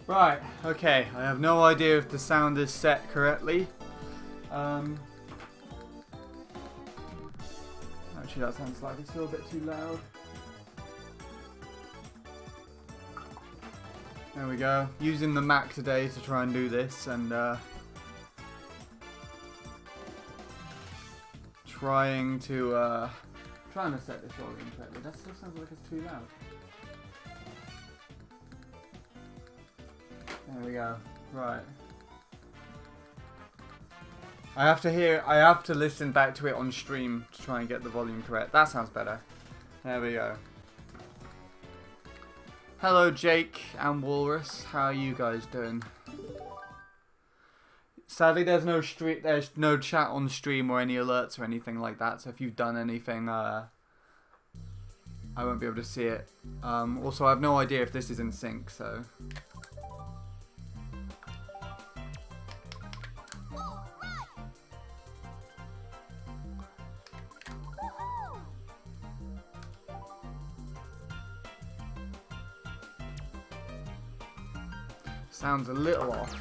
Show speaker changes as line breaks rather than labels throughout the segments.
Right, okay, I have no idea if the sound is set correctly. Actually, that sounds like it's still a bit too loud. There we go. Using the Mac today to try and do this, and trying to set this volume correctly. That still sounds like it's too loud. There we go. Right. I have to listen back to it on stream to try and get the volume correct. That sounds better. There we go. Hello Jake and Walrus. How are you guys doing? Sadly there's no chat on stream or any alerts or anything like that, so if you've done anything I won't be able to see it. Also I have no idea if this is in sync, so sounds a little off.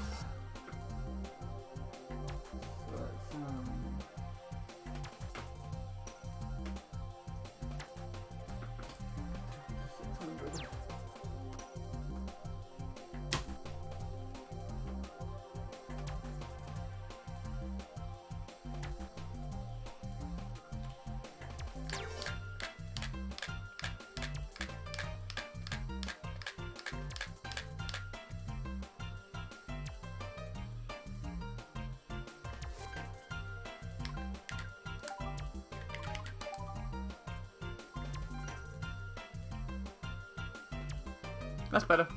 That's better.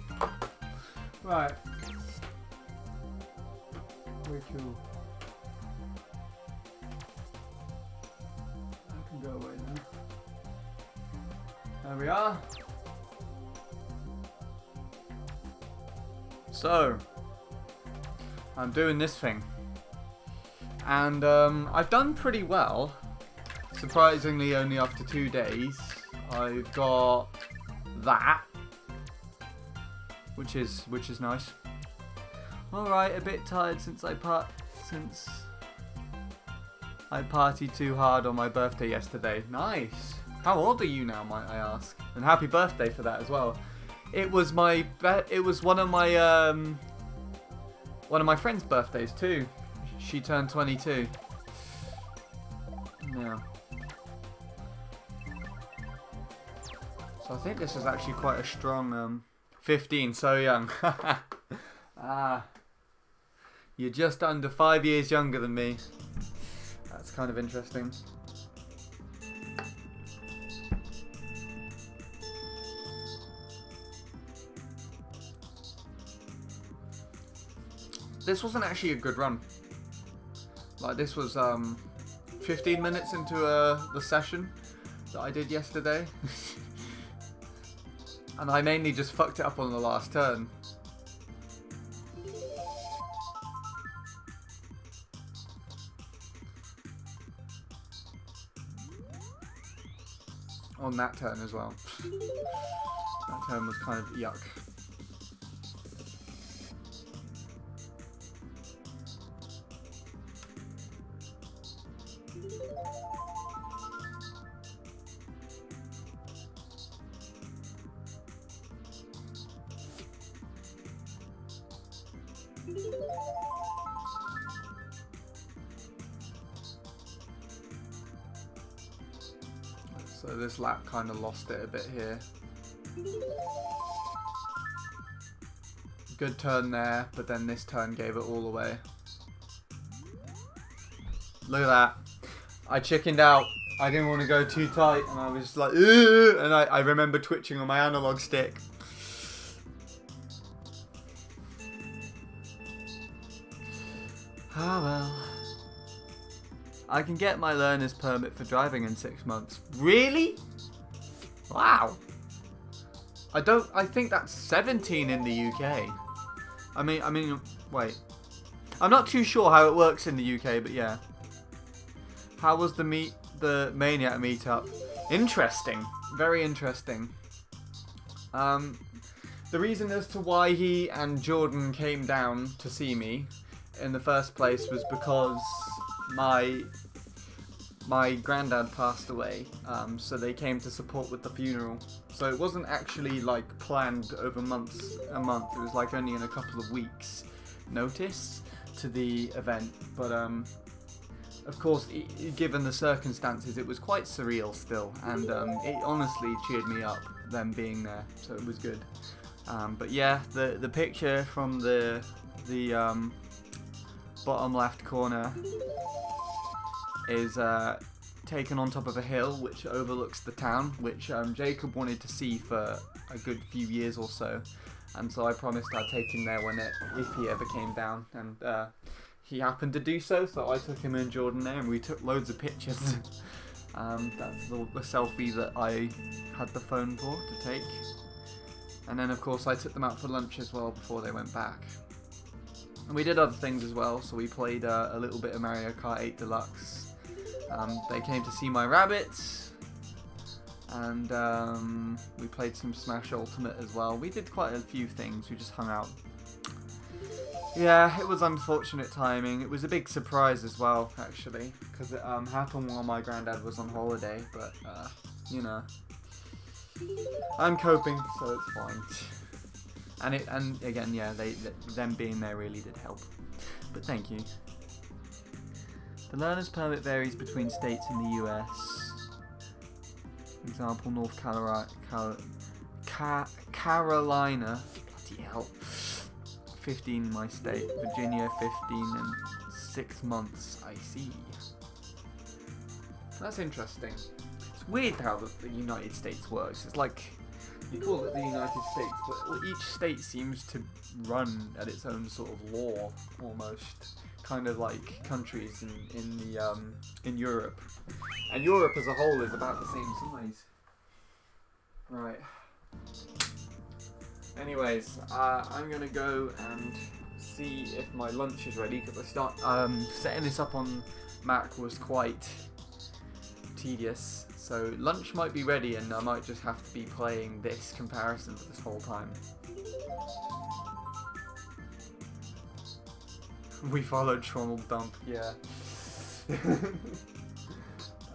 Right. Rachel. I can go away now. There we are. So, I'm doing this thing. And I've done pretty well. Surprisingly, only after 2 days. I've got that. Which is nice. Alright, a bit tired since I partied too hard on my birthday yesterday. Nice. How old are you now, might I ask? And happy birthday for that as well. It was one of my friend's birthdays too. She turned 22. Yeah. So I think this is actually quite a strong 15, so young. Ah. You're just under 5 years younger than me. That's kind of interesting. This wasn't actually a good run. Like, this was 15 minutes into the session that I did yesterday. And I mainly just fucked it up on the last turn. On that turn as well. That turn was kind of yuck. So this lap kind of lost it a bit here. Good turn there, but then this turn gave it all away. Look at that. I chickened out. I didn't want to go too tight, and I was like, ugh! And I remember twitching on my analog stick. Ah well. I can get my learner's permit for driving in 6 months. Really? Wow. I think that's 17 in the UK. I mean, wait. I'm not too sure how it works in the UK, but yeah. How was the Maniac meetup? Interesting. Very interesting. The reason as to why he and Jordan came down to see me in the first place was because my granddad passed away, so they came to support with the funeral. So it wasn't actually like planned over a month. It was like only in a couple of weeks notice to the event. But of course, given the circumstances, it was quite surreal still, and it honestly cheered me up, them being there. So it was good. But yeah, the picture from the bottom left corner is taken on top of a hill which overlooks the town, which Jacob wanted to see for a good few years or so, and so I promised I'd take him there if he ever came down, and he happened to do so I took him and Jordan there, and we took loads of pictures. That's the selfie that I had the phone for to take, and then of course I took them out for lunch as well before they went back. And we did other things as well, so we played a little bit of Mario Kart 8 Deluxe. They came to see my rabbits, and we played some Smash Ultimate as well. We did quite a few things, we just hung out. Yeah, it was unfortunate timing. It was a big surprise as well, actually, because it happened while my granddad was on holiday, but, you know. I'm coping, so it's fine. And again, yeah, them being there really did help. But thank you. The learner's permit varies between states in the US. For example, North Carolina, bloody hell, 15 in my state. Virginia, 15 and 6 months. I see. That's interesting. It's weird how the United States works. It's like You call it the United States, but each state seems to run at its own sort of law, almost. Kind of like countries in Europe. And Europe as a whole is about the same size. Right. Anyways, I'm gonna go and see if my lunch is ready, because setting this up on Mac was quite tedious. So lunch might be ready, and I might just have to be playing this comparison for this whole time. We followed Trommel Dump, yeah.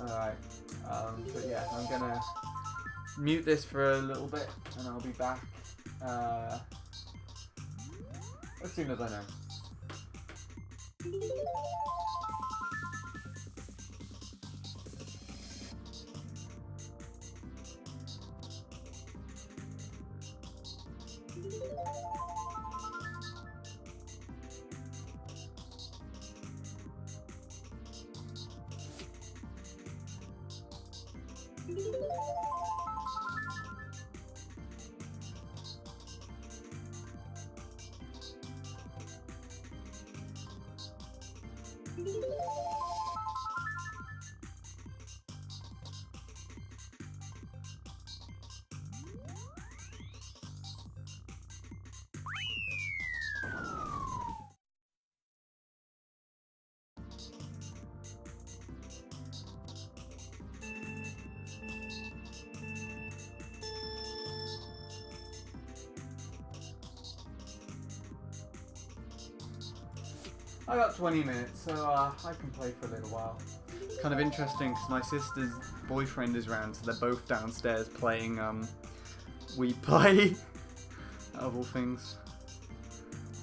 Alright, but yeah, I'm gonna mute this for a little bit, and I'll be back as soon as I know. I got 20 minutes, so I can play for a little while. It's kind of interesting because my sister's boyfriend is around, so they're both downstairs playing We Play, out of all things.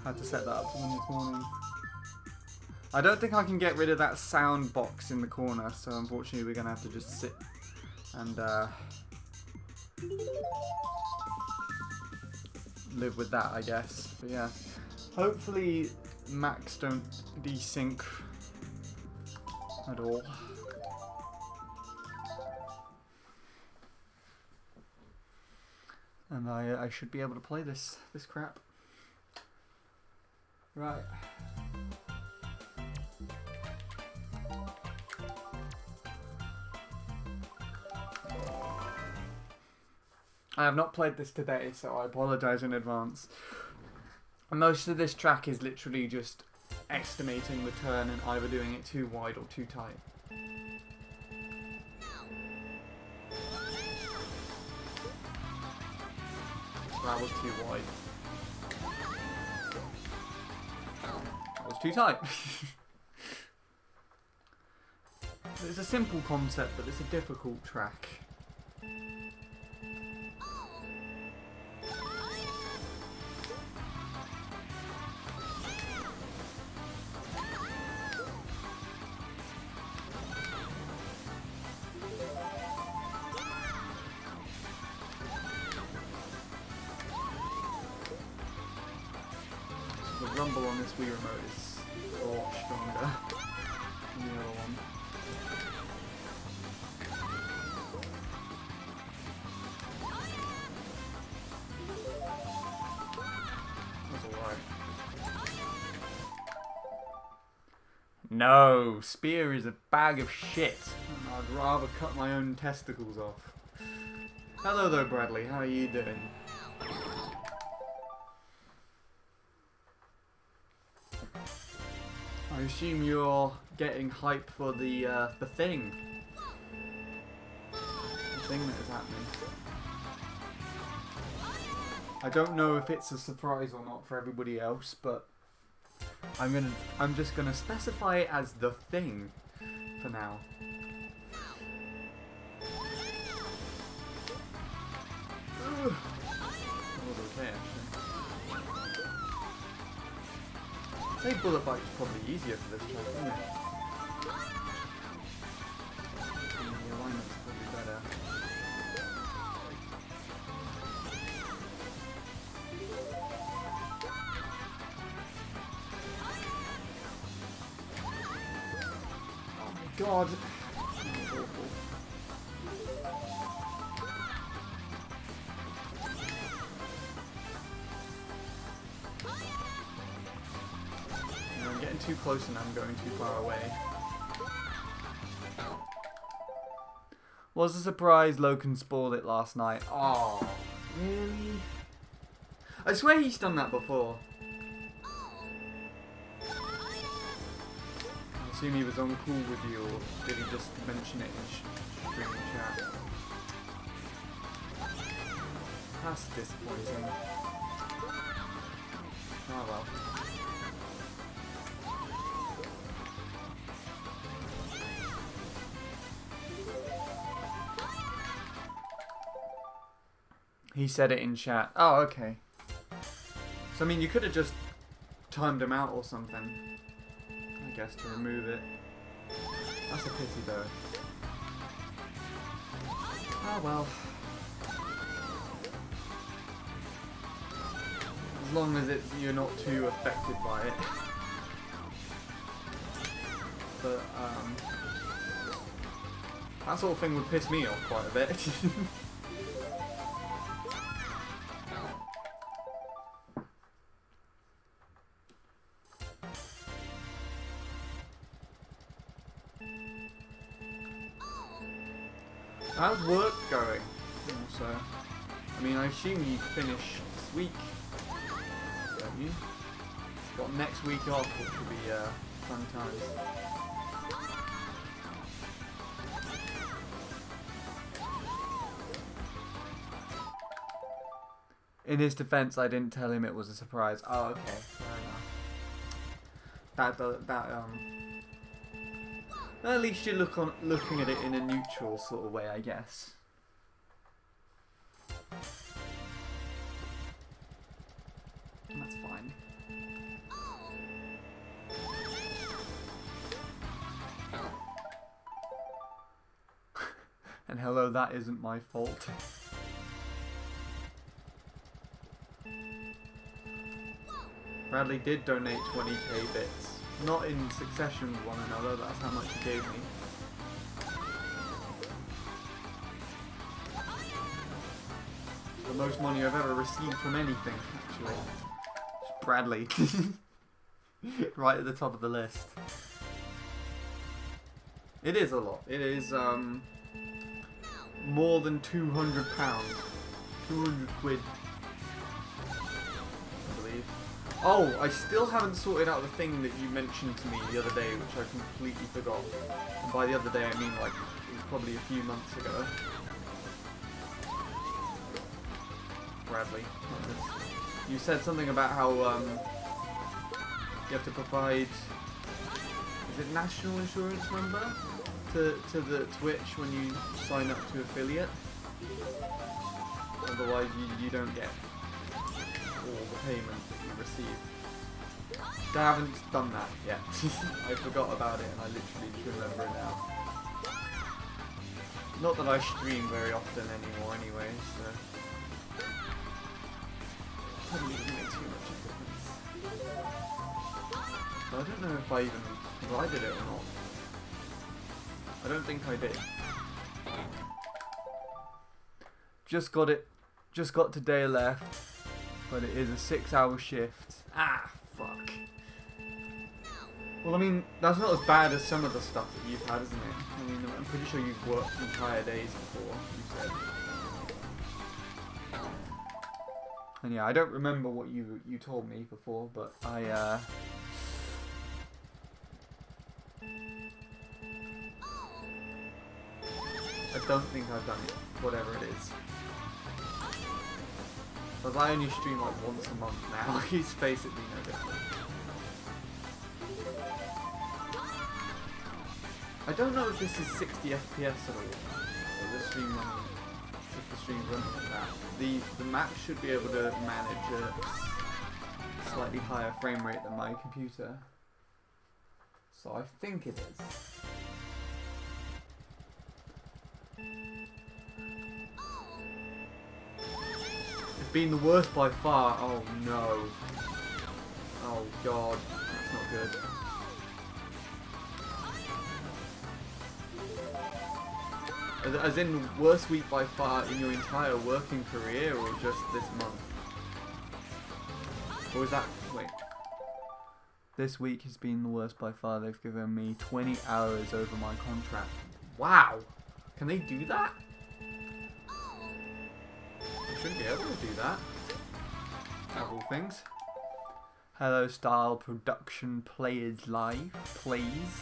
Had to set that up for them this morning. I don't think I can get rid of that sound box in the corner, so unfortunately we're going to have to just sit and live with that, I guess. But yeah, hopefully Macs don't desync at all. And I should be able to play this crap. Right. I have not played this today, so I apologise in advance. Most of this track is literally just estimating the turn and either doing it too wide or too tight. That was too wide. That was too tight. It's a simple concept, but it's a difficult track. The rumble on this Wii remote is a lot stronger than the other one. That's alright. No! Spear is a bag of shit. I'd rather cut my own testicles off. Hello there, Bradley. How are you doing? I assume you're getting hype for the thing. The thing that is happening. I don't know if it's a surprise or not for everybody else, but I'm just gonna specify it as the thing for now. Ugh. That was okay, actually. I'd say Bullet Bite's probably easier for this track, isn't it? The alignment's probably better. Oh my god! That was awful. too close and I'm going too far away. Was a surprise Logan spoiled it last night. Oh, really? I swear he's done that before. I assume he was on call with you, or did he just mention it in stream chat? That's disappointing. Oh well. He said it in chat. Oh, okay. So, I mean, you could have just timed him out or something, I guess, to remove it. That's a pity, though. Oh, well. As long as you're not too affected by it. But, that sort of thing would piss me off quite a bit. How's work going? Also, I mean, I assume you finish this week, don't you? Got next week off, which will be fun times. In his defense, I didn't tell him it was a surprise. Oh, okay, fair enough. At least you're looking at it in a neutral sort of way, I guess. That's fine. And hello, that isn't my fault. Bradley did donate 20k bits. Not in succession with one another, that's how much he gave me. The most money I've ever received from anything, actually. It's Bradley. Right at the top of the list. It is a lot. It is, more than £200. 200 quid. Oh, I still haven't sorted out the thing that you mentioned to me the other day, which I completely forgot. And by the other day, I mean like, it was probably a few months ago. Bradley. You said something about how, you have to provide, is it national insurance number? To the Twitch when you sign up to affiliate. Otherwise, you don't get all the payment that you receive. I haven't done that yet. I forgot about it and I literally just remember it now. Not that I stream very often anymore anyway, so probably doesn't make too much of a difference. But I don't know if I even provided it or not. I don't think I did. Just got today left. But it is a 6-hour shift. Ah, fuck. Well, I mean, that's not as bad as some of the stuff that you've had, isn't it? I mean, I'm pretty sure you've worked entire days before, you said. And yeah, I don't remember what you told me before, but I don't think I've done it, whatever it is. Because I only stream like once a month now, it's basically no different. I don't know if this is 60 FPS at all, or the stream running, if the stream's running like that. The Mac should be able to manage a slightly higher frame rate than my computer. So I think it is. Been the worst by far. Oh no. Oh god. That's not good. As in worst week by far in your entire working career or just this month? Or is that... wait. This week has been the worst by far. They've given me 20 hours over my contract. Wow! Can they do that? They shouldn't be able to do that. Out of all things. Hello Style Production Players Live, please.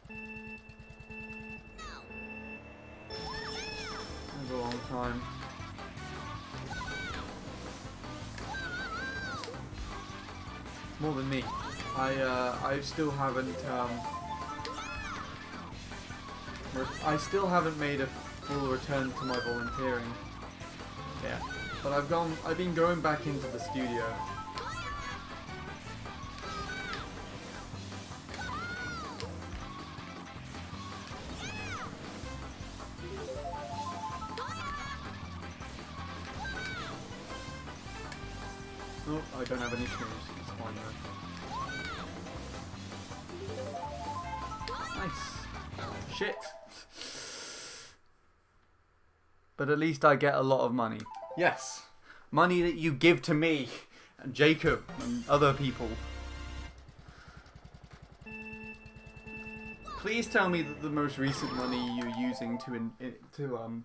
That was a long time. More than me. I still haven't made a full return to my volunteering. Yeah. But I've been going back into the studio. Oh, I don't have any shoes. It's fine though. Nice. Shit. But at least I get a lot of money. Yes. Money that you give to me and Jacob and other people. Please tell me that the most recent money you're using to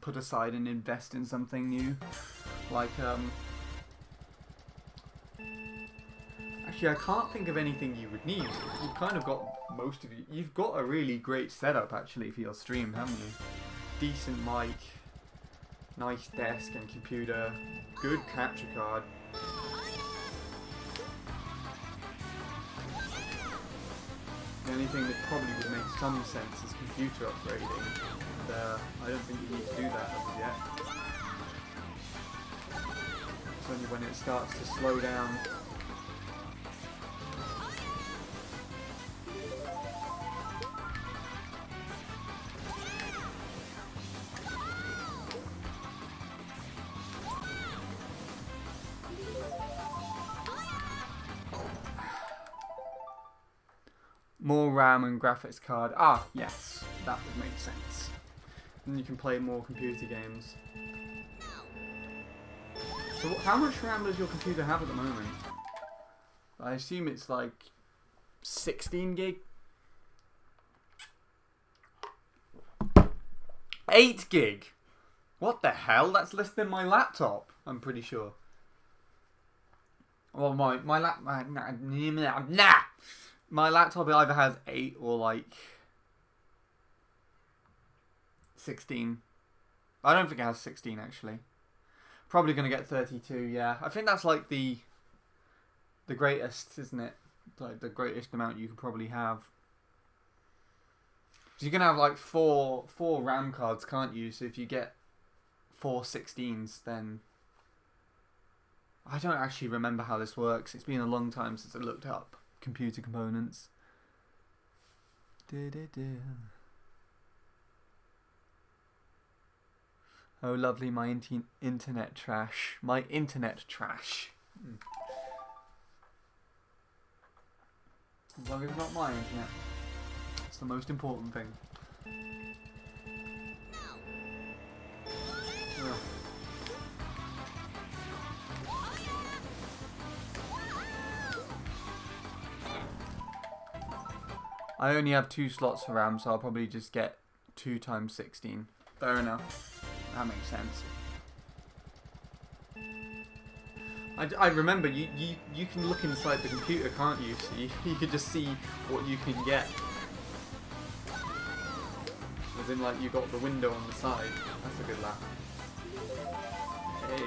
put aside and invest in something new, like actually I can't think of anything you would need. You've kind of got most of you. You've got a really great setup actually for your stream, haven't you? Decent mic. Nice desk and computer, good capture card. The only thing that probably would make some sense is computer upgrading. And, I don't think you need to do that as of yet. It's only when it starts to slow down. More RAM and graphics card. Ah, yes, that would make sense. And you can play more computer games. So how much RAM does your computer have at the moment? I assume it's like 16 gig? 8 gig? What the hell? That's less than my laptop, I'm pretty sure. Well, my laptop either has 8 or like 16. I don't think it has 16 actually. Probably going to get 32, yeah. I think that's like the greatest, isn't it? Like the greatest amount you could probably have. So you can have like four RAM cards, can't you? So if you get 4 16s, then I don't actually remember how this works. It's been a long time since I looked up computer components. Oh, lovely, my internet trash. My internet trash. As long as it's not my internet. It's the most important thing. Ugh. I only have 2 slots for RAM, so I'll probably just get 2 times 16. Fair enough. That makes sense. I remember, you can look inside the computer, can't you? So you could just see what you can get. As in, like, you got the window on the side. That's a good laugh. Hey.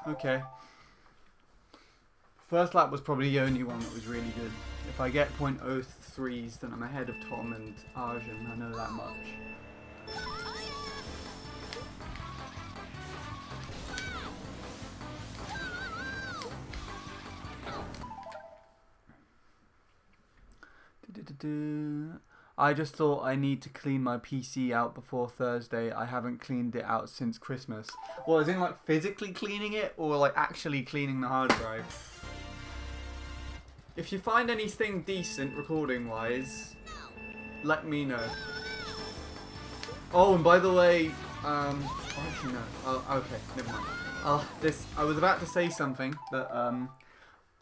Okay. First lap was probably the only one that was really good. If I get .03s, then I'm ahead of Tom and Arjun. I know that much. I just thought I need to clean my PC out before Thursday. I haven't cleaned it out since Christmas. Well, as in like physically cleaning it or like actually cleaning the hard drive? If you find anything decent recording wise, let me know. Oh, and by the way, actually no. Oh, okay, never mind. I was about to say something that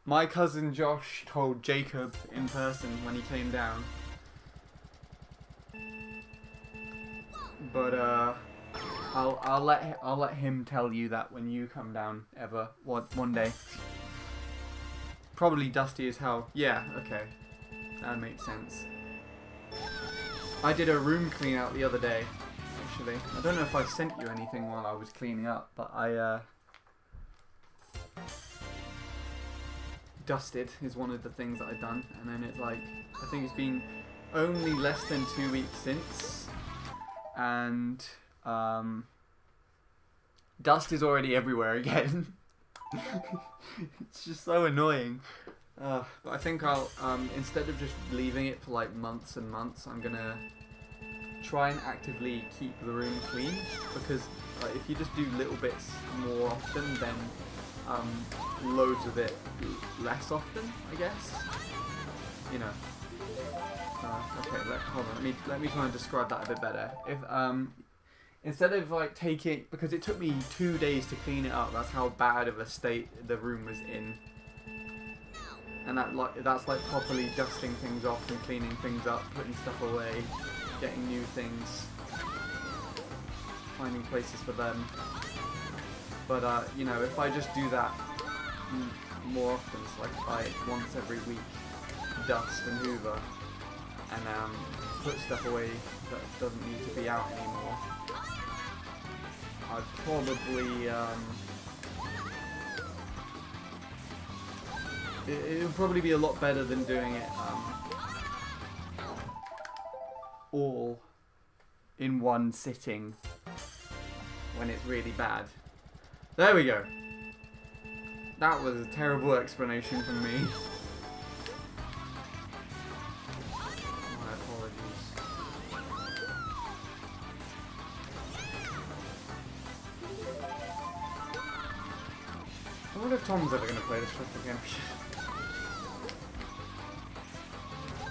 my cousin Josh told Jacob in person when he came down. But I'll let him tell you that when you come down one day. Probably dusty as hell. Yeah, okay. That makes sense. I did a room clean out the other day, actually. I don't know if I sent you anything while I was cleaning up, but I dusted is one of the things that I've done, and then it's like, I think it's been only less than 2 weeks since, and dust is already everywhere again. It's just so annoying. But I think I'll, instead of just leaving it for like months and months, I'm gonna try and actively keep the room clean, because if you just do little bits more often, then loads of it less often, I guess. You know. Okay, hold on. Let me try and describe that a bit better. If instead of like taking, because it took me 2 days to clean it up. That's how bad of a state the room was in. And that's like properly dusting things off and cleaning things up, putting stuff away, getting new things, finding places for them. But you know, if I just do that more often, so like if I once every week dust and hoover and put stuff away that doesn't need to be out anymore, I'd probably it would probably be a lot better than doing it all in one sitting when it's really bad. There we go. That was a terrible explanation from me. My apologies. I wonder if Tom's ever going to play this trick again.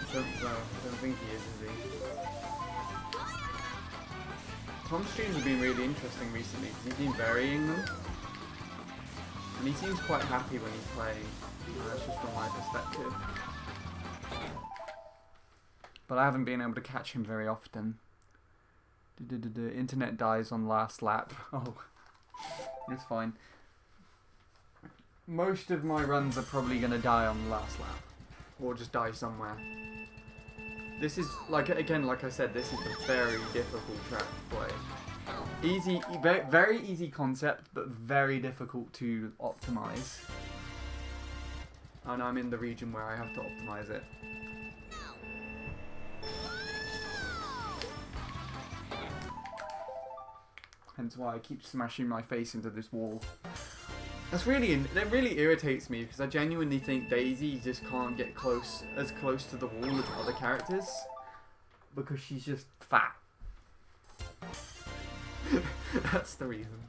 I don't think he is he? Tom's streams have been really interesting recently because he's been varying them. And he seems quite happy when he's playing. That's just from my perspective. But I haven't been able to catch him very often. Internet dies on last lap. Oh, it's fine. Most of my runs are probably going to die on the last lap. Or just die somewhere. This is, like I said, this is a very difficult track to play. Easy, very easy concept, but very difficult to optimize. And I'm in the region where I have to optimize it. Hence why I keep smashing my face into this wall. That really irritates me, because I genuinely think Daisy just can't get as close to the wall as other characters, because she's just fat. That's the reason.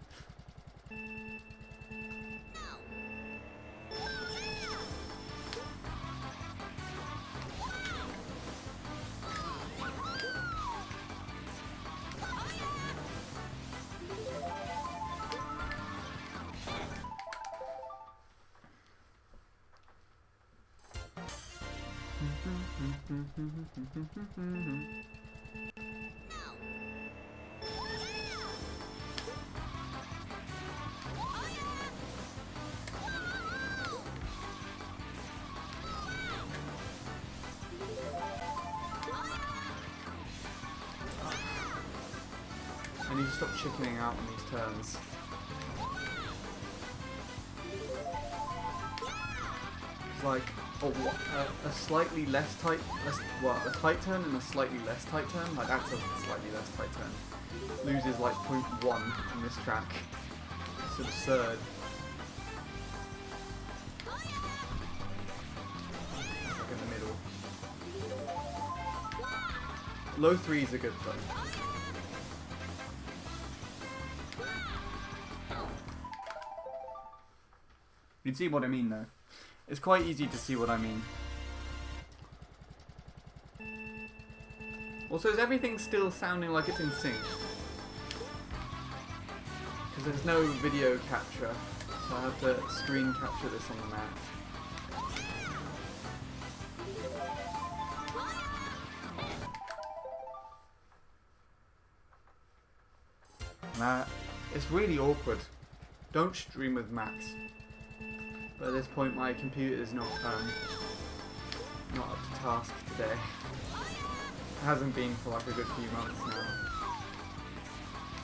I need to stop chickening out on these turns. It's like a slightly less tight, a tight turn and a slightly less tight turn. Like that's a slightly less tight turn. Loses like 0.1 on this track. It's absurd. It's like in the middle. Low threes are good though. You can see what I mean though. It's quite easy to see what I mean. Also, is everything still sounding like it's in sync? Because there's no video capture, so I have to screen capture this on the Mac. It's really awkward. Don't stream with Macs. But at this point, my computer is not up to task today. It hasn't been for like a good few months now.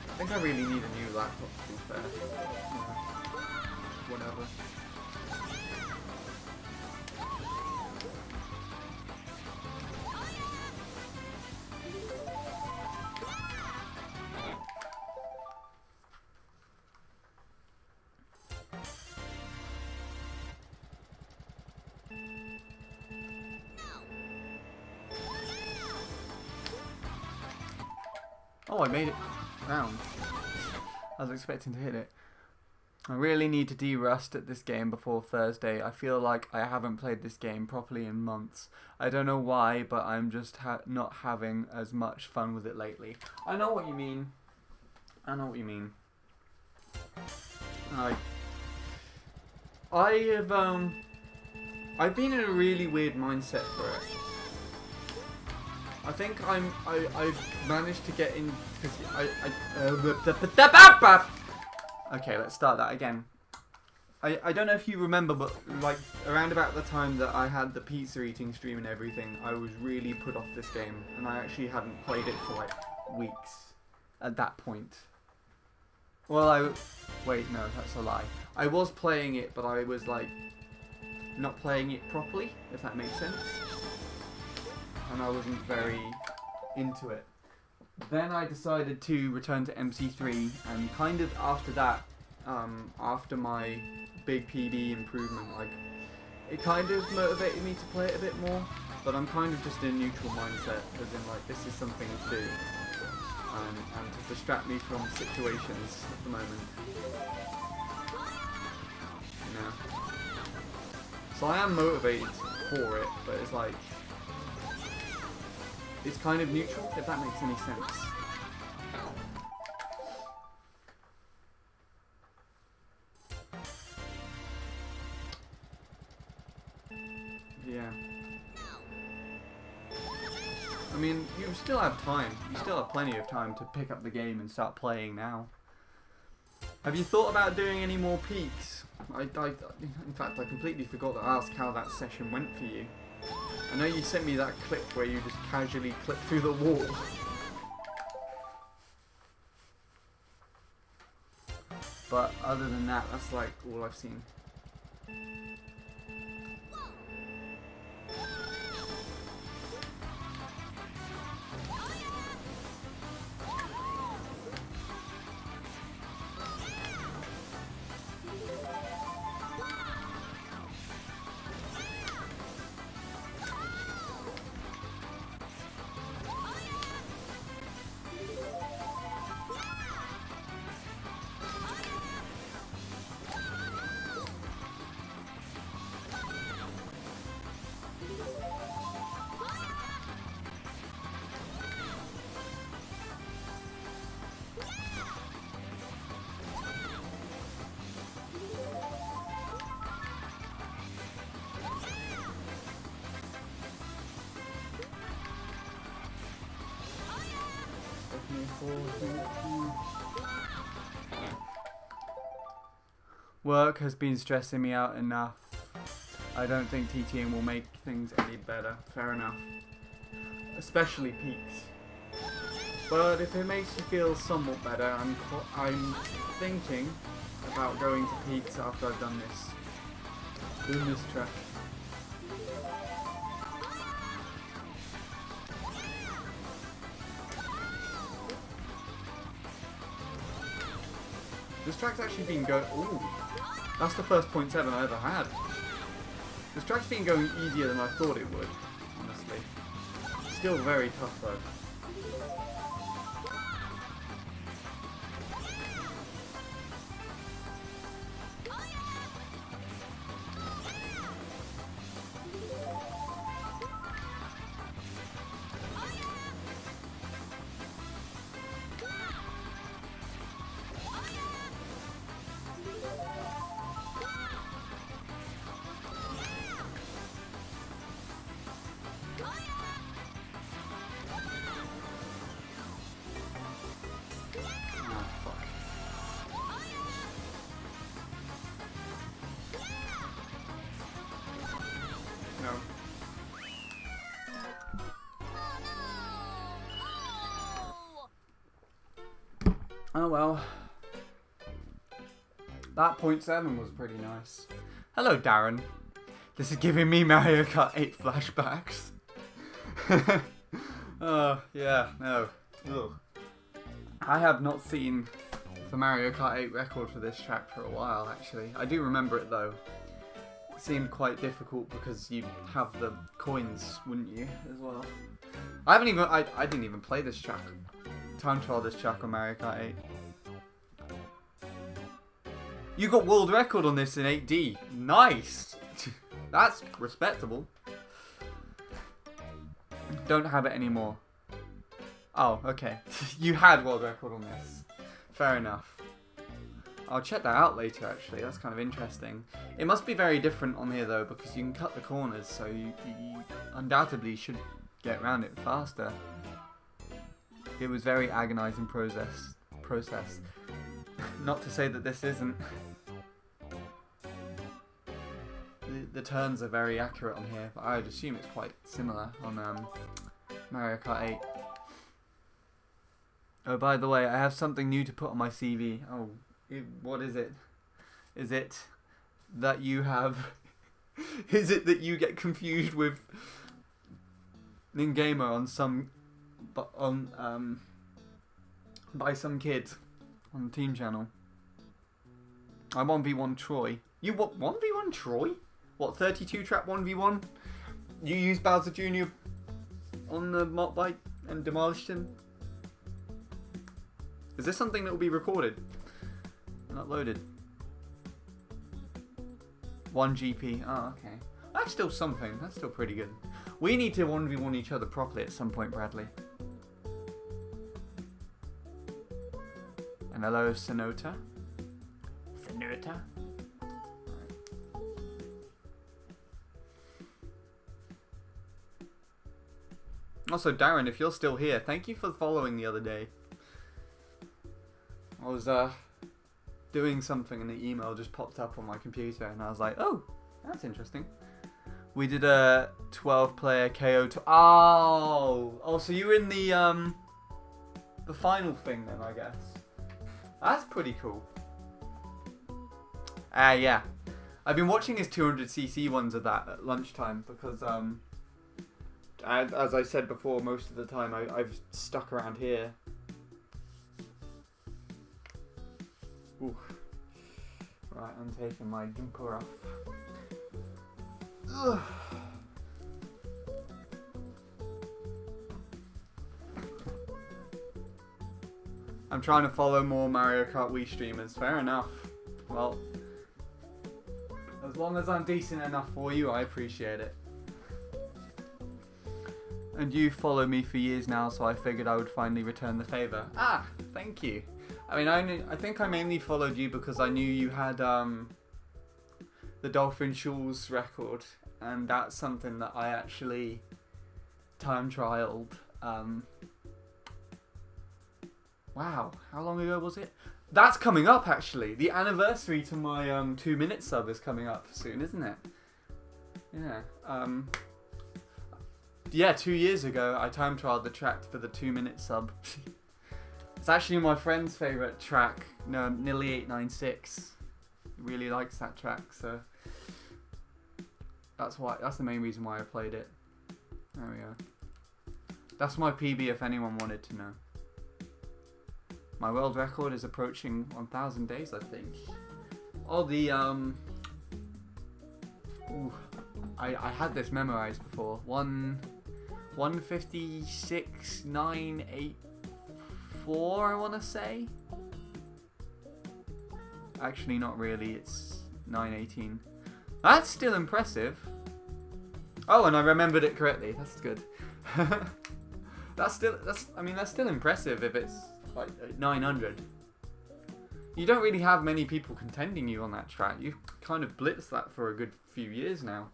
I think I really need a new laptop, to be fair. You know, whatever. Oh, I made it round. I was expecting to hit it. I really need to de-rust at this game before Thursday. I feel like I haven't played this game properly in months. I don't know why, but I'm just not having as much fun with it lately. I know what you mean. I know what you mean. I've been in a really weird mindset for it. I think I've managed to get in because okay, let's start that again. I don't know if you remember, but like around about the time that I had the pizza eating stream and everything, I was really put off this game, and I actually hadn't played it for like weeks at that point. Well, wait, no, that's a lie. I was playing it, but I was like not playing it properly, if that makes sense. And I wasn't very into it. Then I decided to return to MC3, and kind of after that, after my big PB improvement, like it kind of motivated me to play it a bit more. But I'm kind of just in a neutral mindset, as in like this is something to do, and to distract me from situations at the moment. You know. So I am motivated for it, but it's like. It's kind of neutral, if that makes any sense. Yeah. I mean, you still have time. You still have plenty of time to pick up the game and start playing now. Have you thought about doing any more peaks? In fact, I completely forgot to ask how that session went for you. I know you sent me that clip where you just casually clip through the wall. But other than that, that's like all I've seen. Work has been stressing me out enough. I don't think TTing will make things any better. Fair enough. Especially peaks. But if it makes you feel somewhat better, I'm thinking about going to peaks after I've done this. Doing this track. This track's actually been going... Ooh, that's the first .7 I ever had. This track's been going easier than I thought it would, honestly. Still very tough though. Oh well. That .7 was pretty nice. Hello, Darren. This is giving me Mario Kart 8 flashbacks. Oh, yeah, no. Ugh. I have not seen the Mario Kart 8 record for this track for a while, actually. I do remember it, though. It seemed quite difficult because you have the coins, wouldn't you, as well? I didn't even play this track. Time trial this track on Mario Kart 8. You got world record on this in 8D. Nice! That's respectable. Don't have it anymore. Oh, okay. You had world record on this. Fair enough. I'll check that out later, actually. That's kind of interesting. It must be very different on here, though, because you can cut the corners, so you undoubtedly should get around it faster. It was very agonizing process. Not to say that this isn't. The turns are very accurate on here, but I would assume it's quite similar on Mario Kart 8. Oh, by the way, I have something new to put on my CV. Oh, what is it? Is it that you have... is it that you get confused with Ningamer on some... by some kid on the team channel? I 1v1 Troy. You what? 1v1 Troy? What, 32 trap 1v1? You used Bowser Jr. on the mock bike and demolished him? Is this something that will be recorded and uploaded? 1 GP. Oh, okay. That's still something. That's still pretty good. We need to 1v1 each other properly at some point, Bradley. And hello, Sonota. Sonota. Also, Darren, if you're still here, thank you for following the other day. I was doing something and the email just popped up on my computer and I was like, oh, that's interesting. We did a 12-player KO to... Oh, so you were in the final thing then, I guess. That's pretty cool. Yeah. I've been watching his 200cc ones of that at lunchtime because, as I said before, most of the time I've stuck around here. Ooh. Right, I'm taking my jumper off. Ugh. I'm trying to follow more Mario Kart Wii streamers. Fair enough. Well, as long as I'm decent enough for you, I appreciate it. And you follow me for years now, so I figured I would finally return the favour. Ah, thank you. I mean, I think I mainly followed you because I knew you had the Dolphin Shoals record, and that's something that I actually time trialed. Wow, how long ago was it? That's coming up, actually. The anniversary to my 2-minute sub is coming up soon, isn't it? Yeah. Yeah, 2 years ago, I time trialed the track for the 2-minute sub. It's actually my friend's favourite track, Nilly896. He really likes that track, so that's the main reason why I played it. There we go. That's my PB if anyone wanted to know. My world record is approaching 1,000 days, I think. Oh, the ooh, I had this memorized before. 156,984, I want to say. Actually, not really. It's 918. That's still impressive. Oh, and I remembered it correctly. That's good. That's still impressive if it's like 900. You don't really have many people contending you on that track. You've kind of blitzed that for a good few years now.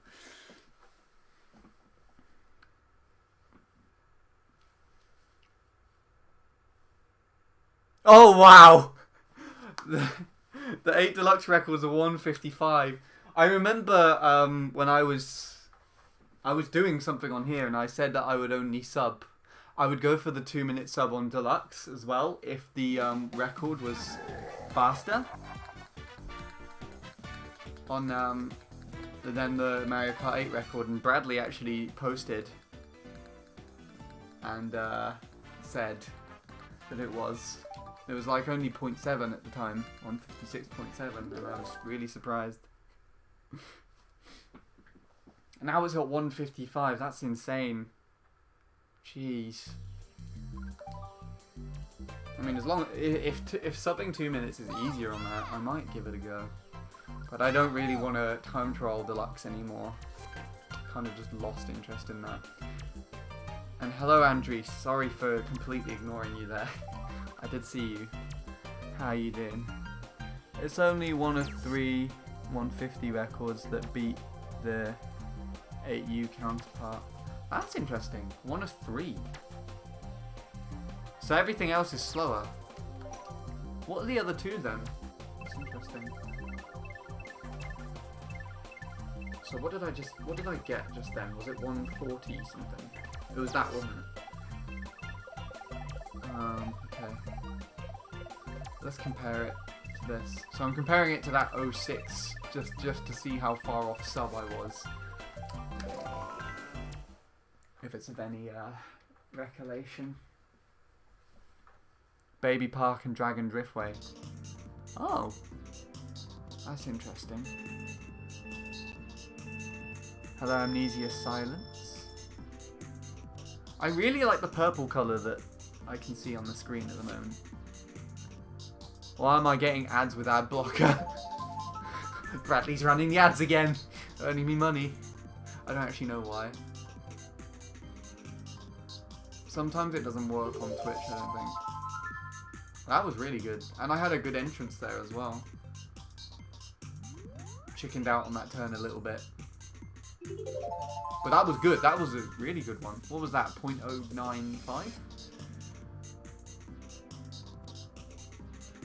Oh wow! The 8 Deluxe records are 155. I remember when I was doing something on here and I said that I would only sub. I would go for the 2-minute sub on Deluxe as well if the record was faster on than the Mario Kart 8 record, and Bradley actually posted and said that it was like only 0.7 at the time, 156.7, and I was really surprised. And now it's at 155. That's insane. Jeez. I mean, as long if subbing 2 minutes is easier on that, I might give it a go. But I don't really want to time trial Deluxe anymore. Kind of just lost interest in that. And hello, Andres. Sorry for completely ignoring you there. I did see you. How you doing? It's only one of 3 150 records that beat the 8U counterpart. That's interesting. 1 of 3. So everything else is slower. What are the other 2 then? That's interesting. So what did I get just then? Was it 140 something? It was that, wasn't it? Okay. Let's compare it to this. So I'm comparing it to that 06 just to see how far off sub I was. If it's of any recollection. Baby Park and Dragon Driftway. Oh. That's interesting. Hello, Amnesia Silence. I really like the purple colour that I can see on the screen at the moment. Why am I getting ads with ad blocker? Bradley's running the ads again. Earning me money. I don't actually know why. Sometimes it doesn't work on Twitch, I don't think. That was really good. And I had a good entrance there as well. Chickened out on that turn a little bit. But that was good. That was a really good one. What was that? 0.095?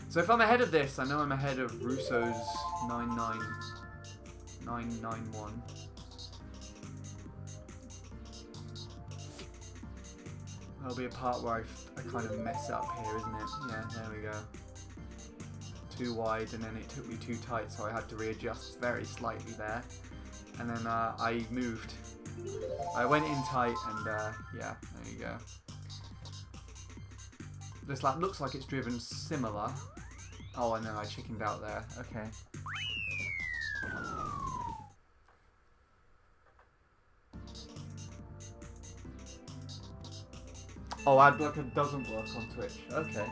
So if I'm ahead of this, I know I'm ahead of Russo's 99991. There'll be a part where I kind of mess up here, isn't it? Yeah, there we go. Too wide, and then it took me too tight, so I had to readjust very slightly there. And then I moved. I went in tight, and yeah, there you go. This lap looks like it's driven similar. Oh, I know, I chickened out there. Okay. Oh, adblocker doesn't work on Twitch. Okay.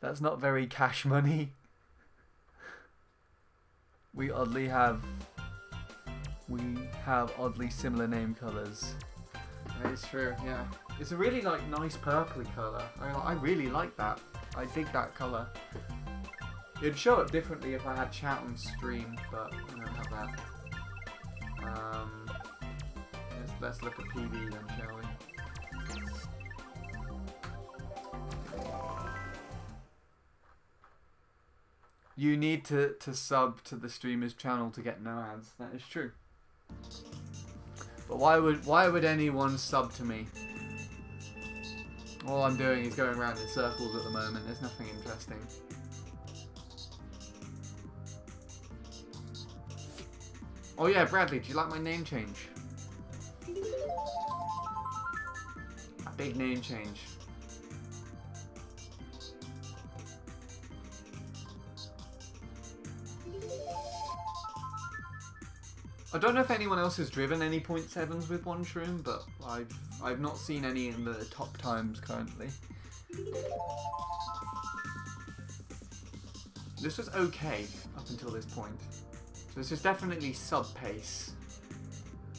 That's not very cash money. We have oddly similar name colours. That is true, yeah. It's a really nice purpley colour. I really like that. I dig that colour. It'd show up differently if I had chat on stream, but I don't have that. Let's look at PB then, shall we? You need to sub to the streamer's channel to get no ads. That is true. But why would anyone sub to me? All I'm doing is going around in circles at the moment. There's nothing interesting. Oh yeah, Bradley, do you like my name change? A big name change. I don't know if anyone else has driven any .7s with one shroom, but I've not seen any in the top times currently. This was okay up until this point. So this is definitely sub pace.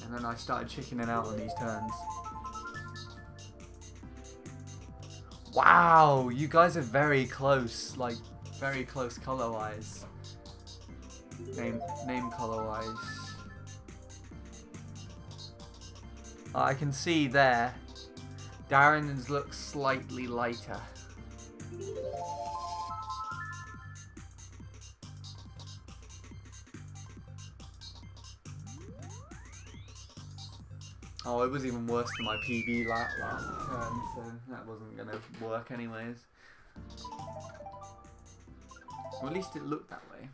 And then I started chickening out on these turns. Wow, you guys are very close, like very close color wise. Name color wise. I can see there, Darren's looks slightly lighter. Oh, it was even worse than my PB last turn, so that wasn't going to work anyways. Or at least it looked that way.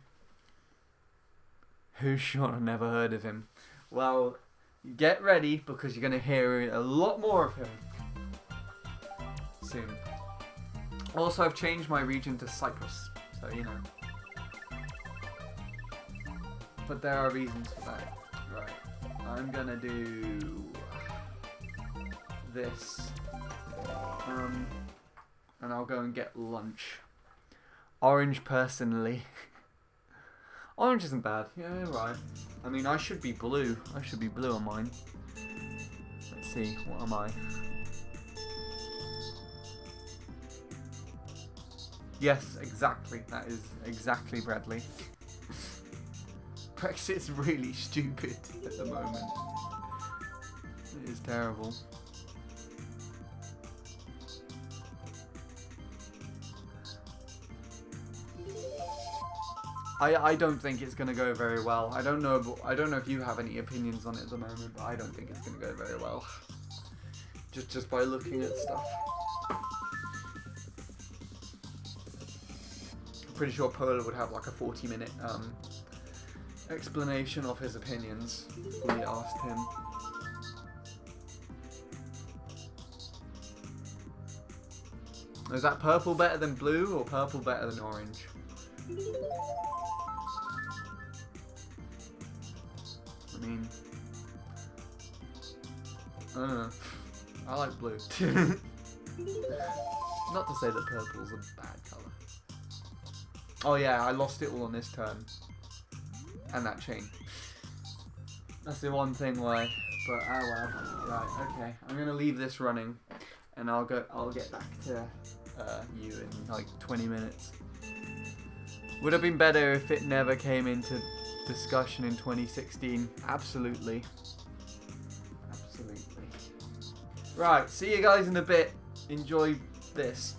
Who's Sean? I've never heard of him. Well, get ready because you're going to hear a lot more of him soon. Also, I've changed my region to Cyprus, so you know. But there are reasons for that. Right, I'm going to do this, and I'll go and get lunch. Orange, personally. Orange isn't bad. Yeah, right. I mean, I should be blue. I should be blue on mine. Let's see. What am I? Yes, exactly. That is exactly Bradley. Brexit's really stupid at the moment. It is terrible. I don't think it's going to go very well. I don't know if you have any opinions on it at the moment, but I don't think it's going to go very well. Just by looking at stuff. I'm pretty sure Polar would have like a 40-minute explanation of his opinions if we asked him. Is that purple better than blue or purple better than orange? I mean, I don't know. I like blue. Not to say that purple's a bad colour. Oh yeah, I lost it all on this turn. And that chain. That's the one thing why. But oh well. Right, okay. I'm gonna leave this running, and I'll get back to you in like 20 minutes. Would have been better if it never came into discussion in 2016. Absolutely. Absolutely. Right, see you guys in a bit. Enjoy this.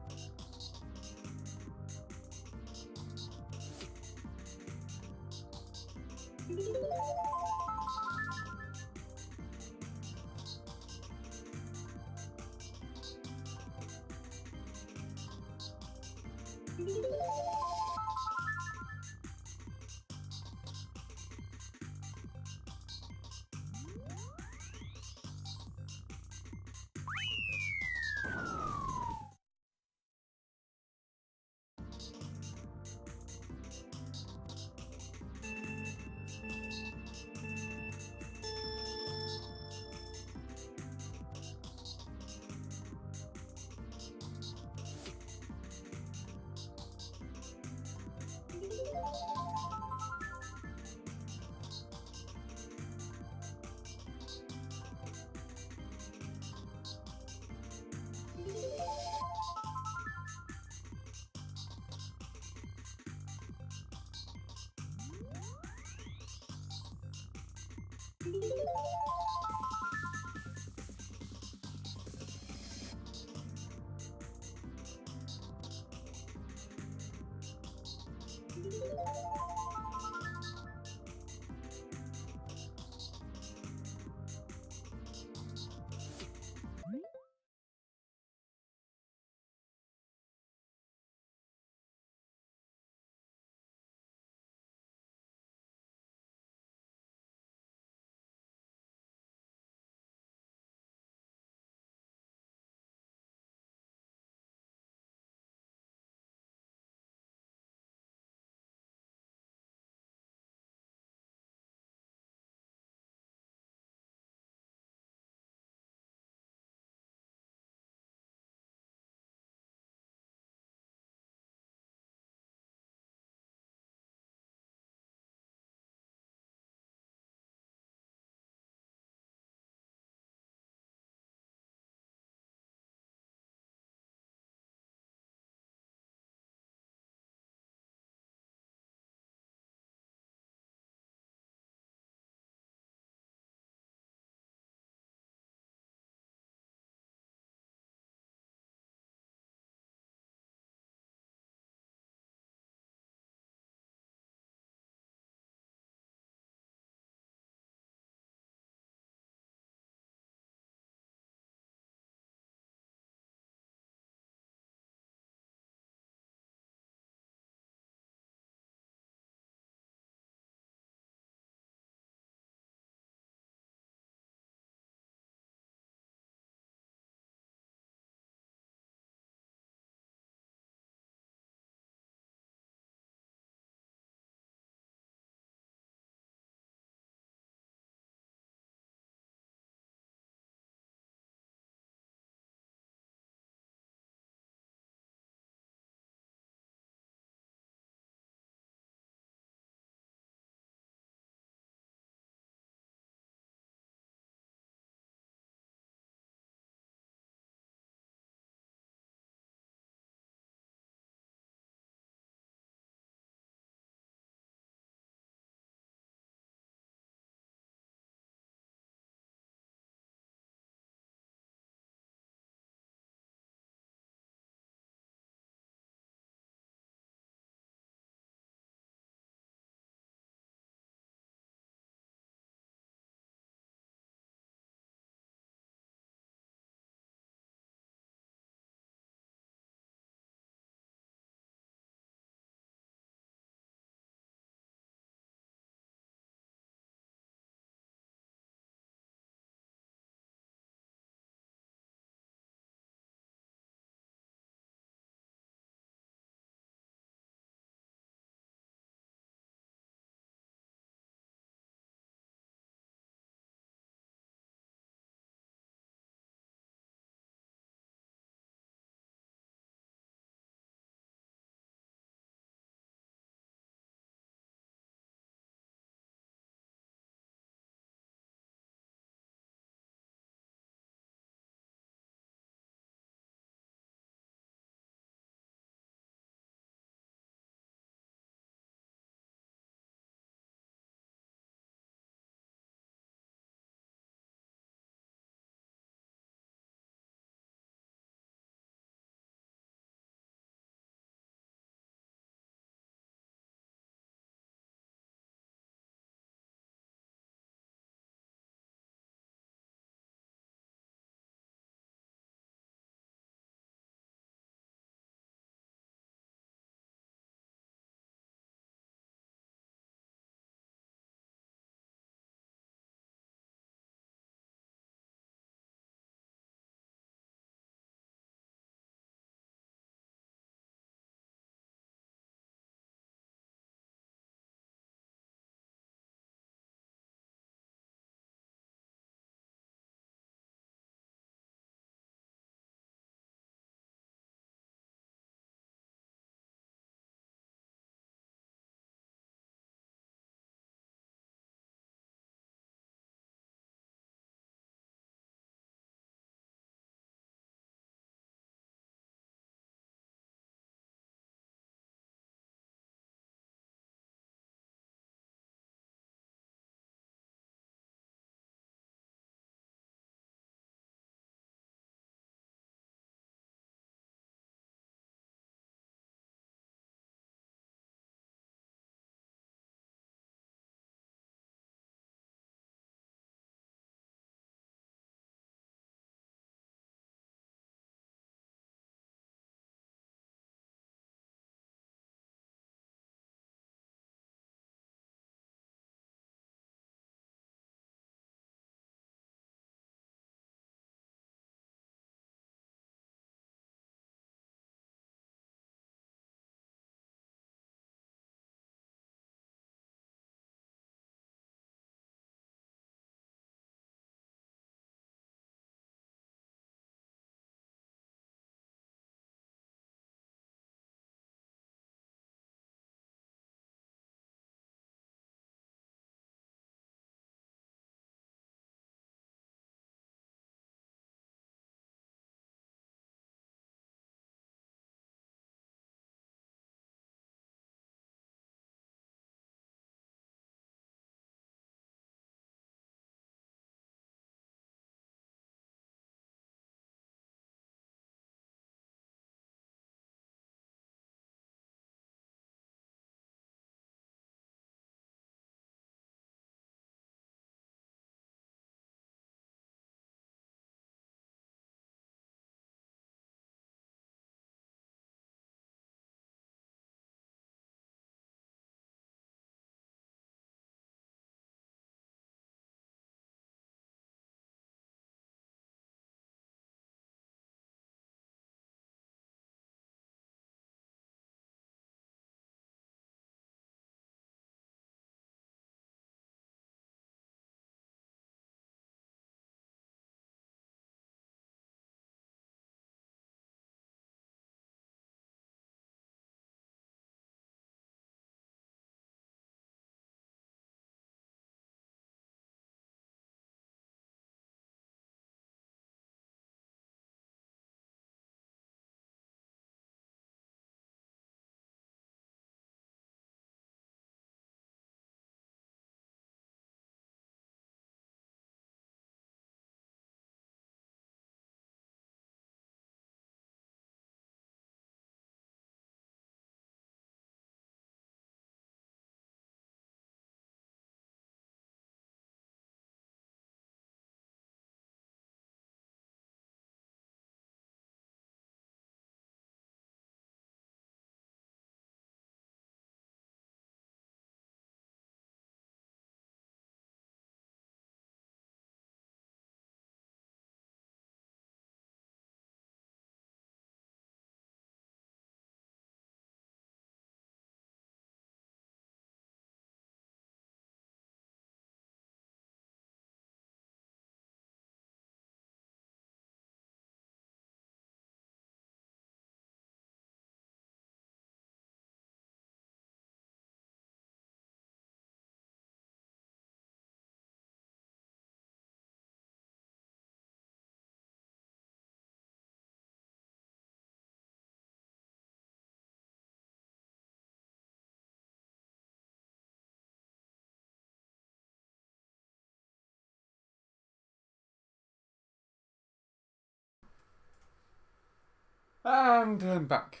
And I'm back.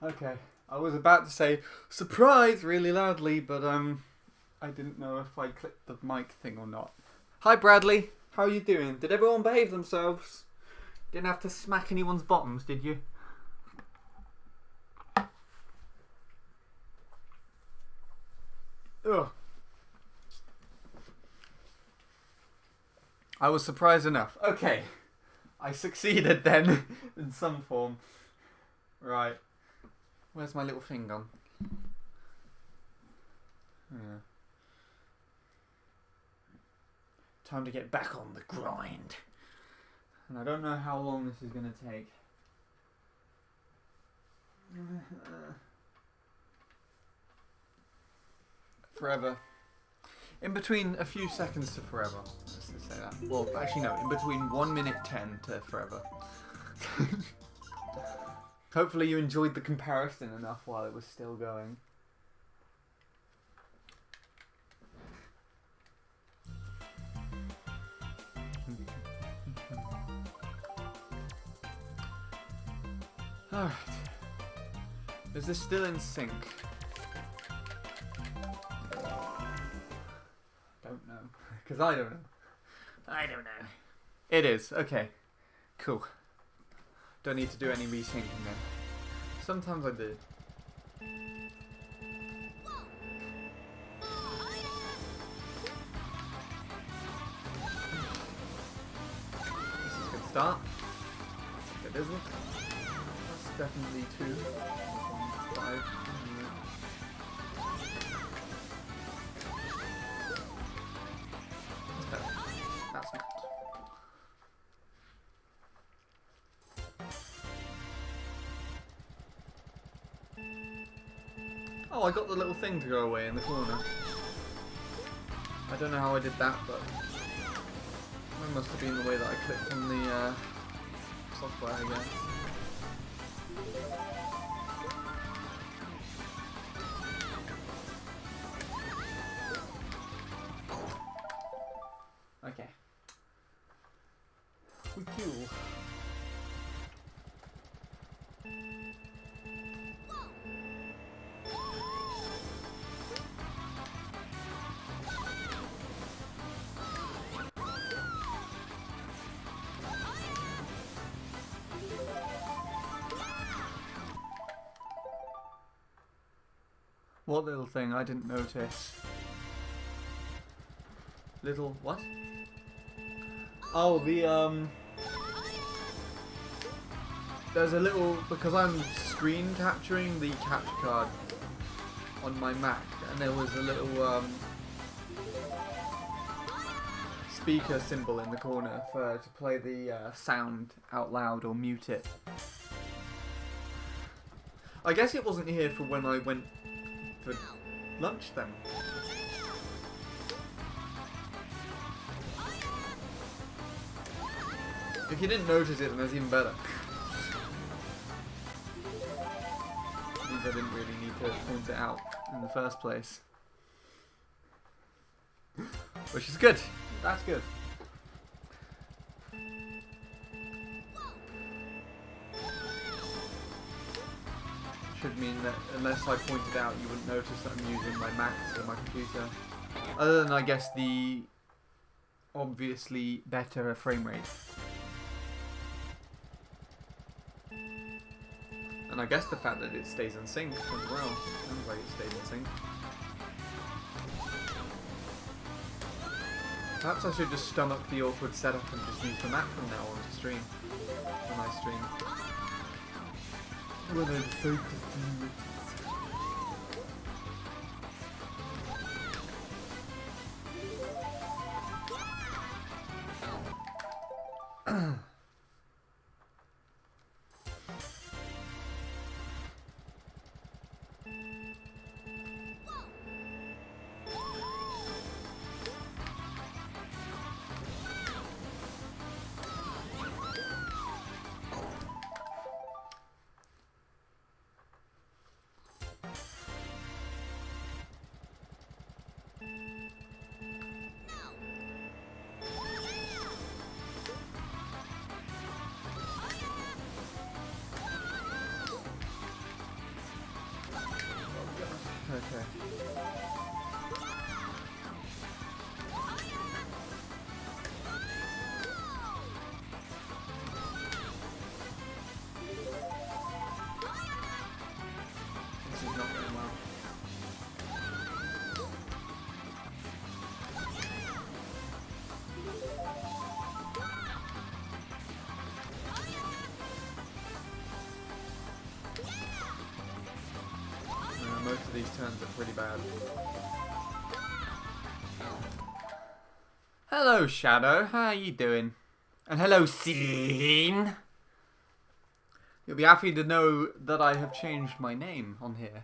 Okay, I was about to say surprise really loudly, but I didn't know if I clicked the mic thing or not. Hi Bradley, how are you doing? Did everyone behave themselves? Didn't have to smack anyone's bottoms, did you? Ugh. I was surprised enough. Okay. I succeeded then, in some form. Right. Where's my little thing gone? Yeah. Time to get back on the grind. And I don't know how long this is going to take. Forever. In between a few seconds to forever. Let's just say that. Well, actually no, in between 1 minute 10 to forever. Hopefully you enjoyed the comparison enough while it was still going. Alright. Is this still in sync? Don't know. Because I don't know. I don't know. It is. Okay. Cool. Don't need to do any resyncing then. Sometimes I do. This is a good start. It isn't. That's definitely 2. 1, 5. That's not. Oh, I got the little thing to go away in the corner. I don't know how I did that, but that must have been the way that I clicked on the software, I guess. Okay. We cool. What little thing? I didn't notice. Little what? Oh, the there's a little, because I'm screen capturing the capture card on my Mac, and there was a little speaker symbol in the corner to play the sound out loud or mute it. I guess it wasn't here for when I went for lunch then. If you didn't notice it, then that's even better. Means I didn't really need to point it out in the first place. Which is good. That's good. Should mean that unless I pointed out, you wouldn't notice that I'm using my Mac or my computer. Other than, I guess, the obviously better frame rate. And I guess the fact that it stays in sync as well. Sounds like it stays in sync. Perhaps I should just stomach the awkward setup and just use the Mac from now on to stream. When I stream. When I decide to stream it. okay. This is not going well. Most of these turns are pretty bad. Hello, Shadow. How are you doing? And hello, Scene. You'll be happy to know that I have changed my name on here.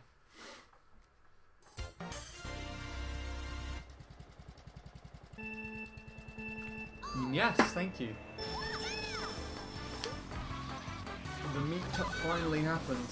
Yes, thank you. The meetup finally happened.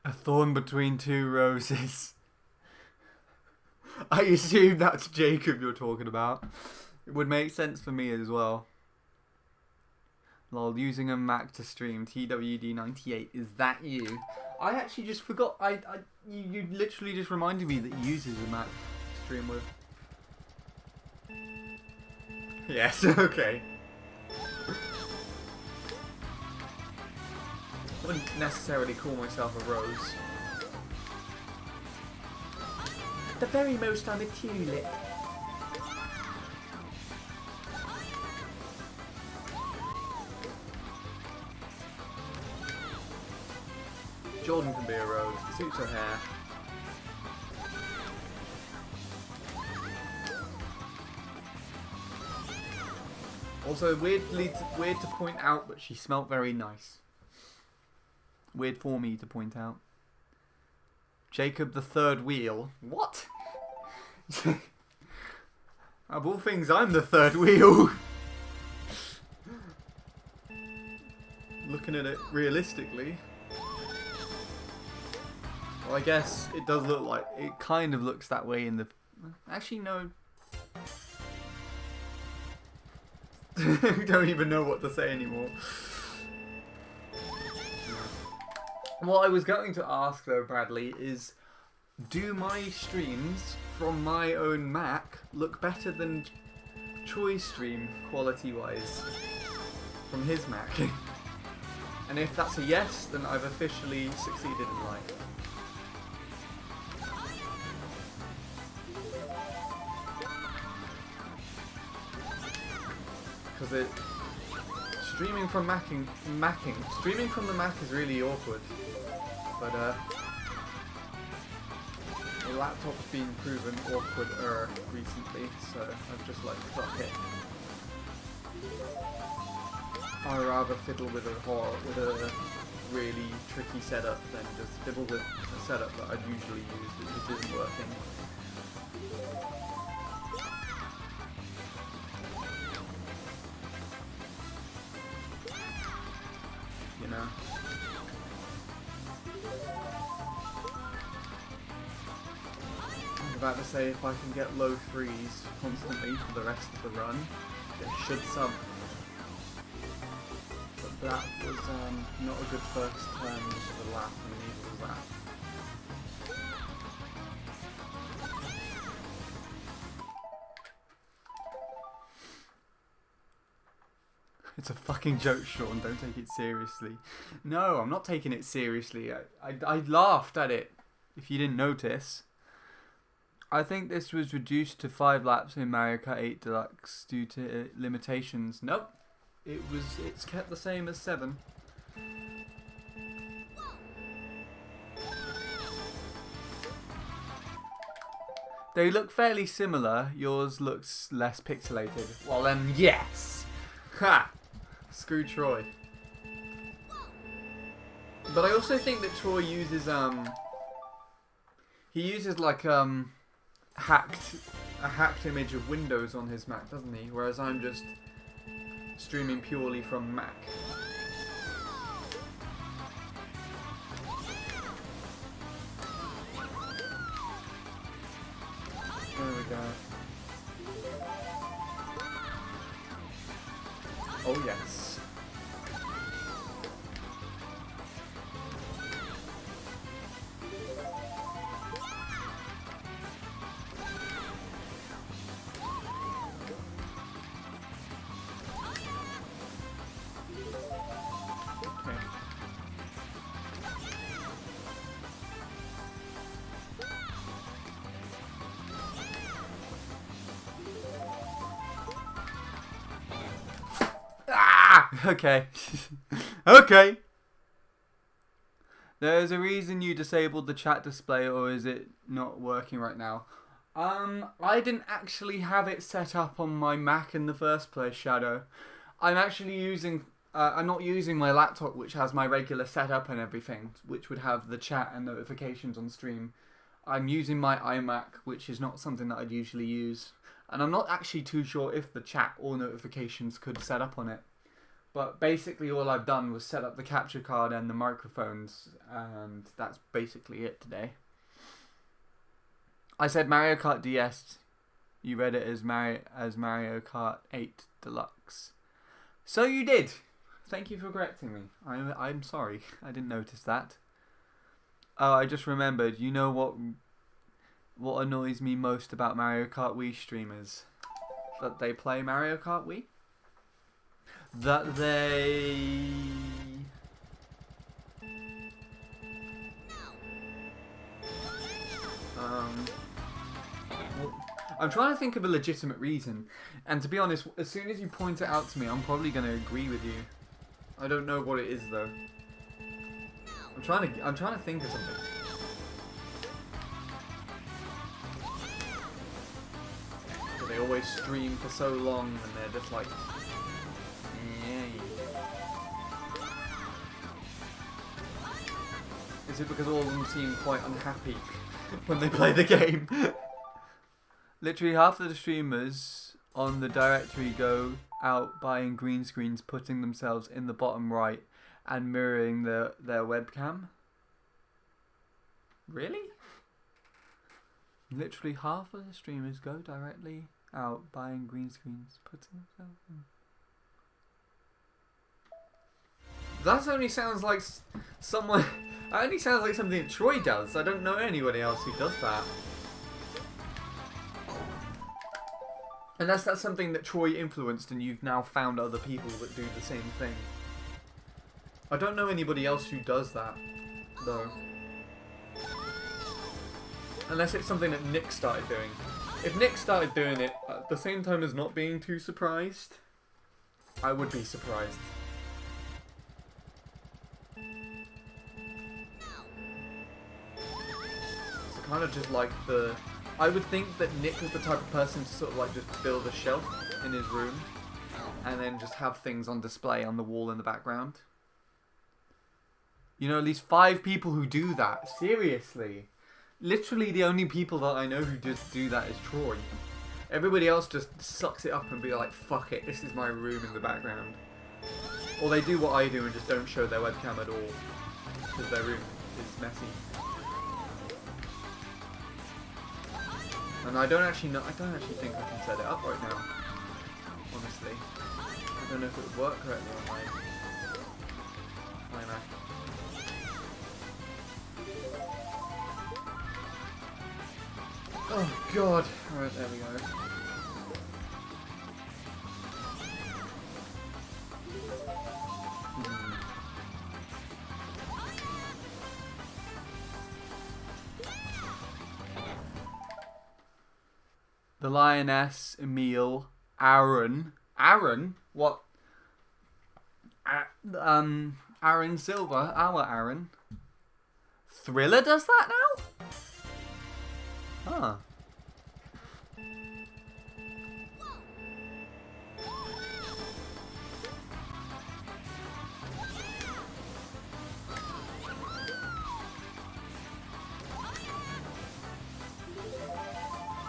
A thorn between two roses. I assume that's Jacob you're talking about. It would make sense for me as well. Lol, using a Mac to stream. TWD98, is that you? I actually just forgot. You literally just reminded me that he uses a Mac to stream with. Yes, okay. I wouldn't necessarily call myself a rose. At the very most, I'm a tulip. Jordan can be a rose. It suits her hair. Also, weird to point out, but she smelt very nice. Weird for me to point out. Jacob the third wheel. What? Of all things, I'm the third wheel. Looking at it realistically. Well, I guess it does look like... It kind of looks that way in the... Actually, no. I don't even know what to say anymore. What I was going to ask though, Bradley, is do my streams from my own Mac look better than Choi's stream quality-wise from his Mac? And if that's a yes, then I've officially succeeded in life. Because streaming from streaming from the Mac is really awkward. But the laptop's been proven awkward recently, so I'm just like, fuck it. I'd rather fiddle with a really tricky setup than just fiddle with a setup that I'd usually use that just isn't working. You know? I was about to say, if I can get low threes constantly for the rest of the run, it should sub. But that was not a good first turn to the lap, and neither was that. It's a fucking joke, Sean. Don't take it seriously. No, I'm not taking it seriously. I laughed at it, if you didn't notice. I think this was reduced to 5 laps in Mario Kart 8 Deluxe due to limitations. Nope. It's kept the same as 7. They look fairly similar. Yours looks less pixelated. Well then, yes! Ha! Screw Troy. But I also think that Troy uses he uses like a hacked image of Windows on his Mac, doesn't he? Whereas I'm just streaming purely from Mac. There we go. Oh yes. Okay. Okay. There's a reason you disabled the chat display, or is it not working right now? I didn't actually have it set up on my Mac in the first place, Shadow. I'm actually using... I'm not using my laptop, which has my regular setup and everything, which would have the chat and notifications on stream. I'm using my iMac, which is not something that I'd usually use. And I'm not actually too sure if the chat or notifications could set up on it. But basically all I've done was set up the capture card and the microphones, and that's basically it today. I said Mario Kart DS. You read it as Mario Kart 8 Deluxe. So you did. Thank you for correcting me. I'm sorry. I didn't notice that. Oh, I just remembered. You know what annoys me most about Mario Kart Wii streamers? That they play Mario Kart Wii? That they... well, I'm trying to think of a legitimate reason, and to be honest, as soon as you point it out to me, I'm probably going to agree with you. I don't know what it is though. I'm trying to think of something. So they always stream for so long, and they're just like... Is it because all of them seem quite unhappy when they play the game? Literally half of the streamers on the directory go out buying green screens, putting themselves in the bottom right and mirroring their webcam. Really? Literally half of the streamers go directly out buying green screens, putting themselves in. That only sounds like someone... That only sounds like something that Troy does. I don't know anybody else who does that. Unless that's something that Troy influenced and you've now found other people that do the same thing. I don't know anybody else who does that, though. Unless it's something that Nick started doing. If Nick started doing it at the same time as not being too surprised, I would be surprised. Kind of just like the... I would think that Nick was the type of person to sort of like just build a shelf in his room and then just have things on display on the wall in the background. You know, at least 5 people who do that. Seriously. Literally the only people that I know who just do that is Troy. Everybody else just sucks it up and be like, fuck it, this is my room in the background. Or they do what I do and just don't show their webcam at all. Because their room is messy. And I don't actually think I can set it up right now. Honestly. I don't know if it would work correctly on my Mac. Oh god. Alright, there we go. The Lioness, Emil, Aaron. Aaron? What? Aaron Silver, our Aaron. Thriller does that now? Huh.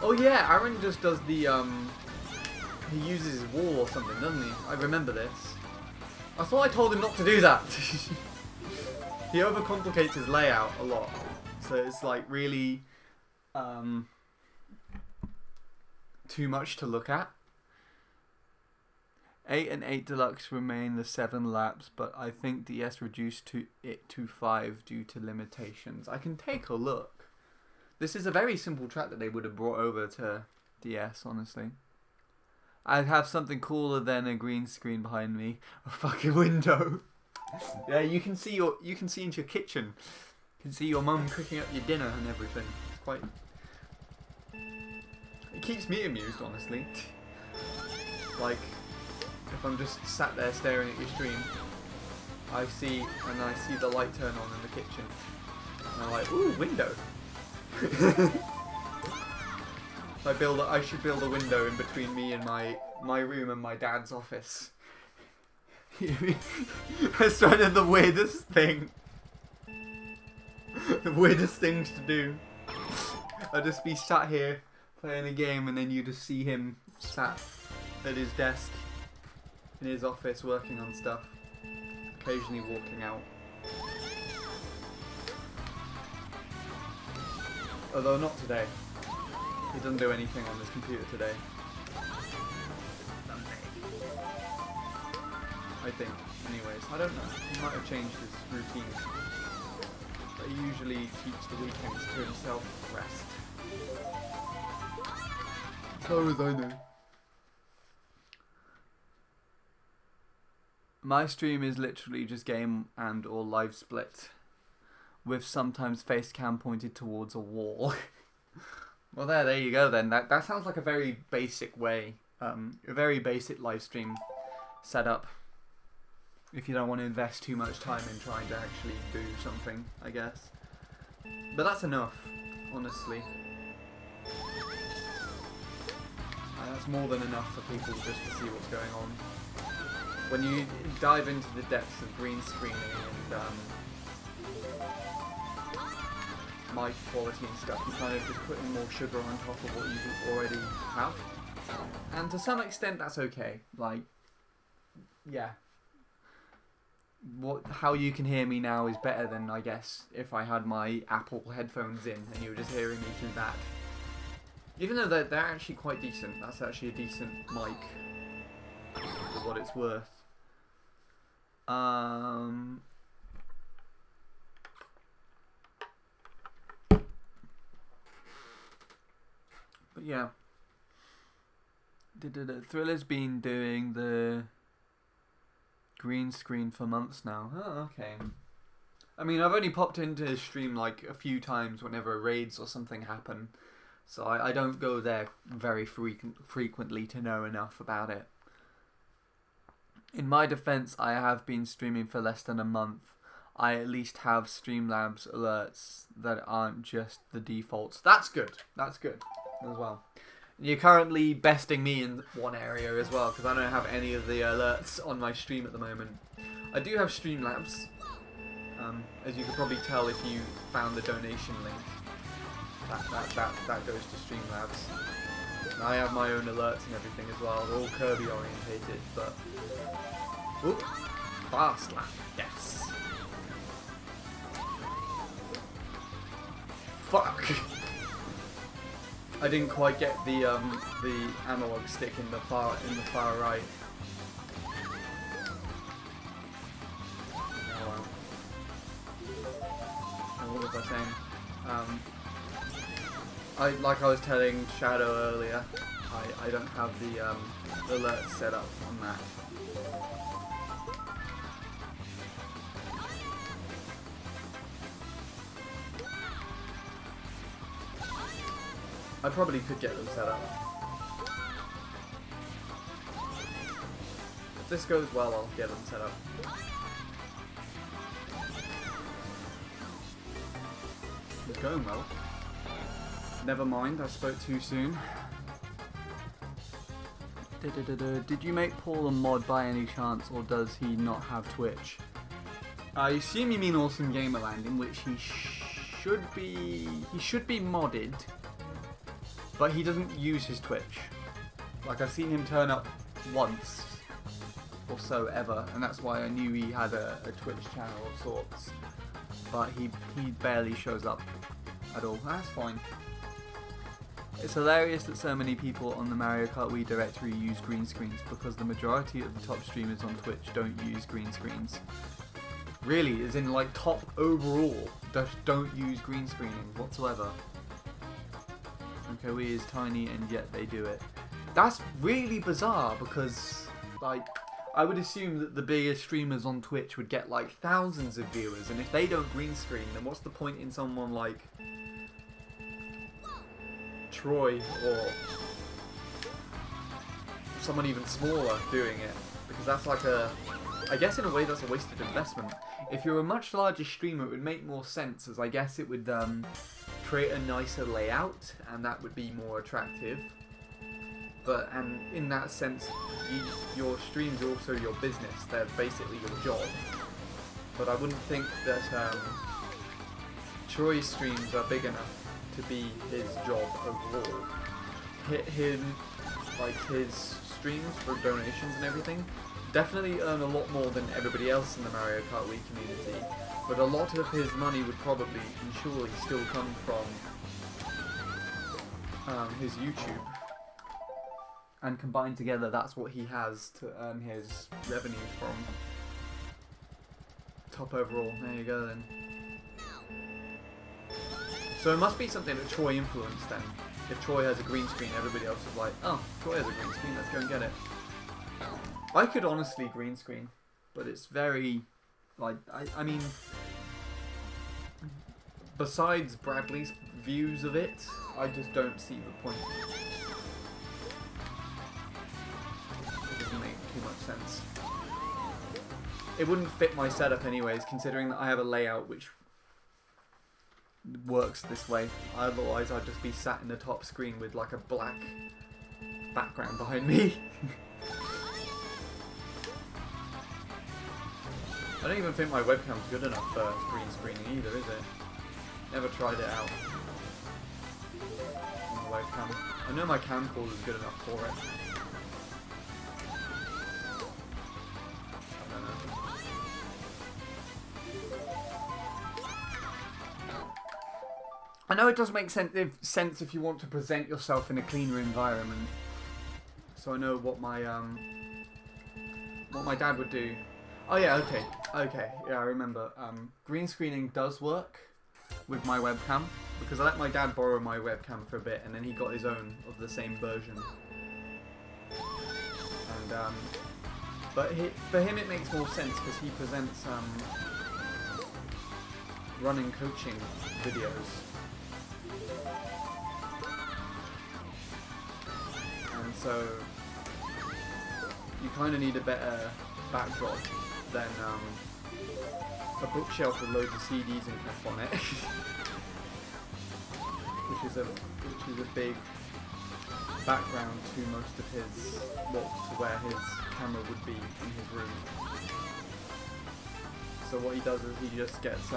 Oh yeah, Aaron just does the he uses his wall or something, doesn't he? I remember this. I thought I told him not to do that. He overcomplicates his layout a lot, so it's like really too much to look at. 8 and 8 Deluxe remain the 7 laps, but I think DS reduced it to 5 due to limitations. I can take a look. This is a very simple track that they would have brought over to DS, honestly. I'd have something cooler than a green screen behind me. A fucking window. Yeah, you can see into your kitchen. You can see your mum cooking up your dinner and everything. It's quite... It keeps me amused, honestly. Like, if I'm just sat there staring at your stream, I see the light turn on in the kitchen. And I'm like, ooh, window. I should build a window in between me and my room and my dad's office. That's one of the weirdest thing. The weirdest things to do. I'll just be sat here playing a game, and then you just see him sat at his desk in his office working on stuff, occasionally walking out. Although not today. He doesn't do anything on his computer today. I think. Anyways, I don't know. He might have changed his routine. But he usually keeps the weekends to himself rest. As far as I know. My stream is literally just game and or live split, with sometimes face cam pointed towards a wall. Well, there you go then. That sounds like a very basic way, a very basic live stream setup. If you don't want to invest too much time in trying to actually do something, I guess. But that's enough, honestly. That's more than enough for people just to see what's going on. When you dive into the depths of green screening and mic quality and stuff, you kind of just put in more sugar on top of what you already have. And to some extent that's okay. Like, yeah. How you can hear me now is better than, I guess, if I had my Apple headphones in and you were just hearing me through that. Even though they're actually quite decent. That's actually a decent mic for what it's worth. But yeah. Thriller's been doing the green screen for months now. Oh, okay. I mean, I've only popped into his stream like a few times whenever raids or something happen. So I don't go there very frequently to know enough about it. In my defense, I have been streaming for less than a month. I at least have Streamlabs alerts that aren't just the defaults. That's good. That's good as well. You're currently besting me in one area as well, because I don't have any of the alerts on my stream at the moment. I do have Streamlabs, as you could probably tell if you found the donation link. That goes to Streamlabs. And I have my own alerts and everything as well. They're all Kirby orientated, but... Oop! Fast lap, yes. Fuck! I didn't quite get the analog stick in the far right. Oh well. And what was I saying? Like I was telling Shadow earlier, I don't have the alert set up on that. I probably could get them set up. If this goes well, I'll get them set up. It's going well. Never mind, I spoke too soon. Did you make Paul a mod by any chance, or does he not have Twitch? I assume you mean Awesome Gamerland, in which he should be modded. but he doesn't use his Twitch. Like, I've seen him turn up once or so ever, and that's why I knew he had a Twitch channel of sorts. But he barely shows up at all. That's fine. It's hilarious that so many people on the Mario Kart Wii directory use green screens, because the majority of the top streamers on Twitch don't use green screens. Really, as in like top overall, just don't use green screening whatsoever. Okay, Wii is tiny and yet they do it. That's really bizarre, because like I would assume that the biggest streamers on Twitch would get like thousands of viewers, and if they don't green screen, then what's the point in someone like Troy or someone even smaller doing it? Because that's like I guess in a way that's a wasted investment. If you're a much larger streamer, it would make more sense, as I guess it would create a nicer layout, and that would be more attractive. And in that sense, your streams are also your business. They're basically your job. But I wouldn't think that Troy's streams are big enough to be his job overall. His streams for donations and everything definitely earn a lot more than everybody else in the Mario Kart Wii community. But a lot of his money would probably and surely still come from his YouTube. And combined together, that's what he has to earn his revenue from. Top overall. There you go then. So it must be something that Troy influenced then. If Troy has a green screen, everybody else is like, oh, Troy has a green screen, let's go and get it. I could honestly green screen, but it's very, like, I mean, besides Bradley's views of it, I just don't see the point. Make too much sense. It wouldn't fit my setup anyways, considering that I have a layout which works this way. Otherwise I'd just be sat in the top screen with like a black background behind me. I don't even think my webcam's good enough for green screening either, is it? Never tried it out on the webcam. I know my camcorder is good enough for it. I know it does make sense if you want to present yourself in a cleaner environment. So I know what my dad would do. Oh yeah, okay, yeah, I remember. Green screening does work with my webcam, because I let my dad borrow my webcam for a bit, and then he got his own of the same version. And but for him it makes more sense because he presents running coaching videos. And so you kind of need a better backdrop than a bookshelf with loads of CDs and stuff on it, which is a big background to most of his to where his camera would be in his room. So what he does is he just gets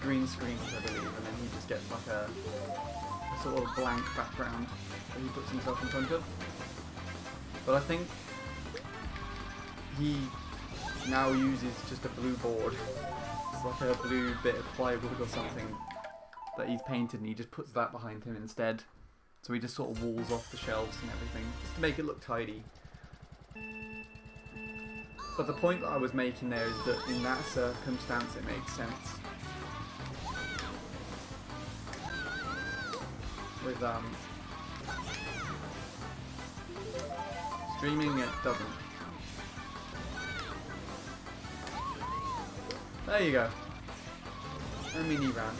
green screens, I believe, and then he just gets like a sort of blank background that he puts himself in front of. But I think he now uses just a blue board. It's like a blue bit of plywood or something that he's painted, and he just puts that behind him instead. So he just sort of walls off the shelves and everything, just to make it look tidy. But the point that I was making there is that in that circumstance it makes sense. With streaming it doesn't. There you go. A mini rant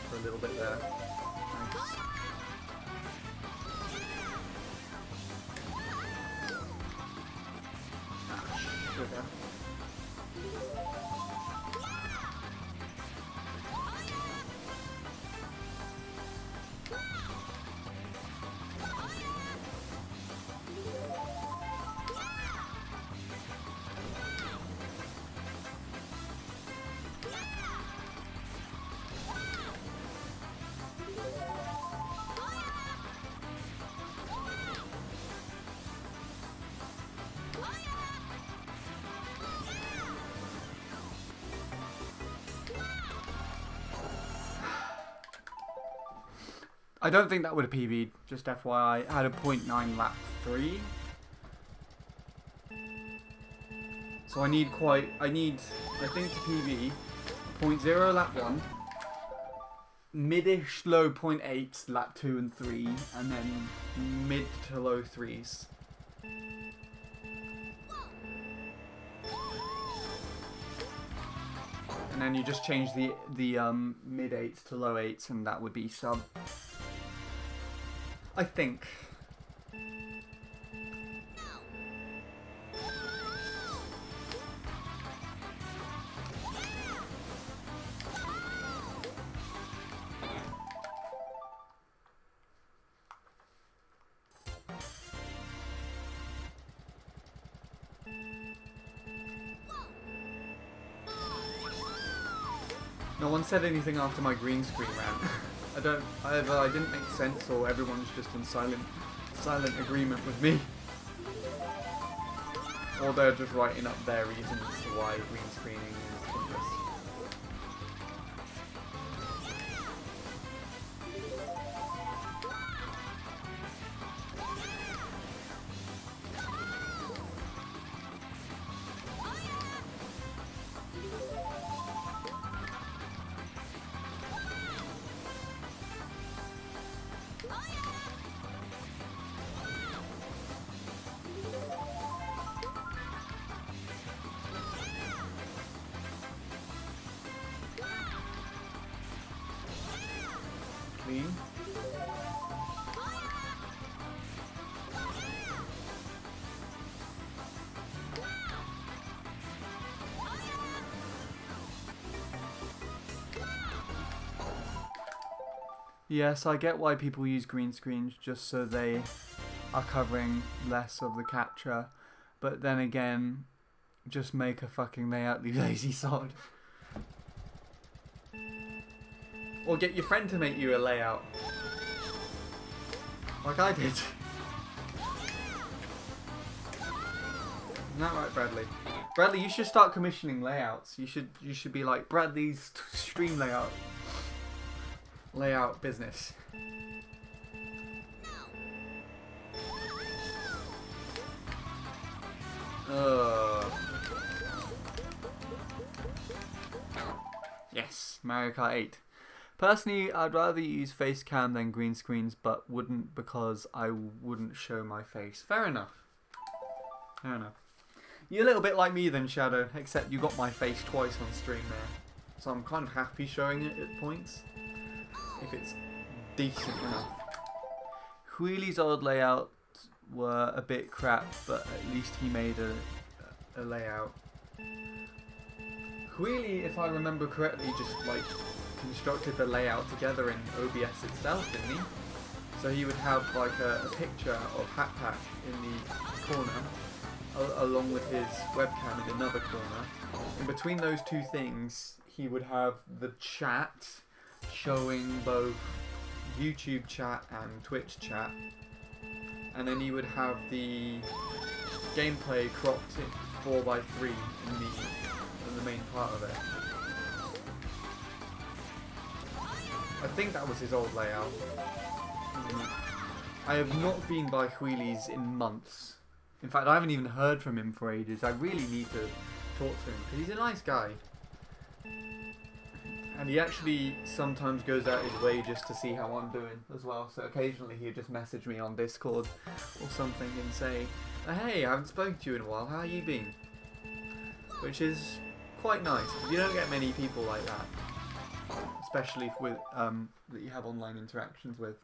for a little bit there. Nice. Sugar. I don't think that would have PB'd, just FYI. I had a .9 lap 3. So I think to PB, .0 lap 1, mid-ish low .8 lap 2 and 3, and then mid to low 3s. And then you just change the mid 8s to low 8s, and that would be sub. I think. No one said anything after my green screen rant. Either I didn't make sense or everyone's just in silent agreement with me. Or they're just writing up their reasons to why green screening is pointless. Clean. Yes, I get why people use green screens, just so they are covering less of the capture, but then again, just make a fucking layout, you lazy sod. Or get your friend to make you a layout. Like I did. Isn't that right, Bradley? Bradley, you should start commissioning layouts. You should be like Bradley's stream layout business. Yes, Mario Kart 8. Personally, I'd rather use face cam than green screens, but wouldn't because I wouldn't show my face. Fair enough. Fair enough. You're a little bit like me then, Shadow, except you got my face twice on stream there. So I'm kind of happy showing it at points, if it's decent enough. Wheelie's old layouts were a bit crap, but at least he made a layout. Wheelie, if I remember correctly, just like constructed the layout together in OBS itself, didn't he? So he would have like a picture of Hat Pack in the corner, along with his webcam in another corner. In between those two things, he would have the chat showing both YouTube chat and Twitch chat, and then he would have the gameplay cropped in 4:3 in the main part of it. I think that was his old layout. I have not been by Wheelies in months. In fact, I haven't even heard from him for ages. I really need to talk to him because he's a nice guy. And he actually sometimes goes out his way just to see how I'm doing as well. So occasionally he'll just message me on Discord or something and say, hey, I haven't spoken to you in a while, how are you been? Which is quite nice. You don't get many people like that. Especially with that you have online interactions with.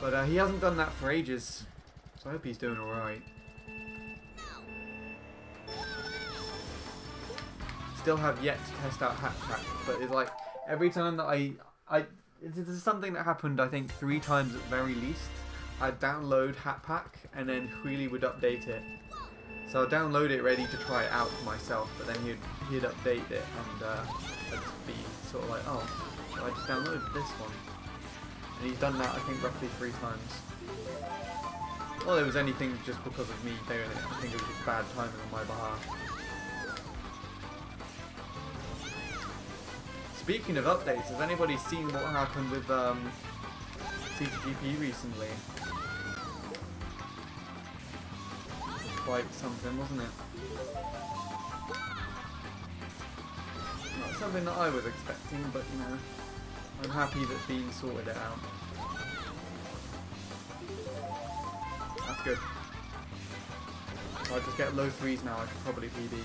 But he hasn't done that for ages. So I hope he's doing alright. Still have yet to test out Hat Pack, but it's like every time that this is something that happened I think 3 times at very least. I'd download Hat Pack and then Wheelie would update it. So I'd download it ready to try it out for myself, but then he'd update it and I'd be sort of like, oh, well, I just downloaded this one. And he's done that I think roughly 3 times. Well, it was anything just because of me doing it. I think it was just bad timing on my behalf. Speaking of updates, has anybody seen what happened with CTGP recently? Quite something, wasn't it? Not something that I was expecting, but you know, I'm happy that Bean sorted it out. That's good. If I just get low threes now, I should probably PB.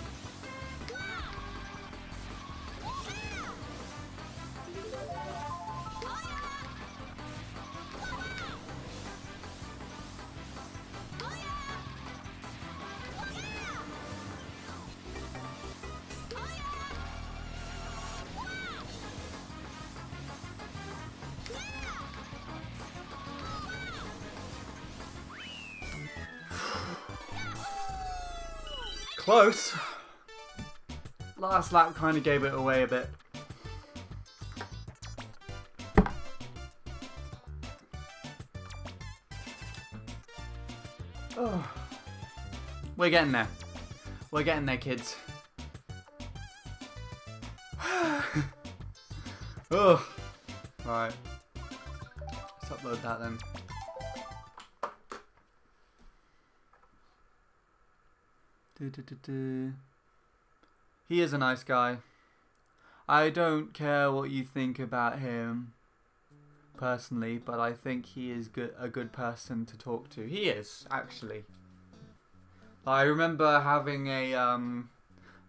Close. Last lap kind of gave it away a bit. Oh. We're getting there. We're getting there, kids. Oh. Right. Let's upload that then. He is a nice guy. I don't care what you think about him personally, but I think he is a good person to talk to. He is, actually. I remember having a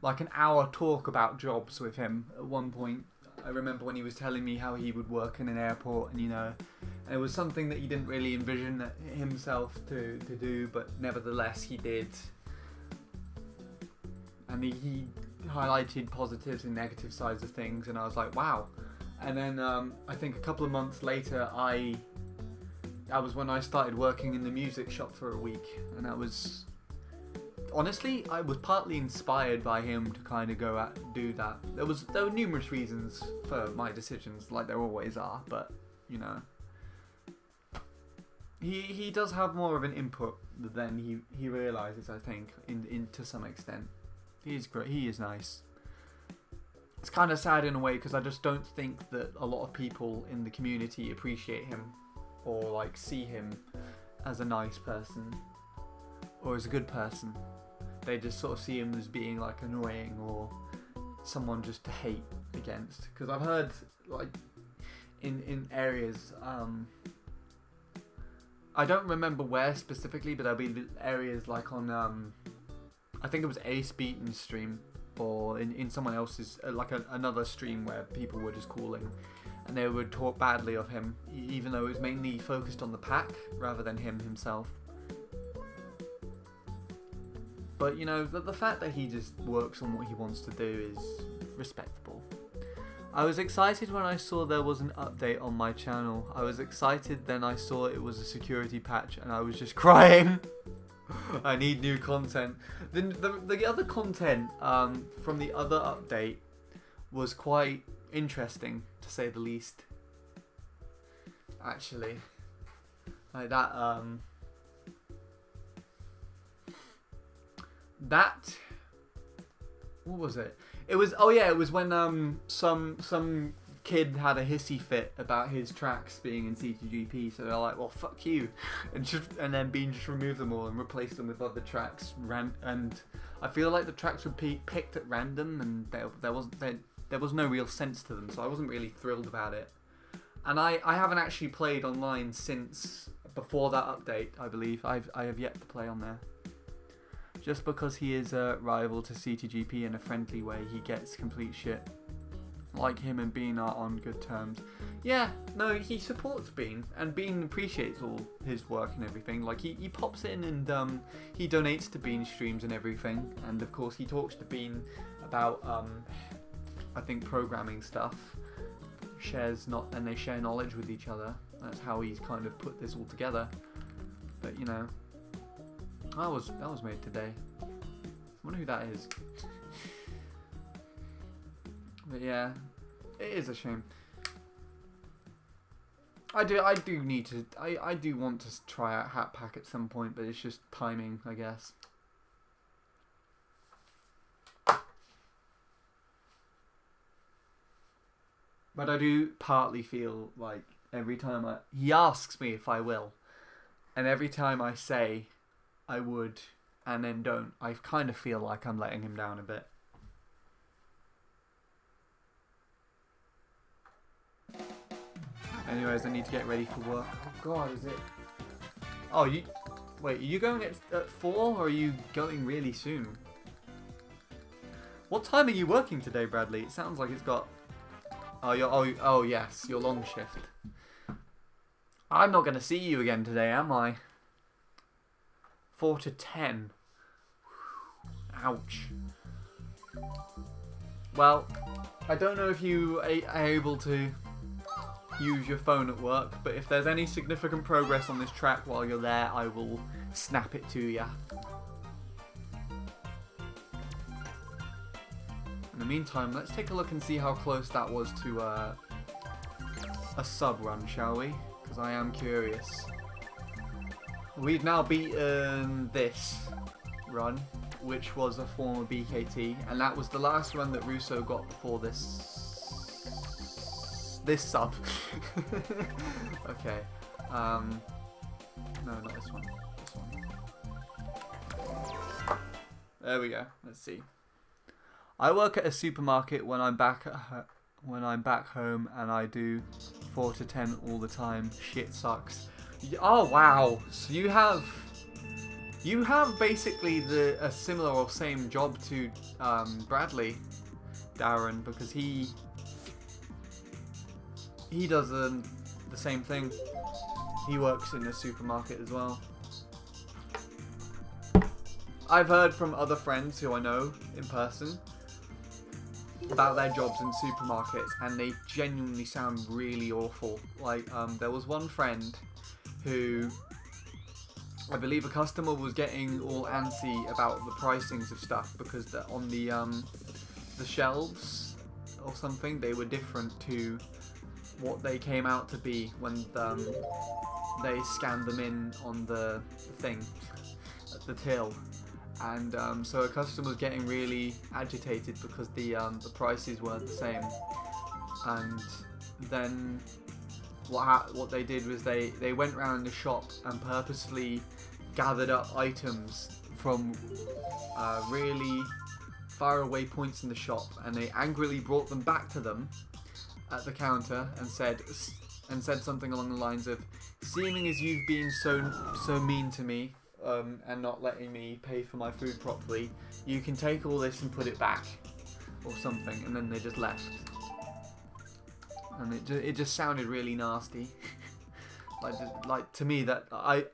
like an hour talk about jobs with him at one point. I remember when he was telling me how he would work in an airport, and you know, it was something that he didn't really envision himself to do, but nevertheless he did. And he highlighted positives and negative sides of things, and I was like, wow. And then I think a couple of months later, that was when I started working in the music shop for a week, and that was, honestly, I was partly inspired by him to kind of go out and do that. There were numerous reasons for my decisions, like there always are, but you know, he does have more of an input than he realizes, I think, in to some extent. He is great. He is nice. It's kind of sad in a way because I just don't think that a lot of people in the community appreciate him or like see him as a nice person or as a good person. They just sort of see him as being like annoying or someone just to hate against. Because I've heard like in areas, I don't remember where specifically, but there'll be areas like on I think it was Ace Beaton's stream, or in someone else's, like another stream where people were just calling, and they would talk badly of him, even though it was mainly focused on the pack rather than him himself. But you know, the fact that he just works on what he wants to do is respectable. I was excited when I saw there was an update on my channel. I was excited, then I saw it was a security patch, and I was just crying. I need new content. The other content from the other update was quite interesting, to say the least. Actually, like that what was it? It was it was when some kid had a hissy fit about his tracks being in CTGP, so they're like, well, fuck you, and then Bean just removed them all and replaced them with other tracks, and I feel like the tracks were picked at random, and there was no real sense to them, so I wasn't really thrilled about it. And I haven't actually played online since before that update. I believe I have yet to play on there, just because he is a rival to CTGP in a friendly way. He gets complete shit. Like him and Bean are on good terms. Yeah, no, he supports Bean, and Bean appreciates all his work and everything. Like he pops in and he donates to Bean streams and everything, and of course he talks to Bean about I think programming stuff. And they share knowledge with each other. That's how he's kind of put this all together. But you know, that was made today. I wonder who that is. But yeah, it is a shame. I do want to try out Hat Pack at some point, but it's just timing, I guess. But I do partly feel like every time he asks me if I will, and every time I say I would and then don't, I kind of feel like I'm letting him down a bit. Anyways, I need to get ready for work. Oh God, is it? Oh, wait, are you going at 4 or are you going really soon? What time are you working today, Bradley? It sounds like it's got... Oh, yes, your long shift. I'm not going to see you again today, am I? 4 to 10. Ouch. Well, I don't know if you are able to use your phone at work, but if there's any significant progress on this track while you're there, I will snap it to you. In the meantime, let's take a look and see how close that was to a sub run, shall we? Because I am curious. We've now beaten this run, which was a former BKT, and that was the last run that Russo got before this sub. Okay. No, not this one. This one. There we go. Let's see. I work at a supermarket when I'm back home, and I do 4 to 10 all the time. Shit sucks. Oh wow! So you have basically a similar or same job to Bradley, Darren, because he does the same thing. He works in a supermarket as well. I've heard from other friends who I know in person about their jobs in supermarkets, and they genuinely sound really awful. Like, there was one friend who, I believe a customer was getting all antsy about the pricings of stuff because on the shelves or something, they were different to what they came out to be when they scanned them in on the thing, the till. And so a customer was getting really agitated because the prices weren't the same. And then what they did was they went around the shop and purposefully gathered up items from really far away points in the shop, and they angrily brought them back to them at the counter and said something along the lines of, "Seeming as you've been so mean to me and not letting me pay for my food properly, you can take all this and put it back," or something. And then they just left, and it just sounded really nasty. like to me, that I,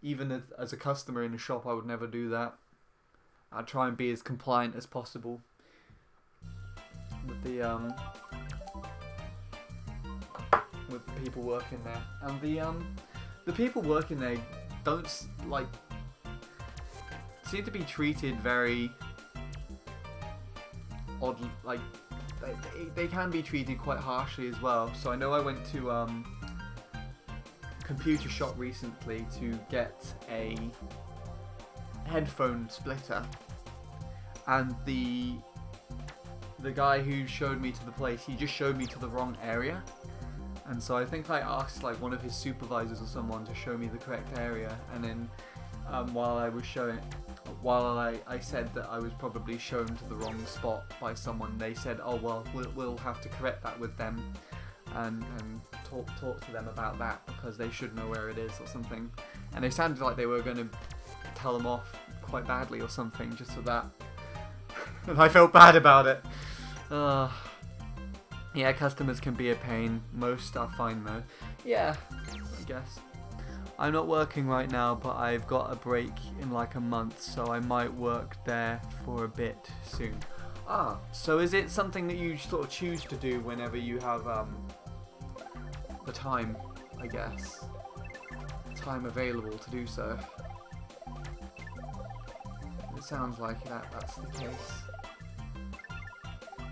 even as a customer in a shop, I would never do that. I'd try and be as compliant as possible with the people working there. And the people working there don't seem to be treated very odd. Like they can be treated quite harshly as well. So I know I went to computer shop recently to get a headphone splitter, and the guy who showed me to the place, he just showed me to the wrong area. And so I think I asked like one of his supervisors or someone to show me the correct area, and then while I said that I was probably shown to the wrong spot by someone, they said, "Oh well, we'll have to correct that with them and talk to them about that because they should know where it is," or something. And they sounded like they were going to tell them off quite badly or something just for that. And I felt bad about it. Yeah, customers can be a pain. Most are fine though. Yeah, I guess. I'm not working right now, but I've got a break in like a month, so I might work there for a bit soon. So is it something that you sort of choose to do whenever you have the time, I guess? Time available to do so. It sounds like that's the case.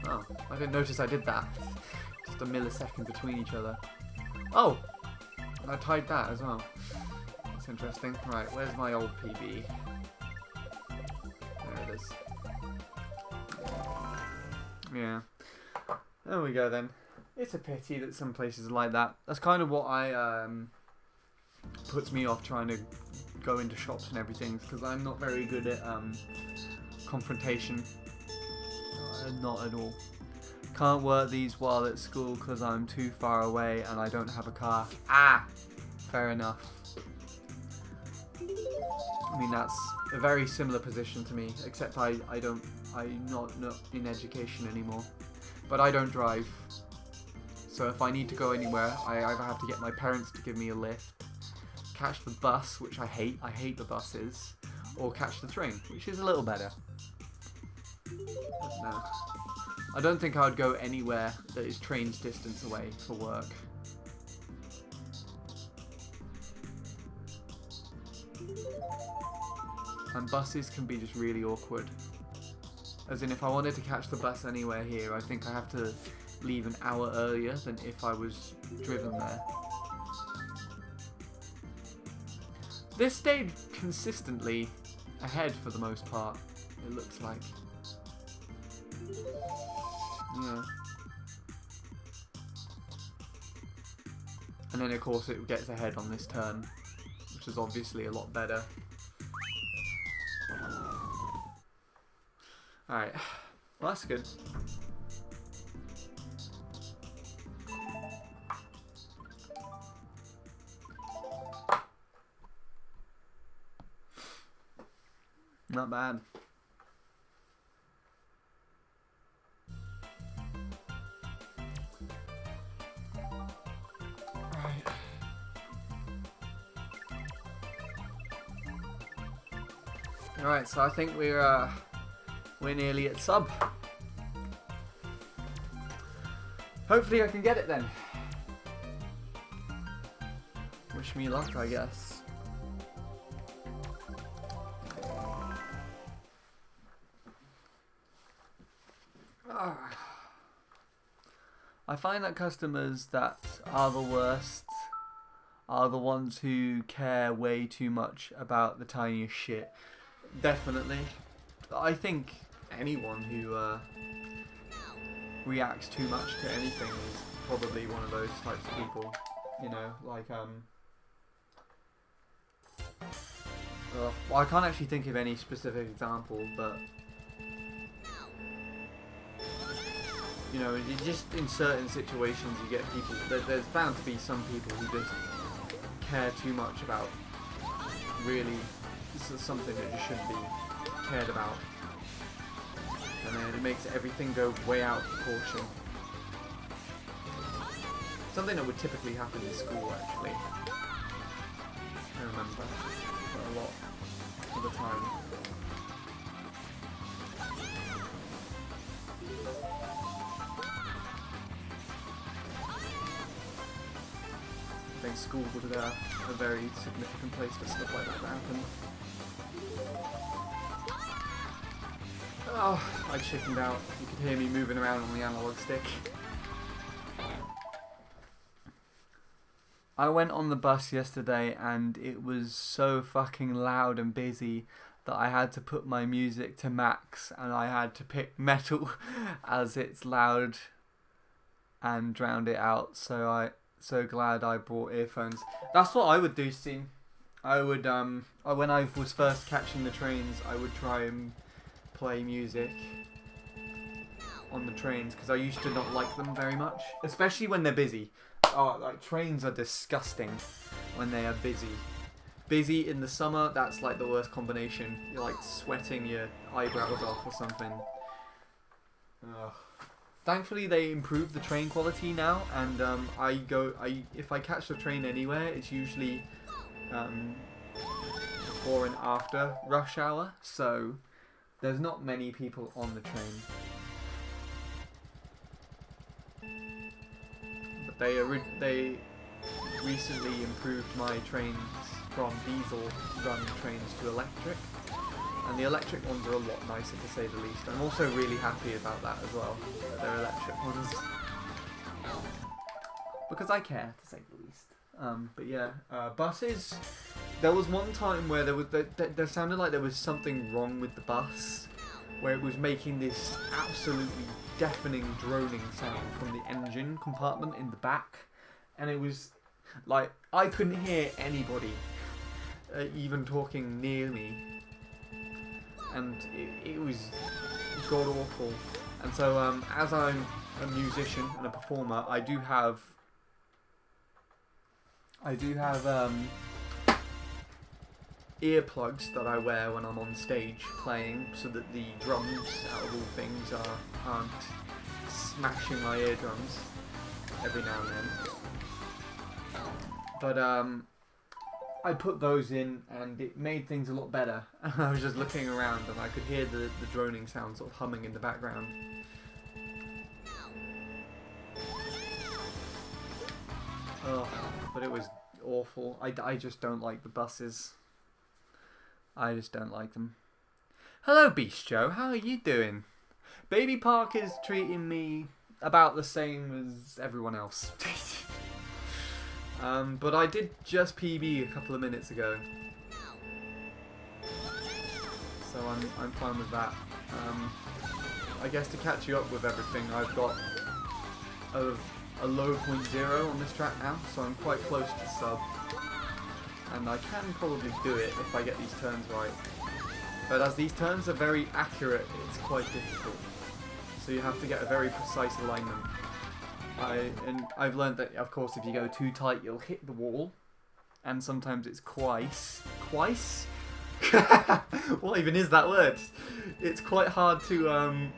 Oh, I didn't notice I did that. Just a millisecond between each other. Oh! I tied that as well. That's interesting. Right, where's my old PB? There it is. Yeah. There we go then. It's a pity that some places are like that. That's kind of what puts me off trying to go into shops and everything, because I'm not very good at confrontation. Not at all. Can't work these while at school because I'm too far away and I don't have a car. Ah! Fair enough. I mean, that's a very similar position to me, except I'm not in education anymore. But I don't drive. So if I need to go anywhere, I either have to get my parents to give me a lift, catch the bus, which I hate the buses, or catch the train, which is a little better. But no. I don't think I would go anywhere that is train's distance away for work. And buses can be just really awkward. As in, if I wanted to catch the bus anywhere here, I think I have to leave an hour earlier than if I was driven there. This stayed consistently ahead for the most part, it looks like. Yeah. And then of course it gets ahead on this turn, which is obviously a lot better. Alright, well that's good. Not bad. Alright, so I think we're nearly at sub. Hopefully I can get it then. Wish me luck, I guess. I find that customers that are the worst are the ones who care way too much about the tiniest shit. Definitely. I think anyone who reacts too much to anything is probably one of those types of people. You know, like well, I can't actually think of any specific example, but you know, just in certain situations you get people, there's bound to be some people who just care too much about really something that just shouldn't be cared about. And then it makes everything go way out of proportion. Something that would typically happen in school, actually. I remember quite a lot of the time. I think school was a very significant place for stuff like that to happen. Oh, I chickened out. You could hear me moving around on the analog stick. I went on the bus yesterday and it was so fucking loud and busy that I had to put my music to max and I had to pick metal as it's loud and drowned it out. So glad I brought earphones. That's what I would do, see. I would when I was first catching the trains, I would try and play music on the trains because I used to not like them very much, especially when they're busy. Oh, like trains are disgusting when they are busy. Busy in the summer, that's like the worst combination. You're like sweating your eyebrows off or something. Ugh. Thankfully they improved the train quality now, and if I catch the train anywhere, it's usually before and after rush hour, so there's not many people on the train. But they recently improved my trains from diesel run trains to electric, and the electric ones are a lot nicer to say the least. I'm also really happy about that as well, that they're electric ones, because I care, to say the least. But yeah, buses. There was one time where there sounded like there was something wrong with the bus, where it was making this absolutely deafening droning sound from the engine compartment in the back, and it was like I couldn't hear anybody even talking near me, and it was god awful. And so as I'm a musician and a performer, I do have earplugs that I wear when I'm on stage playing, so that the drums, out of all things, aren't smashing my eardrums every now and then. But I put those in, and it made things a lot better. I was just looking around, and I could hear the droning sound sort of humming in the background. Oh, but it was awful. I just don't like the buses. I just don't like them. Hello, Beast Joe. How are you doing? Baby Park is treating me about the same as everyone else. But I did just PB a couple of minutes ago, so I'm fine with that. I guess to catch you up with everything, I've got a low 0.0 on this track now, so I'm quite close to sub. And I can probably do it if I get these turns right. But as these turns are very accurate, it's quite difficult. So you have to get a very precise alignment. I've learned that, of course, if you go too tight, you'll hit the wall. And sometimes it's quite... What even is that word? It's quite hard to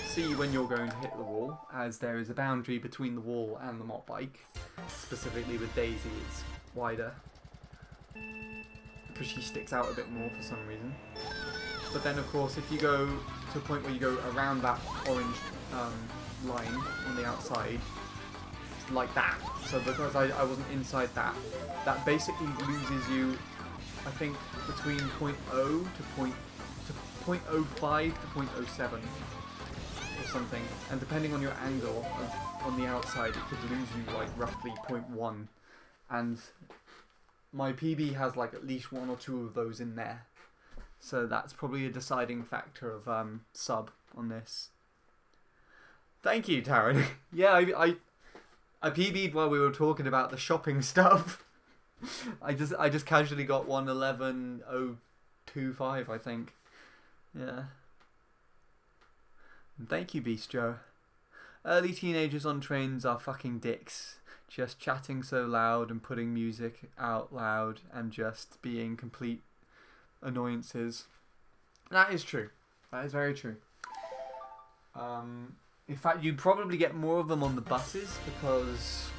see when you're going to hit the wall, as there is a boundary between the wall and the mop bike. Specifically with Daisy, it's wider, because she sticks out a bit more for some reason. But then, of course, if you go to a point where you go around that orange line on the outside, like that, so because I wasn't inside that, that basically loses you, I think, between 0.0 to 0.05 to 0.07 or something, and depending on your angle on the outside, it could lose you like roughly 0.1, and my PB has like at least 1 or 2 of those in there, so that's probably a deciding factor of sub on this. Thank you, Taryn. Yeah, I PB'd while we were talking about the shopping stuff. I just casually got 1:11.025, I think. Yeah. And thank you, Beast Joe. Early teenagers on trains are fucking dicks. Just chatting so loud and putting music out loud and just being complete annoyances. That is true. That is very true. In fact, you probably get more of them on the buses because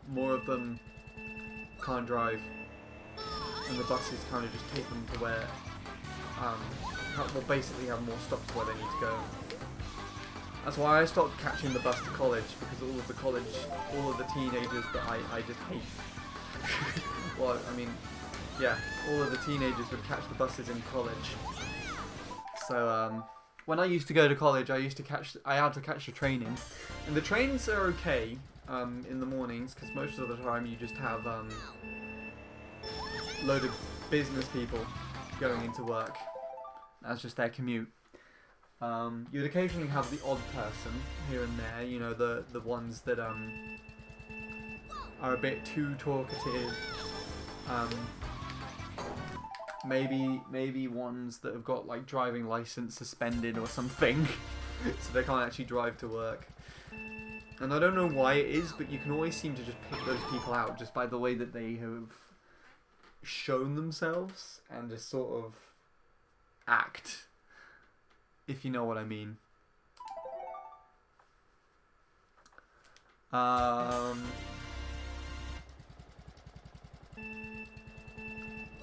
more of them can't drive, and the buses kind of just take them to where, well, basically have more stops where they need to go. That's why I stopped catching the bus to college, because all of the teenagers that I just hate. Well, I mean, yeah, all of the teenagers would catch the buses in college. So, when I used to go to college, I had to catch the train in, and the trains are okay in the mornings, because most of the time you just have a load of business people going into work. That's just their commute. You'd occasionally have the odd person here and there, you know, the ones that are a bit too talkative. Maybe ones that have got like driving license suspended or something, so they can't actually drive to work. And I don't know why it is, but you can always seem to just pick those people out just by the way that they have shown themselves and just sort of act, if you know what I mean.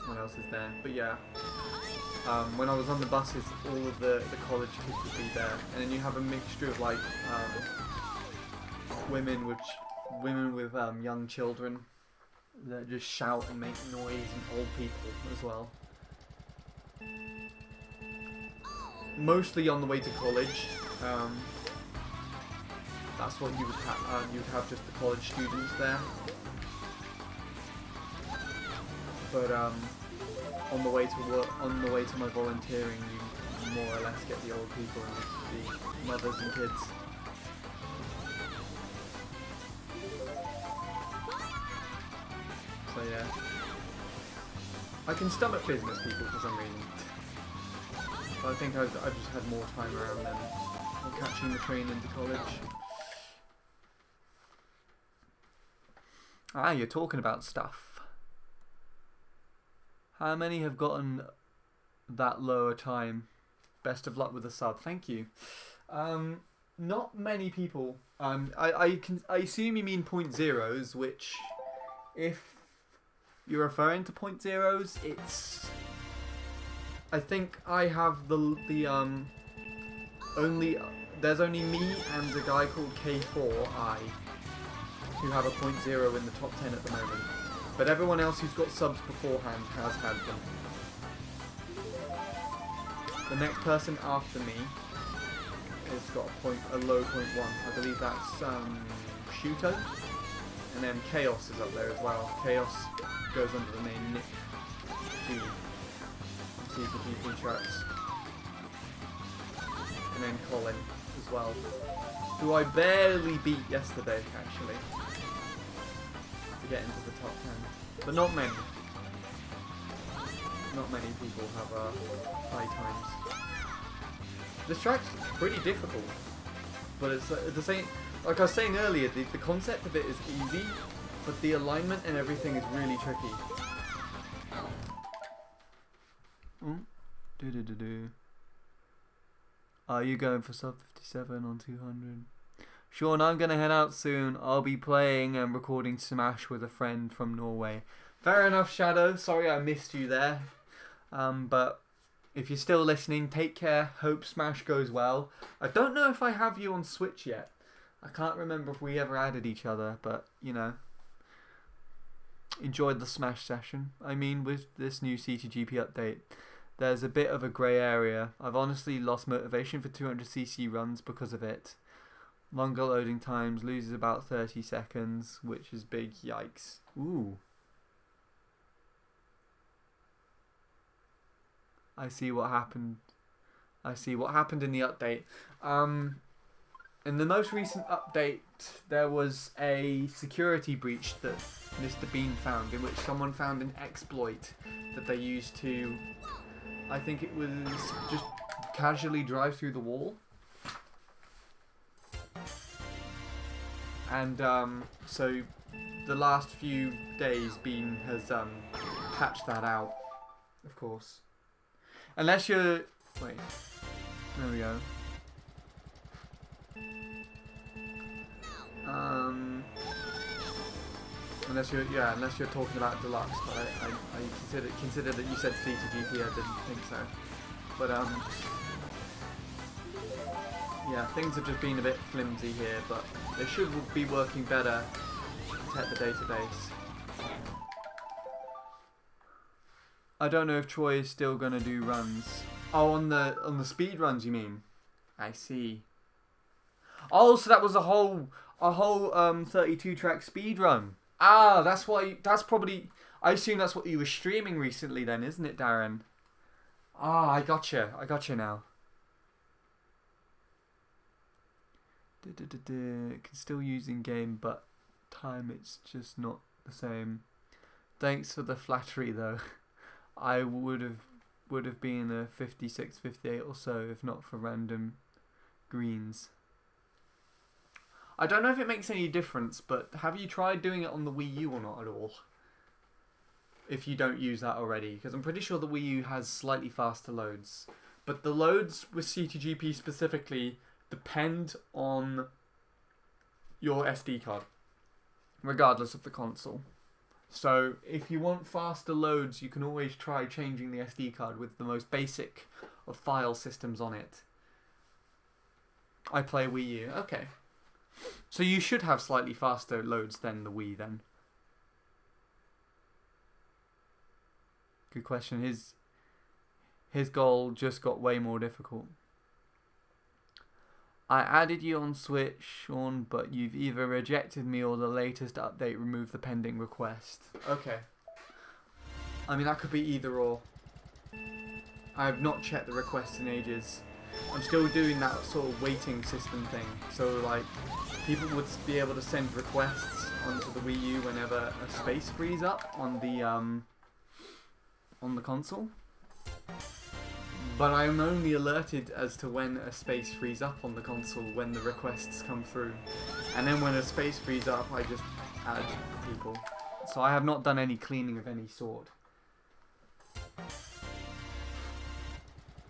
What else is there? But yeah, when I was on the buses, all of the college kids would be there, and then you have a mixture of like women with young children that just shout and make noise, and old people as well. Mostly on the way to college. That's what you would have. You would have just the college students there. But on the way to work, on the way to my volunteering, you more or less get the old people and the mothers and kids. So yeah, I can stomach business people for some reason. But I think I've just had more time around them or catching the train into college. Ah, you're talking about stuff. How many have gotten that lower time? Best of luck with the sub. Thank you. Not many people. I assume you mean point zeros, which, if you're referring to point zeros, it's. I think I have there's only me and a guy called K4I who have a point zero in the top 10 at the moment. But everyone else who's got subs beforehand has had them. The next person after me has got a low point 1. I believe that's Shuto. And then Chaos is up there as well. Chaos goes under the name Nick G. CTGP tracks. And then Colin as well, who I barely beat yesterday actually to get into the top 10, but not many. Not many people have high times. This track's pretty difficult, but it's the same. Like I was saying earlier, the concept of it is easy, but the alignment and everything is really tricky. Are you going for sub 57 on 200? Sean, I'm going to head out soon. I'll be playing and recording Smash with a friend from Norway. Fair enough, Shadow. Sorry I missed you there. But if you're still listening, take care. Hope Smash goes well. I don't know if I have you on Switch yet. I can't remember if we ever added each other, but, you know. Enjoyed the Smash session. I mean, with this new CTGP update, there's a bit of a grey area. I've honestly lost motivation for 200cc runs because of it. Longer loading times, loses about 30 seconds, which is big. Yikes. Ooh. I see what happened. I see what happened in the update. In the most recent update, there was a security breach that Mr. Bean found, in which someone found an exploit that they used to, I think it was just casually drive through the wall. And so the last few days Bean has patched that out, of course. Unless you're... Wait. There we go. Unless you're talking about Deluxe, but I consider that you said CTGP, I didn't think so. But yeah, things have just been a bit flimsy here, but they should be working better to protect the database. I don't know if Troy is still gonna do runs. Oh, on the speed runs, you mean? I see. Oh, so that was a whole 32 track speed run. Ah, that's why. That's probably. I assume that's what you were streaming recently, then, isn't it, Darren? Ah, I gotcha. I gotcha now. Can still use in game, but time it's just not the same. Thanks for the flattery, though. I would have been a 56, 58 or so if not for random greens. I don't know if it makes any difference, but have you tried doing it on the Wii U or not at all? If you don't use that already, because I'm pretty sure the Wii U has slightly faster loads. But the loads with CTGP specifically depend on your SD card, regardless of the console. So if you want faster loads, you can always try changing the SD card with the most basic of file systems on it. I play Wii U. Okay. So you should have slightly faster loads than the Wii then. Good question. His goal just got way more difficult. I added you on Switch, Sean, but you've either rejected me or the latest update removed the pending request. Okay. I mean, that could be either or. I have not checked the requests in ages. I'm still doing that sort of waiting system thing. So like, people would be able to send requests onto the Wii U whenever a space frees up on the console. But I am only alerted as to when a space frees up on the console when the requests come through. And then when a space frees up, I just add people. So I have not done any cleaning of any sort.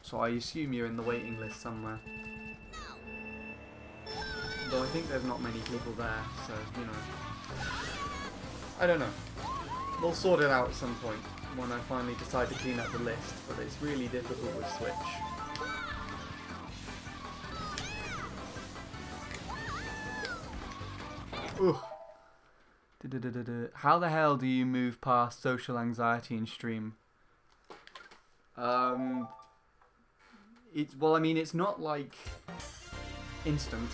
So I assume you're in the waiting list somewhere. Though I think there's not many people there, so, you know. I don't know. We'll sort it out at some point when I finally decide to clean up the list, but it's really difficult with Switch. Ugh. How the hell do you move past social anxiety in stream? Well, I mean, it's not like instant.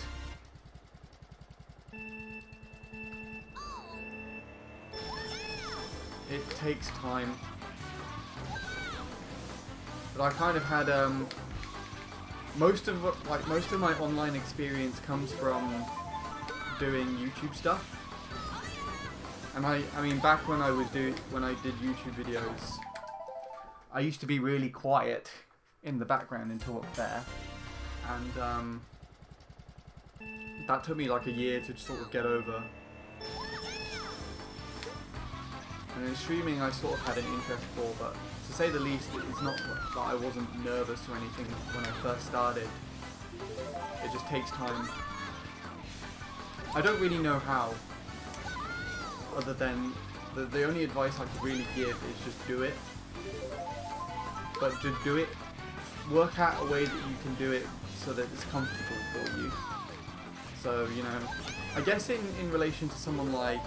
It takes time. But I kind of had most of my online experience comes from doing YouTube stuff. And I mean, back when I did YouTube videos, I used to be really quiet in the background and talk there, and that took me like a year to sort of get over. And in streaming I sort of had an interest for, but to say the least, it's not that I wasn't nervous or anything when I first started. It just takes time. I don't really know how, other than the only advice I could really give is just do it. But to do it, work out a way that you can do it so that it's comfortable for you. So, you know, I guess in relation to someone like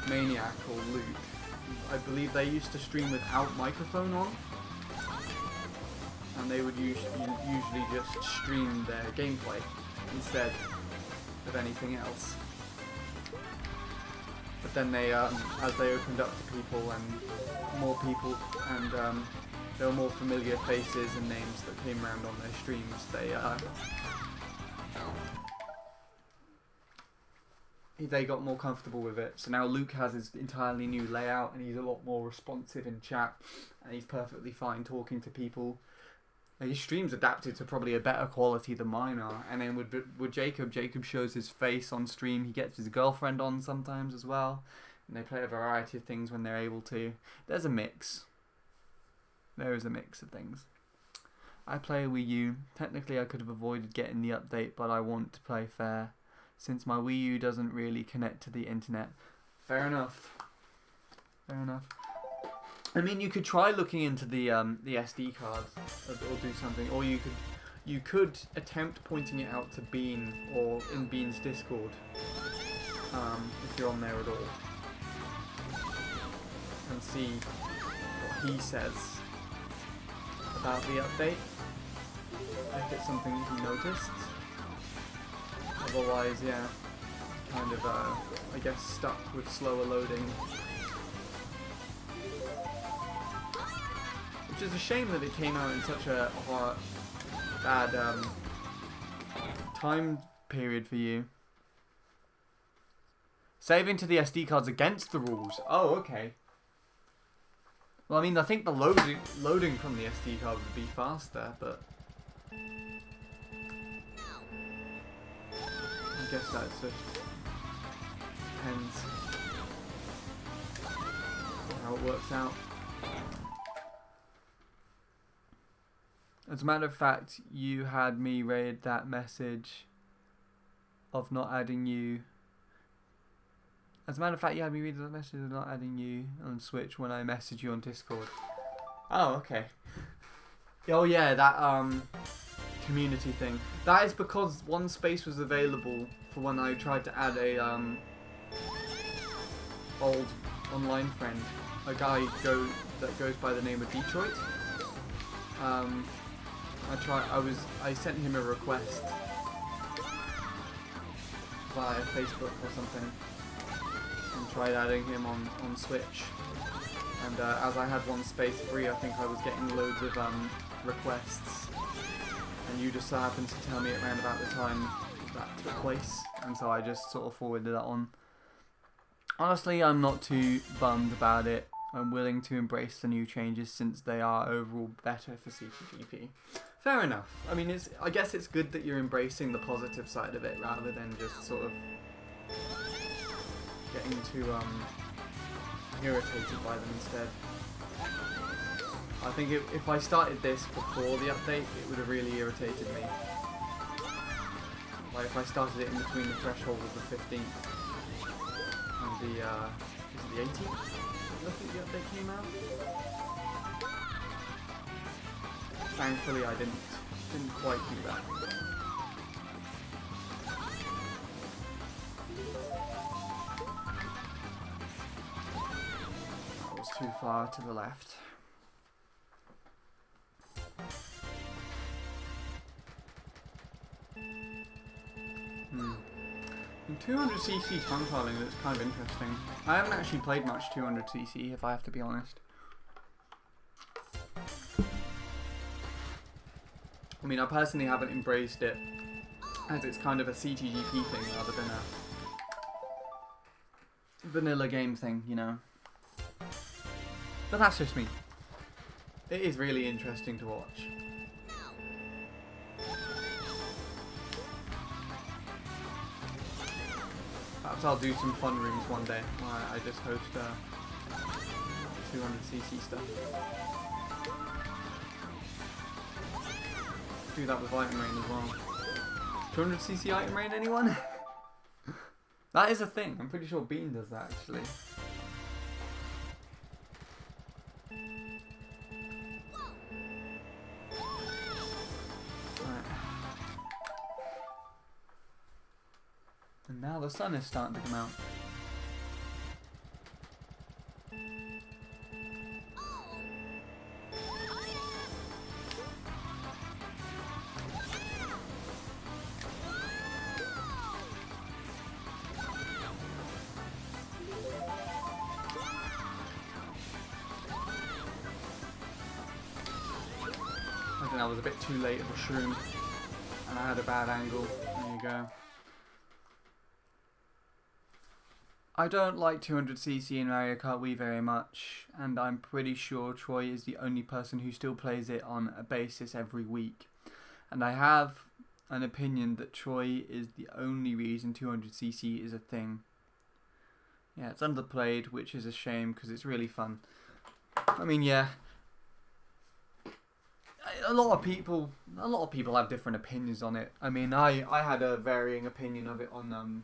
Maniac or Luke, I believe they used to stream without microphone on, and they would usually just stream their gameplay instead of anything else. But then they, as they opened up to people and more people, and there were more familiar faces and names that came around on their streams, they got more comfortable with it. So now Luke has his entirely new layout, and he's a lot more responsive in chat, and he's perfectly fine talking to people. His stream's adapted to probably a better quality than mine are. And then with Jacob shows his face on stream. He gets his girlfriend on sometimes as well, and they play a variety of things when they're able to. There's a mix. There is a mix of things. I play Wii U. Technically I could have avoided getting the update, but I want to play fair, since my Wii U doesn't really connect to the internet. Fair enough. Fair enough. I mean, you could try looking into the SD card or do something, or you could attempt pointing it out to Bean or in Bean's Discord, if you're on there at all, and see what he says about the update, if it's something he noticed. Otherwise, yeah, kind of, I guess, stuck with slower loading. Which is a shame that it came out in such a bad time period for you. Saving to the SD card's against the rules. Oh, okay. Well, I mean, I think the loading from the SD card would be faster, but I guess that's just depends how it works out. As a matter of fact, you had me read that message of not adding you. As a matter of fact, you had me read that message of not adding you on Switch when I messaged you on Discord. Oh, okay. Oh yeah, that community thing. That is because one space was available for when I tried to add a old online friend, a guy that goes by the name of Detroit. I sent him a request via Facebook or something and tried adding him on Switch. And as I had one space free, I think I was getting loads of requests, and you just so happened to tell me around about the time that took place, and so I just sort of forwarded that on. Honestly, I'm not too bummed about it. I'm willing to embrace the new changes since they are overall better for CTGP. Fair enough. I mean, I guess it's good that you're embracing the positive side of it rather than just sort of getting too irritated by them instead. I think if I started this before the update, it would have really irritated me. Like if I started it in between the threshold of the 15th and the, is it the 18th? I think the update came out. Thankfully I didn't quite do that. That was too far to the left. And 200cc time trialing looks kind of interesting. I haven't actually played much 200cc, if I have to be honest. I mean, I personally haven't embraced it, as it's kind of a CTGP thing rather than a vanilla game thing, you know. But that's just me. It is really interesting to watch. Perhaps I'll do some fun rooms one day where I just host 200cc stuff. Do that with Item Rain as well. 200cc Item Rain, anyone? That is a thing. I'm pretty sure Bean does that actually. And now the sun is starting to come out. I think I was a bit too late of a shroom and I had a bad angle. There you go. I don't like 200cc in Mario Kart Wii very much, and I'm pretty sure Troy is the only person who still plays it on a basis every week. And I have an opinion that Troy is the only reason 200cc is a thing. Yeah, it's underplayed, which is a shame because it's really fun. I mean, yeah. A lot of people have different opinions on it. I mean, I had a varying opinion of it on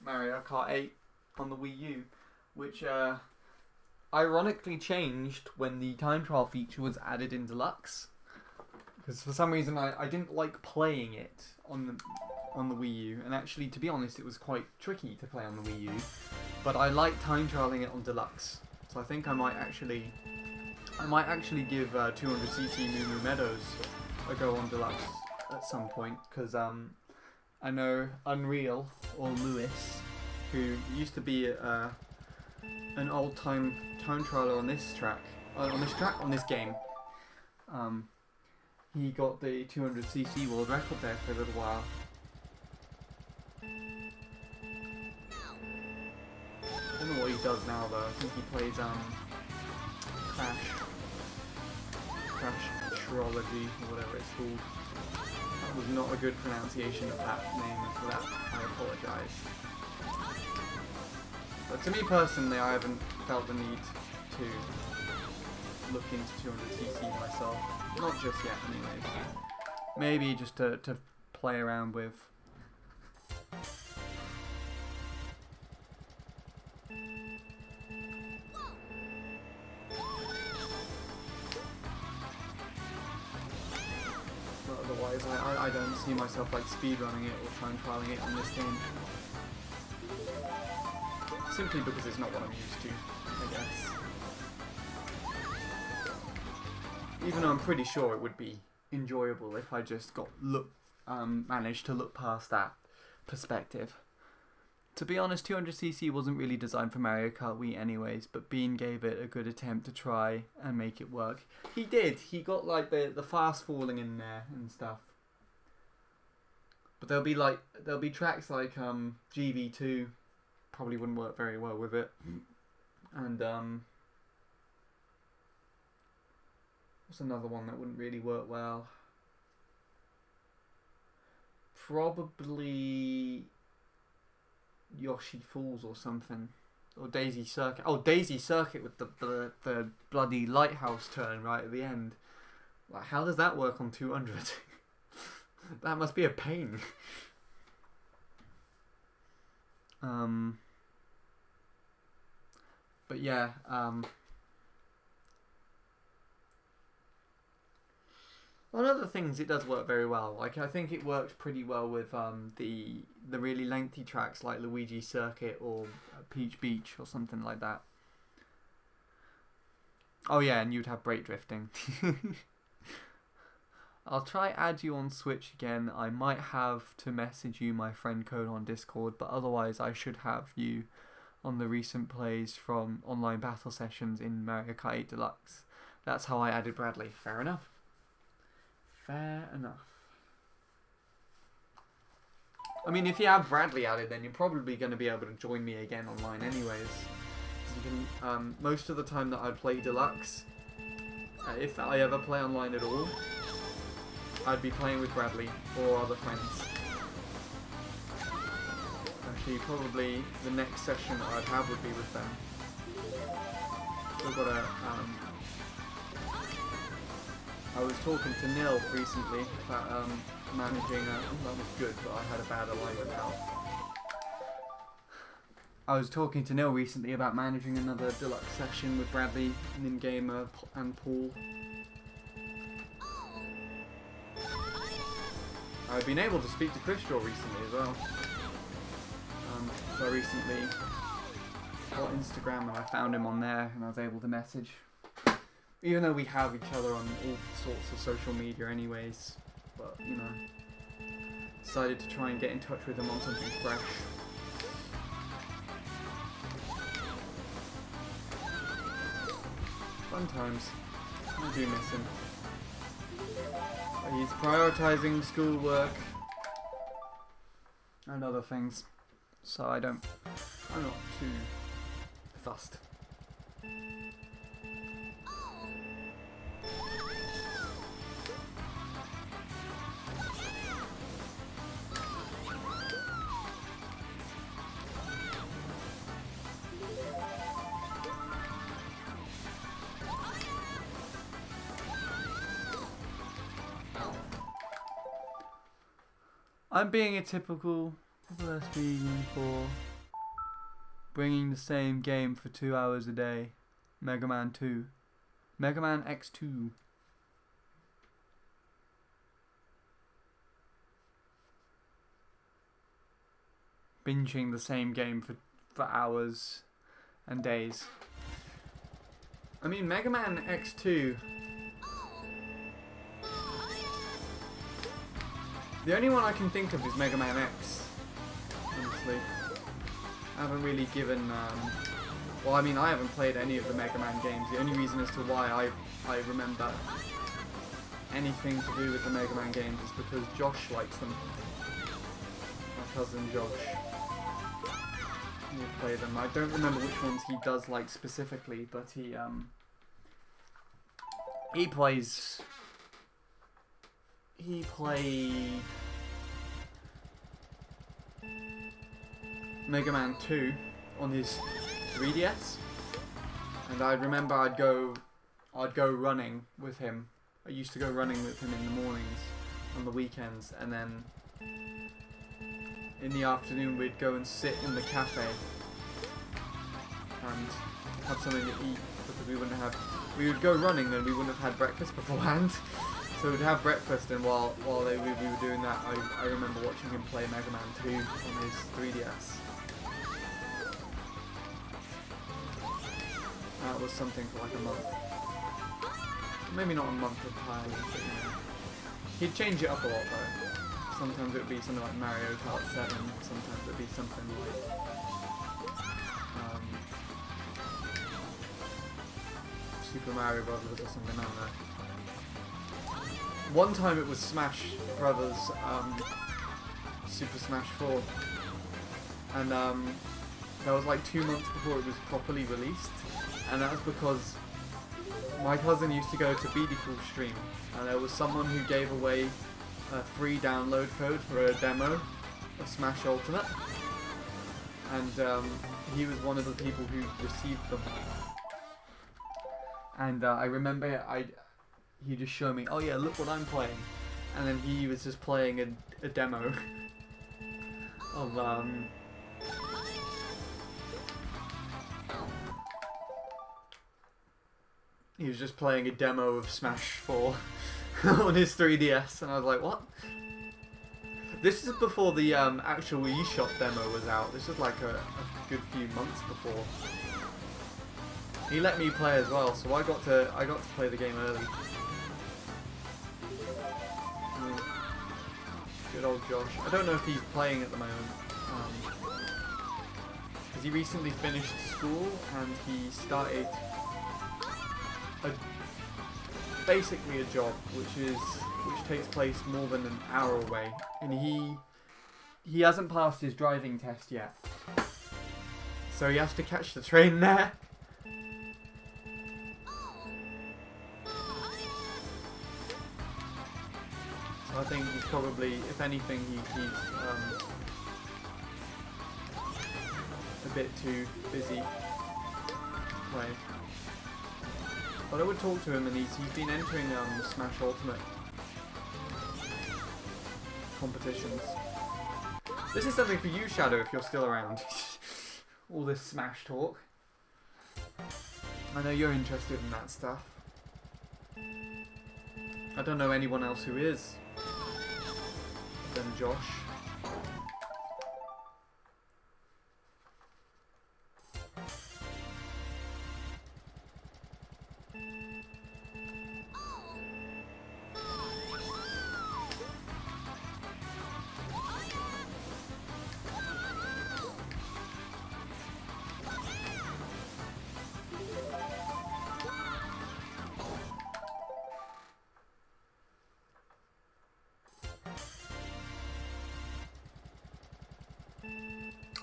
Mario Kart 8 on the Wii U, which ironically changed when the time trial feature was added in Deluxe. Because for some reason I didn't like playing it on the Wii U, and actually, to be honest, it was quite tricky to play on the Wii U. But I like time trialing it on Deluxe, so I think I might actually give 200cc Moo Moo Meadows a go on Deluxe at some point, because I know Unreal, or Lewis, who used to be an old-time time trialer on this game. He got the 200cc world record there for a little while. I don't know what he does now though. I think he plays Crash Trilogy, or whatever it's called. That was not a good pronunciation of that name, and for that I apologise. But to me personally, I haven't felt the need to look into 200cc myself. Not just yet anyways. Maybe just to play around with. But otherwise, I don't see myself like speedrunning it or time trialing it on this game. Simply because it's not what I'm used to, I guess. Even though I'm pretty sure it would be enjoyable if I just managed to look past that perspective. To be honest, 200cc wasn't really designed for Mario Kart Wii anyways, but Bean gave it a good attempt to try and make it work. He did. He got like the fast falling in there and stuff. But there'll be tracks like GV2 probably wouldn't work very well with it. And what's another one that wouldn't really work well? Probably Yoshi Falls or something, or Daisy Circuit. Oh, Daisy Circuit with the bloody lighthouse turn right at the end. Like, how does that work on 200? That must be a pain. But yeah, one of the things it does work very well. Like, I think it works pretty well with the really lengthy tracks like Luigi Circuit or Peach Beach or something like that. Oh yeah, and you'd have brake drifting. I'll try add you on Switch again. I might have to message you my friend code on Discord, but otherwise I should have you on the recent plays from online battle sessions in Mario Kart 8 Deluxe. That's how I added Bradley. Fair enough. Fair enough. I mean, if you have Bradley added, then you're probably going to be able to join me again online anyways. You can, most of the time that I play Deluxe, if I ever play online at all, I'd be playing with Bradley or other friends. Actually, probably the next session that I'd have would be with them. Still got a, I was talking to Nil recently about managing that was good, but I had a bad alignment now. I was talking to Nil recently about managing another Deluxe session with Bradley, Ningamer, and Paul. I've been able to speak to Chris Shaw recently as well. So I recently got Instagram and I found him on there and I was able to message. Even though we have each other on all sorts of social media anyways. But, you know, decided to try and get in touch with him on something fresh. Fun times. I do miss him. He's prioritising schoolwork and other things, so I'm not too fussed. I'm being a typical lesbian for bringing the same game for 2 hours a day. Mega Man 2. Mega Man X2. Binging the same game for hours and days. I mean, Mega Man X2... The only one I can think of is Mega Man X, honestly. I haven't really given, well, I mean, I haven't played any of the Mega Man games. The only reason as to why I remember anything to do with the Mega Man games is because Josh likes them. My cousin Josh. He play them. I don't remember which ones he does like specifically, but he plays... He played Mega Man 2 on his 3DS, and I remember I'd go running with him. I used to go running with him in the mornings, on the weekends, and then in the afternoon we'd go and sit in the cafe and have something to eat because we would go running and we wouldn't have had breakfast beforehand. So we'd have breakfast, and while we were doing that, I remember watching him play Mega Man 2 on his 3DS. That was something for like a month. Maybe not a month entirely, but you know. He'd change it up a lot though. Sometimes it would be something like Mario Kart 7, sometimes it would be something like Super Mario Brothers or something, I don't know. One time it was Smash Brothers, Super Smash 4, and that was like 2 months before it was properly released, and that was because my cousin used to go to Beautiful Stream, and there was someone who gave away a free download code for a demo of Smash Ultimate, and he was one of the people who received them. And I remember he just showed me, oh yeah, look what I'm playing, and then he was just playing a demo of he was just playing a demo of Smash 4 on his 3DS, and I was like, what? This is before the actual eShop demo was out. This was like a good few months before. He let me play as well, so I got to play the game early. Good old Josh. I don't know if he's playing at the moment, because he recently finished school and he started basically a job which takes place more than an hour away, and he hasn't passed his driving test yet, so he has to catch the train there. So I think he's probably, if anything, he's a bit too busy to play. But I would talk to him, and he's been entering Smash Ultimate competitions. This is something for you, Shadow, if you're still around. All this Smash talk. I know you're interested in that stuff. I don't know anyone else who is than Josh.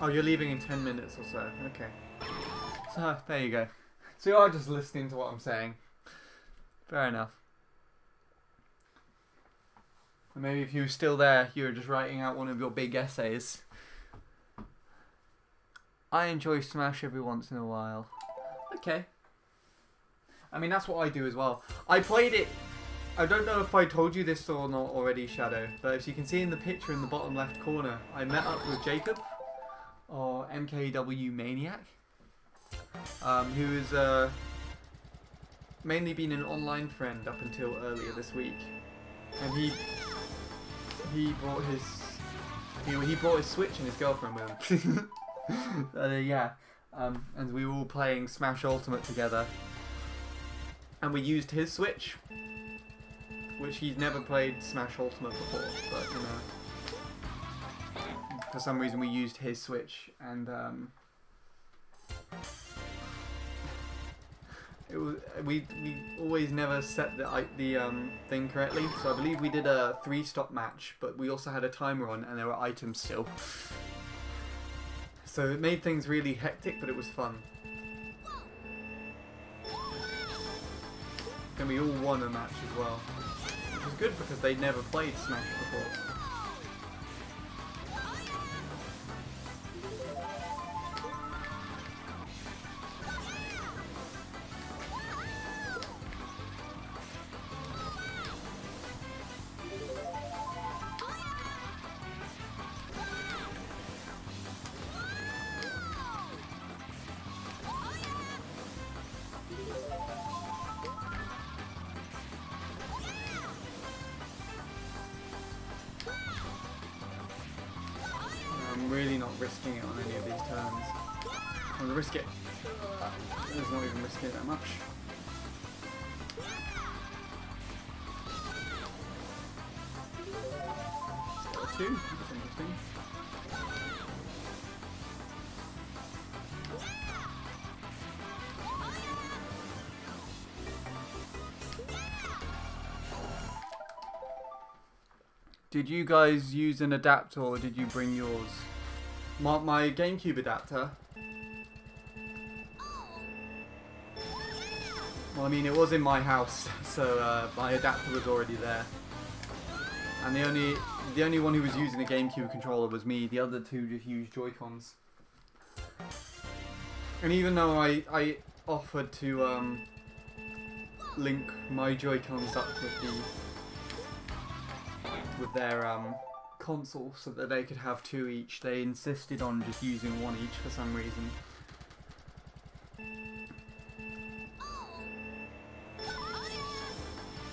Oh, you're leaving in 10 minutes or so. Okay. So, there you go. So you are just listening to what I'm saying. Fair enough. And maybe if you were still there, you were just writing out one of your big essays. I enjoy Smash every once in a while. Okay. I mean, that's what I do as well. I played it... I don't know if I told you this or not already, Shadow, but as you can see in the picture in the bottom left corner, I met up with Jacob, or MKW Maniac, who has mainly been an online friend up until earlier this week, and he brought his Switch and his girlfriend with him. Yeah, and we were all playing Smash Ultimate together, and we used his Switch, which he's never played Smash Ultimate before, but you know. For some reason we used his Switch, and we always never set the thing correctly, so I believe we did a 3-stop match, but we also had a timer on and there were items still. So it made things really hectic, but it was fun. And we all won a match as well, which was good because they'd never played Smash before. I'm really not risking it on any of these turns. I'm going to risk it. It's not even risking it that much. too. That's interesting. Did you guys use an adapter or did you bring yours? My GameCube adapter. Well, I mean, it was in my house, so my adapter was already there. And the only one who was using a GameCube controller was me. The other two just used Joy-Cons. And even though I offered to link my Joy-Cons up with their console so that they could have two each, they insisted on just using one each for some reason.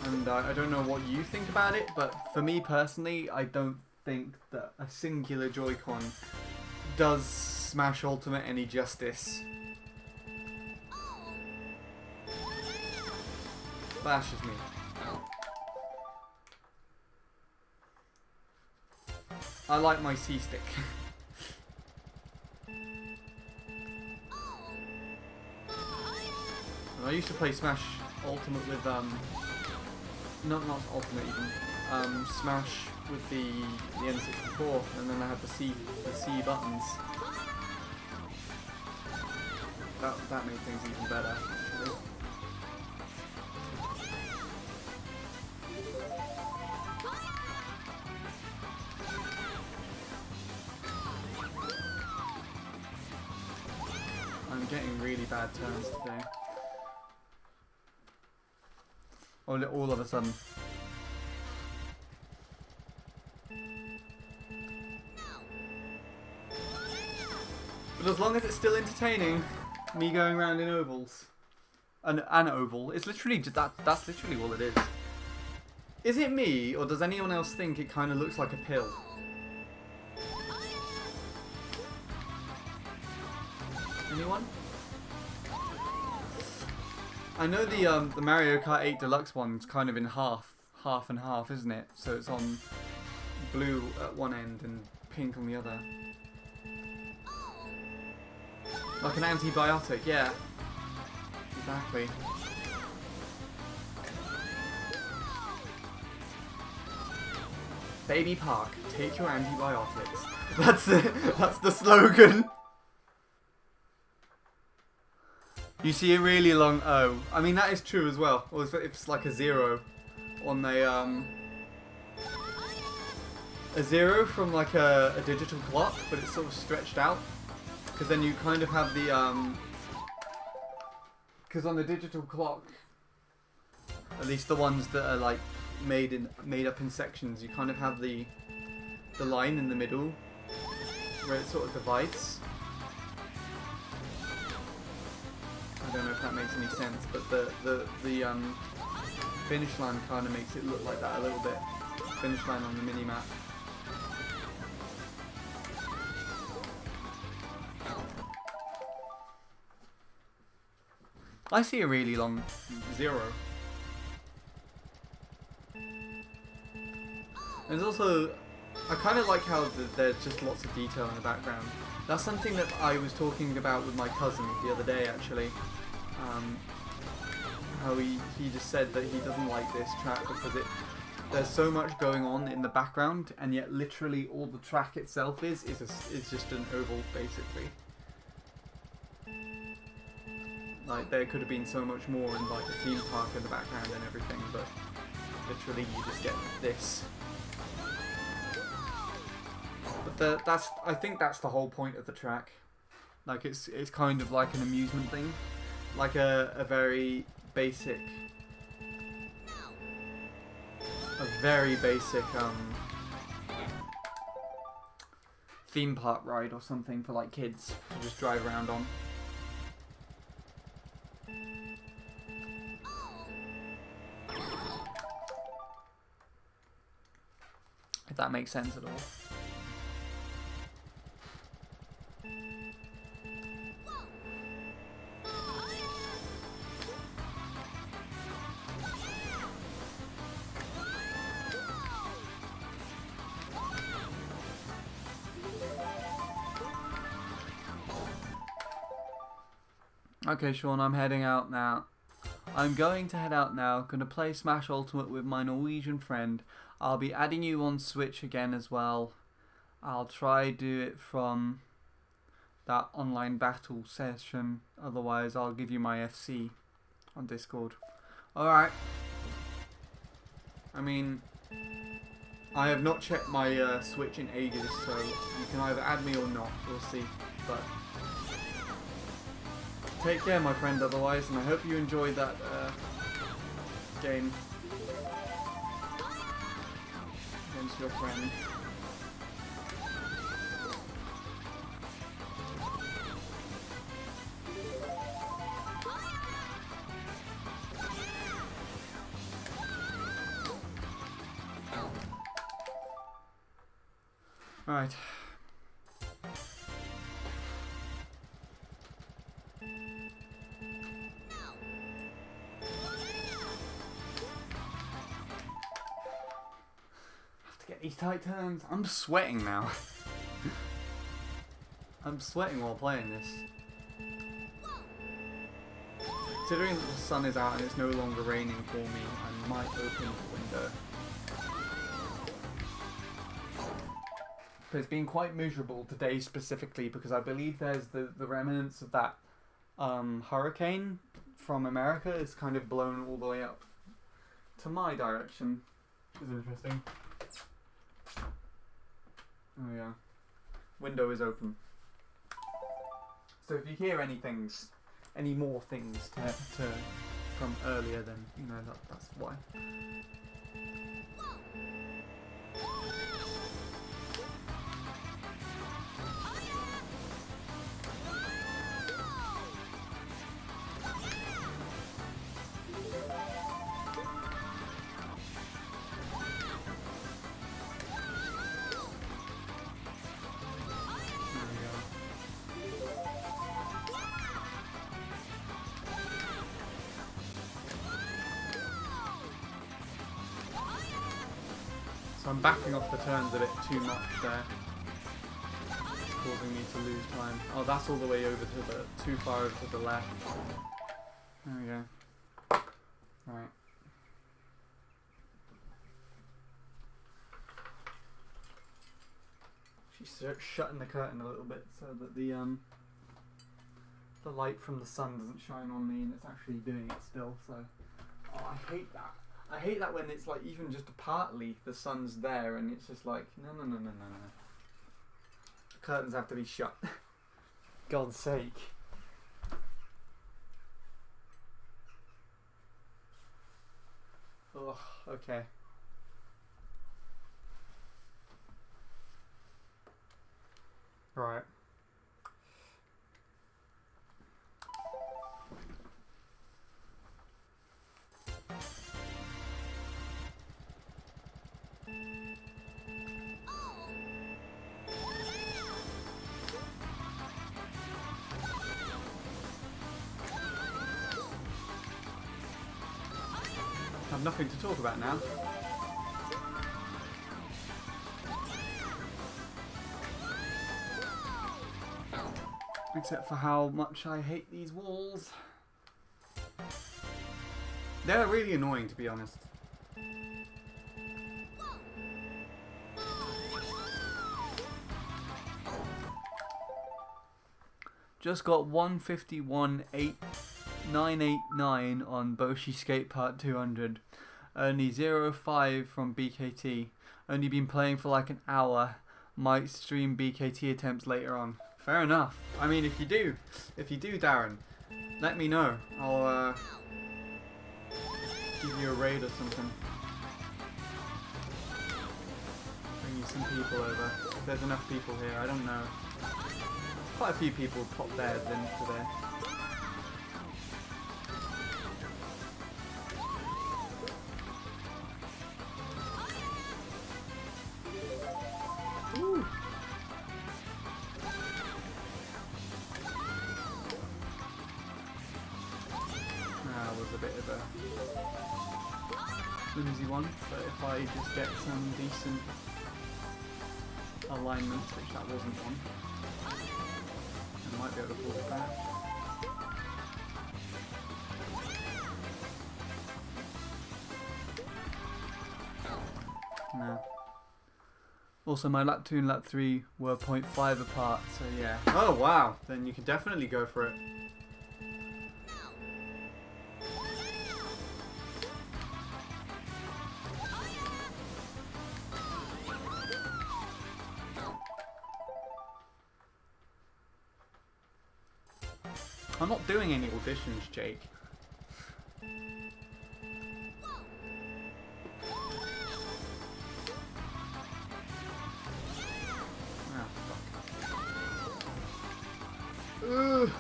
And I don't know what you think about it, but for me personally, I don't think that a singular Joy-Con does Smash Ultimate any justice. But that's just me. I like my C-stick. I used to play Smash Ultimate with not Ultimate even, Smash with the N64, and then I had the C buttons. That made things even better. Actually. I'm getting really bad turns today. All of a sudden. But as long as it's still entertaining, me going around in ovals. An oval. It's literally that's literally all it is. Is it me, or does anyone else think it kind of looks like a pill? Anyone? I know the Mario Kart 8 Deluxe one's kind of in half and half, isn't it? So it's on blue at one end and pink on the other. Like an antibiotic, yeah. Exactly. Baby Park, take your antibiotics. That's it. That's the slogan. You see a really long O. I mean, that is true as well. Or if it's like a 0 on a 0 from like a digital clock, but it's sort of stretched out. Because then you kind of have the because on the digital clock, at least the ones that are like made up in sections, you kind of have the line in the middle where it sort of divides. I don't know if that makes any sense, but the finish line kind of makes it look like that a little bit. Finish line on the mini map. I see a really long 0. There's also, I kind of like how there's just lots of detail in the background. That's something that I was talking about with my cousin the other day, actually. How he just said that he doesn't like this track because there's so much going on in the background, and yet literally all the track itself is just an oval, basically. Like, there could have been so much more in like a theme park in the background and everything, but literally you just get this. But I think that's the whole point of the track. Like, it's kind of like an amusement thing, like a very basic, theme park ride or something for like kids to just drive around on. If that makes sense at all. Okay, Sean, I'm heading out now. I'm going to head out now. Gonna play Smash Ultimate with my Norwegian friend. I'll be adding you on Switch again as well. I'll try do it from that online battle session. Otherwise, I'll give you my FC on Discord. Alright. I mean, I have not checked my Switch in ages, so you can either add me or not. We'll see. But take care, my friend, otherwise, and I hope you enjoyed that game against your friend. Right. These tight turns. I'm sweating now. I'm sweating while playing this. Considering that the sun is out and it's no longer raining for me, I might open the window. But it's been quite miserable today specifically because I believe there's the remnants of that hurricane from America is kind of blown all the way up to my direction. Which is interesting. Oh yeah. Window is open. So if you hear any more things to from earlier, then you know that's why. So I'm backing off the turns a bit too much there. It's causing me to lose time. Oh, that's all the way over to the, too far over to the left. There we go. Right. She's shutting the curtain a little bit so that the light from the sun doesn't shine on me and it's actually doing it still, so. Oh, I hate that. I hate that when it's like even just partly the sun's there and it's just like no. The curtains have to be shut. God's sake. Ugh, okay. Right. I have nothing to talk about now. Except for how much I hate these walls. They're really annoying, to be honest. Just got 151.8989 on Boshi Skate Park 200. Only 0.5 from BKT. Only been playing for like an hour. Might stream BKT attempts later on. Fair enough. I mean, if you do, Darren, let me know. I'll give you a raid or something. Bring you some people over. If there's enough people here, I don't know. Quite a few people popped theirs in today. Ooh. That was a bit of a flimsy one, but if I just get some decent alignments, which that wasn't one, I might be able to pull it back. No. Also, my lap 2 and lap 3 were 0.5 apart, so yeah. Oh wow, then you can definitely go for it. I'm not doing any auditions, Jake. Ah, fuck. Ugh.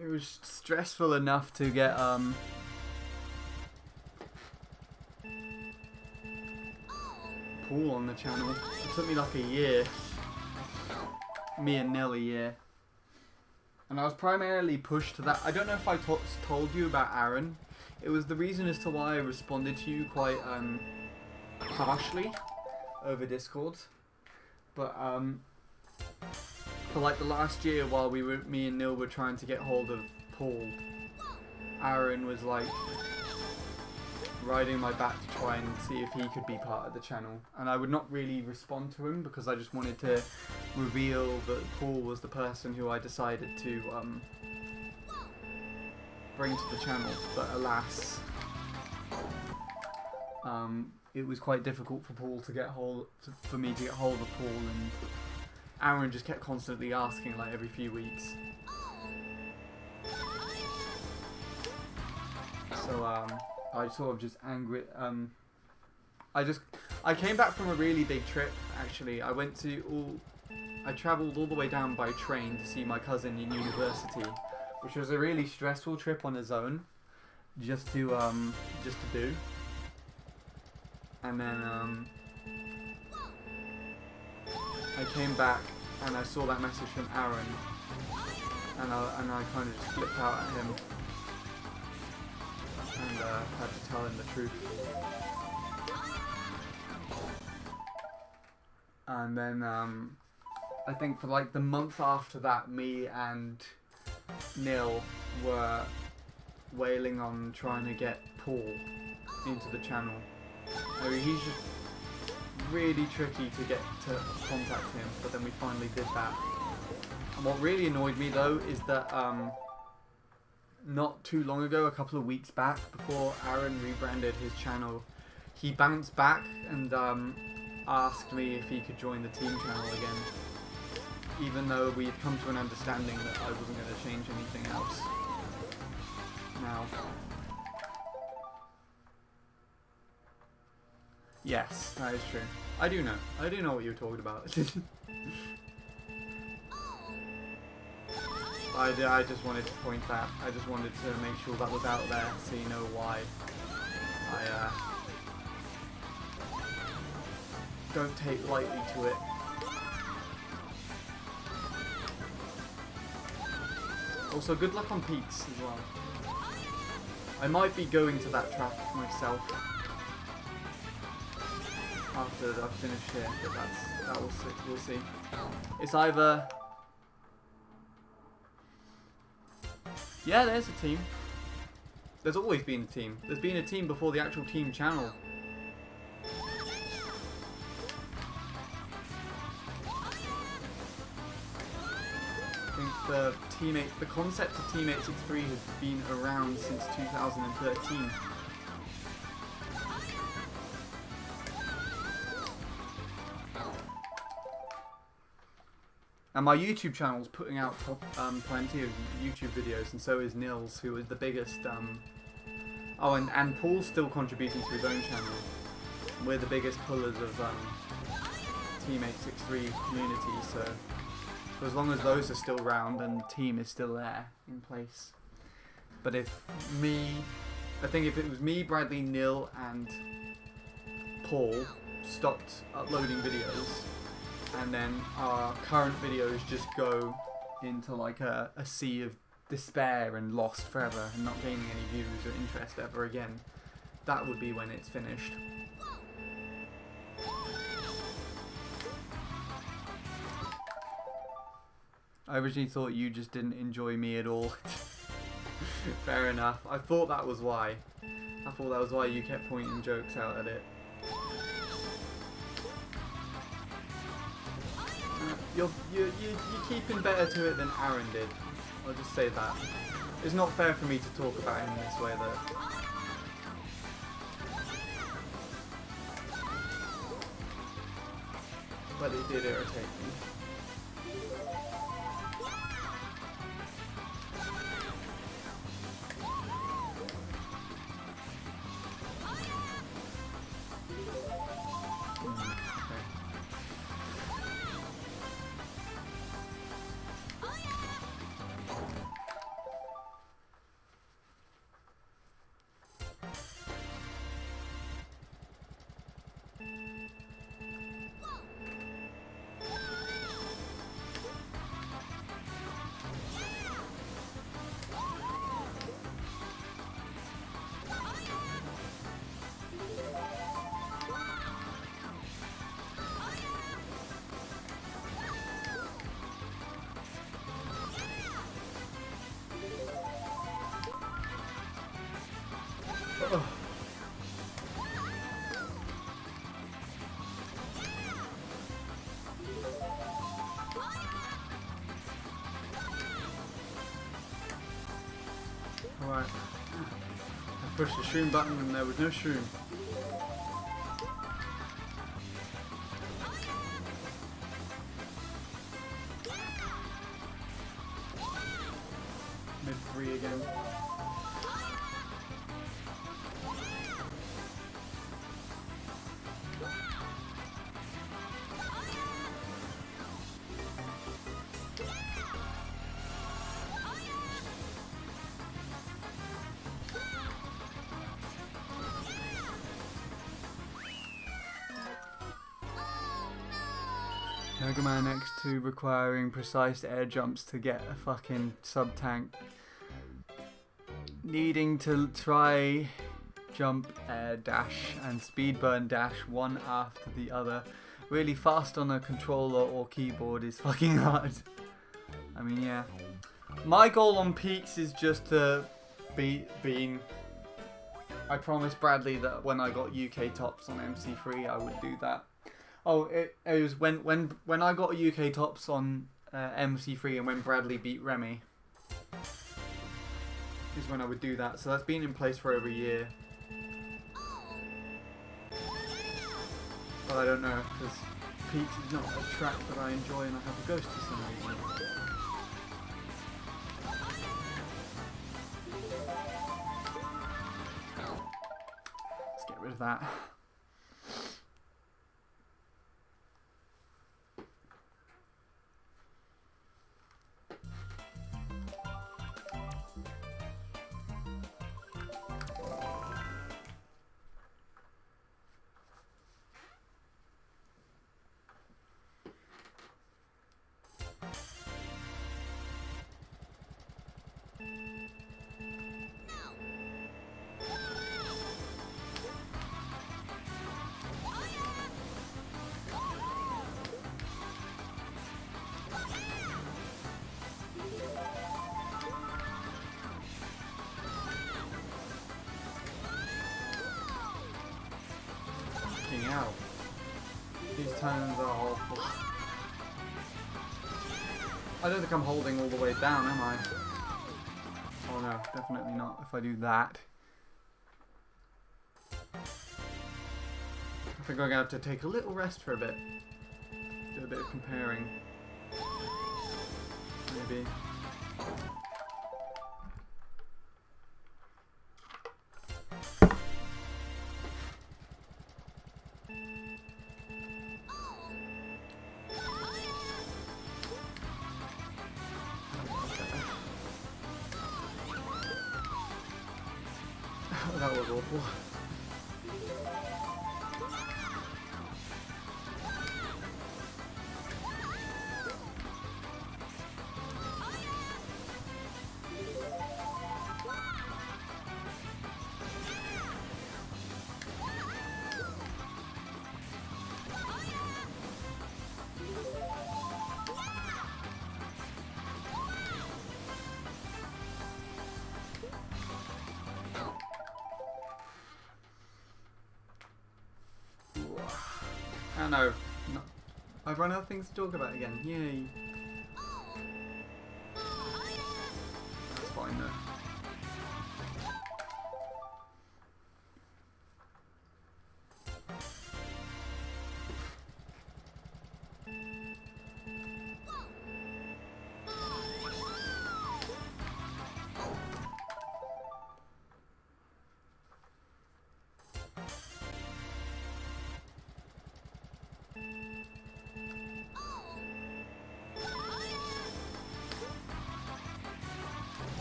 It was stressful enough to get Paul on the channel. It took me like a year. Me and Nil a year. And I was primarily pushed to that. I don't know if I told you about Aaron. It was the reason as to why I responded to you quite harshly over Discord. But for like the last year, while me and Nil were trying to get hold of Paul, Aaron was like riding my back to try and see if he could be part of the channel, and I would not really respond to him because I just wanted to reveal that Paul was the person who I decided to bring to the channel. But alas, it was quite difficult for Paul to get for me to get hold of Paul, and Aaron just kept constantly asking like every few weeks. So I sort of just angry. I came back from a really big trip. Actually, I travelled all the way down by train to see my cousin in university, which was a really stressful trip on its own, just to do. And then I came back and I saw that message from Aaron, and I kind of just flipped out at him. And had to tell him the truth. And then I think for like the month after that, me and Nil were wailing on trying to get Paul into the channel. I mean, he's just really tricky to get to contact him, but then we finally did that. And what really annoyed me though is that not too long ago, a couple of weeks back, before Aaron rebranded his channel, he bounced back and asked me if he could join the team channel again, even though we had come to an understanding that I wasn't going to change anything else. Now, yes, that is true. I do know what you're talking about. I just wanted to point that. I just wanted to make sure that was out there so you know why I don't take lightly to it. Also, good luck on peaks as well. I might be going to that track myself after I've finished here, but we'll see. It's either... Yeah, there's a team. There's always been a team. There's been a team before the actual team channel. I think the concept of Team 863 has been around since 2013. And my YouTube channel's putting out plenty of YouTube videos, and so is Nils, who is the biggest. Oh, and Paul's still contributing to his own channel. We're the biggest pullers of Team 863 community, so for as long as those are still around and the team is still there in place. But I think if it was me, Bradley, Nil, and Paul stopped uploading videos, and then our current videos just go into like a sea of despair and lost forever and not gaining any views or interest ever again, that would be when it's finished. I originally thought you just didn't enjoy me at all. Fair enough. I thought that was why. I thought that was why you kept pointing jokes out at it. You're keeping better to it than Aaron did. I'll just say that. It's not fair for me to talk about him this way though. But it did irritate me. Oh. Alright. I pushed the shroom button and there was no shroom. Mid 3 again. Mega Man X2 requiring precise air jumps to get a fucking sub-tank. Needing to try jump, air, dash and speed burn dash one after the other. Really fast on a controller or keyboard is fucking hard. I mean, yeah. My goal on Peaks is just to beat Bean. I promised Bradley that when I got UK tops on MC3 I would do that. Oh, it was when I got UK tops on MC3 and when Bradley beat Remy is when I would do that. So that's been in place for over a year. But I don't know, because Peaks is not a track that I enjoy and I have a ghost for some reason. Let's get rid of that. Out. These turns are awful. I don't think I'm holding all the way down, am I? Oh no, definitely not if I do that. I think I'm going to have to take a little rest for a bit. Do a bit of comparing. Maybe. That was awful. no. I've run out of things to talk about again. Yay. That's fine though.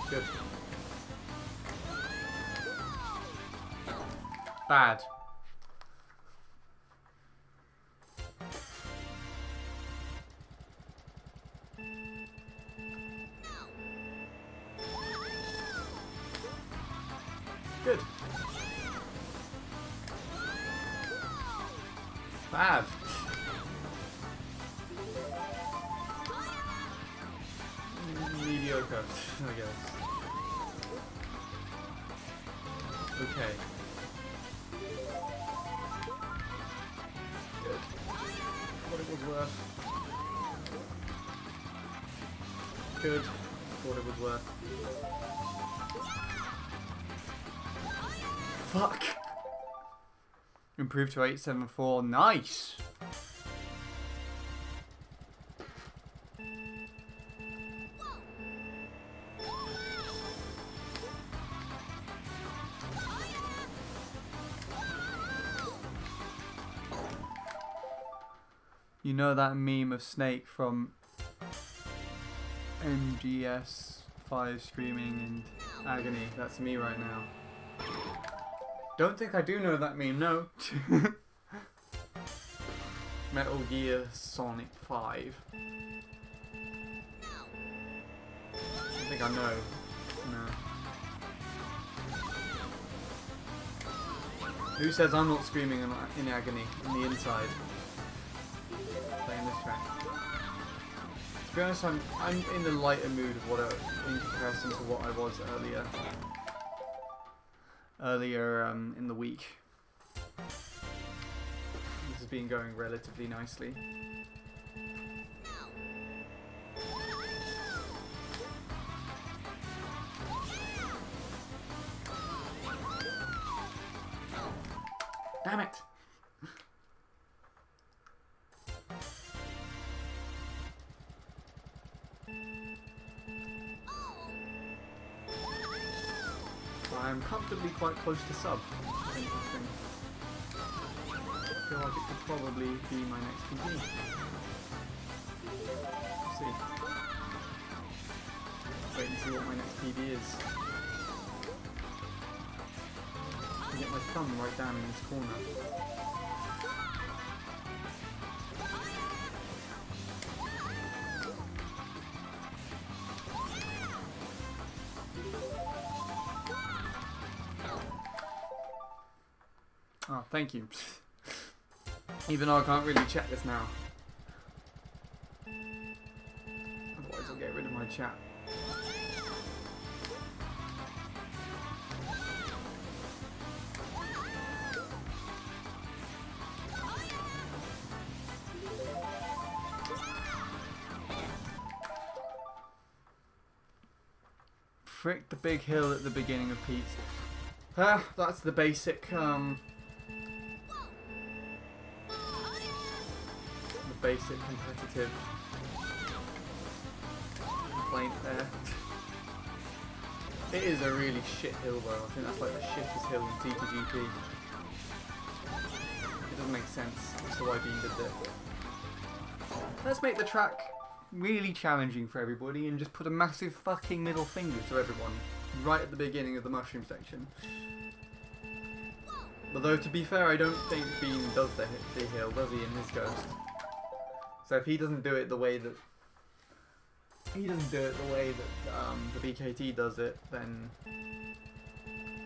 Good. Bad. Good. Bad. Mediocre, I guess. Okay. Good. Thought it was worth. Good. Thought it was worth. Fuck. Improved to 874. Nice. You know that meme of Snake from MGS5 screaming in agony? That's me right now. Don't think I do know that meme, no. Metal Gear Sonic 5. I think I know. No. Who says I'm not screaming in agony on the inside? Playing this track. To be honest, I'm in the lighter mood of in comparison to what I was earlier in the week. This has been going relatively nicely. Damn it! I'm comfortably quite close to sub. Interesting. I feel like it could probably be my next PB. Let's see. Wait and see what my next PB is. I get my thumb right down in this corner. Oh, thank you. Even though I can't really check this now. Otherwise I'll get rid of my chat. Frick the big hill at the beginning of Pete. That's the basic, basic competitive complaint there. It is a really shit hill though. I think that's like the shittest hill in TTGP. It doesn't make sense as to why Dean did it. Let's make the track really challenging for everybody and just put a massive fucking middle finger to everyone right at the beginning of the mushroom section. Although to be fair, I don't think Bean does the hill, does he, in his Ghost? So if he doesn't do it the way that the BKT does it, then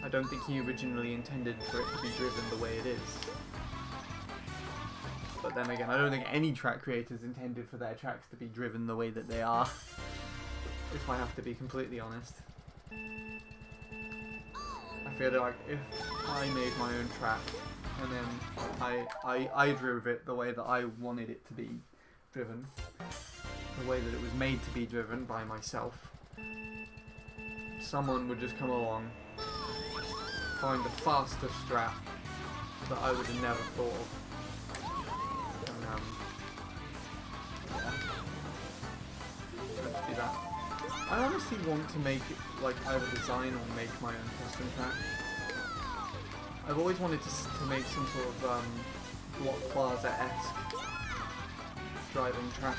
I don't think he originally intended for it to be driven the way it is. But then again, I don't think any track creators intended for their tracks to be driven the way that they are, if I have to be completely honest. I feel like if I made my own track and then I drove it the way that I wanted it to be driven, the way that it was made to be driven by myself, someone would just come along, find the fastest strat that I would have never thought of, and yeah, let's do that. I honestly want to make it, like, either design or make my own custom track. I've always wanted to make some sort of Block Plaza-esque driving track.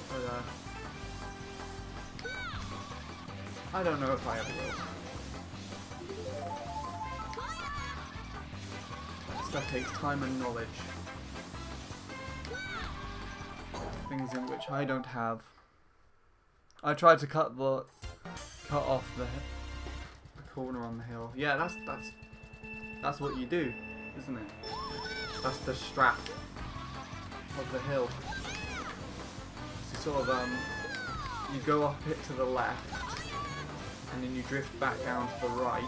But I don't know if I ever will. Stuff takes time and knowledge. Things in which I don't have. I tried to cut off the corner on the hill. Yeah, that's what you do, isn't it? That's the strap of the hill. So sort of you go up it to the left, and then you drift back down to the right.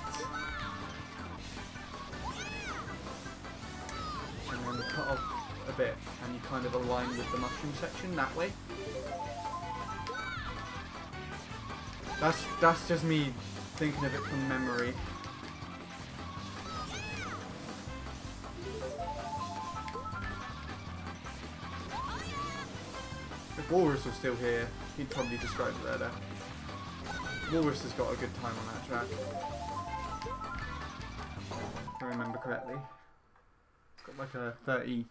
And then cut off a bit, and you kind of align with the mushroom section that way. That's just me thinking of it from memory. If Walrus was still here, he'd probably describe it better. Walrus has got a good time on that track, if I remember correctly. Like a 30.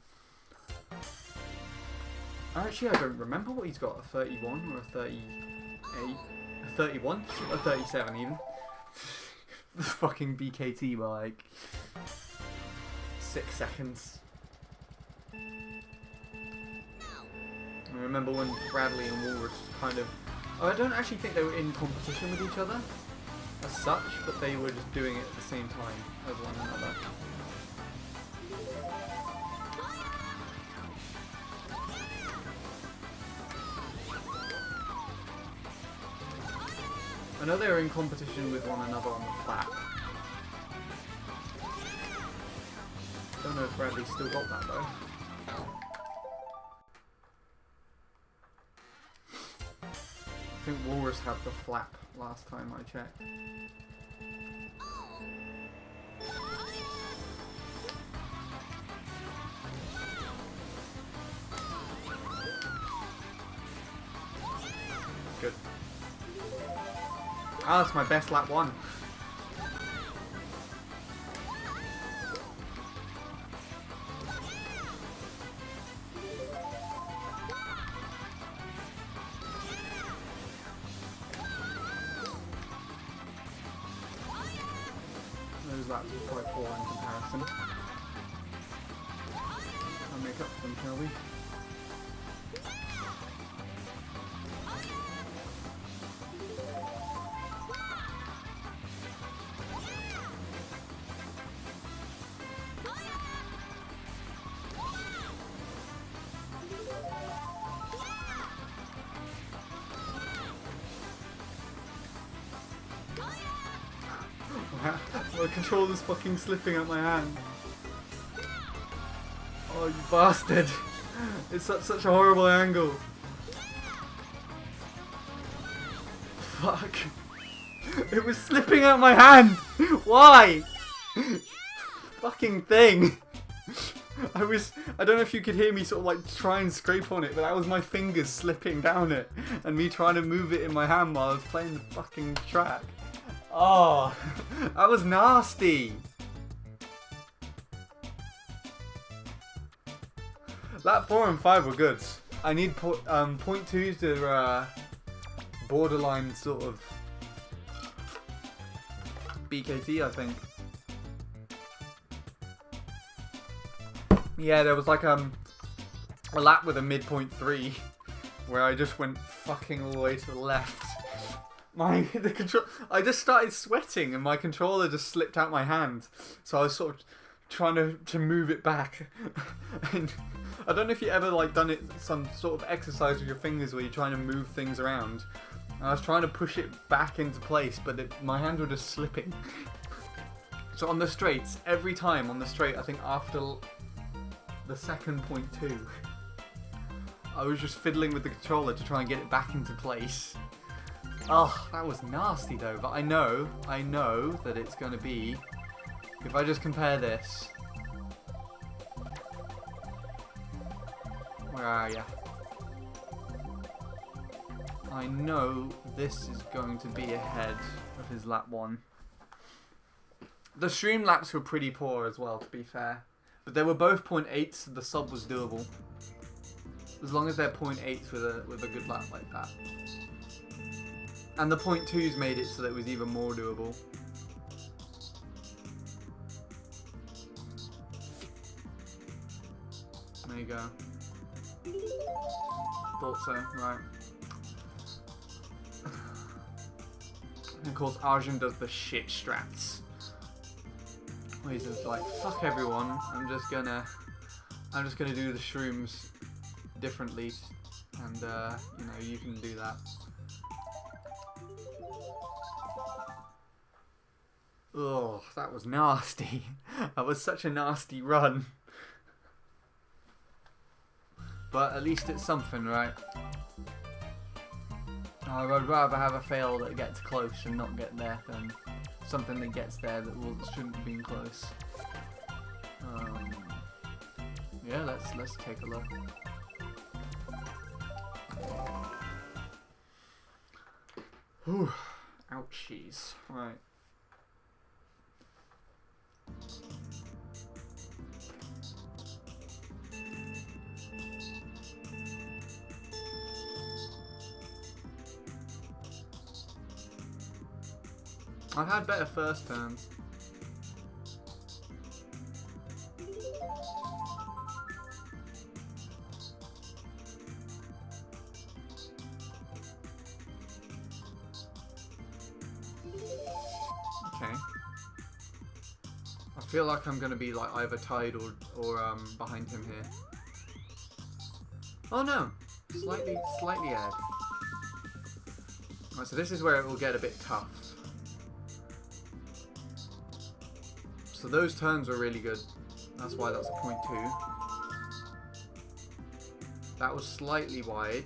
Actually, I don't remember what he's got. A 31 or a 38? A 31? A 37 even. The fucking BKT by like 6 seconds. I remember when Bradley and Walrus kind of... I don't actually think they were in competition with each other as such, but they were just doing it at the same time as one another. I know they were in competition with one another on the flat. Don't know if Bradley's still got that though. I think Walrus had the flap last time I checked. Good. Ah, that's my best lap one. Those laps were quite poor in comparison. I'll make up for them, shall we? My controller's fucking slipping out my hand. Oh, you bastard. It's at such a horrible angle. Fuck. It was slipping out my hand. Why? Fucking thing. I don't know if you could hear me sort of like try and scrape on it, but that was my fingers slipping down it and me trying to move it in my hand while I was playing the fucking track. Oh, that was nasty. Lap 4 and 5 were good. I need point twos to borderline sort of BKT, I think. Yeah, there was like a lap with a midpoint 3 where I just went fucking all the way to the left. I just started sweating and my controller just slipped out my hand. So I was sort of trying to move it back. And I don't know if you ever like done it some sort of exercise with your fingers where you're trying to move things around. And I was trying to push it back into place, but my hands were just slipping. So on the straights, every time on the straight, I think after the second point 2, I was just fiddling with the controller to try and get it back into place. Oh, that was nasty though, but I know that it's going to be, if I just compare this. Where are ya? I know this is going to be ahead of his lap 1. The stream laps were pretty poor as well, to be fair. But they were both 0.8s, so the sub was doable. As long as they're 0.8s with a good lap like that. And the 0.2s made it so that it was even more doable. There you go. Thought so, right. And of course Arjun does the shit strats. Where he's just like, fuck everyone, I'm just gonna do the shrooms differently, and you know, you can do that. Oh, that was nasty. That was such a nasty run. But at least it's something, right? I would rather have a fail that gets close and not get there than something that gets there that shouldn't have been close. Yeah, let's take a look. Whew. Ouchies. Right. I've had better first turns. Okay. I feel like I'm gonna be like either tied or behind him here. Oh no! Slightly ahead. Right, so this is where it will get a bit tough. So those turns were really good. That's why that's a 0.2. That was slightly wide.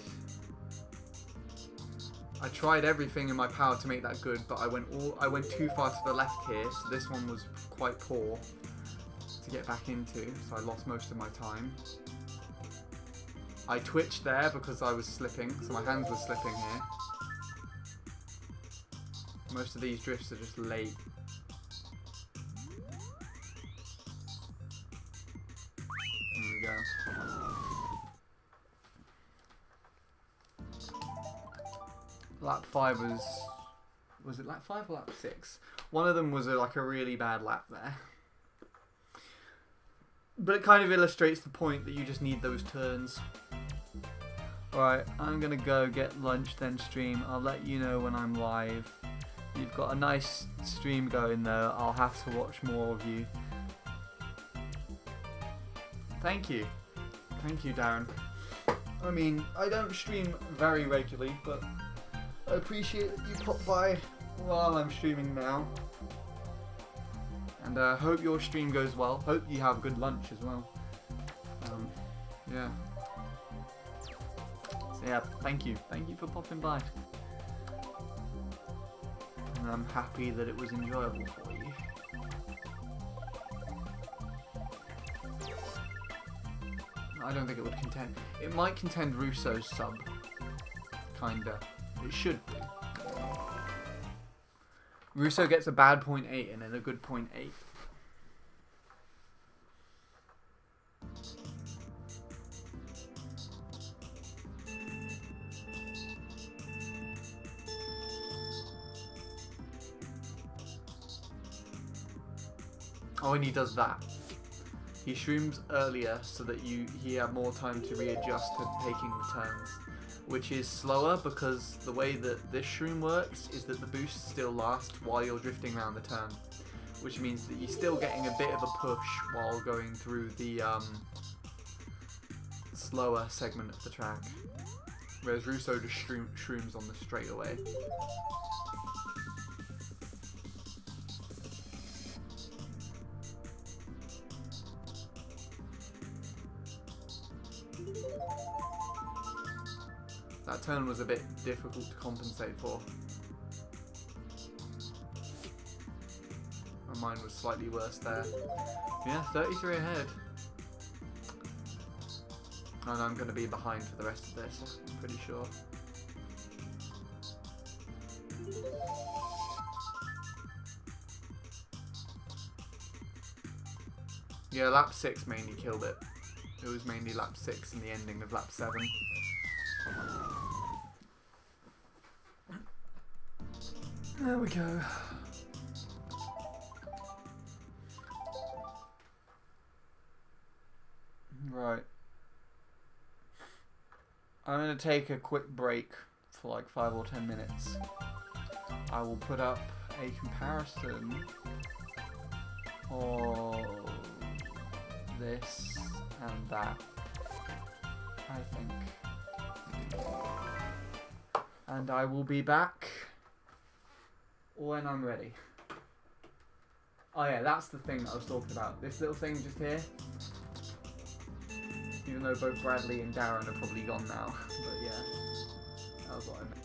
I tried everything in my power to make that good, but I went too far to the left here, so this one was quite poor to get back into, so I lost most of my time. I twitched there because I was slipping, so my hands were slipping here. Most of these drifts are just late. There we go. Lap 5 was it lap 5 or lap 6? One of them was like a really bad lap there. But it kind of illustrates the point that you just need those turns. Alright, I'm gonna go get lunch then stream. I'll let you know when I'm live. You've got a nice stream going though. I'll have to watch more of you. Thank you. Thank you, Darren. I mean, I don't stream very regularly, but I appreciate that you pop by while I'm streaming now. And I hope your stream goes well. Hope you have good lunch as well. Yeah. So yeah, thank you. Thank you for popping by. And I'm happy that it was enjoyable for you. I don't think it would contend. It might contend Russo's sub. Kinda. It should do. Russo gets a bad 0.8 and then a good 0.8. Oh, and he does that. He shrooms earlier so that he had more time to readjust to taking the turns, which is slower because the way that this shroom works is that the boosts still last while you're drifting around the turn, which means that you're still getting a bit of a push while going through the slower segment of the track. Whereas Russo just shrooms on the straightaway. That turn was a bit difficult to compensate for. And mine was slightly worse there. Yeah, 33 ahead. And I'm going to be behind for the rest of this, I'm pretty sure. Yeah, lap 6 mainly killed it. It was mainly lap 6 and the ending of lap 7. There we go. Right. I'm going to take a quick break for like 5 or 10 minutes. I will put up a comparison of this and that, I think. And I will be back when I'm ready. Oh yeah, that's the thing that I was talking about. This little thing just here. Even though both Bradley and Darren are probably gone now. But yeah, that was what I meant.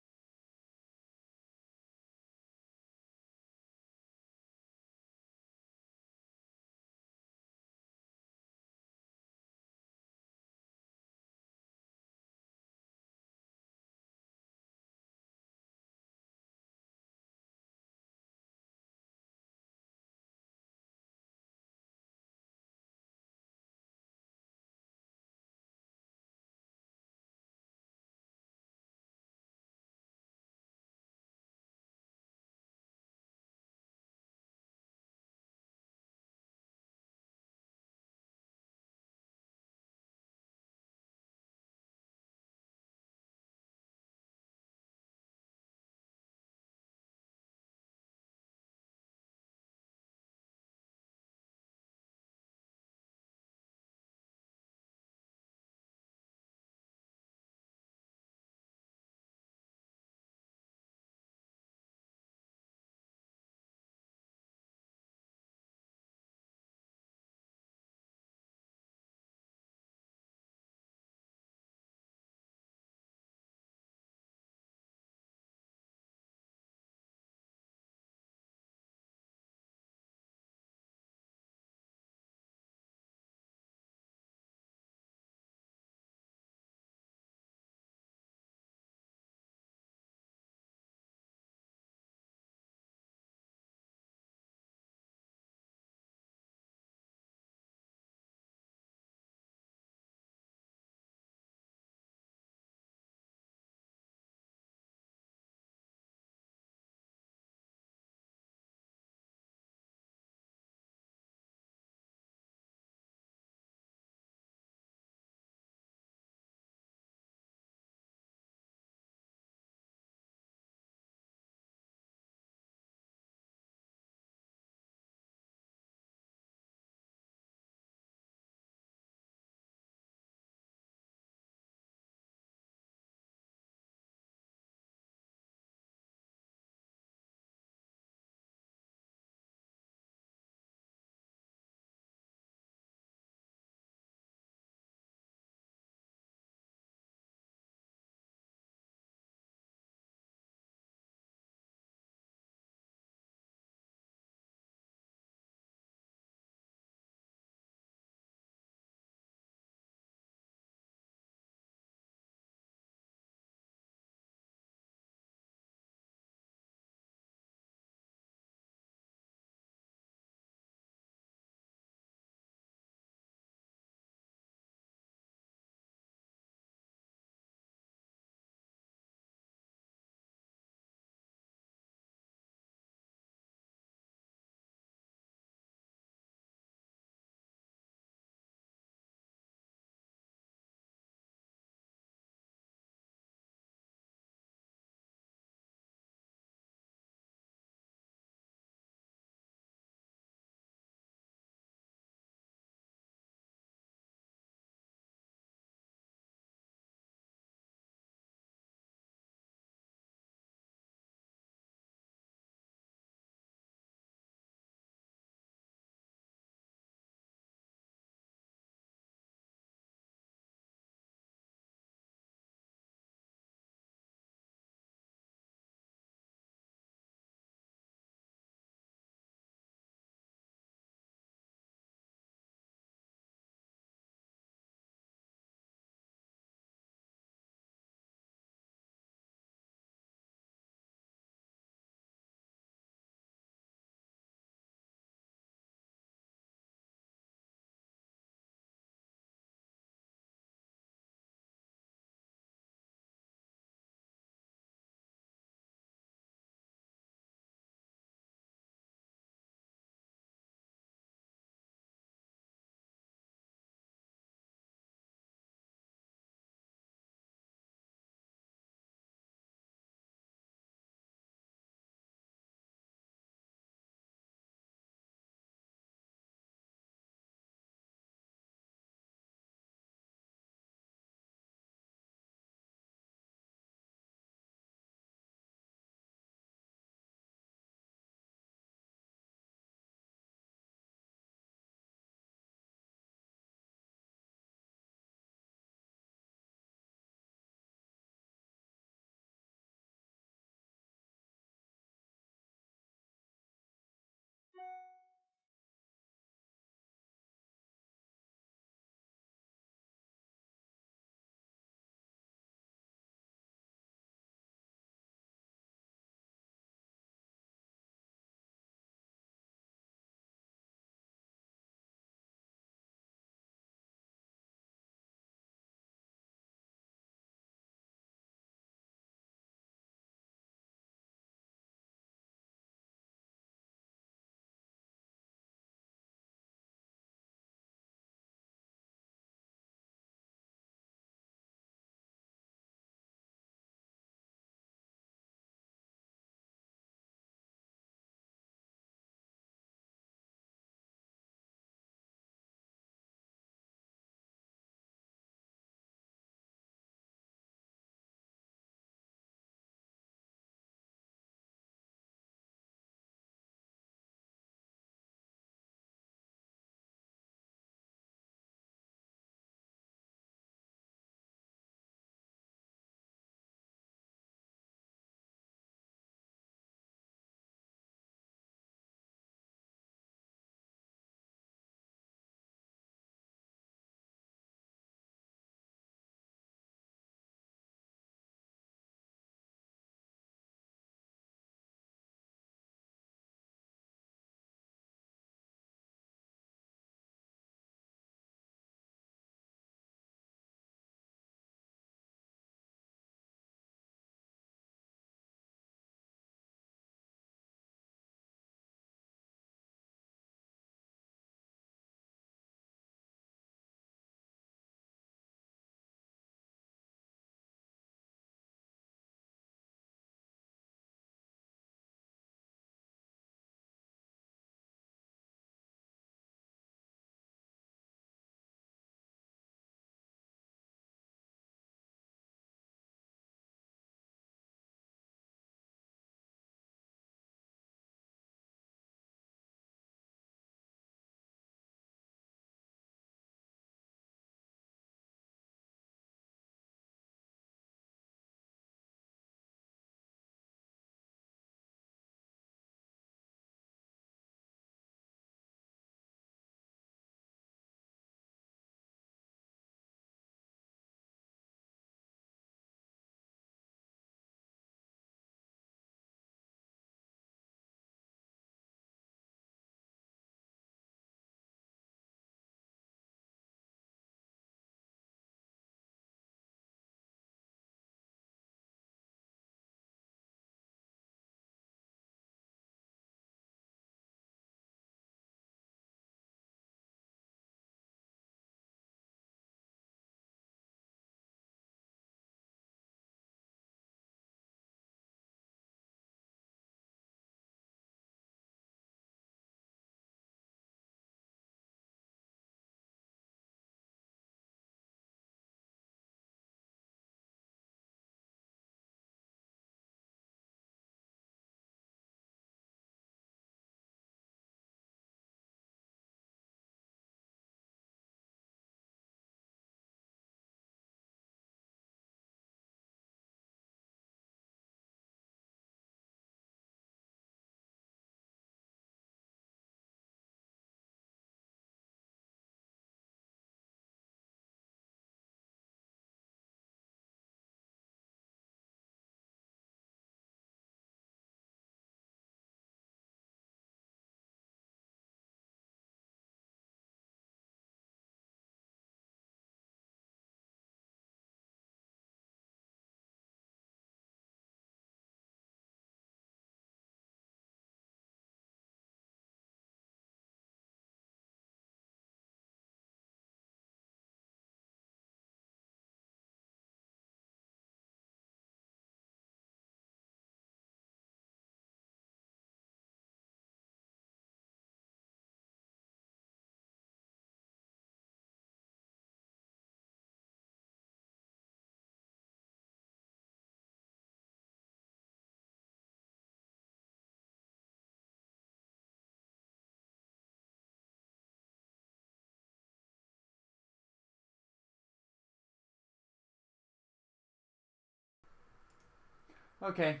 Okay.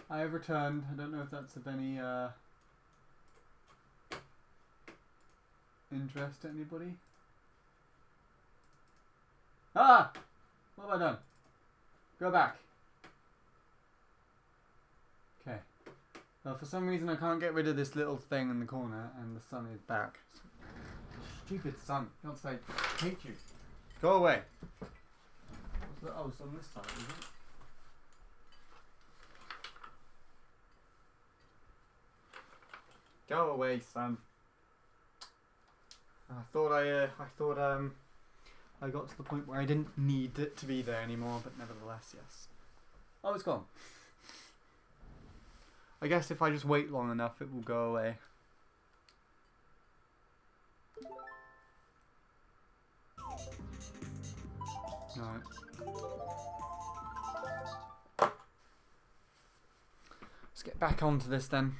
I have returned. I don't know if that's of any interest to anybody. Ah! What have I done? Go back. Okay. Well, for some reason I can't get rid of this little thing in the corner, and the sun is back. Stupid sun. Don't say I hate you. Go away. Oh, it's on this side, is it? Go away, son. I thought I got to the point where I didn't need it to be there anymore, but nevertheless, yes. Oh, it's gone. I guess if I just wait long enough, it will go away. Alright. Let's get back onto this then.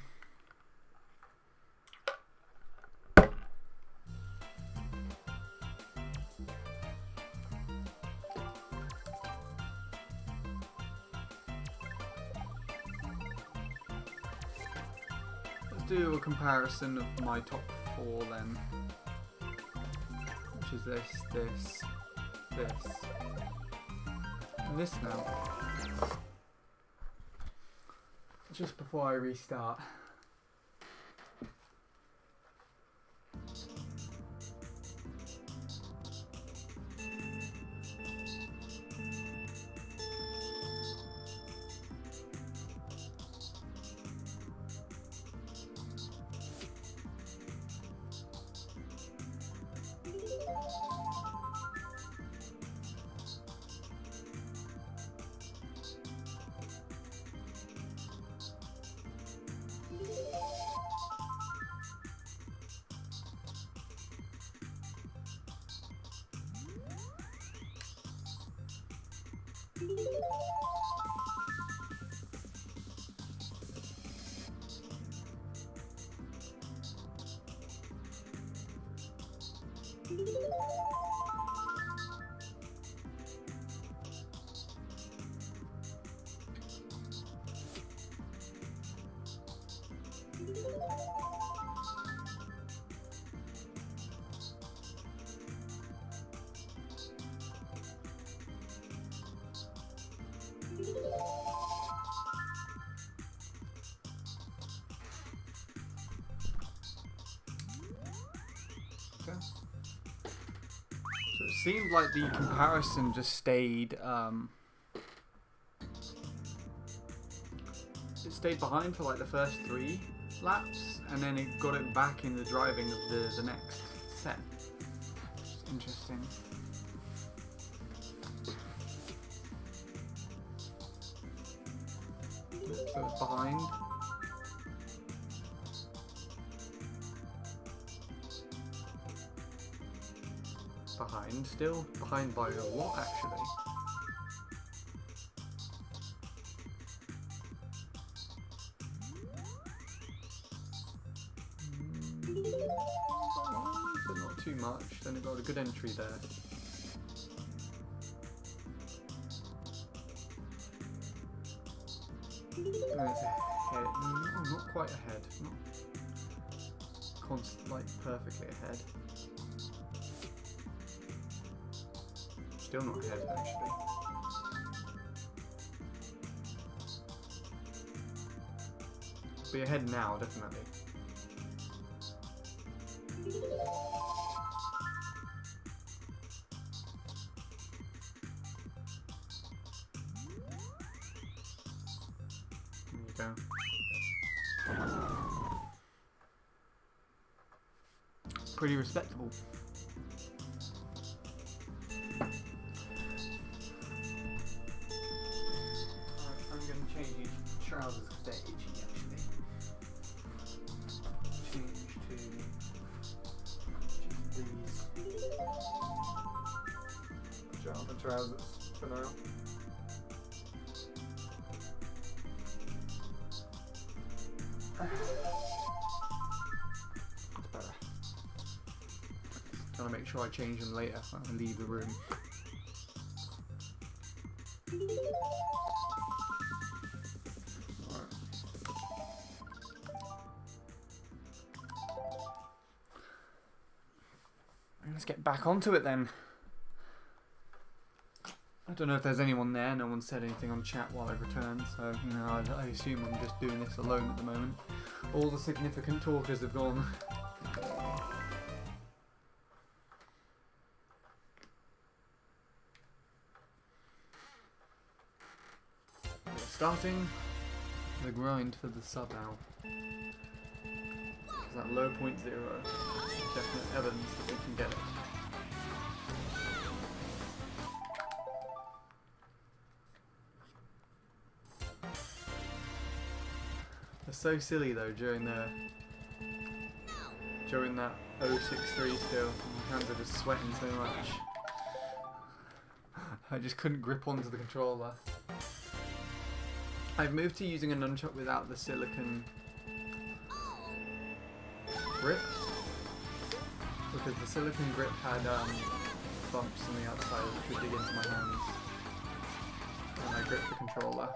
Do a comparison of my top 4 then, which is this, and this now, just before I restart. So it seemed like the comparison just stayed, it stayed behind for like the first 3 laps, and then it got it back in the driving of the next set. Just interesting. So it's behind. Behind still? Behind by a what, actually? But not too much. Then it got a good entry there. Oh, it's ahead. No, not quite ahead. Not like perfectly ahead. Still not ahead, actually. Be ahead now, definitely. There you go. Pretty respectable. Trousers because they're itchy actually. Change to these jumper trousers for now. That's better. Gotta make sure I change them later when I leave the room. get back onto it then. I don't know if there's anyone there. No one said anything on chat while I returned, so you know, I assume I'm just doing this alone at the moment. All the significant talkers have gone. We're starting the grind for the sub now. Is that low point 0? Definite evidence that we can get it. It's so silly though during that 063 still. My hands are just sweating so much. I just couldn't grip onto the controller. I've moved to using a nunchuck without the silicone grip, because the silicone grip had bumps on the outside which would dig into my hands when I grip the controller.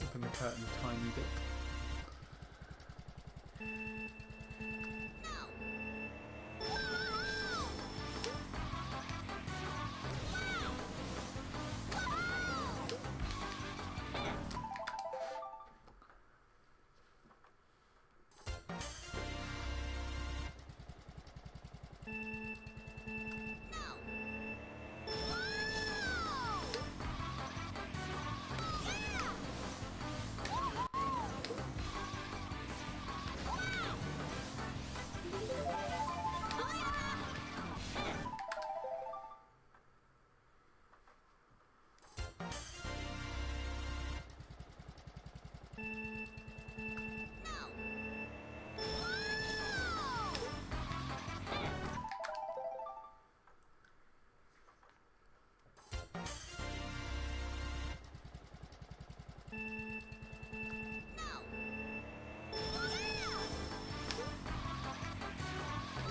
Open the curtain a tiny bit.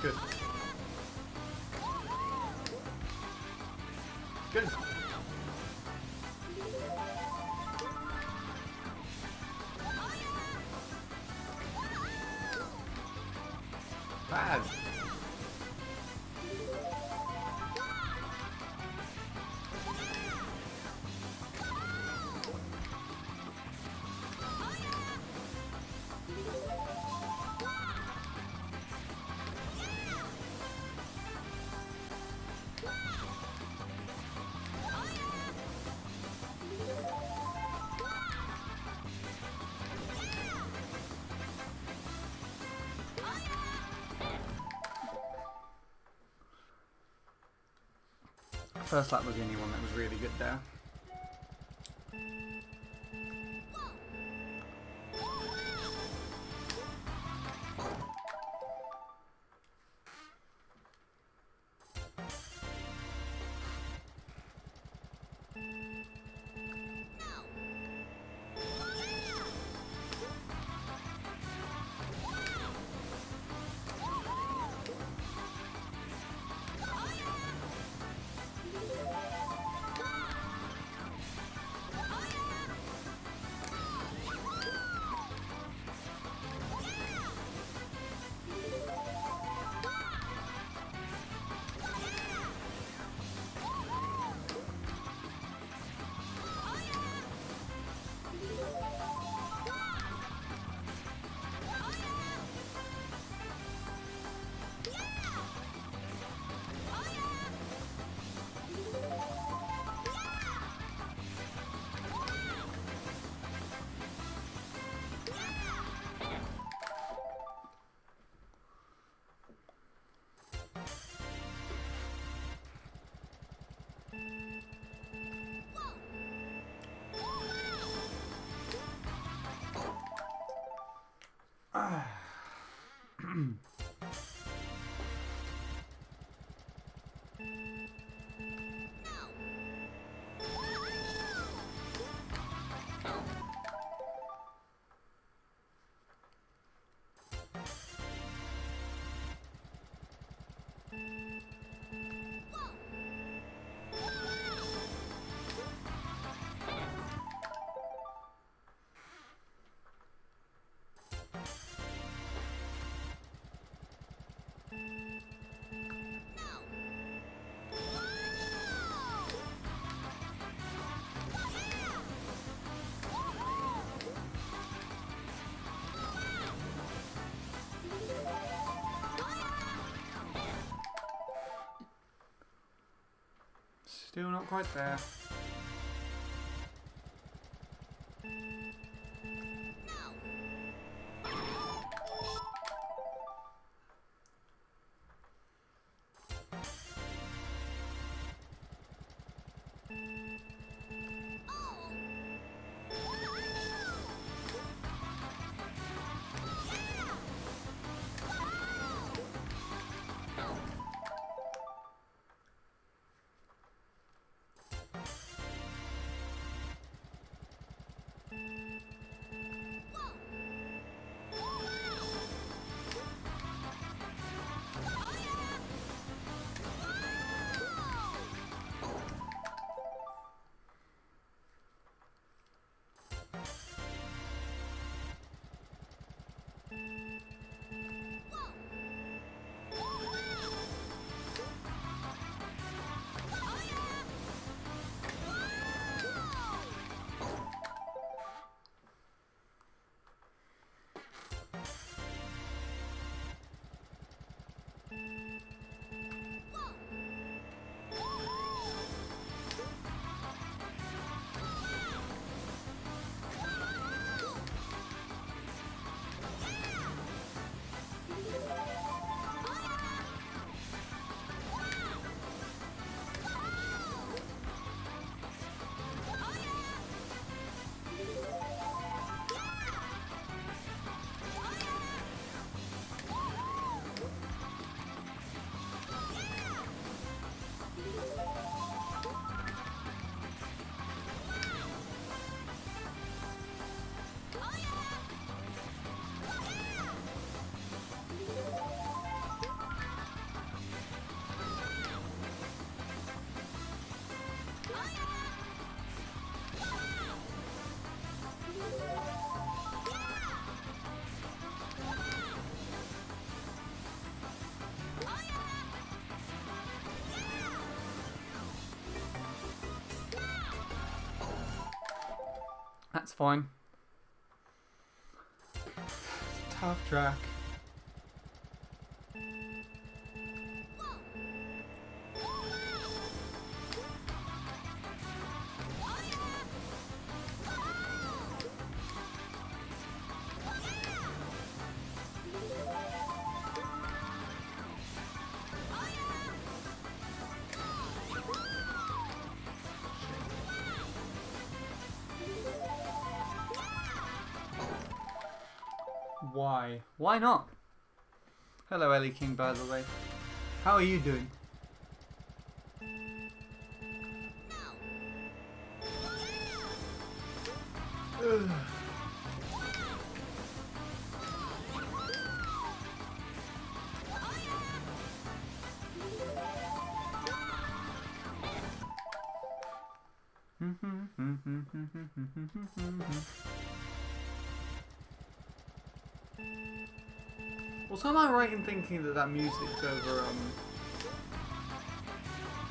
Good. Good. Bad. First lap was the only one that was really good there. Still not quite there. That's fine. It's a tough track. Why? Why not? Hello, Ellie King, by the way. How are you doing? Ugh. Also, am I right in thinking that that music's over,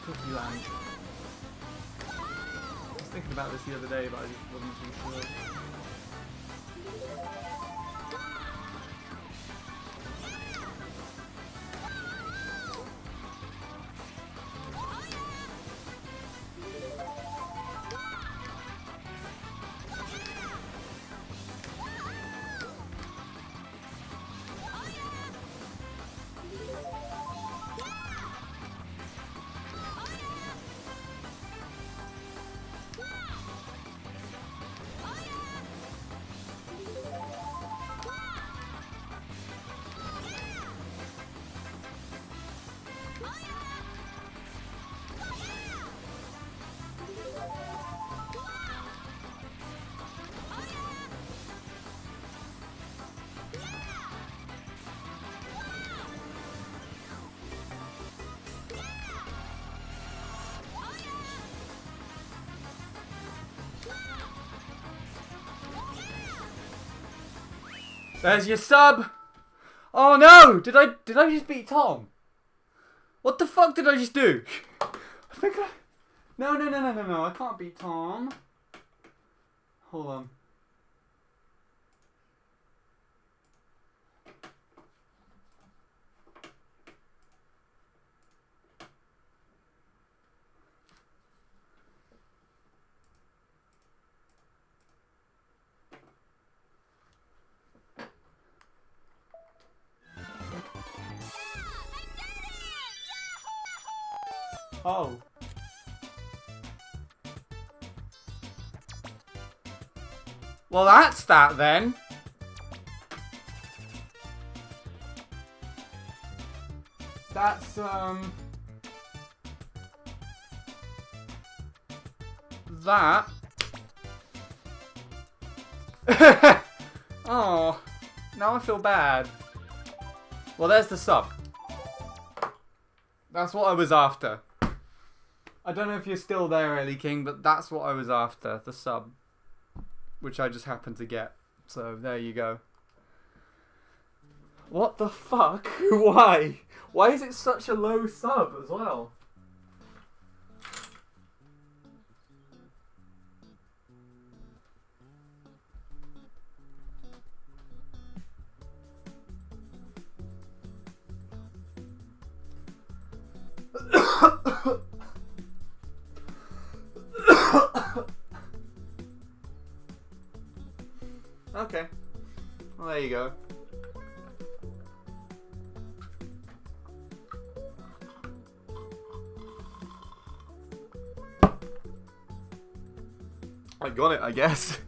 Cookie Land? I was thinking about this the other day, but I just wasn't too sure. There's your sub. Oh no! Did I just beat Tom? What the fuck did I just do? I think I... No, I can't beat Tom. Hold on. Oh. Well, that's that then. That's, that. Oh, now I feel bad. Well, there's the sub. That's what I was after. I don't know if you're still there, Ellie King, but that's what I was after. The sub. Which I just happened to get. So, there you go. What the fuck? Why? Why is it such a low sub as well? Okay. Well, there you go. I got it, I guess.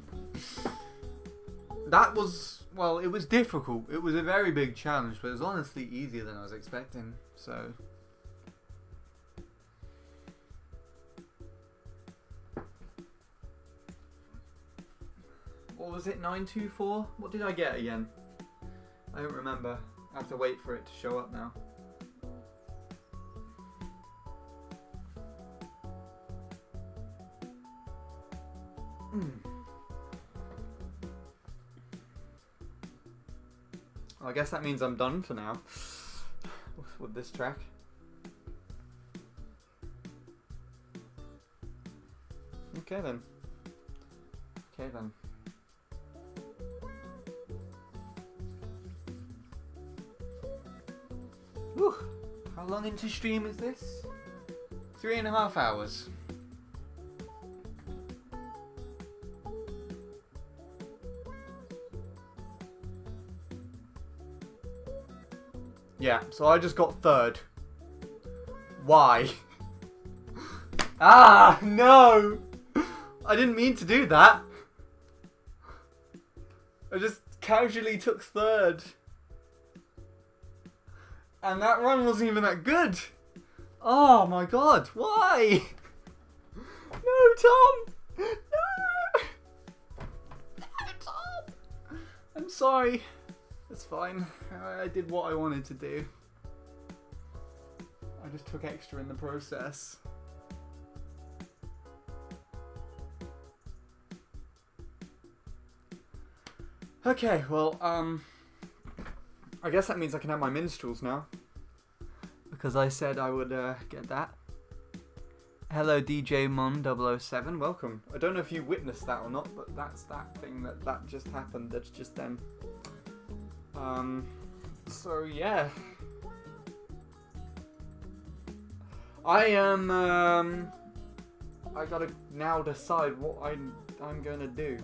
That was, well, it was difficult. It was a very big challenge, but it was honestly easier than I was expecting, so... What was it, 924? What did I get again? I don't remember. I have to wait for it to show up now. Well, I guess that means I'm done for now with this track. Okay then. Whew. How long into stream is this? 3.5 hours. Yeah, so I just got third. Why? Ah, no! I didn't mean to do that. I just casually took third. And that run wasn't even that good. Oh my god, why? No, Tom! No! No, Tom! I'm sorry. It's fine. I did what I wanted to do. I just took extra in the process. Okay, well, I guess that means I can have my minstrels now. Because I said I would get that. Hello DJ Mon007, welcome. I don't know if you witnessed that or not, but that's that thing that just happened, that's just them. So yeah. I am, I gotta now decide what I'm gonna do.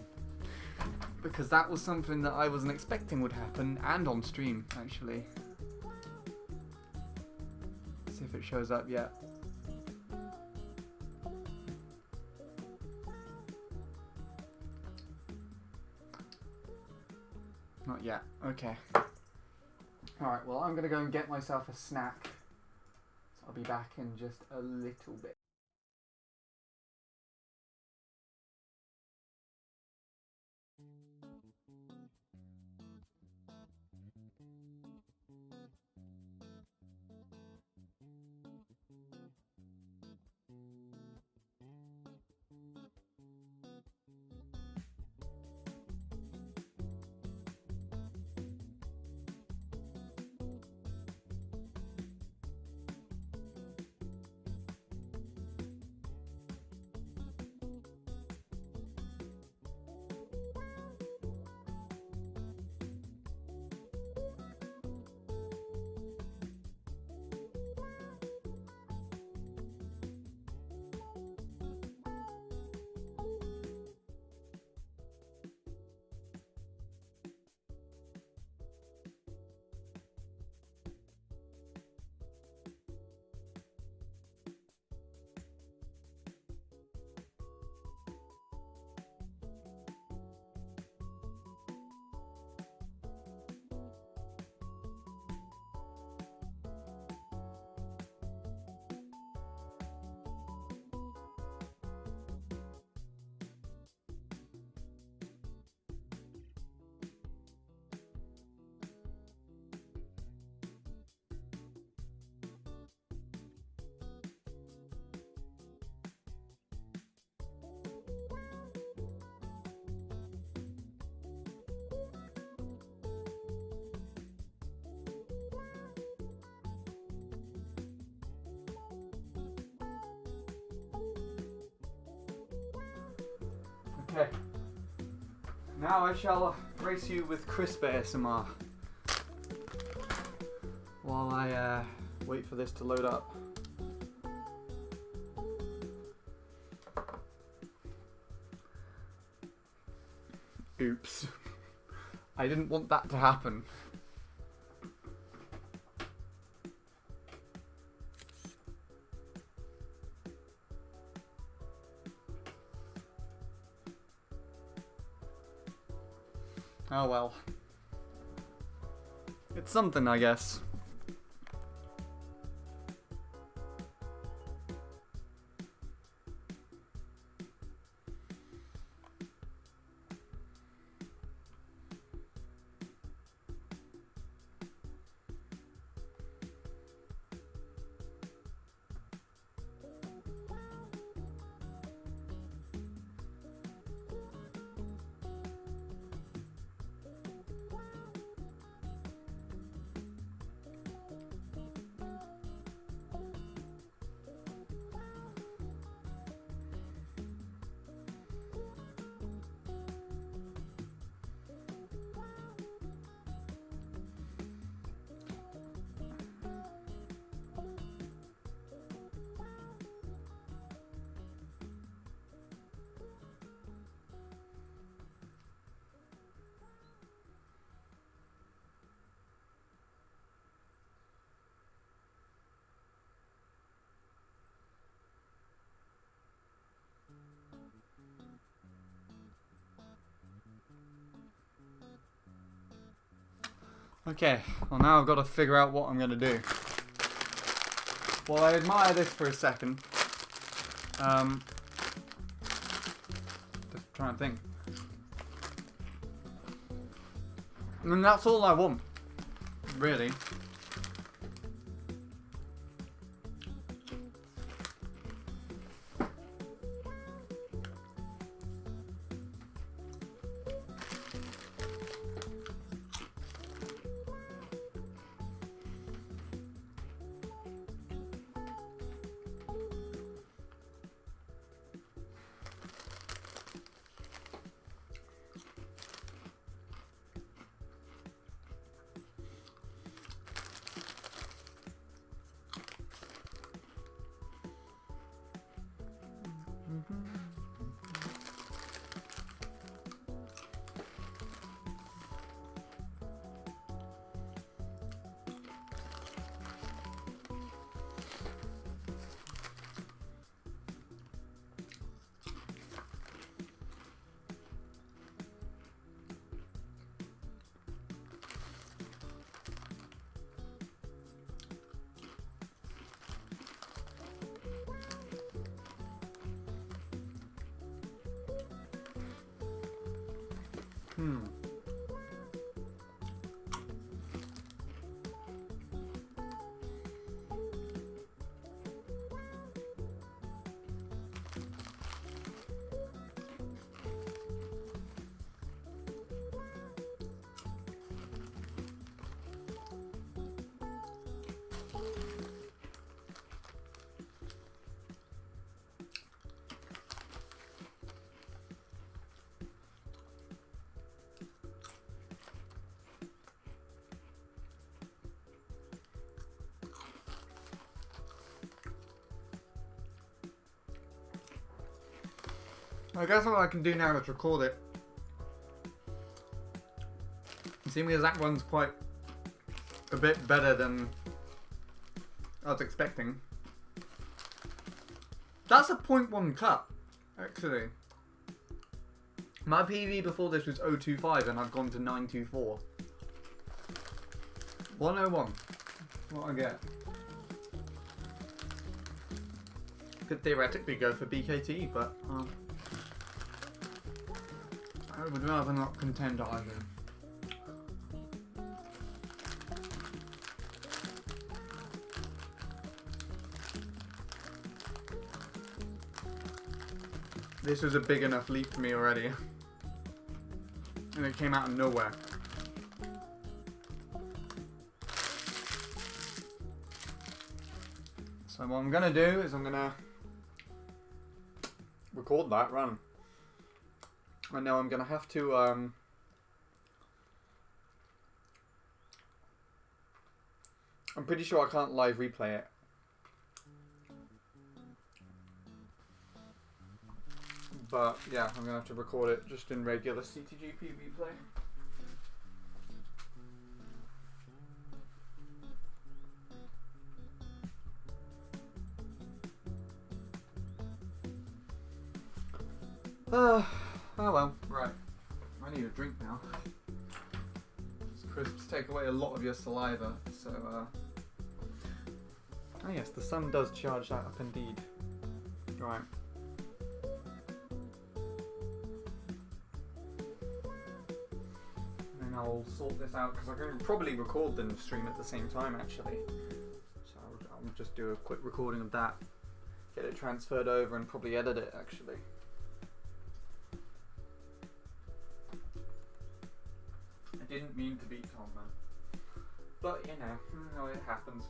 Because that was something that I wasn't expecting would happen, and on stream, actually. Let's see if it shows up yet. Not yet. Okay. Alright, well, I'm gonna go and get myself a snack. So I'll be back in just a little bit. Okay. Now I shall grace you with crisp ASMR while I wait for this to load up. Oops. I didn't want that to happen. Oh well. It's something, I guess. Okay, well now I've got to figure out what I'm going to do. Well, I admire this for a second. Just trying to think. And that's all I want, really. I guess what I can do now is record it. Seeming as that one's quite a bit better than I was expecting. That's a 0.1 cut, actually. My PV before this was 025 and I've gone to 924. 101. What I get. Could theoretically go for BKT, but I would rather not contend either. This was a big enough leap for me already. And it came out of nowhere. So what I'm gonna do is I'm gonna record that run. I know I'm gonna have to I'm pretty sure I can't live replay it. But yeah, I'm gonna have to record it just in regular CTGP replay. Oh well, right. I need a drink now. These crisps take away a lot of your saliva, so oh yes, the sun does charge that up indeed. Right. And I'll sort this out because I can probably record the stream at the same time actually. So I'll just do a quick recording of that, get it transferred over and probably edit it actually. I didn't mean to beat Tom, man. But, you know, it happens.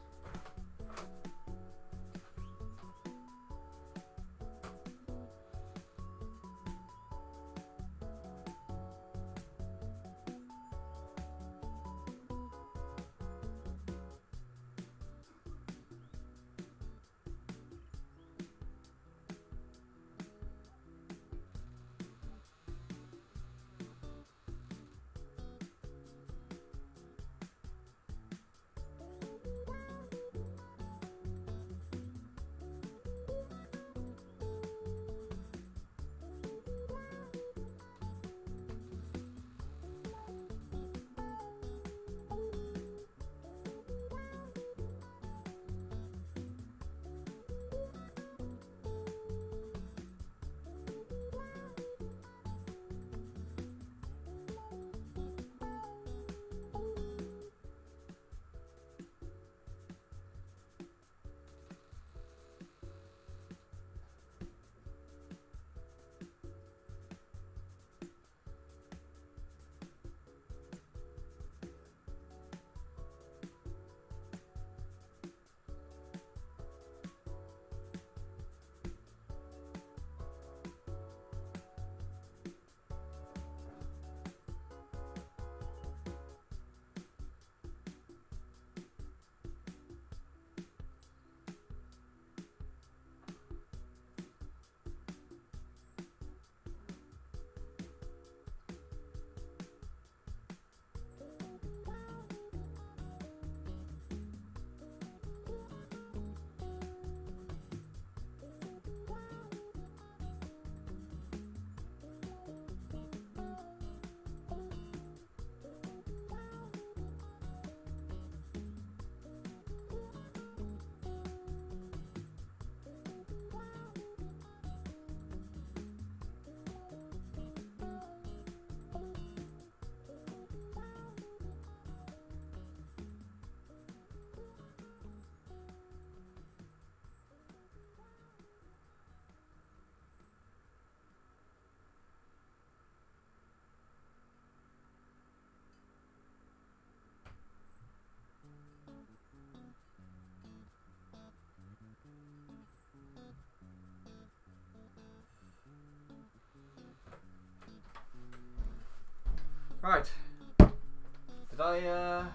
Right. Did I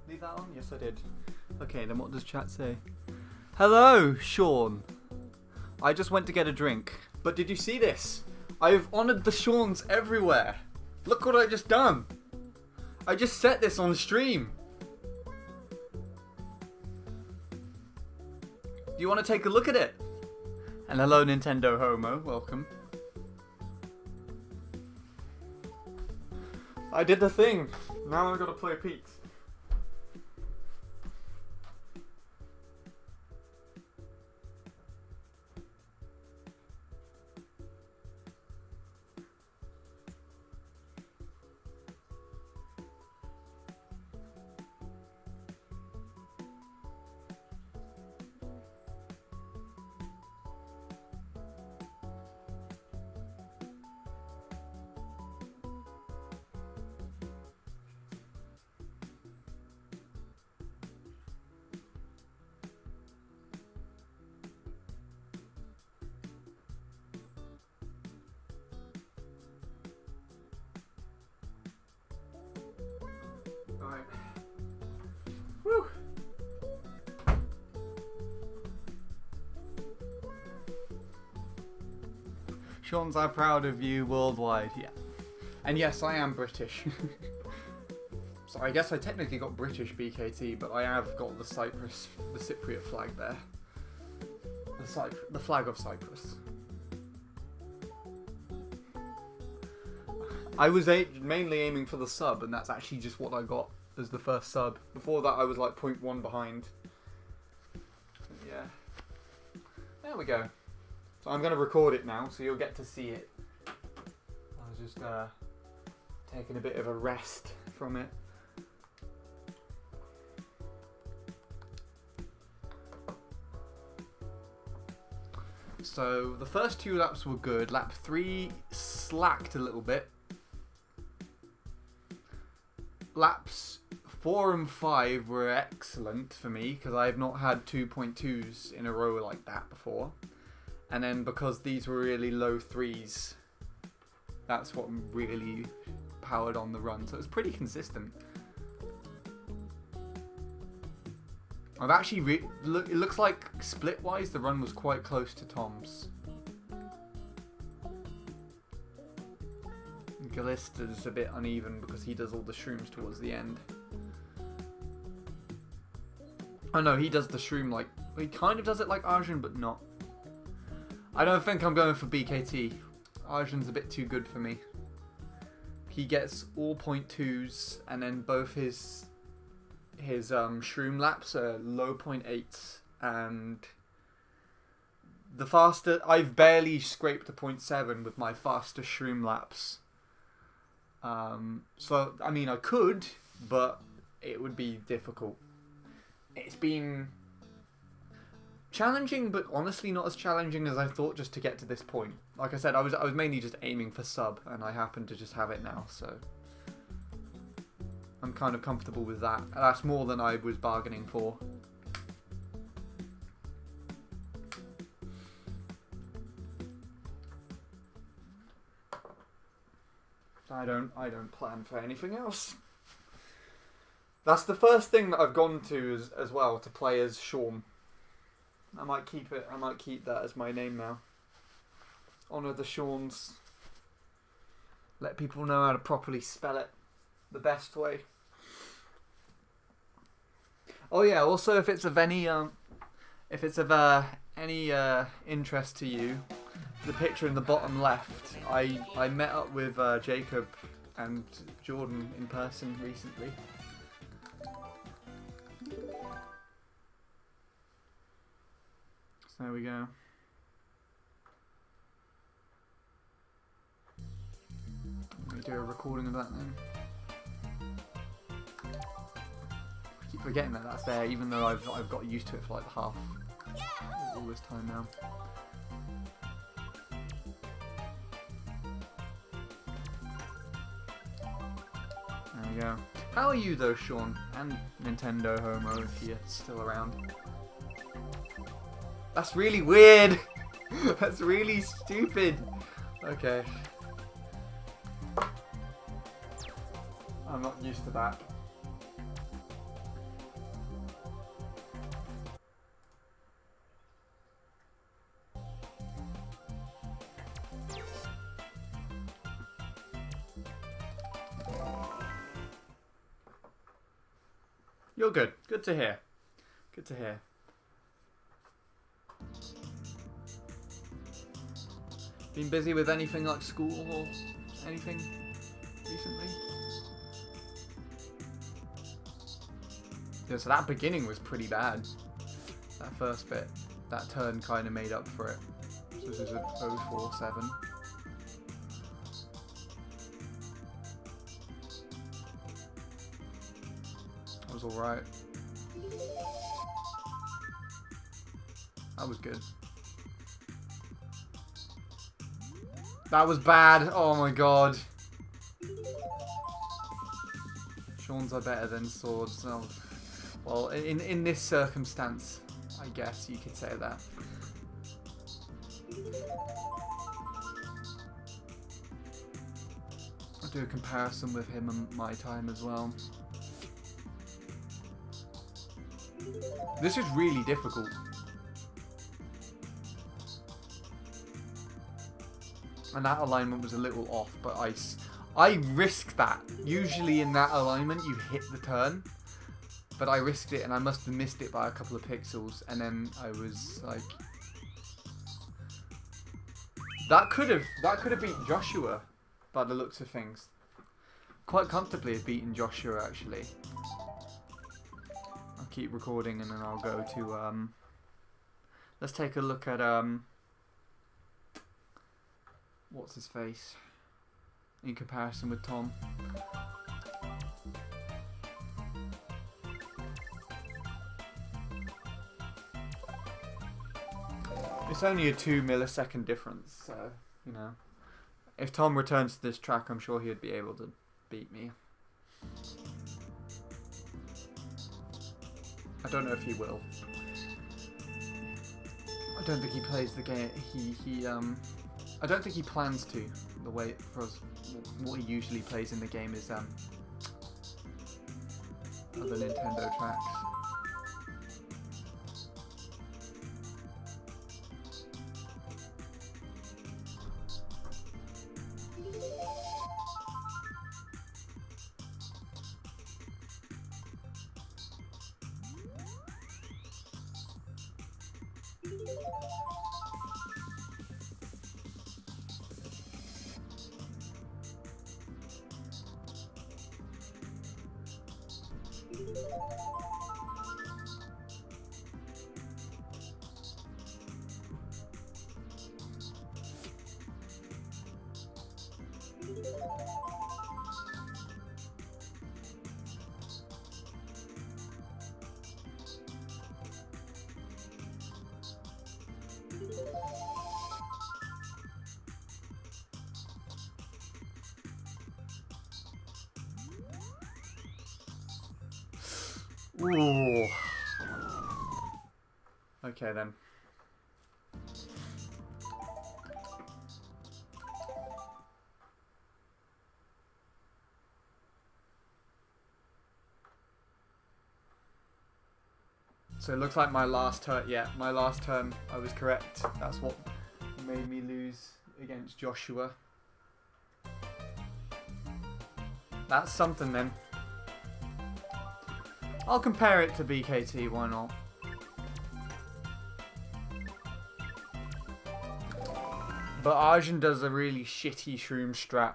leave that on? Yes, I did. Okay, then what does chat say? Hello, Sean. I just went to get a drink. But did you see this? I've honoured the Seans everywhere. Look what I just done. I just set this on stream. Do you want to take a look at it? And hello, Nintendo Homo. Welcome. I did the thing. Now I've got to play Pete's. Sean's, I'm proud of you worldwide. Yeah. And yes, I am British. So I guess I technically got British BKT, but I have got the Cypriot flag there. The flag of Cyprus. I was mainly aiming for the sub, and that's actually just what I got as the first sub. Before that, I was like 0.1 behind. Yeah. There we go. So I'm going to record it now, so you'll get to see it. I was just taking a bit of a rest from it. So the first 2 laps were good. Lap 3 slacked a little bit. Laps 4 and 5 were excellent for me because I have not had 2.2s in a row like that before. And then because these were really low 3s, that's what really powered on the run. So it was pretty consistent. I've actually it looks like split-wise the run was quite close to Tom's. Gallista's a bit uneven because he does all the shrooms towards the end. Oh no, he does the shroom like... He kind of does it like Arjun, but not. I don't think I'm going for BKT. Arjun's a bit too good for me. He gets all 0.2s, and then both his shroom laps are low 0.8s, and the faster... I've barely scraped a 0.7 with my faster shroom laps. So, I mean, I could, but it would be difficult. It's been challenging, but honestly not as challenging as I thought just to get to this point. Like I said, I was mainly just aiming for sub, and I happen to just have it now, so I'm kind of comfortable with that. That's more than I was bargaining for. I don't plan for anything else. That's the first thing that I've gone to as well, to play as Sean. I might keep it. I might keep that as my name now. Honour the Seans. Let people know how to properly spell it the best way. Oh yeah. Also, if it's of any interest to you, the picture in the bottom left, I met up with Jacob and Jordan in person recently. So there we go. Let me do a recording of that then. I keep forgetting that that's there, even though I've got used to it for like half all this time now. There we go. How are you though, Sean? And Nintendo Homo, if you're still around. That's really weird. That's really stupid. Okay. I'm not used to that. You're good. Good to hear. Good to hear. Been busy with anything like school or anything recently? Yeah, so that beginning was pretty bad. That first bit. That turn kind of made up for it. So this is an 047. That was alright. That was good. That was bad. Oh my god. Sean's are better than swords. Oh. Well, in this circumstance, I guess you could say that. I'll do a comparison with him and my time as well. This is really difficult. And that alignment was a little off, but I risked that. Usually in that alignment you hit the turn, but I risked it and I must have missed it by a couple of pixels, and then I was like, that could have beaten Joshua by the looks of things. Quite comfortably have beaten Joshua actually. I'll keep recording and then I'll go to let's take a look at what's his face in comparison with Tom. It's only a 2 millisecond difference, so you know, if Tom returns to this track, I'm sure he'd be able to beat me. I don't know if he will. I don't think he plays the game. I don't think he plans to. The way for us, what he usually plays in the game is other Nintendo tracks. Ooh. Okay then. So it looks like my last turn, my last turn, I was correct. That's what made me lose against Joshua. That's something then. I'll compare it to BKT, why not? But Arjun does a really shitty shroom strat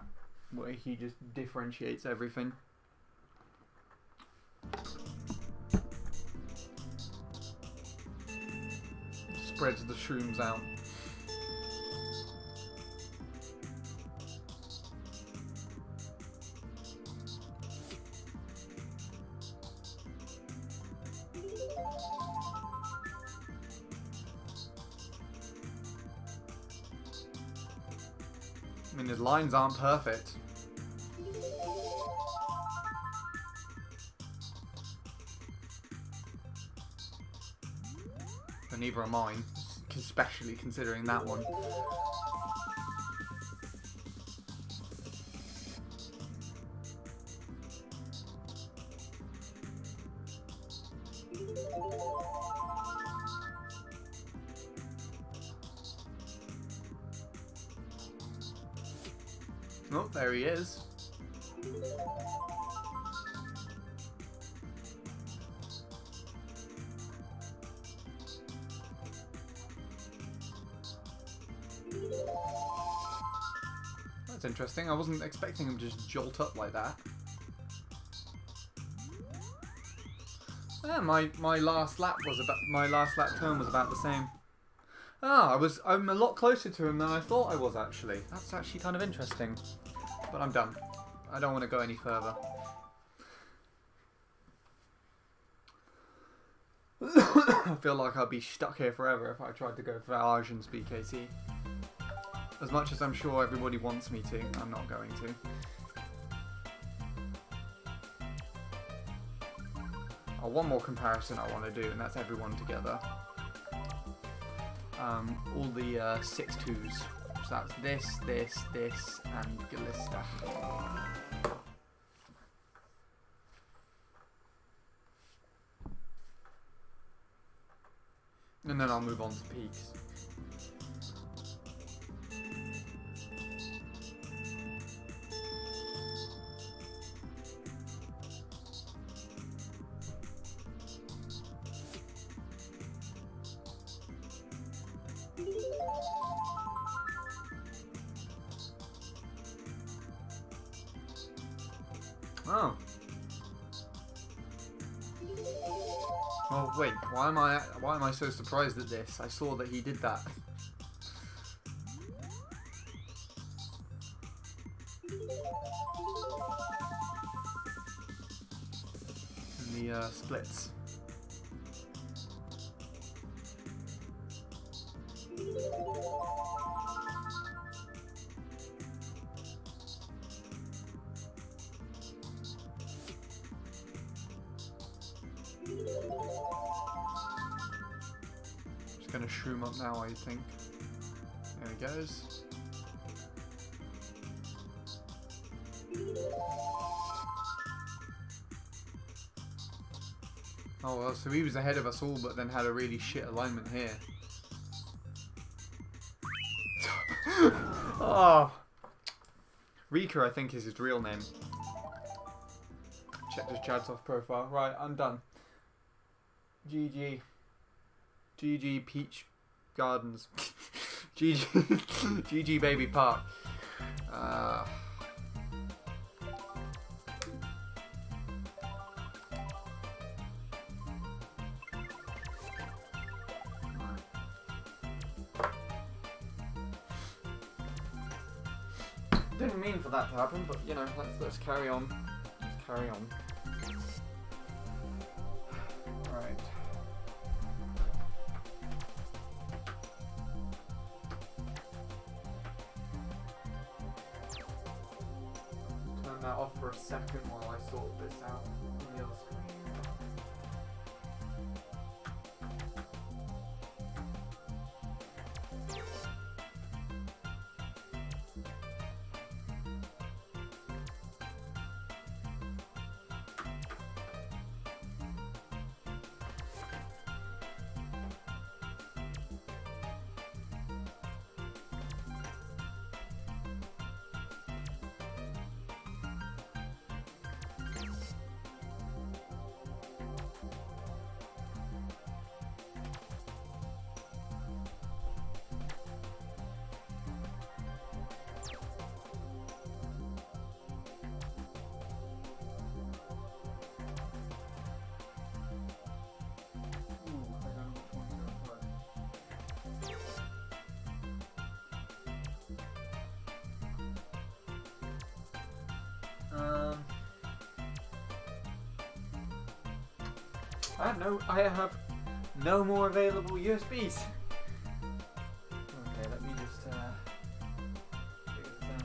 where he just differentiates everything. Spreads the shrooms out. I mean, his lines aren't perfect. But neither are mine, especially considering that one. Oh, there he is. That's interesting. I wasn't expecting him to just jolt up like that. Yeah, my last lap turn was about the same. Ah, I'm a lot closer to him than I thought I was actually. That's actually kind of interesting. But I'm done. I don't want to go any further. I feel like I'd be stuck here forever if I tried to go for Arjun's BKT. As much as I'm sure everybody wants me to, I'm not going to. Oh, one more comparison I want to do, and that's everyone together. All the 6-2s. So that's this, and Galista. And then I'll move on to peaks. Oh. Oh wait, why am I so surprised at this? I saw that he did that. And the splits. Just gonna shroom up now, I think. There he goes. Oh well, so he was ahead of us all, but then had a really shit alignment here. Oh, Rika, I think is his real name. Check his Chadsoft profile. Right, I'm done. GG. GG Peach Gardens. GG. GG Baby Park. Didn't mean for that to happen, but you know, let's carry on. Let's carry on. Right. Turn that off for a second while I sort this out on the other screen. I have no more available USBs. Okay, let me just figure this out.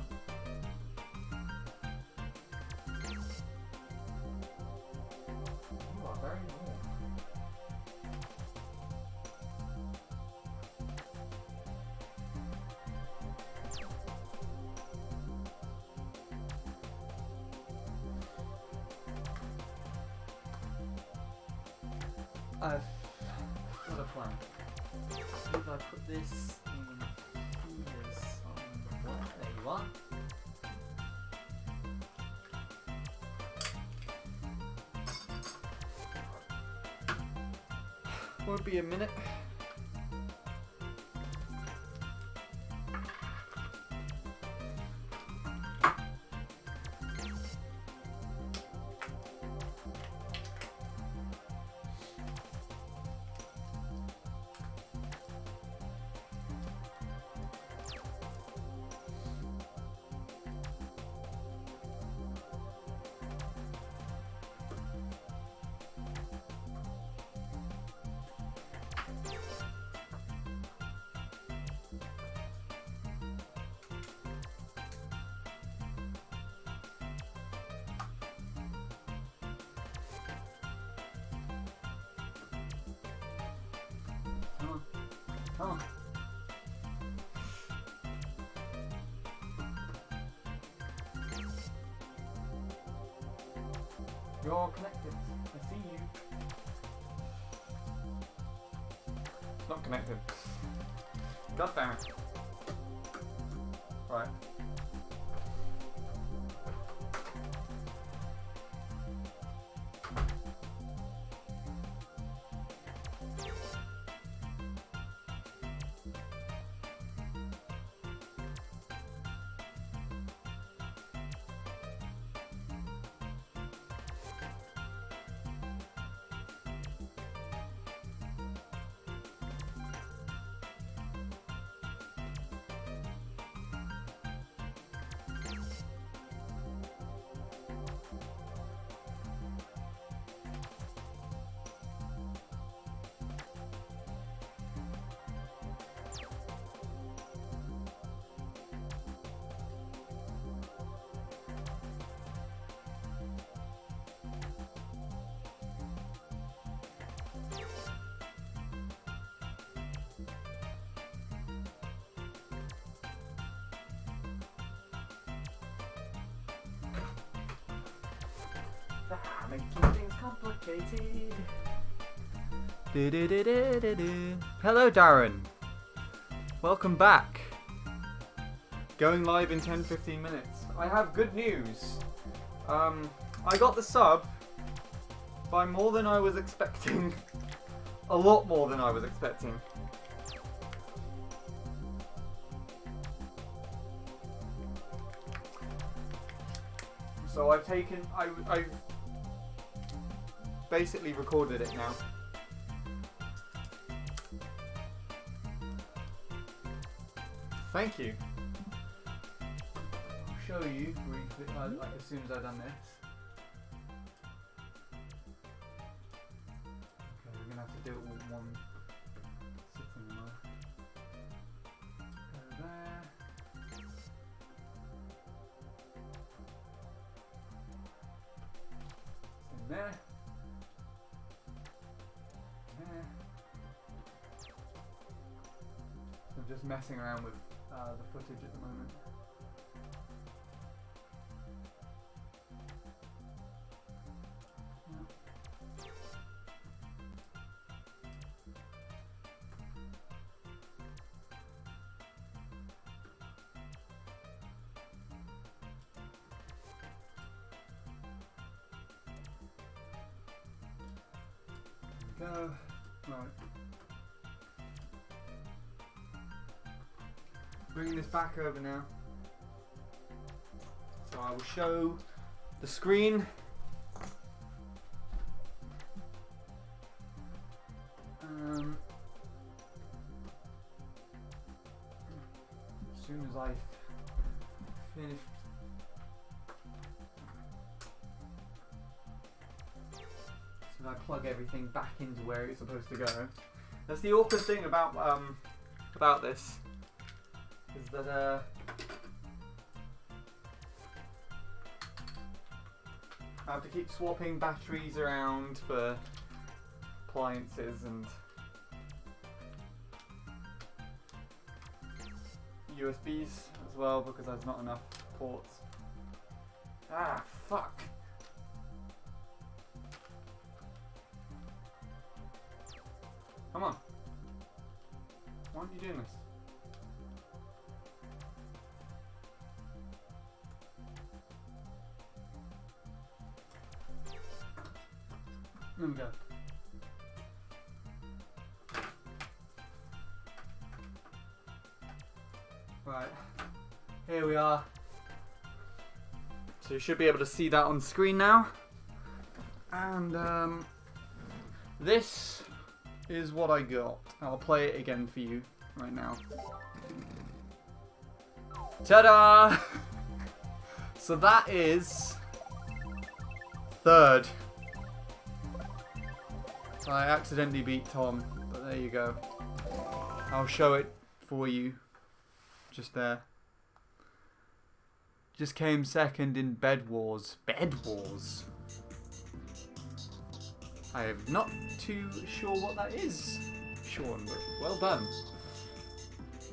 You are very warm. I've got a plan. If I put this in here somewhere, there you are. Won't be a minute. Come on. You're connected. I see you. It's not connected. God damn it. Right. Making things complicated. Hello, Darren. Welcome back. Going live in 10-15 minutes. I have good news. I got the sub by more than I was expecting. A lot more than I was expecting. So I've basically recorded it now. Thank you. I'll show you briefly, like as soon as I've done this. Okay, we're gonna have to do it all in one sitting now. Go there. It's in there. There. So I'm just messing around with the footage at the moment. There we go. Right. Bringing this back over now. So I will show the screen. As soon as I finish. So I plug everything back into where it's supposed to go. That's the awkward thing about this. Is that I have to keep swapping batteries around for appliances and USBs as well because there's not enough ports. Ah, fuck. Come on. Why aren't you doing this? There we go. Right, here we are. So you should be able to see that on screen now. And this is what I got. I'll play it again for you right now. Ta-da! So that is third. I accidentally beat Tom, but there you go. I'll show it for you. Just there. Just came second in Bed Wars. Bed Wars? I am not too sure what that is, Sean, but well done.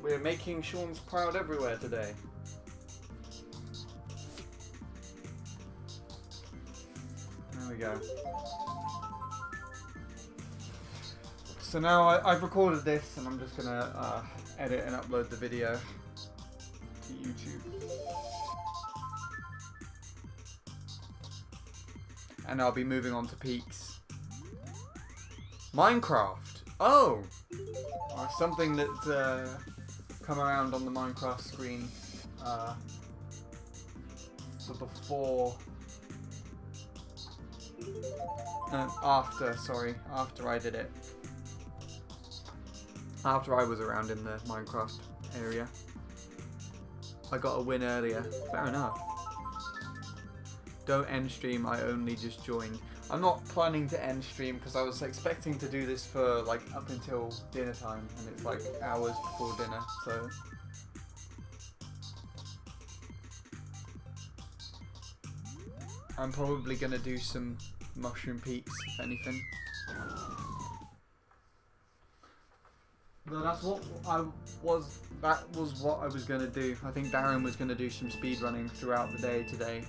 We're making Sean's proud everywhere today. There we go. So now I've recorded this and I'm just gonna edit and upload the video to YouTube. And I'll be moving on to Peaks. Minecraft! Oh! Something that's come around on the Minecraft screen so before... after I did it. After I was around in the Minecraft area. I got a win earlier. Fair enough. Don't end stream, I only just joined. I'm not planning to end stream because I was expecting to do this for like up until dinner time and it's like hours before dinner, so... I'm probably gonna do some Mushroom Peaks, if anything. But that's what that was what I was gonna do. I think Darren was gonna do some speedrunning throughout the day today.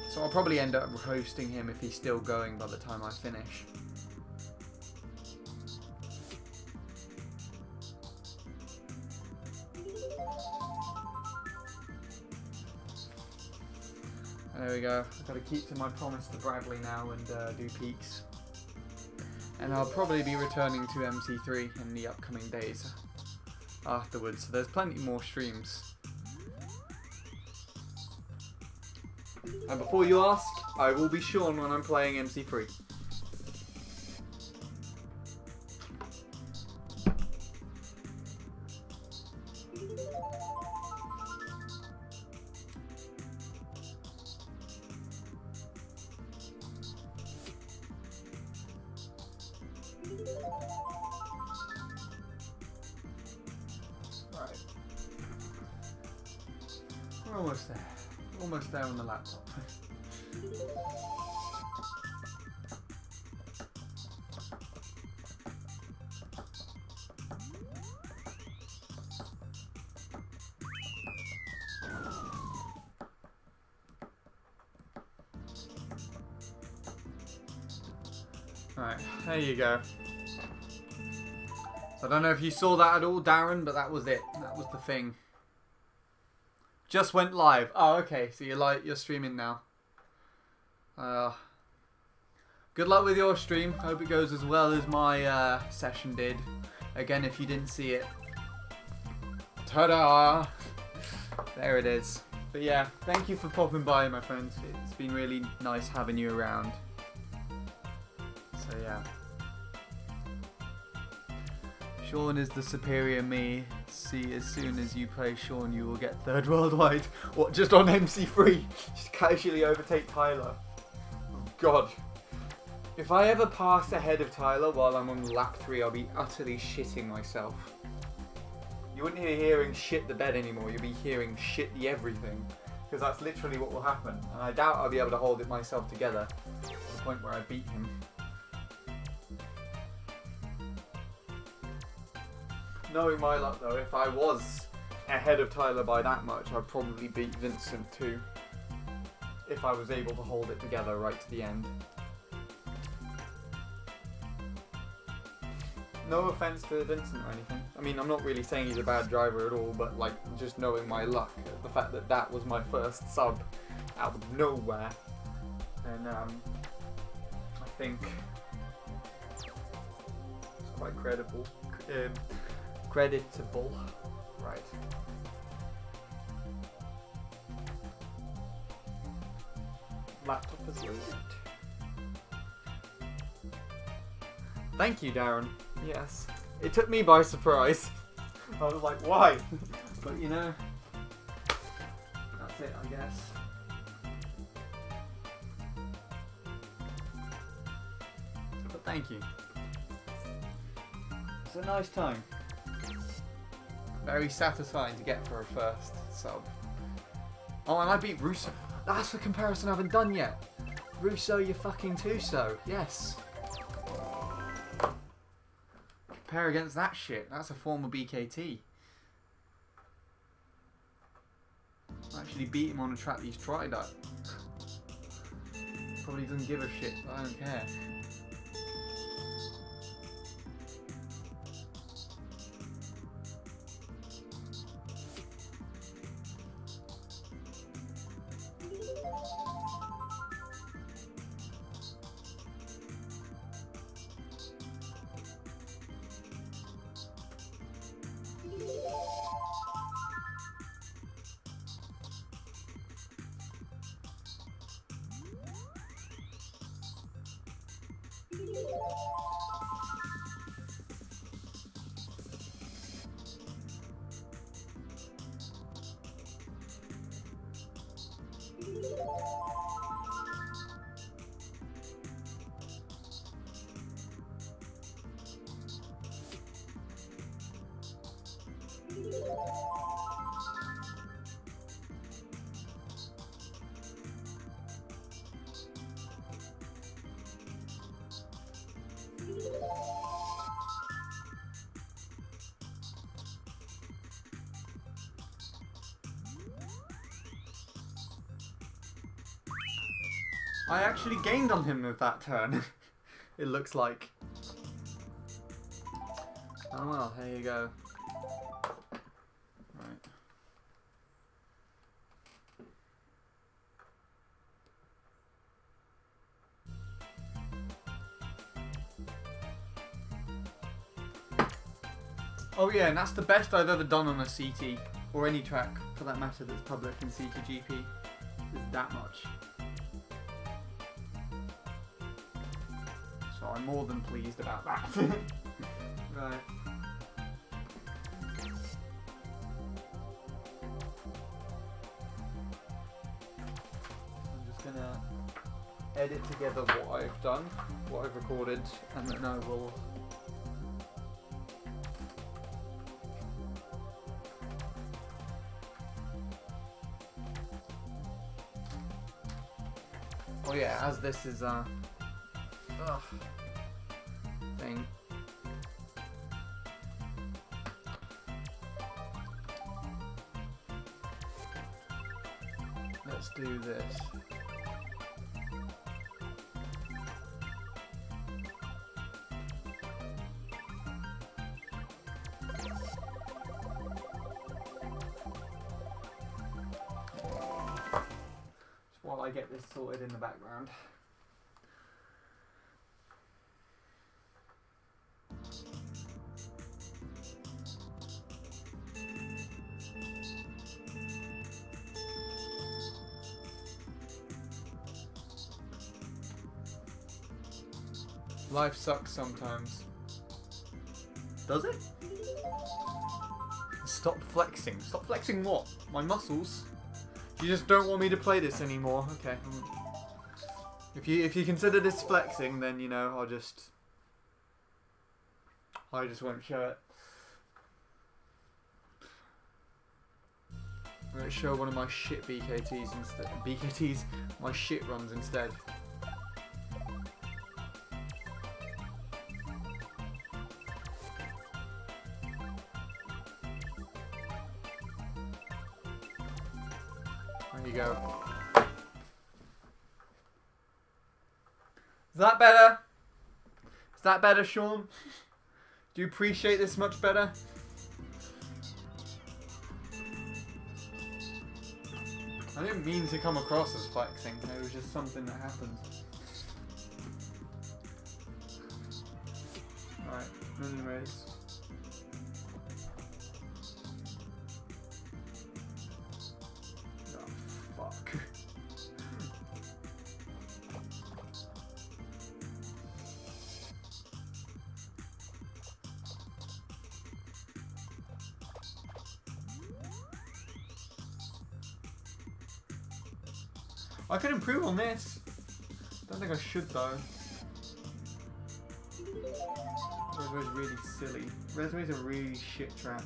So I'll probably end up hosting him if he's still going by the time I finish. There we go. I've got to keep to my promise to Bradley now and do peaks. And I'll probably be returning to MC3 in the upcoming days afterwards. So there's plenty more streams. And before you ask, I will be Sean when I'm playing MC3. Right. We're almost there. Almost there on the laptop. Right, there you go. I don't know if you saw that at all, Darren, but that was it. That was the thing. Just went live. Oh, okay. So you're streaming now. Good luck with your stream. Hope it goes as well as my session did. Again, if you didn't see it. Ta-da! There it is. But yeah, thank you for popping by, my friends. It's been really nice having you around. So yeah. Sean is the superior me. See, as soon as you play Sean, you will get third worldwide. What, just on MC3? Just casually overtake Tyler. Oh God. If I ever pass ahead of Tyler while I'm on lap 3, I'll be utterly shitting myself. You wouldn't be hearing shit the bed anymore, you'll be hearing shit the everything. Because that's literally what will happen. And I doubt I'll be able to hold it myself together to the point where I beat him. Knowing my luck though, if I was ahead of Tyler by that much, I'd probably beat Vincent too. If I was able to hold it together right to the end. No offense to Vincent or anything. I mean, I'm not really saying he's a bad driver at all, but like, just knowing my luck, the fact that that was my first sub out of nowhere. And I think it's quite credible. Creditable. Right. Laptop is loaded. Thank you, Darren. Yes. It took me by surprise. I was like, why? But you know, that's it, I guess. But thank you. It's a nice time. Very satisfying to get for a first sub. Oh, and I beat Russo. That's the comparison I haven't done yet. Russo, you fucking Tuso. Yes. Compare against that shit. That's a former BKT. I actually beat him on a track that he's tried at. Probably doesn't give a shit, but I don't care. I actually gained on him with that turn. It looks like. Oh well, here you go. Right. Oh yeah, and that's the best I've ever done on a CT, or any track for that matter that's public in CTGP, is that much. So I'm more than pleased about that. Right. I'm just gonna edit together what I've done, what I've recorded, and then I will... Oh yeah, as this is thing. Let's do this. Just while I get this sorted in the background. Life sucks sometimes. Does it? Stop flexing. Stop flexing what? My muscles? You just don't want me to play this anymore. Okay. If you consider this flexing, then you know I just won't show it. I'm gonna show one of my shit BKTs instead. BKTs, my shit runs instead. There you go. Is that better? Is that better, Sean? Do you appreciate this much better? I didn't mean to come across as flexing. It was just something that happened. Alright, anyways. Oh, fuck. I could improve on this. Don't think I should though. Resume's really silly. Resume's a really shit track.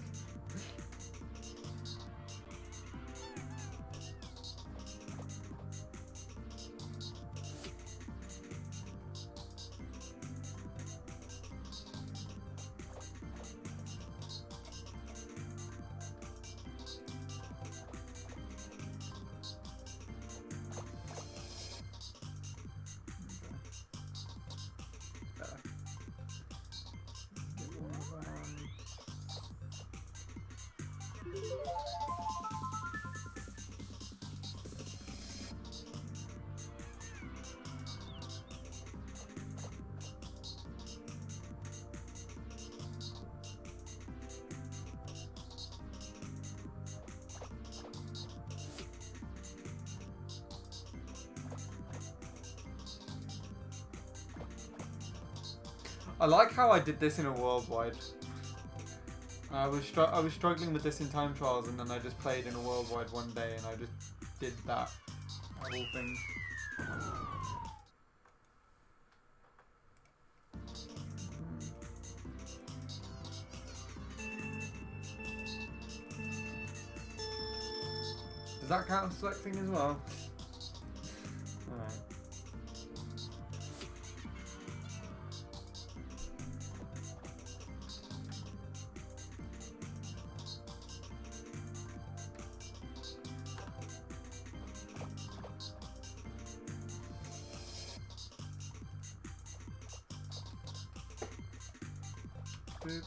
I like how I did this in a worldwide. I was struggling with this in time trials, and then I just played in a worldwide one day, and I just did that whole thing. Does that count as selecting as well? Alright. Boop.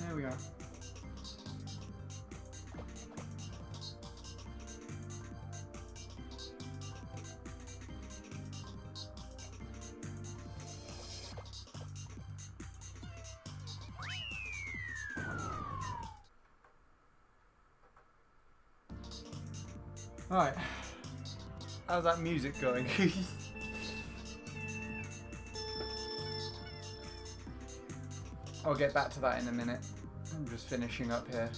There we are. Alright. How's that music going? I'll get back to that in a minute. I'm just finishing up here.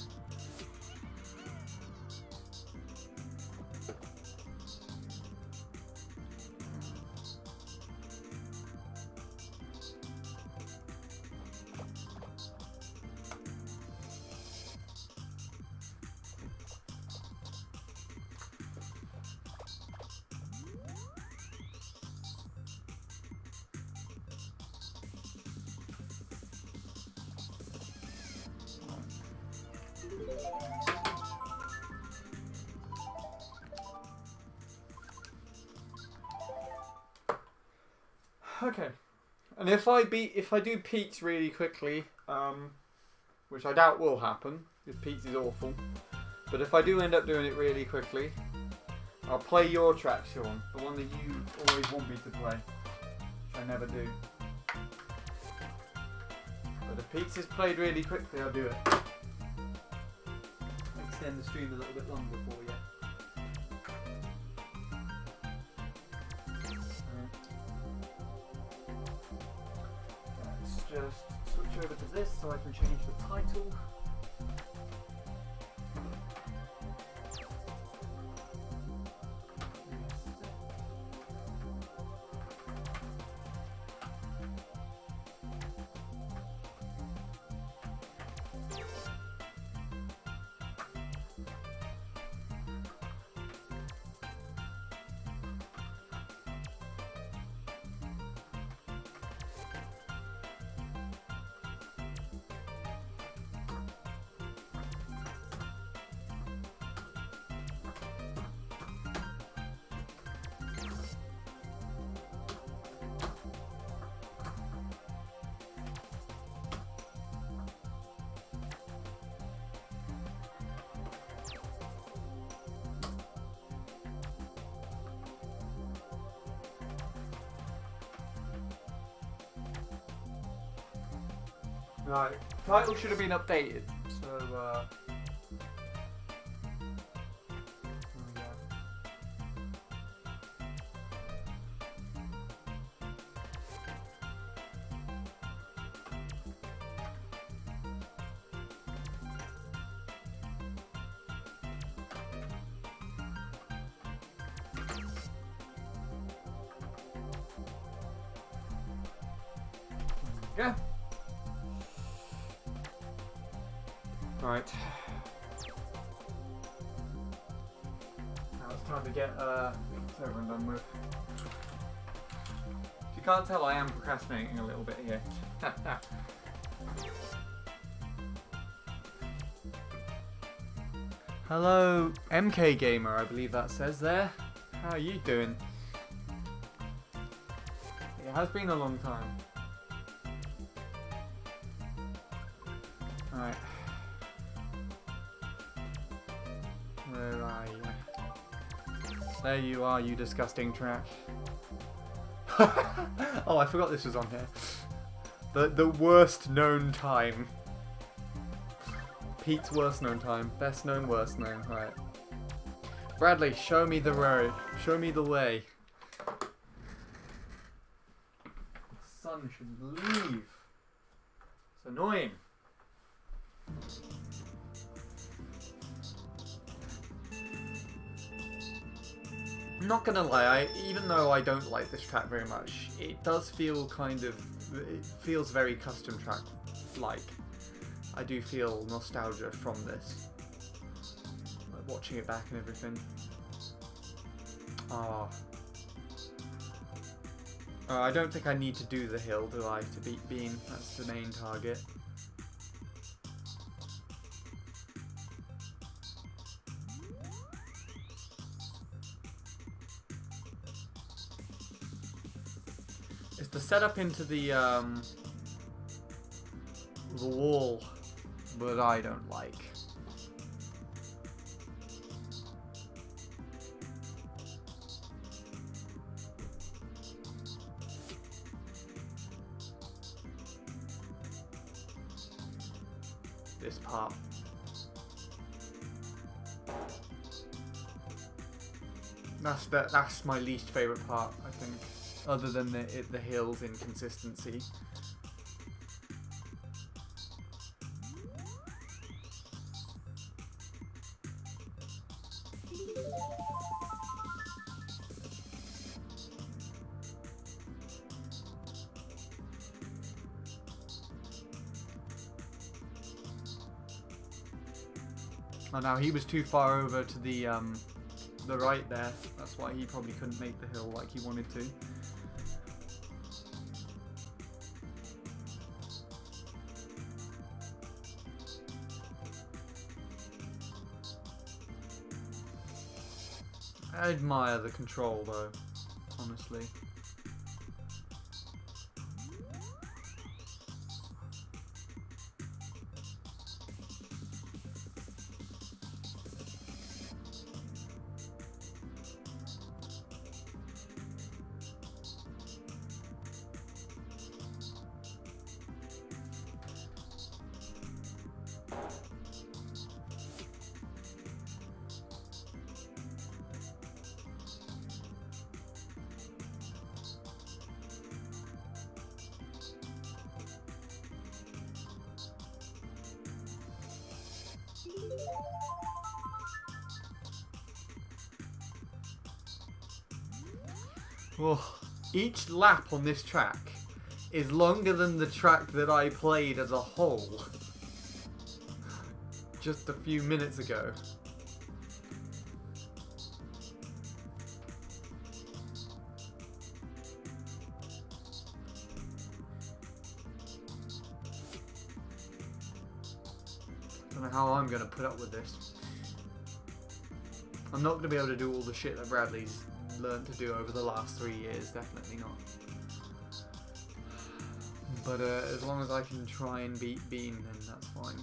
Okay, and if I do Peaks really quickly, which I doubt will happen, because Peaks is awful, but if I do end up doing it really quickly, I'll play your track, Sean, the one that you always want me to play, which I never do. But if Peaks is played really quickly, I'll do it. Extend the stream a little bit longer for you. Just switch over to this so I can change the title. Right, title should have been updated, so there we go. Yeah. Right. Now it's time to get this over and done with. If you can't tell, I am procrastinating a little bit here. Hello, MK Gamer, I believe that says there. How are you doing? It has been a long time. Alright. Where are you? There you are, you disgusting track. Oh, I forgot this was on here. The worst known time. Pete's worst known time. Best known, worst known. Right. Bradley, show me the road. Show me the way. The sun should leave. It's annoying. I'm not gonna lie, even though I don't like this track very much, it does feel it feels very custom track like. I do feel nostalgia from this. Like watching it back and everything. Ah. I don't think I need to do the hill, do I, to beat Bean? That's the main target. It's the setup into the wall that I don't like. This part. That's my least favourite part, I think. Other than the hill's inconsistency. Oh, now he was too far over to the right there. That's why he probably couldn't make the hill like he wanted to. I admire the control though, honestly. Oh, each lap on this track is longer than the track that I played as a whole just a few minutes ago. I don't know how I'm going to put up with this. I'm not going to be able to do all the shit that Bradley's learned to do over the last 3 years, definitely not. But as long as I can try and beat Bean, then that's fine.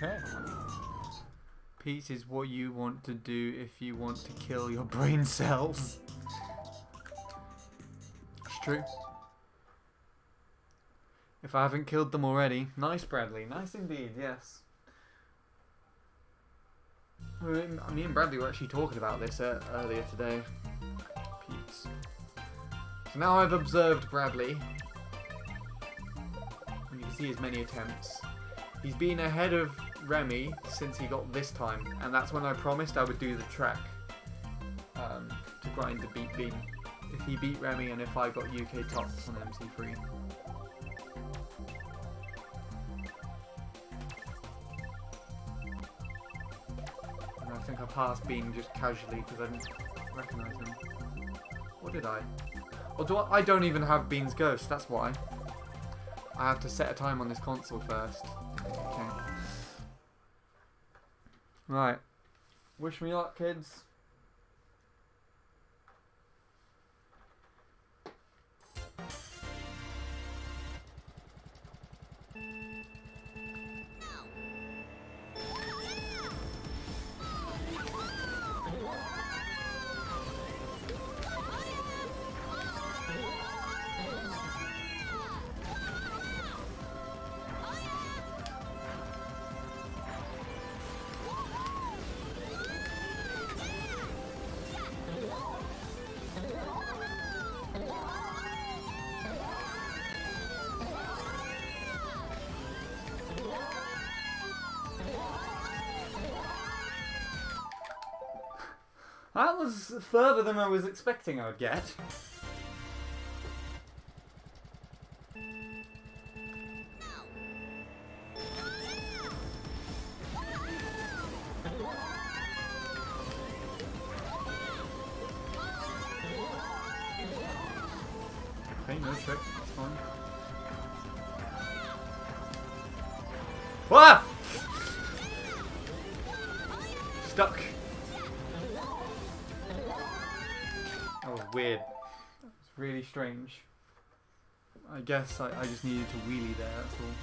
Okay. Peace is what you want to do if you want to kill your brain cells. It's true. If I haven't killed them already. Nice, Bradley. Nice indeed, yes. Me and Bradley were actually talking about this earlier today. Peace. So now I've observed Bradley. And you can see his many attempts. He's been ahead of Remy since he got this time, and that's when I promised I would do the track to grind to beat Bean. If he beat Remy and if I got UK tops on MC3. And I think I passed Bean just casually because I didn't recognise him. Or did I? Or do I don't even have Bean's Ghost, that's why. I have to set a time on this console first. Okay. Right. Wish me luck, kids. That was further than I was expecting I would get. Okay, no trick, that's fine. Ah! Stuck. That was weird. That was really strange. I guess I just needed to wheelie there, that's all.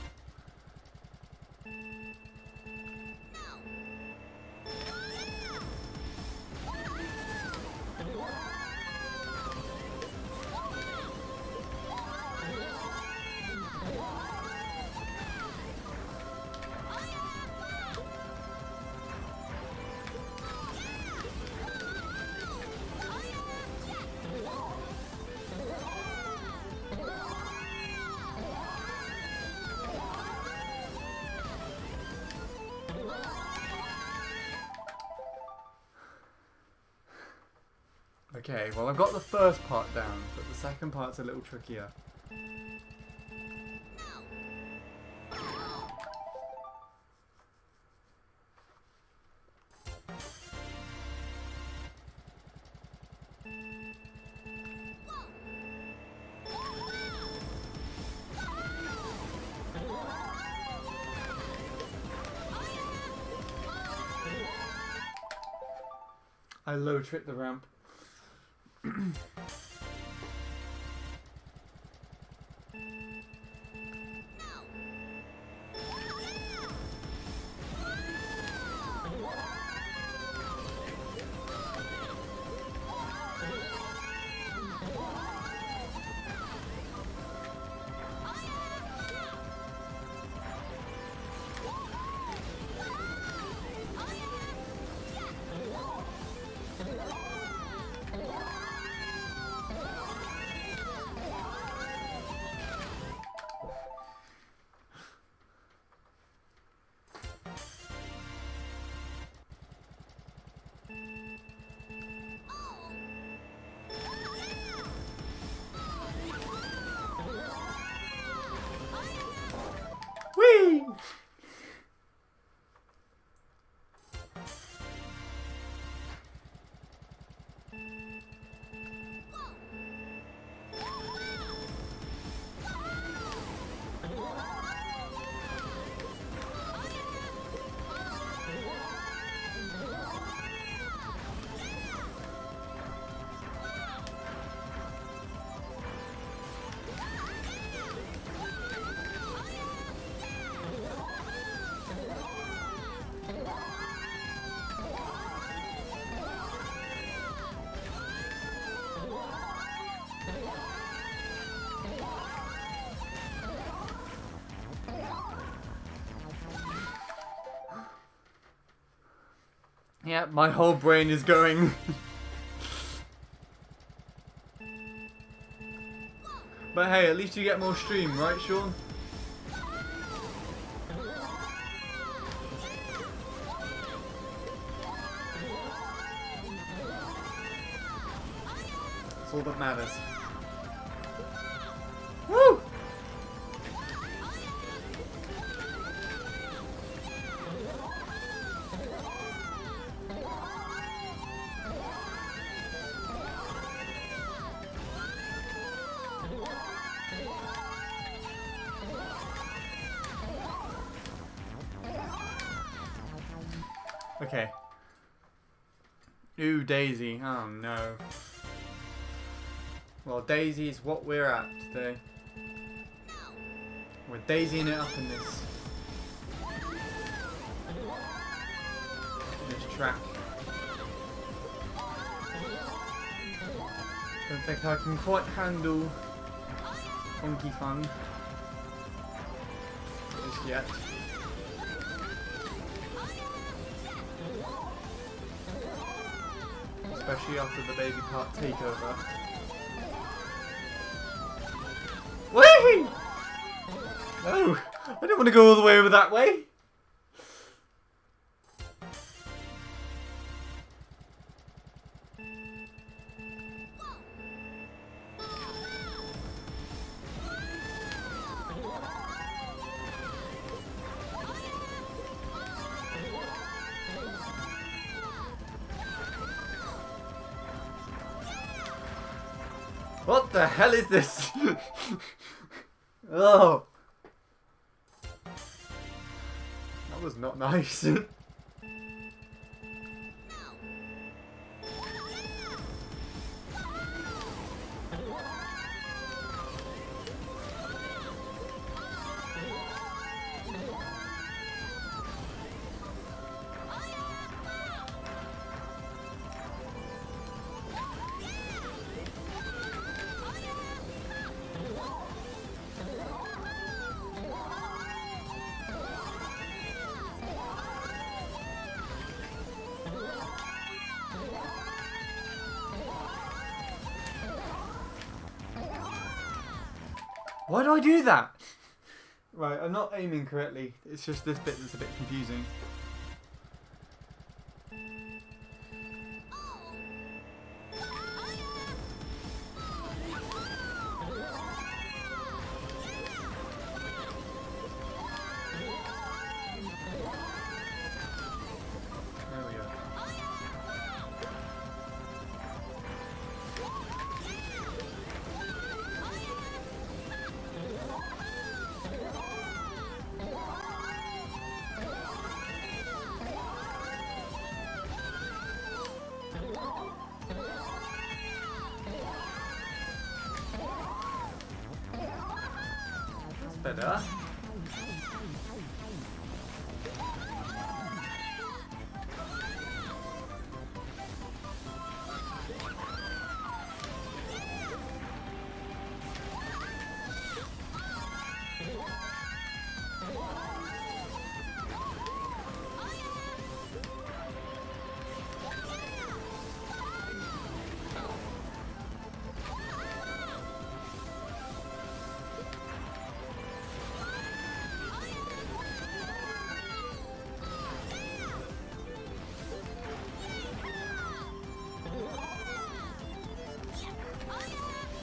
Okay, well I've got the first part down, but the second part's a little trickier. I low tricked the ramp. Whee! Yeah, my whole brain is going. But hey, at least you get more stream, right, Sean? That's all that matters. Woo! Okay. Ooh, Daisy. Oh no. Well, Daisy's what we're at today. We're Daisying it up in this track. Don't think I can quite handle Funky Fun just yet. Especially after the baby part takeover. Whee! No! I don't want to go all the way over that way! What the hell is this? Oh! That was not nice. Why do I do that? Right, I'm not aiming correctly. It's just this bit that's a bit confusing. There we go. Better.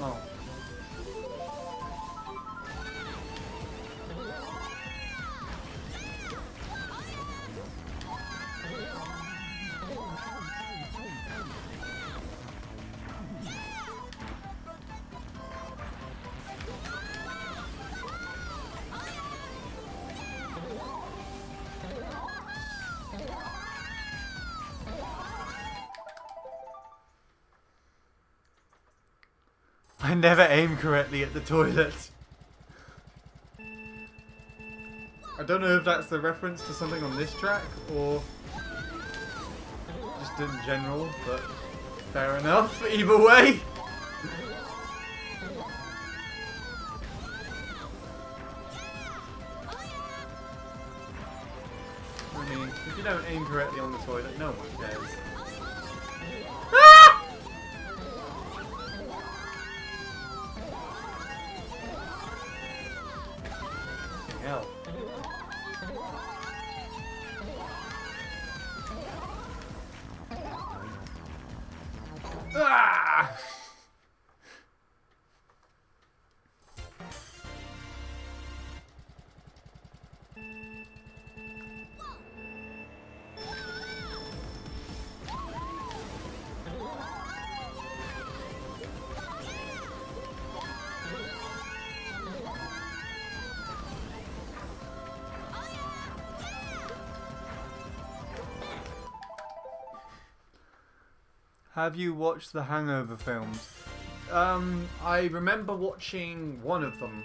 Oh. I never aim correctly at the toilet. I don't know if that's the reference to something on this track or just in general, but fair enough, either way. I mean, if you don't aim correctly on the toilet, no one cares. Ah! Hell. Ah! Have you watched the Hangover films? I remember watching one of them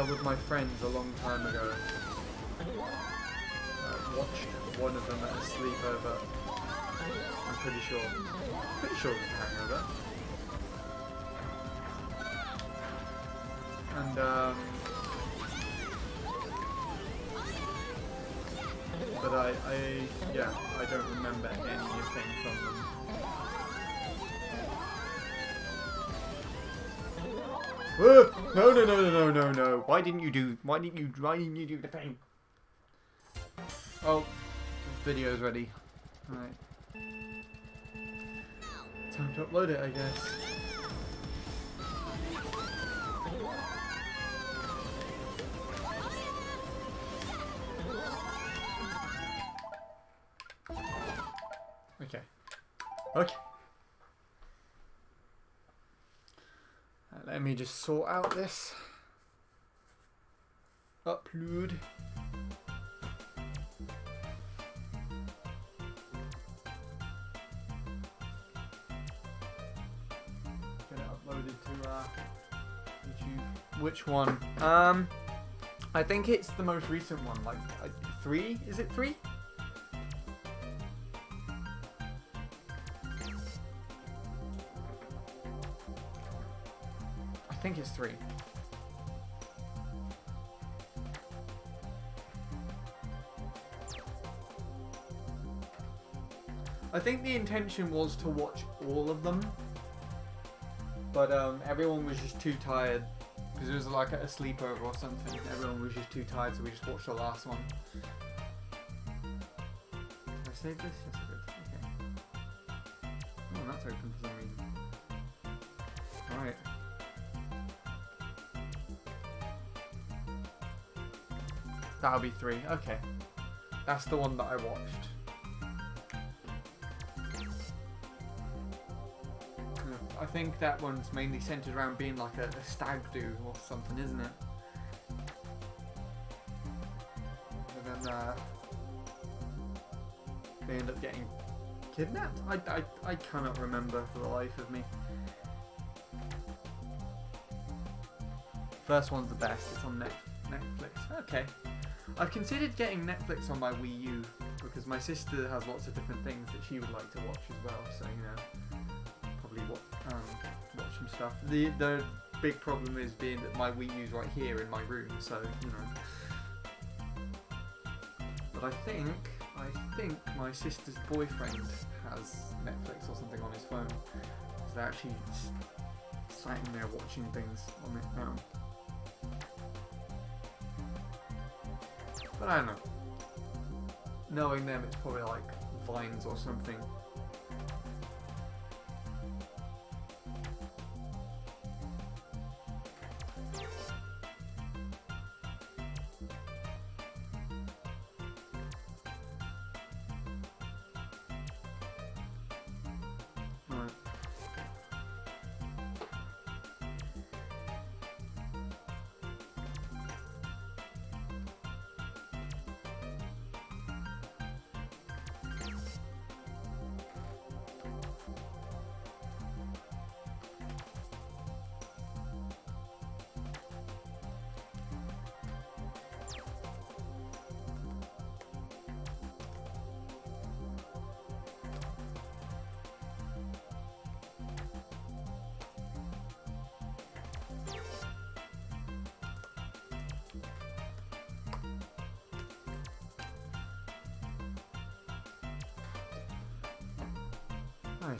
with my friends a long time ago. Watched one of them at a sleepover. I'm pretty sure. Pretty sure it was the Hangover. And but I don't remember anything from them. No. Why didn't you do the thing? Oh, the video's ready. Alright. Time to upload it, I guess. Okay. Let me just sort out this. Upload. Get it uploaded to YouTube. Which one? I think it's the most recent one, like 3? Is it 3? I think it's 3. I think the intention was to watch all of them, but everyone was just too tired because it was like a sleepover or something. Everyone was just too tired, so we just watched the last one. Did I save this? Yes, I did. Okay. Oh, that's open for some reason. Alright. That'll be 3. Okay. That's the one that I watched. I think that one's mainly centered around being like a stag do or something, isn't it? And then they end up getting kidnapped? I cannot remember for the life of me. First one's the best. It's on Netflix. Okay. I've considered getting Netflix on my Wii U because my sister has lots of different things that she would like to watch as well. So you know, probably watch some stuff. The big problem is being that my Wii U's right here in my room. So you know. But I think my sister's boyfriend has Netflix or something on his phone. So they're actually sitting there watching things on it now. But I don't know. Knowing them, it's probably like Vines or something. Right. Right.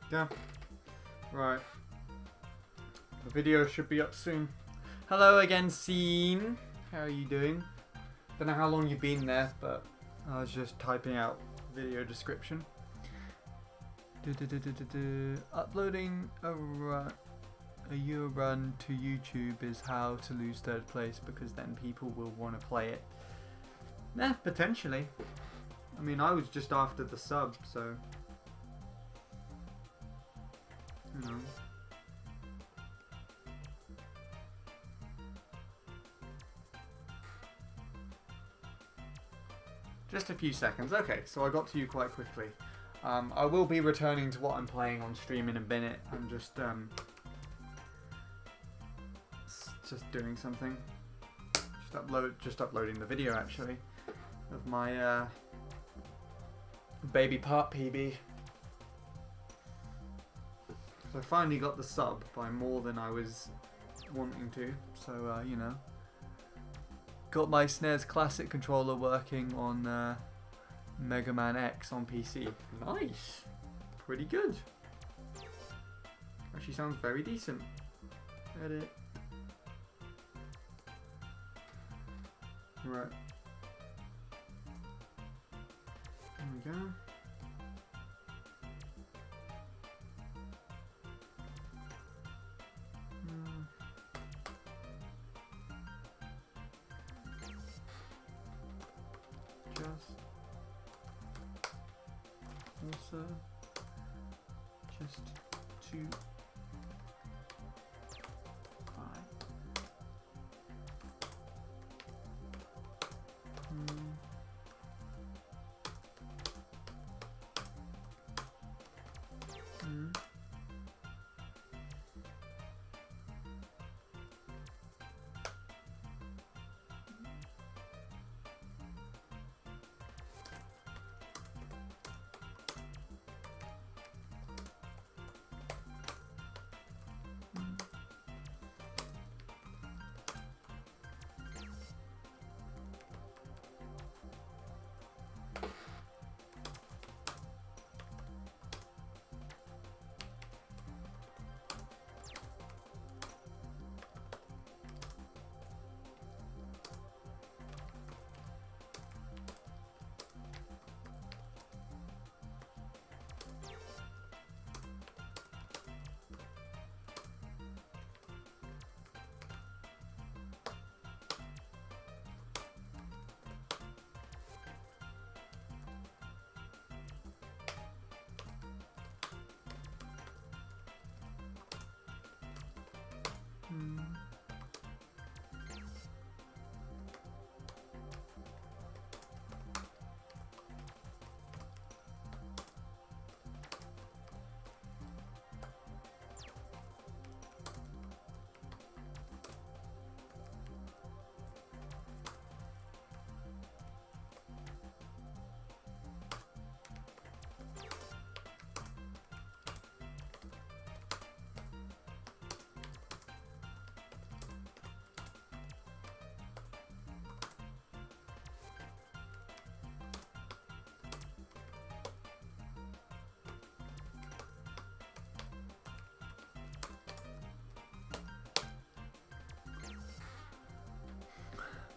Yeah. Right. The video should be up soon. Hello again, Scene. How are you doing? Don't know how long you've been there, but I was just typing out video description. Uploading a Euro run to YouTube is how to lose third place, because then people will want to play it. Nah, potentially. I mean, I was just after the sub, so... you know. Just a few seconds. Okay, so I got to you quite quickly. I will be returning to what I'm playing on stream in a minute. I'm just doing something. Just uploading the video actually of my baby part PB. So I finally got the sub by more than I was wanting to. So you know, got my SNES Classic controller working on Mega Man X on PC. Nice, pretty good. Actually, sounds very decent. Edit. Right. There we go. Also, just 2, 5.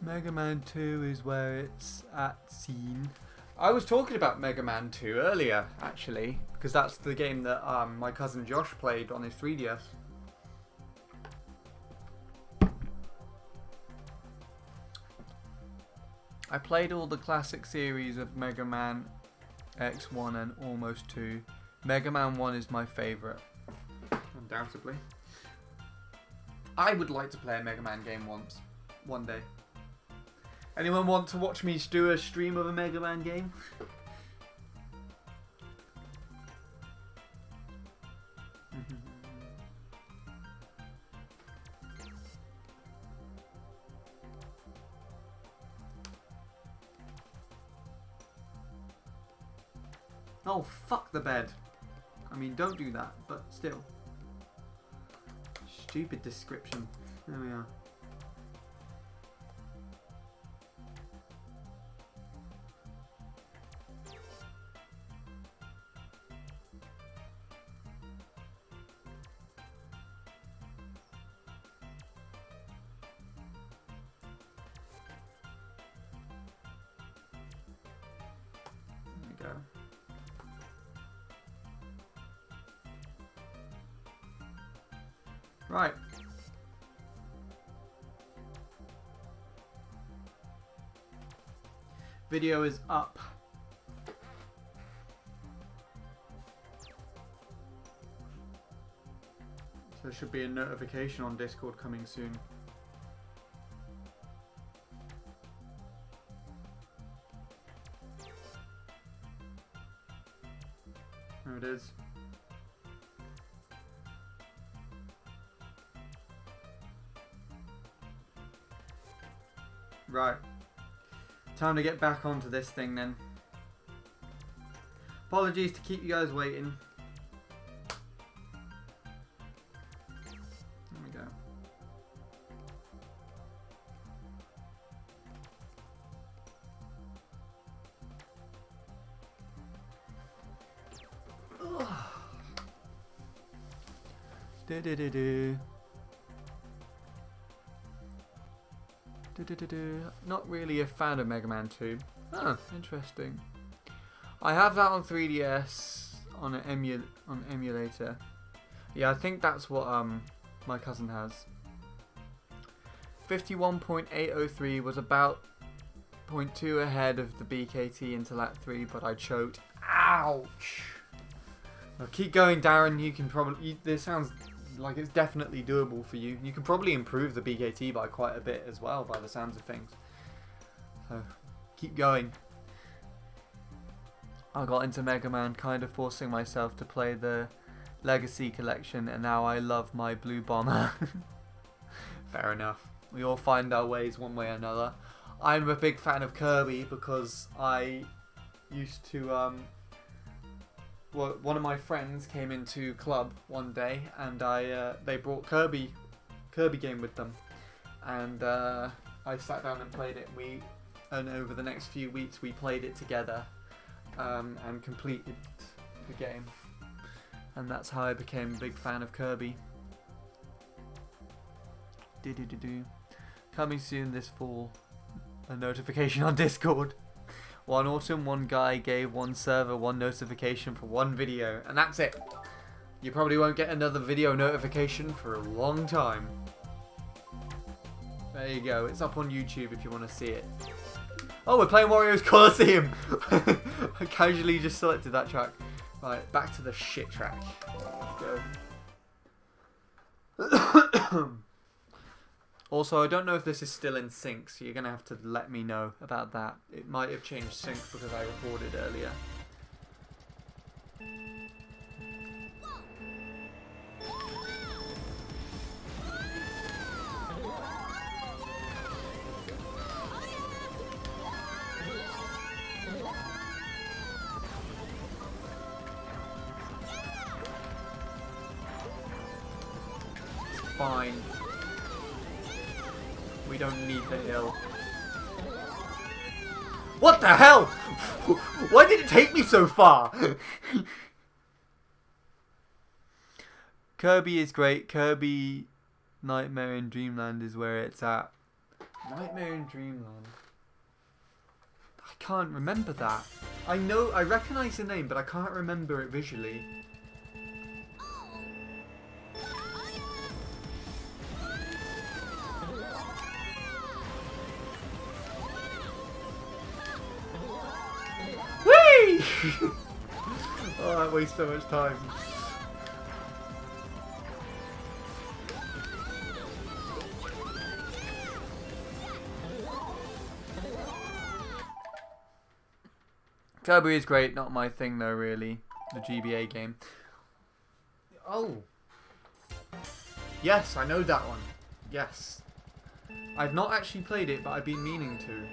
Mega Man 2 is where it's at scene. I was talking about Mega Man 2 earlier, actually, because that's the game that my cousin Josh played on his 3DS. I played all the classic series of Mega Man X1 and almost 2. Mega Man 1 is my favourite. Undoubtedly. I would like to play a Mega Man game one day. Anyone want to watch me do a stream of a Mega Man game? Oh, fuck the bed. I mean, don't do that, but still. Stupid description. There we are. There we go. Right. Video is up. So there should be a notification on Discord coming soon. There it is. Right. Time to get back onto this thing then. Apologies to keep you guys waiting. There we go. Do-do-do-do. Not really a fan of Mega Man 2. Oh, interesting. I have that on 3DS on an emulator. Yeah, I think that's what my cousin has. 51.803 was about 0.2 ahead of the BKT into lap 3, but I choked. Ouch! Well, keep going, Darren. You can probably. This sounds like it's definitely doable for you. You can probably improve the BKT by quite a bit as well, by the sounds of things. So, keep going. I got into Mega Man kind of forcing myself to play the Legacy Collection, and now I love my Blue Bomber. Fair enough. We all find our ways one way or another. I'm a big fan of Kirby because I used to well, one of my friends came into club one day, and they brought Kirby game with them, and I sat down and played it. And over the next few weeks we played it together, and completed the game, and that's how I became a big fan of Kirby. Coming soon this fall. A notification on Discord. One autumn, one guy gave one server one notification for one video, and that's it. You probably won't get another video notification for a long time. There you go. It's up on YouTube if you want to see it. Oh, we're playing Wario's Colosseum. I casually just selected that track. Right, back to the shit track. Let's go. Also, I don't know if this is still in sync, so you're going to have to let me know about that. It might have changed sync because I recorded earlier. It's fine. We don't need the hill. What the hell? Why did it take me so far? Kirby is great. Kirby Nightmare in Dreamland is where it's at. Nightmare in Dreamland. I can't remember that. I recognise the name, but I can't remember it visually. Whee! Oh, that wastes so much time. Kirby is great, not my thing though, really. The GBA game. Oh. Yes, I know that one. Yes. I've not actually played it, but I've been meaning to.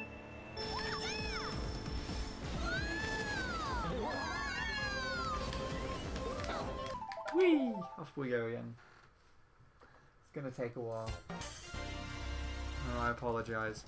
Whee! Off we go again. It's gonna take a while. Oh, I apologise.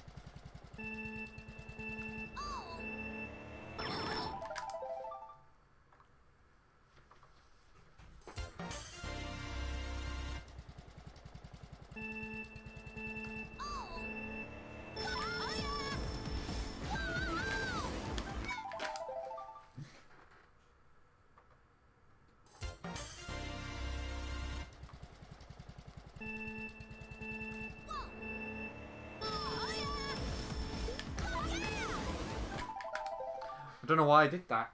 I don't know why I did that.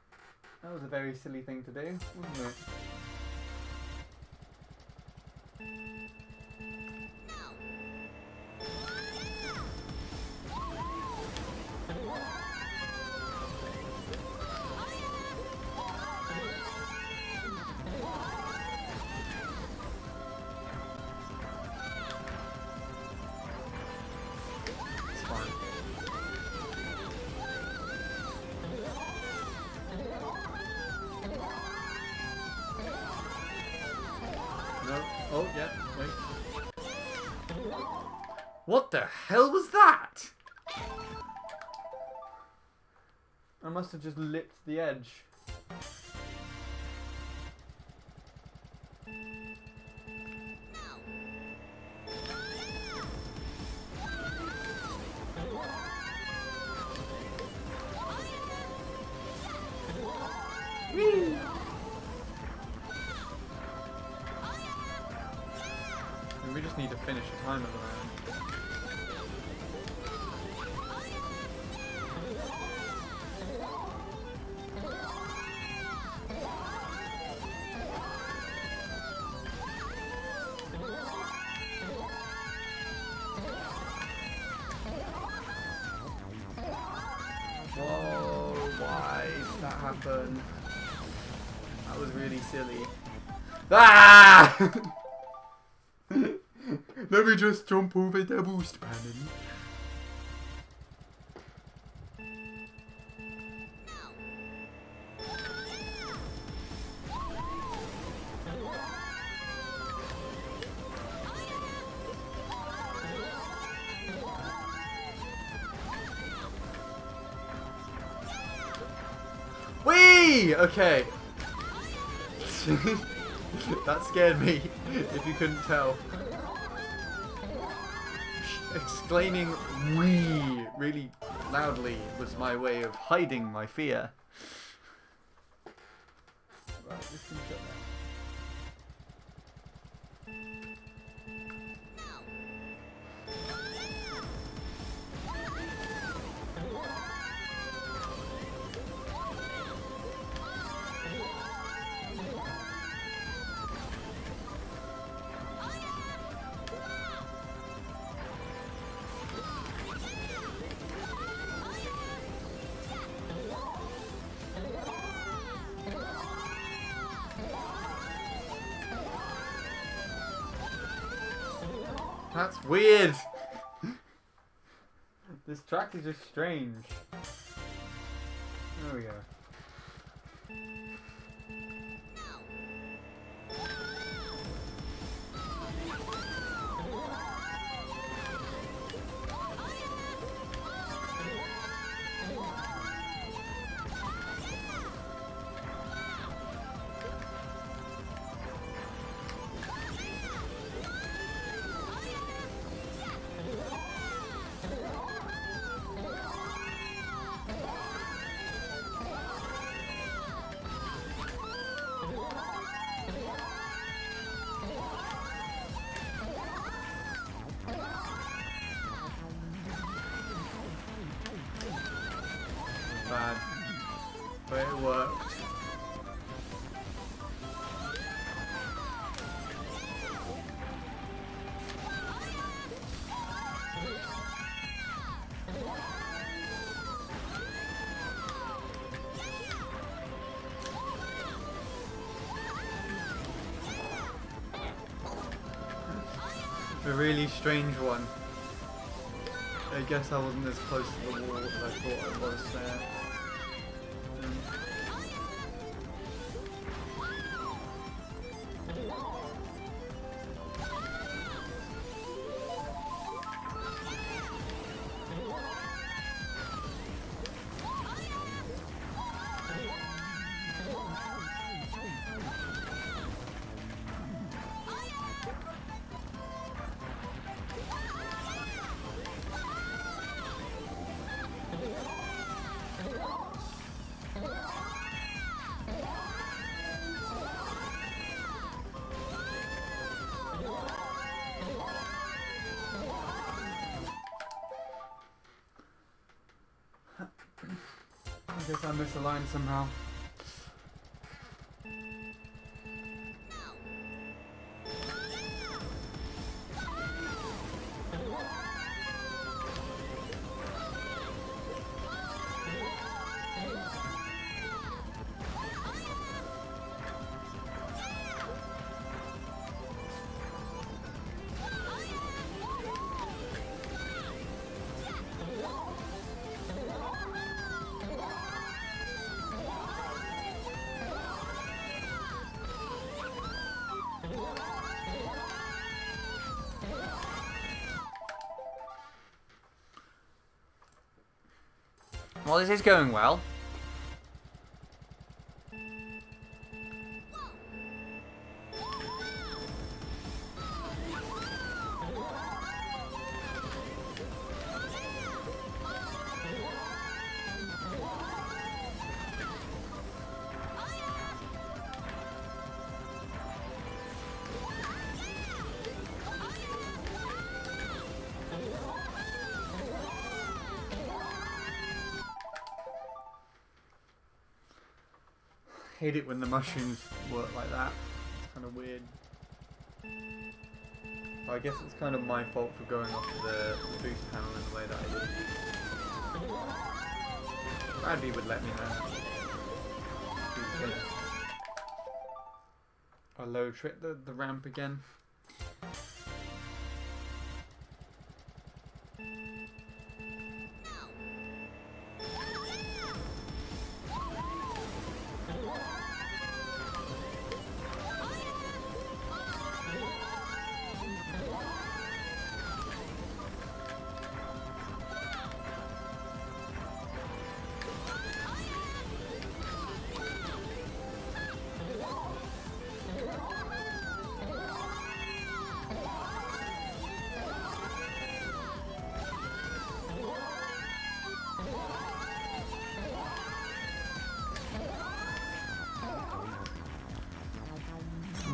That was a very silly thing to do, wasn't it? It's fine. No. Oh, yeah. Wait. What the hell was that? I must have just lipped the edge. Whee! We just need to finish the time of the round. Whoa, why did that happen? That was really silly. Ah! Let me just jump over the boost cannon. Whee! Okay. That scared me, if you couldn't tell. Exclaiming "wee" really loudly was my way of hiding my fear. Right, this can shut down. That's weird. This track is just strange. There we go. A really strange one. I guess I wasn't as close to the wall as I thought I was there. I guess I misaligned somehow. Well, this is going well. Hate it when the mushrooms work like that. It's kind of weird. Well, I guess it's kind of my fault for going off the boost panel in the way that I did. Bradley would let me know. I'll low trip the ramp again.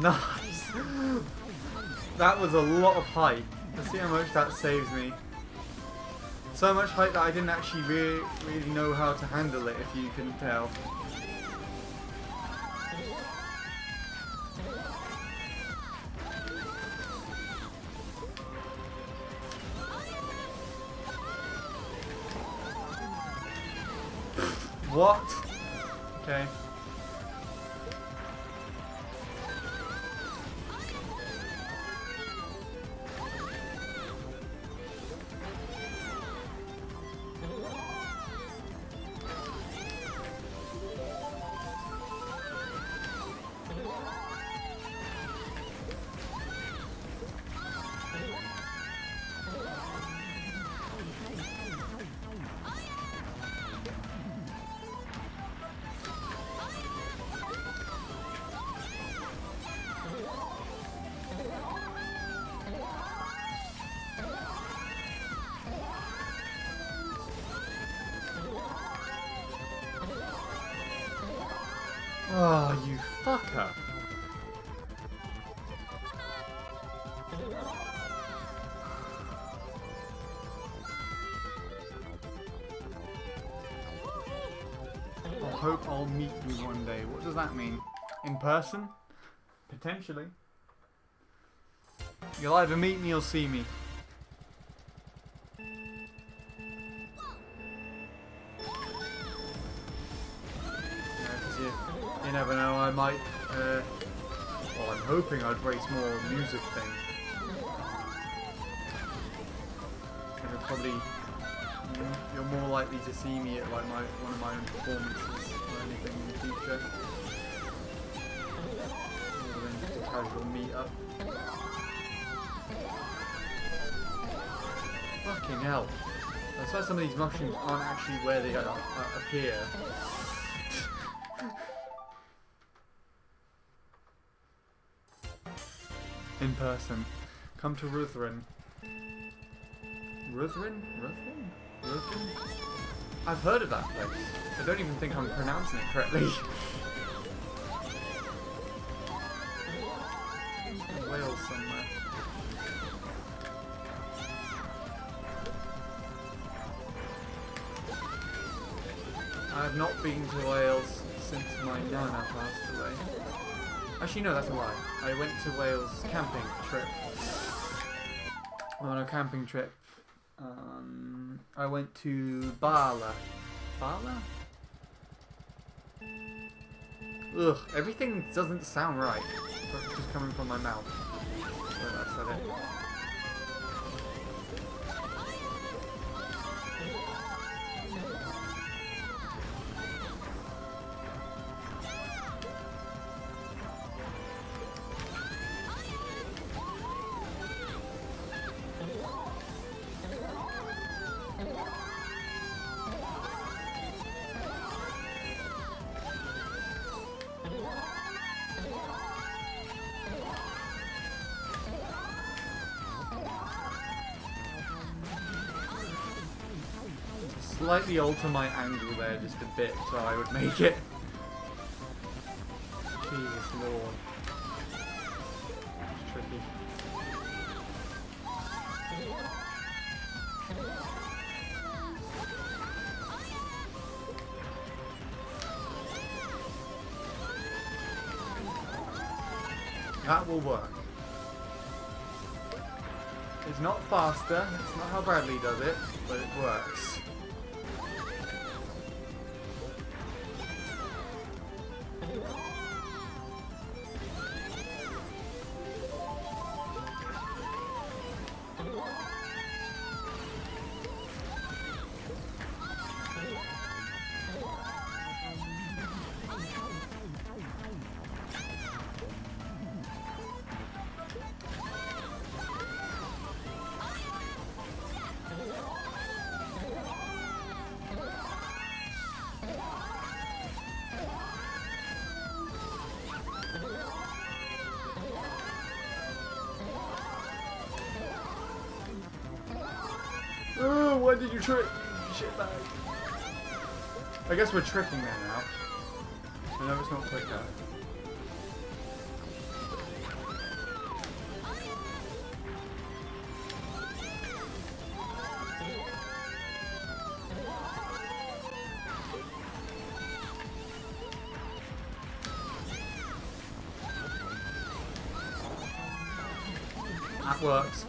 Nice! That was a lot of height. Let's see how much that saves me. So much height that I didn't actually really know how to handle it, if you can tell. What? Okay. Oh, you fucker. I hope I'll meet you one day. What does that mean? In person? Potentially. You'll either meet me or see me. You never know, I might, well, I'm hoping I'd race more music things. you're more likely to see me at like one of my own performances or anything in the future, rather than just a casual meetup. Fucking hell! That's why some of these mushrooms aren't actually where they appear. In person. Come to Ruthven. Ruthven? I've heard of that place. I don't even think I'm pronouncing it correctly. Wales somewhere. I have not been to Wales since my nana passed away. Actually, no, that's a lie. I went to Wales camping trip. On a camping trip. I went to Bala. Bala? Ugh, everything doesn't sound right. Just coming from my mouth. So I said it. Slightly alter my angle there just a bit so I would make it. Jesus Lord. It's tricky. That will work. It's not faster, it's not how Bradley does it, but it works. Oh, why did you trick? Shitbag. I guess we're tricking there now. I know it's not quicker. That works.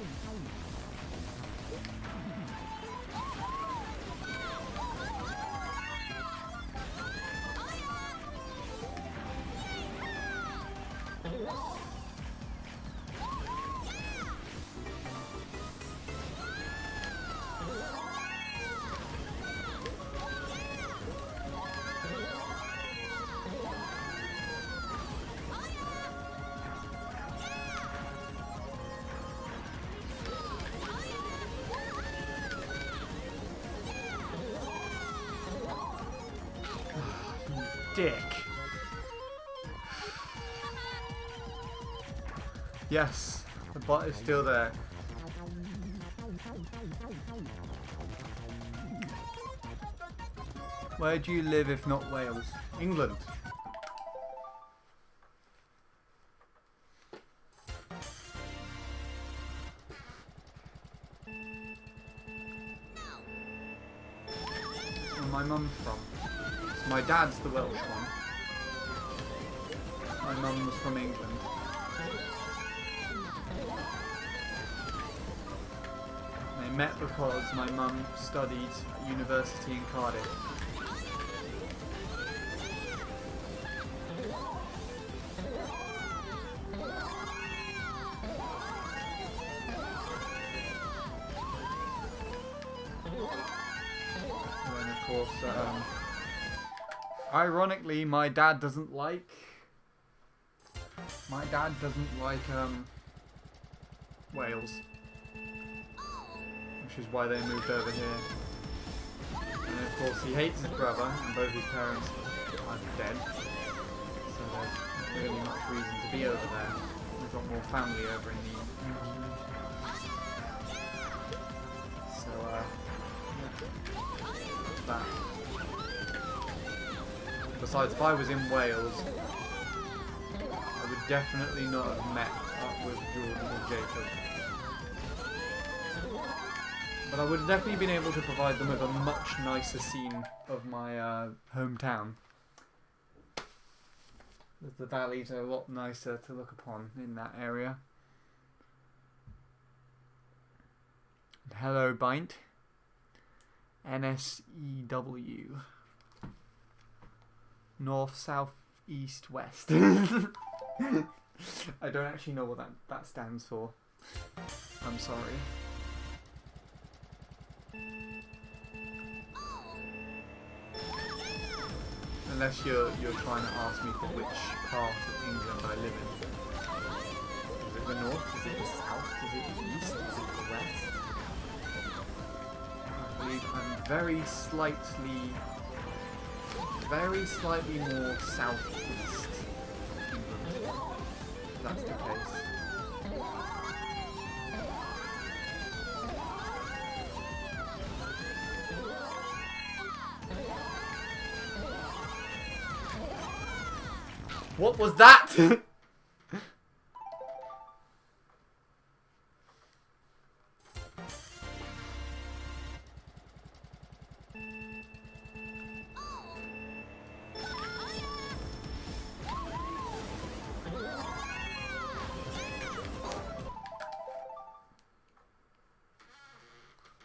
Dick. Yes, the bot is still there. Where do you live if not Wales? England. Where my mum's from. My dad's the Welsh one. My mum was from England. They met because my mum studied at university in Cardiff. And then, of course, ironically, my dad doesn't like Wales, which is why they moved over here. And of course, he hates his brother, and both his parents are dead. So there's not really much reason to be over there. We've got more family over in the So, yeah. That's that. Besides, if I was in Wales, I would definitely not have met up with Jordan or Jacob. But I would have definitely been able to provide them with a much nicer scene of my hometown. The valleys are a lot nicer to look upon in that area. Hello, Bint. NSEW. North, South, East, West. I don't actually know what that stands for. I'm sorry. Unless you're trying to ask me for which part of England I live in. Is it the north? Is it the south? Is it the east? Is it the west? I believe I'm very slightly more southeast England. If that's the case. What was that?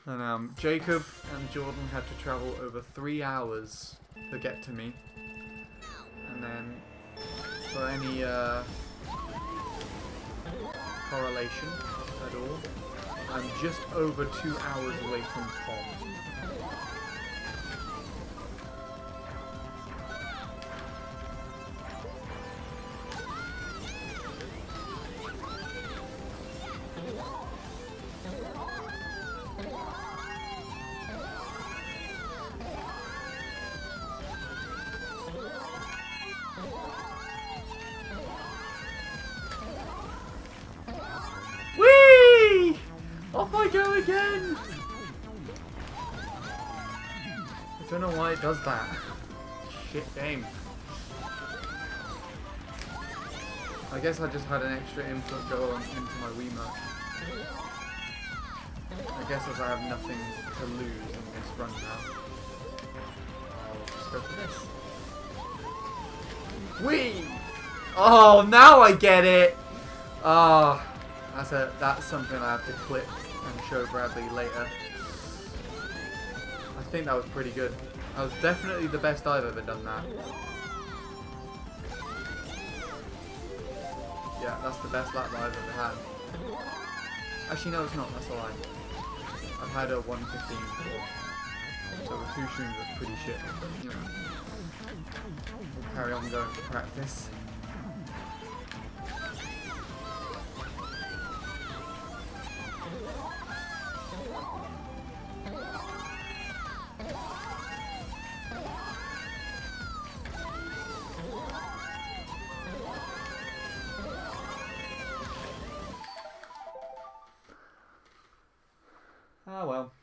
And Jacob and Jordan had to travel over 3 hours to get to me. And then for any correlation at all, I'm just over 2 hours away from Tom. Off I go again! I don't know why it does that. Shit game. I guess I just had an extra input go on into my Wiimote. I guess as I have nothing to lose in this run now, I'll just go for this. Whee! Oh, now I get it! Ah. That's something I have to clip and show Bradley later. I think that was pretty good. That was definitely the best I've ever done that. Yeah, that's the best lap that I've ever had. Actually, no, it's not. That's a lie. I've had a 1:15 before. So the 2 streams was pretty shit. But, you know, we'll carry on going for practice. Ah, well.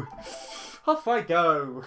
go! Off I go!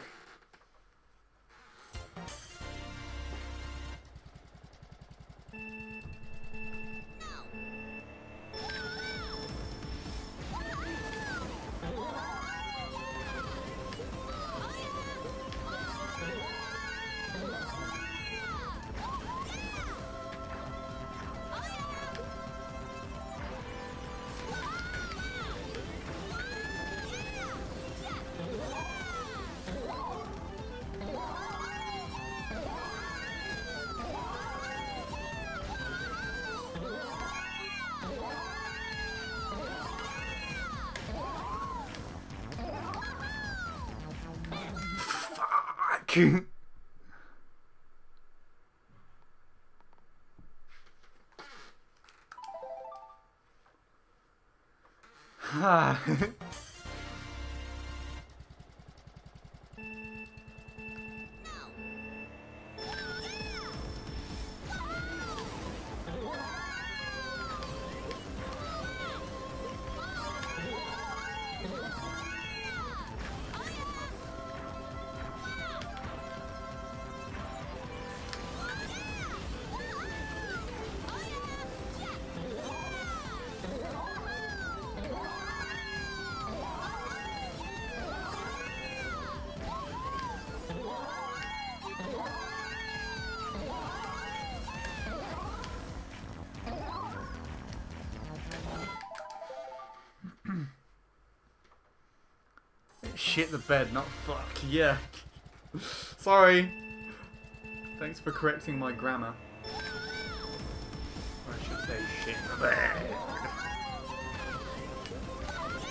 Shit the bed, not fuck. Yeah. Sorry. Thanks for correcting my grammar. Or I should say shit the bed.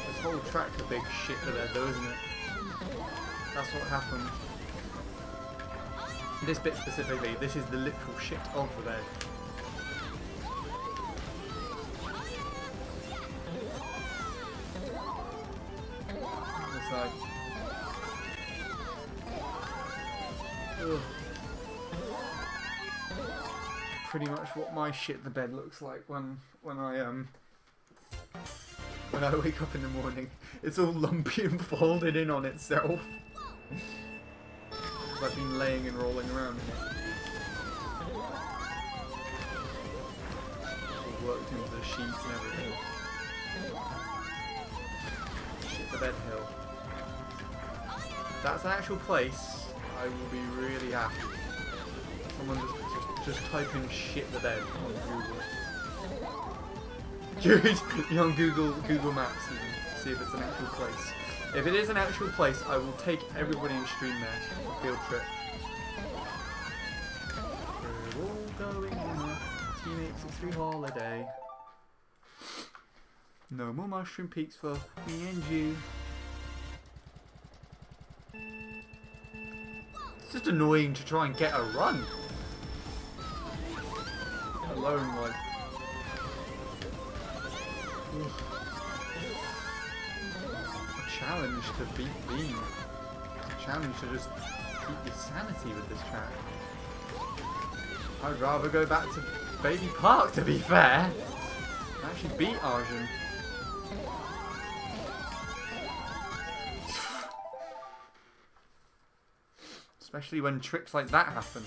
This whole track's a big shit the bed though, isn't it? That's what happened. This bit specifically, this is the literal shit of the bed. It's like... ugh. Pretty much what my shit the bed looks like when I wake up in the morning. It's all lumpy and folded in on itself. Because I've been laying and rolling around in it. It's all worked into the sheets and everything. Shit the bed hill. If that's an actual place, I will be really happy. Someone just type in shit the bed on Google. On Google Maps even. See if it's an actual place. If it is an actual place, I will take everybody in stream there on a field trip. We're all going on a Team 863 holiday. No more mushroom peaks for me and you. It's just annoying to try and get a run. Alone, like... a challenge to beat Beam. A challenge to just keep your sanity with this track. I'd rather go back to Baby Park, to be fair. Actually beat Arjun. Especially when tricks like that happen.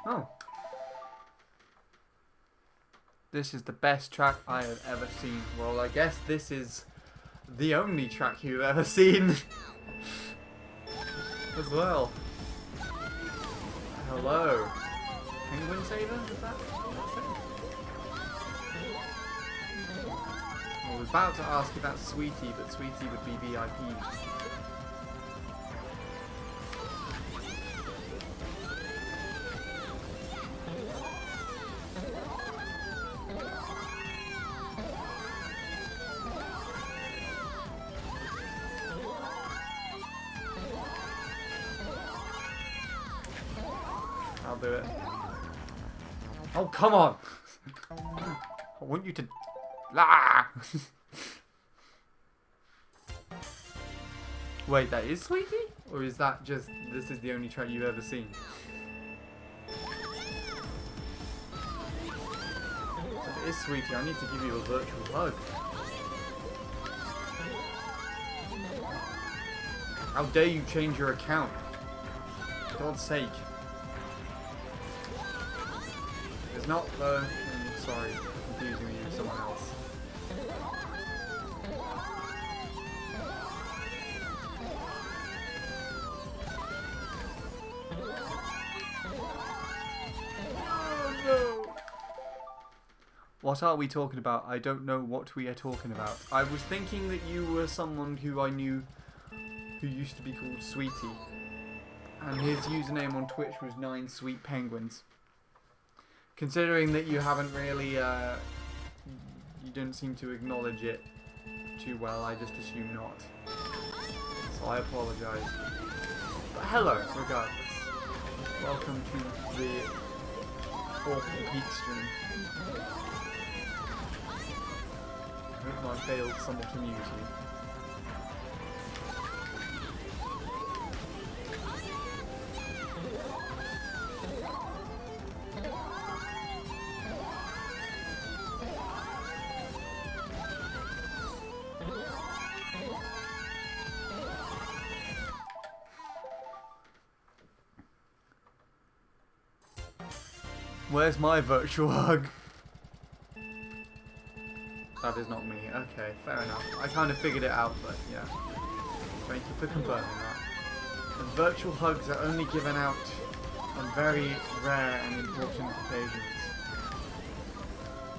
Oh. This is the best track I have ever seen. Well, I guess this is the only track you've ever seen. As well. Hello. Penguin Saver? Is that it? I was about to ask if that's Sweetie, but Sweetie would be VIP. I'll do it. Oh, come on! I want you to... Ah! Wait, that is Sweetie? Or is that just, this is the only trait you've ever seen? If it is Sweetie, I need to give you a virtual hug. How dare you change your account? For God's sake. It's not though. I'm sorry for confusing you with someone else. What are we talking about? I don't know what we are talking about. I was thinking that you were someone who I knew who used to be called Sweetie. And his username on Twitch was 9sweetpenguins. Considering that you haven't really, you didn't seem to acknowledge it too well, I just assume not. So I apologise. But hello, regardless. Welcome to the Awful Peak stream. I hope I failed somewhat to amuse you. Where's my virtual hug? That is not me. Okay, fair enough. I kind of figured it out, but yeah. Thank you for confirming that. And virtual hugs are only given out on very rare and important occasions.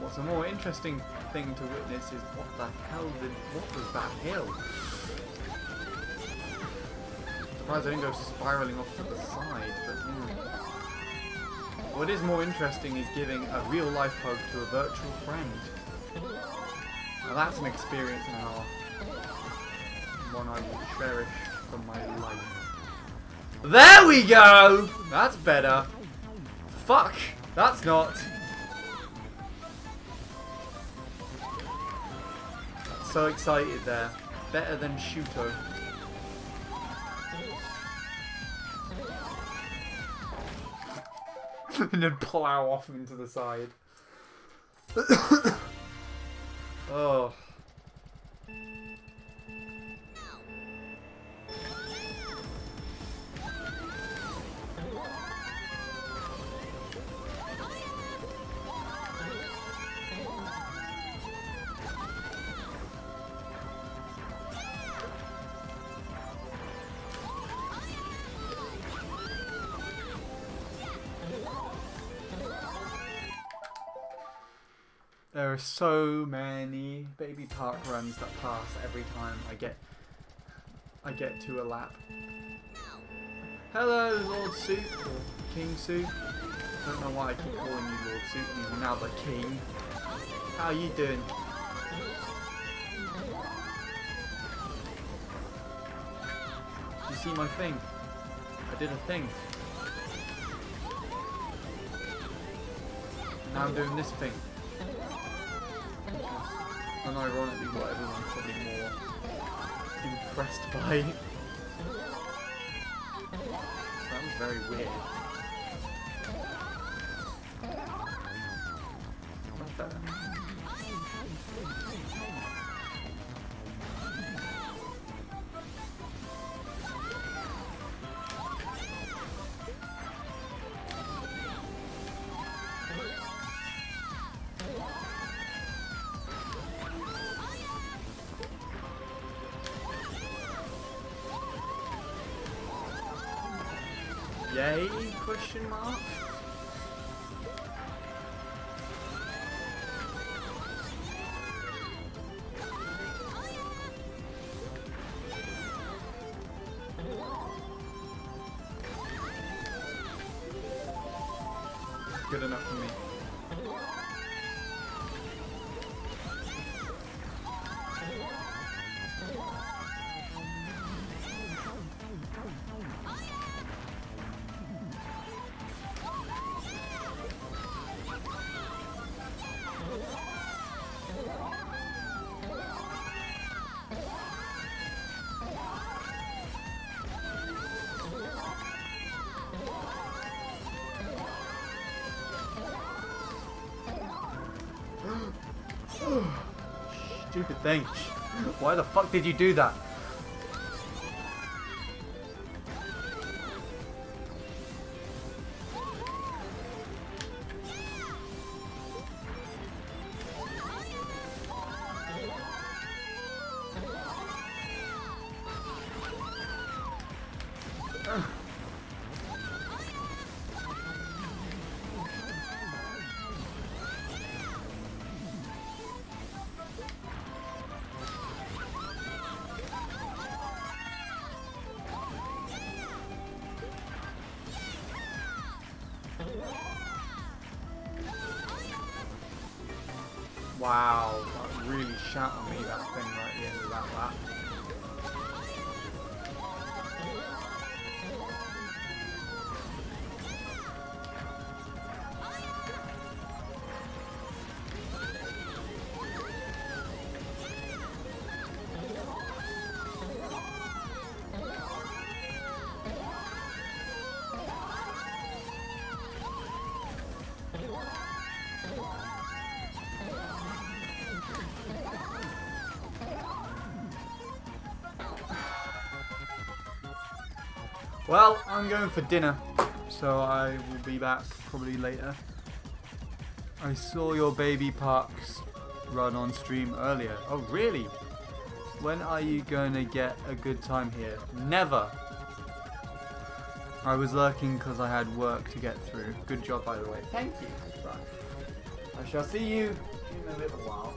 What's a more interesting thing to witness is what the hell what was that hill? Surprised I didn't go spiraling off to the side, but what is more interesting is giving a real life hug to a virtual friend. Now that's an experience and a half. One I will cherish for my life. There we go! That's better. Fuck! That's not. So excited there. Better than Shuto. And then plow off into the side. Oh. There are so many baby park runs that pass every time I get to a lap. Hello, Lord Soup, or King Soup. I don't know why I keep calling you Lord Soup, you're now the King. How are you doing? Did you see my thing? I did a thing. Now I'm doing this thing. And ironically what everyone's probably more impressed by. So that was very weird. Much better. Yay? Question mark? Good enough for me. stupid thing. Why the fuck did you do that? Wow, that really shot on me, that thing right at the end of that lap. Well, I'm going for dinner, so I will be back probably later. I saw your baby Parks run on stream earlier. Oh, really? When are you going to get a good time here? Never! I was lurking because I had work to get through. Good job, by the way. Thank you. Right. I shall see you in a little while.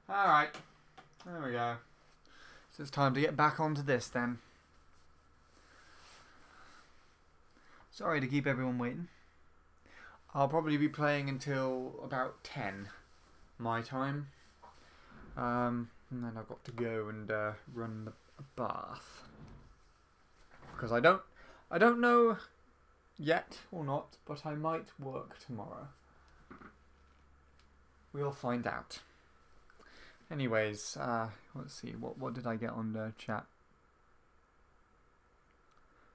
Alright. There we go. So it's time to get back onto this then. Sorry to keep everyone waiting. I'll probably be playing until about 10 my time. And then I've got to go and run the bath. Because I don't know yet or not, but I might work tomorrow. We'll find out. Anyways, let's see. What did I get on the chat?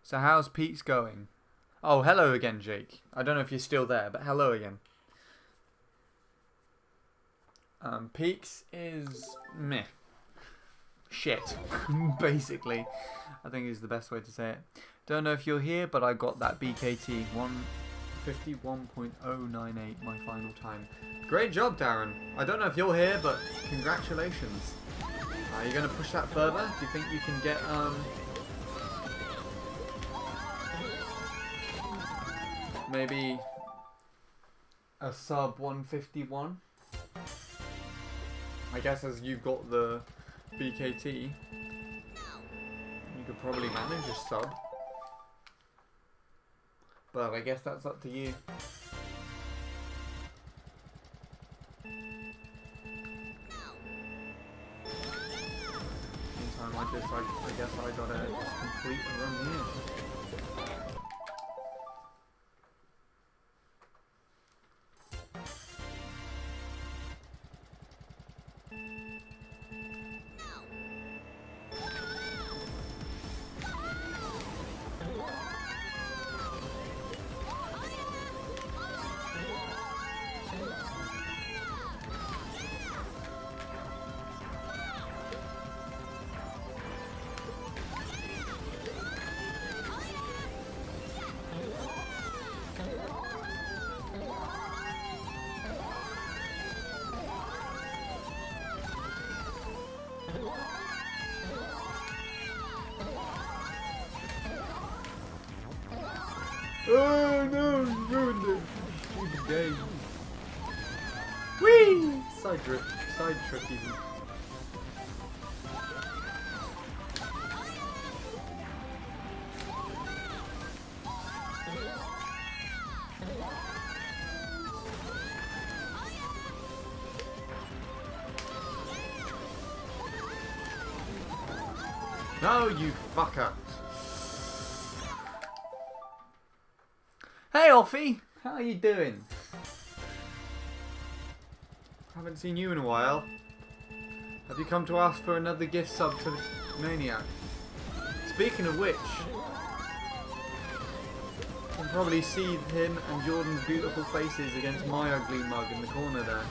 So how's Pete's going? Oh, hello again, Jake. I don't know if you're still there, but hello again. Peaks is meh. Shit. Basically. I think is the best way to say it. Don't know if you're here, but I got that BKT 151.098, my final time. Great job, Darren. I don't know if you're here, but congratulations. Are you going to push that further? Do you think you can get, maybe a sub 151? I guess as you've got the BKT, you could probably manage a sub. But I guess that's up to you. Meantime, I guess I gotta just complete a run here. Oh no, you ruined it. Stupid game. Whee! Side trip even. No, you fucker. Hey, Offie! How are you doing? Haven't seen you in a while. Have you come to ask for another gift sub to Maniac? Speaking of which, you can probably see him and Jordan's beautiful faces against my ugly mug in the corner there.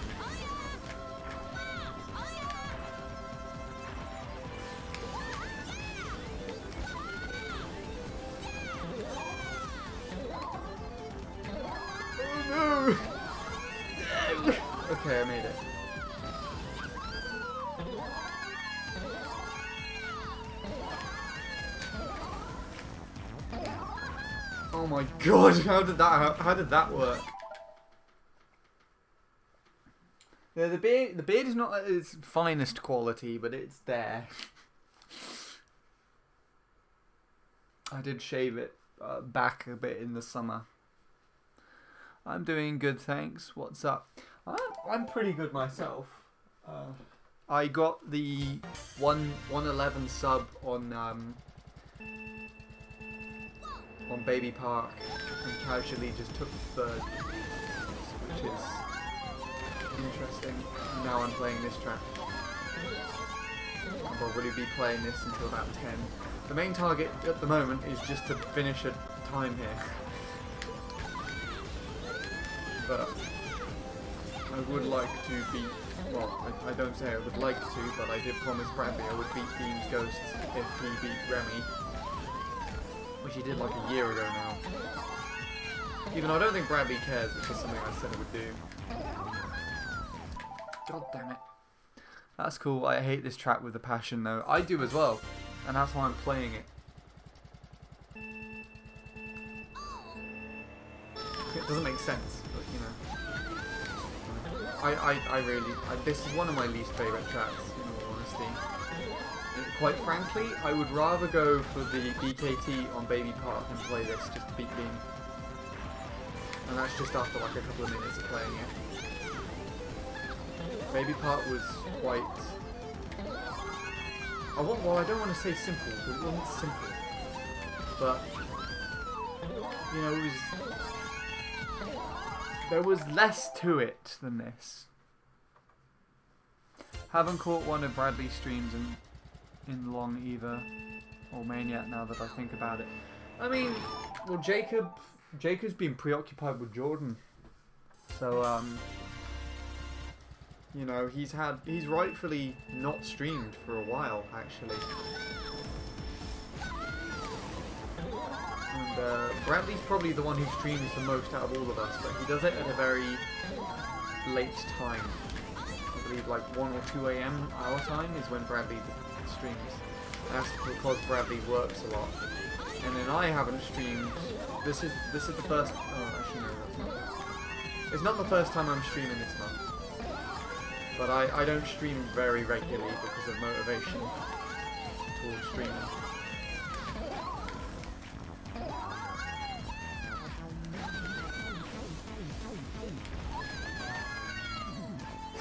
Okay, I made it. Oh my god, how did that work? Yeah, the beard is not at its finest quality, but it's there. I did shave it back a bit in the summer. I'm doing good, thanks. What's up? I'm pretty good myself. I got the 111 sub on Baby Park and casually just took third, which is interesting. Now I'm playing this track. I'll probably be playing this until about 10. The main target at the moment is just to finish a time here. But I would like to beat, well, I don't say I would like to, but I did promise Bradley I would beat Dean's Ghosts if he beat Remy, which he did like a year ago now. Even though I don't think Bradley cares, which is something I said I would do. God damn it. That's cool. I hate this track with a passion though. I do as well, and that's why I'm playing it. It doesn't make sense, but you know. this is one of my least favourite tracks, in all honesty. And quite frankly, I would rather go for the BKT on Baby Park and play this just to beat Beam. And that's just after like a couple of minutes of playing it. Baby Park was quite... I don't want to say simple, because it wasn't simple. But, you know, there was less to it than this. Haven't caught one of Bradley's streams in long either, or Maniac now that I think about it. I mean, well, Jacob's been preoccupied with Jordan, so you know, he's rightfully not streamed for a while actually. And Bradley's probably the one who streams the most out of all of us, but he does it at a very late time. I believe like 1 or 2 a.m. our time is when Bradley streams. That's because Bradley works a lot. And then I haven't streamed. This is the first. Oh, actually no, that's not. It's not the first time I'm streaming this month. But I don't stream very regularly because of motivation towards streaming.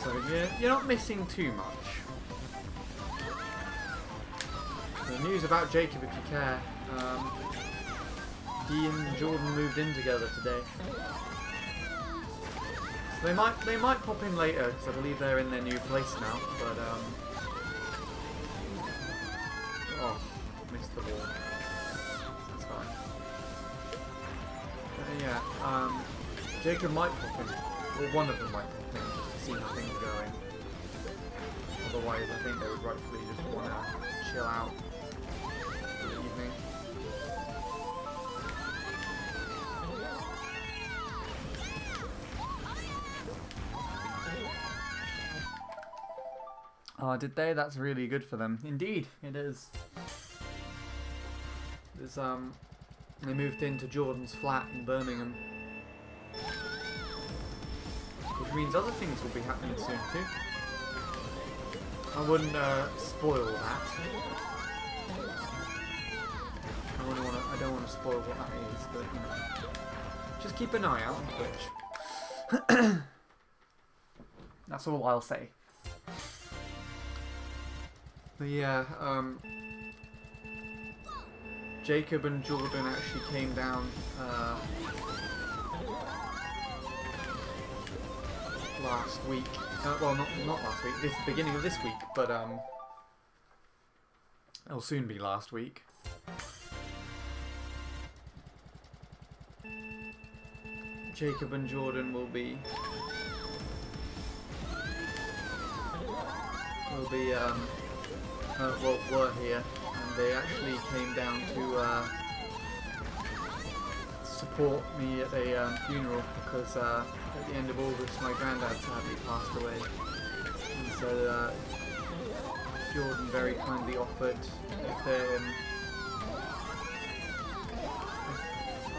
So you're not missing too much. The news about Jacob, if you care. He and Jordan moved in together today. So they might pop in later because I believe they're in their new place now. But oh, missed the ball. That's fine. Yeah, Jacob might pop in, or one of them might pop in just to see how things are going. Otherwise, I think they would rightfully just want to chill out for the evening. Oh, did they? That's really good for them. Indeed, it is. They moved into Jordan's flat in Birmingham. Which means other things will be happening soon too. I wouldn't spoil that. I don't want to spoil what that is, but you know, just keep an eye out on Twitch. That's all I'll say. But yeah, Jacob and Jordan actually came down last week. Well, not last week. This beginning of this week, but it'll soon be last week. Jacob and Jordan will be were here, and they actually came down to support me at a funeral because at the end of August my granddad sadly passed away, and so Jordan very kindly offered if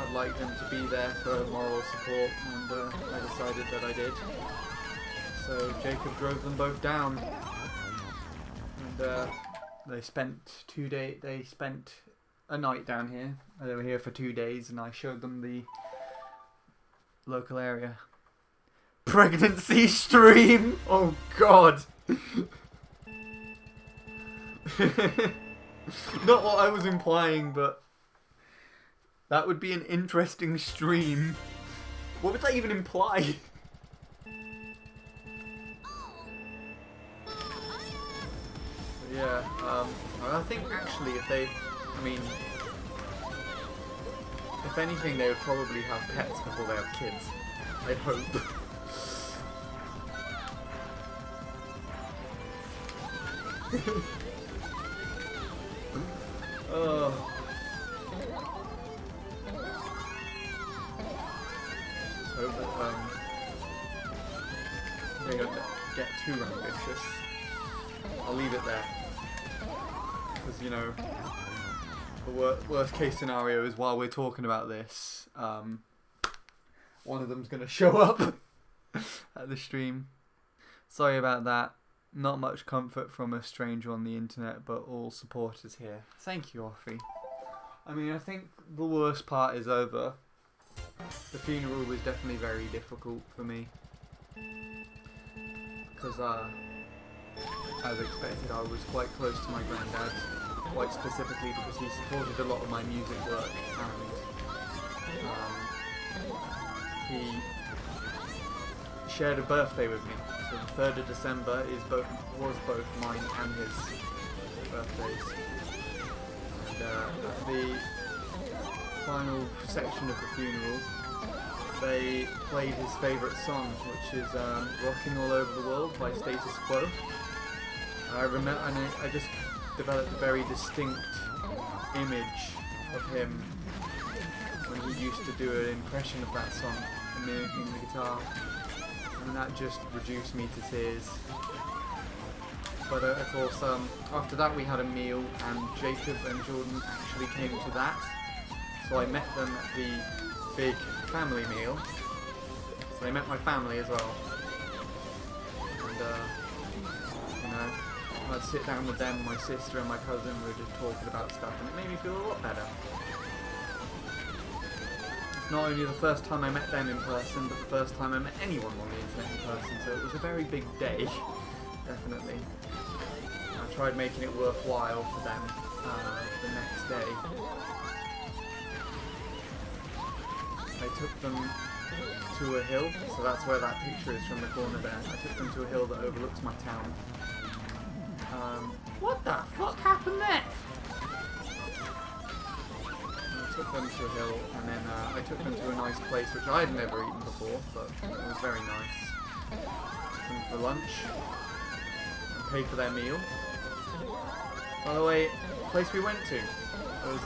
I'd like them to be there for moral support, and I decided that I did. So Jacob drove them both down, and they spent a night down here. They were here for 2 days, and I showed them the local area. Pregnancy stream! Oh god! Not what I was implying, but that would be an interesting stream. What would that even imply? Yeah, I think actually if anything they would probably have pets before they have kids. I'd hope. Oh. Just hope that they don't get too ambitious. I'll leave it there. Because, you know, the worst case scenario is while we're talking about this, one of them's going to show up at the stream. Sorry about that. Not much comfort from a stranger on the internet, but all supporters here. Thank you, Offie. I mean, I think the worst part is over. The funeral was definitely very difficult for me. Because, as expected, I was quite close to my granddad. Quite specifically because he supported a lot of my music work. And he shared a birthday with me. So the 3rd of December was both mine and his birthdays. And at the final section of the funeral, they played his favourite song, which is Rocking All Over the World by Status Quo. I remember, and I just developed a very distinct image of him when he used to do an impression of that song, mimicking the guitar. And that just reduced me to tears. But of course, after that we had a meal, and Jacob and Jordan actually came to that. So I met them at the big family meal. So I met my family as well. And, you know, I'd sit down with them, my sister and my cousin, we were just talking about stuff, and it made me feel a lot better. Not only the first time I met them in person, but the first time I met anyone on the internet in person, so it was a very big day, definitely. I tried making it worthwhile for them the next day. I took them to a hill, so that's where that picture is from the corner there. I took them to a hill that overlooks my town. What the fuck happened there? I took them to a hill, and then I took them to a nice place which I had never eaten before, but it was very nice. Took them for lunch, and paid for their meal. By the way, the place we went to was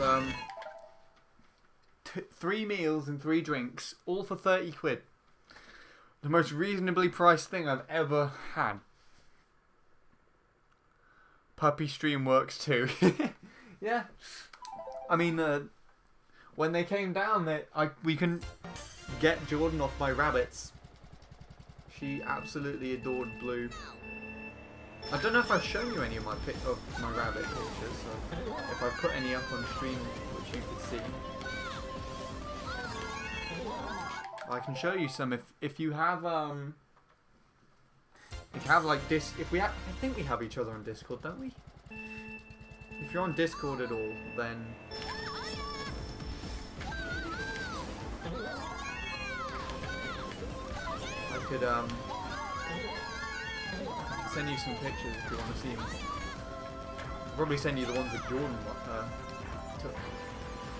3 meals and 3 drinks, all for 30 quid. The most reasonably priced thing I've ever had. Puppy stream works too. Yeah. I mean, when they came down, we couldn't get Jordan off my rabbits. She absolutely adored Blue. I don't know if I've shown you any of my rabbit pictures, so if I put any up on stream which you could see. I can show you some if you have like I think we have each other on Discord, don't we? If you're on Discord at all, then I could send you some pictures if you want to see them. I'll probably send you the ones that Jordan took.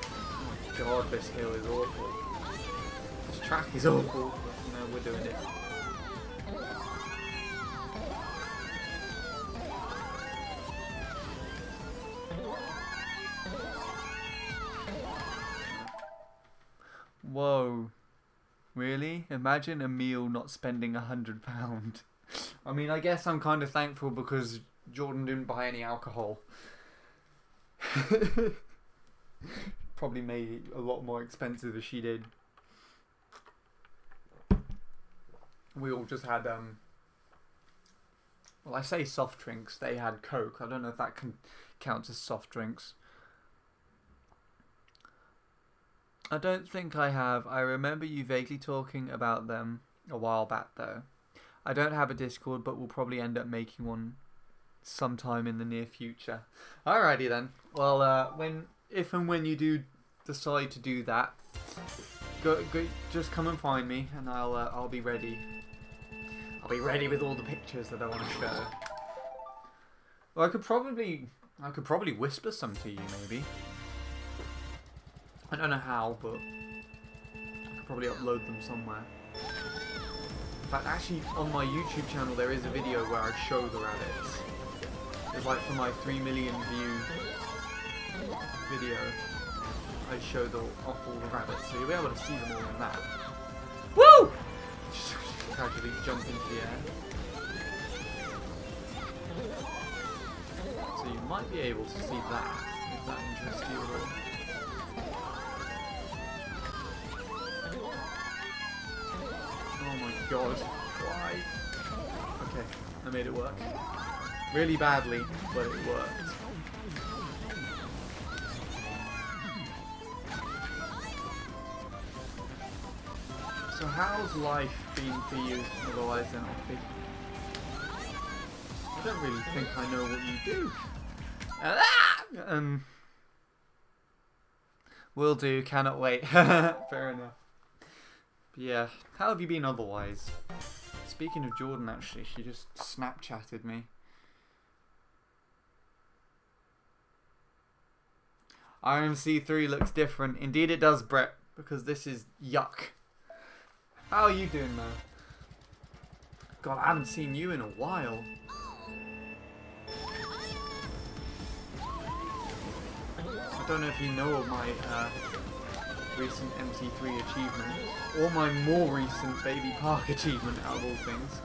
Oh my god, this hill is awful. This track is awful, but you know, we're doing it. Whoa. Really? Imagine a meal not spending £100. I mean, I guess I'm kind of thankful because Jordan didn't buy any alcohol. Probably made it a lot more expensive if she did. We all just had, well, I say soft drinks. They had Coke. I don't know if that counts as soft drinks. I don't think I have. I remember you vaguely talking about them a while back, though. I don't have a Discord, but we'll probably end up making one sometime in the near future. Alrighty then. Well, if and when you do decide to do that, go, just come and find me, and I'll be ready. I'll be ready with all the pictures that I want to show. Well, I could probably whisper some to you, maybe. I don't know how, but I could probably upload them somewhere. In fact, actually, on my YouTube channel there is a video where I show the rabbits. It's like for my 3 million view video, I show off all the rabbits, so you'll be able to see them all in that. Woo! Just casually jump into the air. So you might be able to see that, if that interests you at all. Oh my god, why? Okay, I made it work. Really badly, but it worked. So how's life been for you, otherwise than Offie? I don't really think I know what you do. Will do, cannot wait. Fair enough. But yeah, how have you been otherwise? Speaking of Jordan, actually, she just Snapchatted me. RMC3 looks different. Indeed it does, Brett, because this is yuck. How are you doing, though? God, I haven't seen you in a while. I don't know if you know of my recent MC3 achievement, or my more recent Baby Park achievement, out of all things.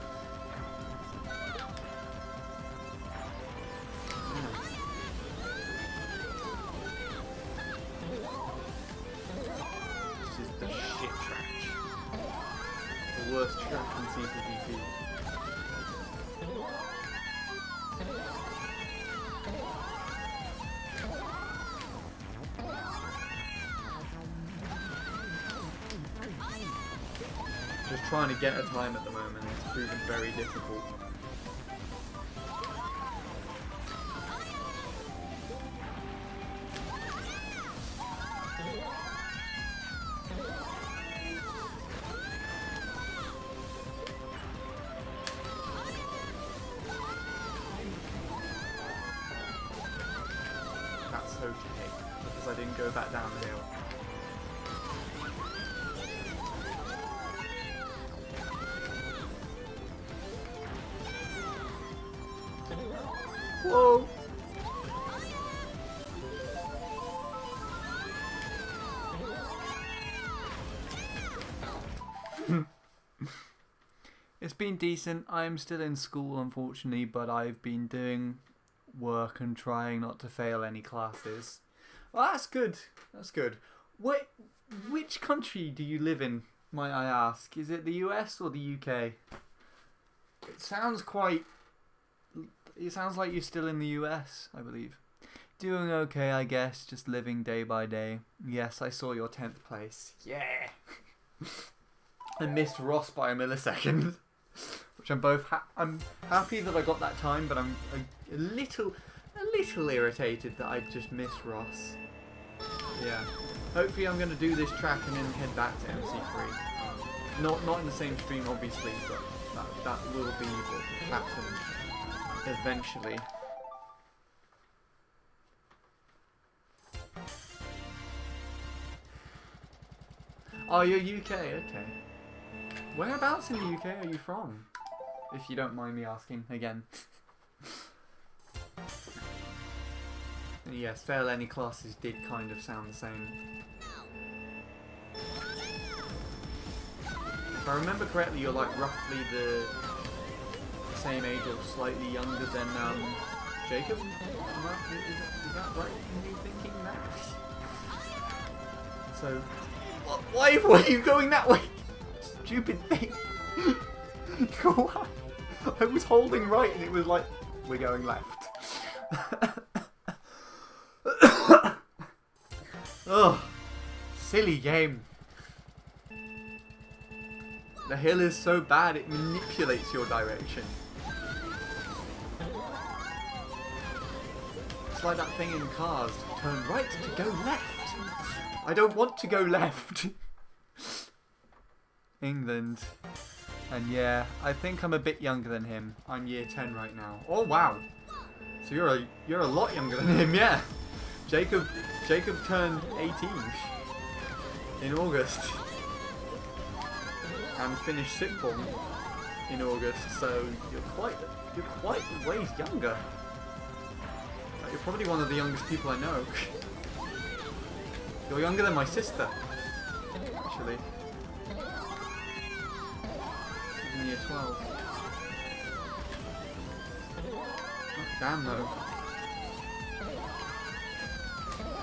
This is the shit track. The worst track in CCGP. Just trying to get a time at the moment, it's proven very difficult. That's okay, because I didn't go back down the hill. Whoa! It's been decent. I'm still in school, unfortunately, but I've been doing work and trying not to fail any classes. Well, that's good. That's good. Which country do you live in, might I ask? Is it the US or the UK? It sounds quite... It sounds like you're still in the US, I believe. Doing okay, I guess. Just living day by day. Yes, I saw your 10th place. Yeah! I missed Ross by a millisecond. Which I'm happy that I got that time, but I'm a little irritated that I just missed Ross. Yeah. Hopefully I'm going to do this track and then head back to MC3. Not in the same stream, obviously, but that will be what will happen eventually. Oh, you're UK, okay. Whereabouts in the UK are you from? If you don't mind me asking again. And yes, fail any classes did kind of sound the same. If I remember correctly, you're like roughly the same age or slightly younger than Jacob? Is that right in you thinking that? So, why are you going that way? Stupid thing. I was holding right and it was like, we're going left. Ugh, silly game. The hill is so bad it manipulates your direction. It's like that thing in Cars, turn right to go left. I don't want to go left. England. And yeah, I think I'm a bit younger than him. I'm year 10 right now. Oh wow. So you're a lot younger than him, yeah. Jacob turned 18 in August. And finished sixth form in August, so you're quite a ways younger. You're probably one of the youngest people I know. You're younger than my sister, actually. She's in year 12. Oh, damn though.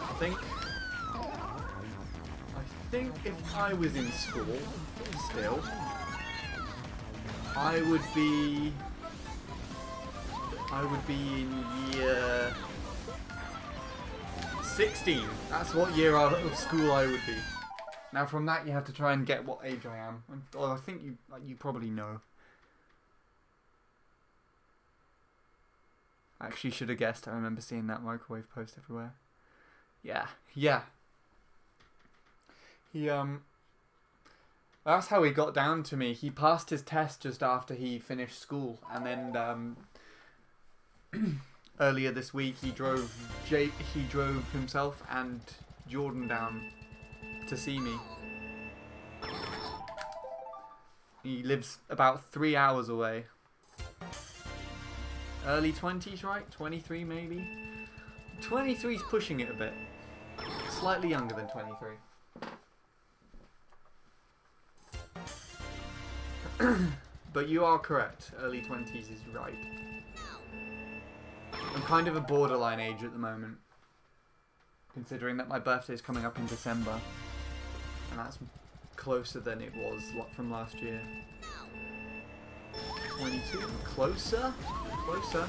I think if I was in school still, I would be I would be in year 16. That's what year of school I would be. Now from that you have to try and get what age I am. Or I think you probably know. I actually should have guessed. I remember seeing that microwave post everywhere. Yeah. He that's how he got down to me. He passed his test just after he finished school, and then earlier this week he drove himself and Jordan down to see me. He lives about 3 hours away. Early 20s, right? 23 maybe? 23's pushing it a bit. Slightly younger than 23. But you are correct. Early 20s is right. I'm kind of a borderline age at the moment. Considering that my birthday is coming up in December. And that's closer than it was from last year. 22? Closer? Closer.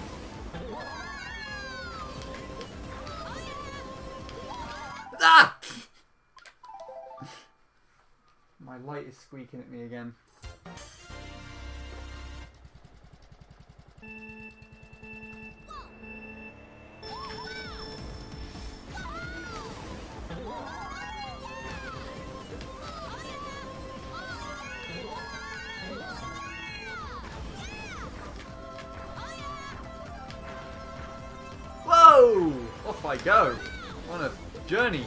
Ah! My light is squeaking at me again. Whoa! Off I go on a journey.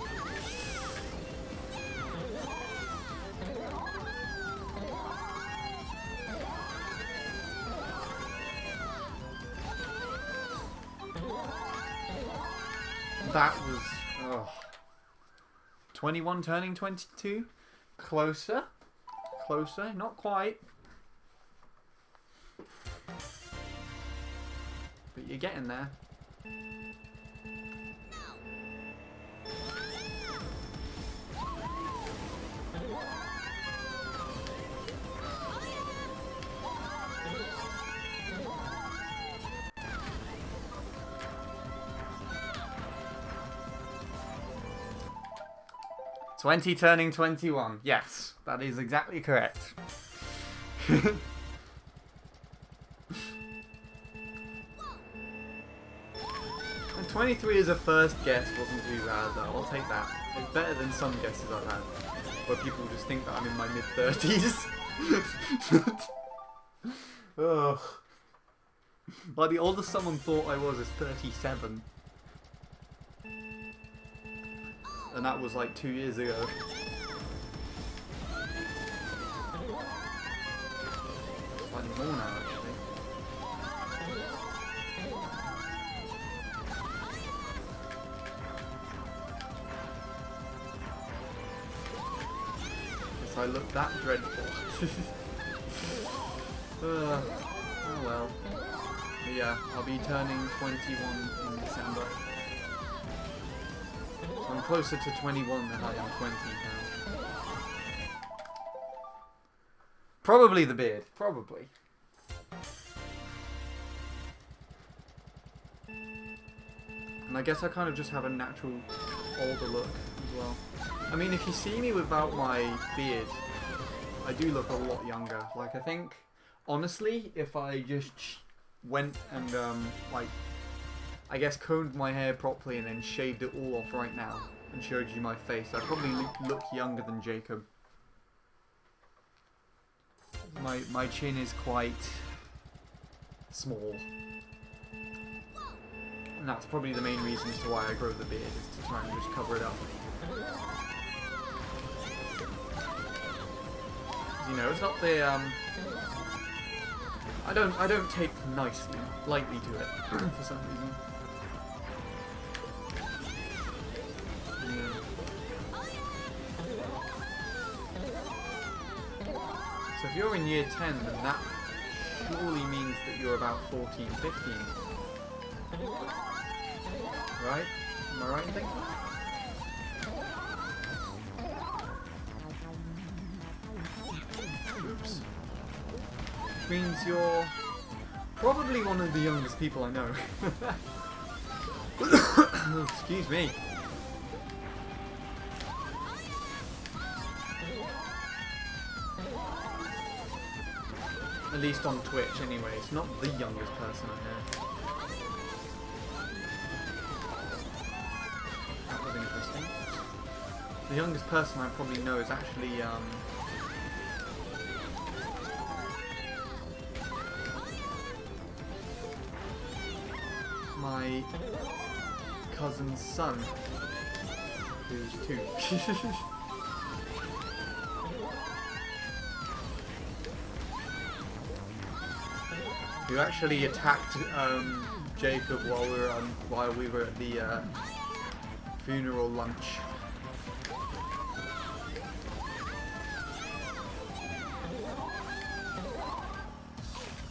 That was 21 turning 22. Closer. Closer. Not quite. But you're getting there. "20 turning 21. Yes, that is exactly correct. And 23 as a first guess wasn't too bad though. I'll take that. It's better than some guesses I've had, where people just think that I'm in my mid-30s. Ugh. Like the oldest someone thought I was is 37. And that was like 2 years ago. Slightly more now, actually. Guess I look that dreadful. Oh well. But yeah, I'll be turning 21 in December. I'm closer to 21 than I am 20 now. Probably the beard. Probably. And I guess I kind of just have a natural older look as well. I mean, if you see me without my beard, I do look a lot younger. Like, I think, honestly, if I just went and, I guess combed my hair properly and then shaved it all off right now and showed you my face, I'd probably look younger than Jacob. My chin is quite small. And that's probably the main reason as to why I grow the beard, is to try and just cover it up. You know, it's not the I don't take lightly to it for some reason. So if you're in year 10, then that surely means that you're about 14, 15. Right? Am I right in thinking? Oops. Which means you're Probably one of the youngest people I know. Excuse me. At least on Twitch anyways, not the youngest person I know. That was interesting. The youngest person I probably know is actually my cousin's son, who's 2. Who actually attacked Jacob while we were at the funeral lunch.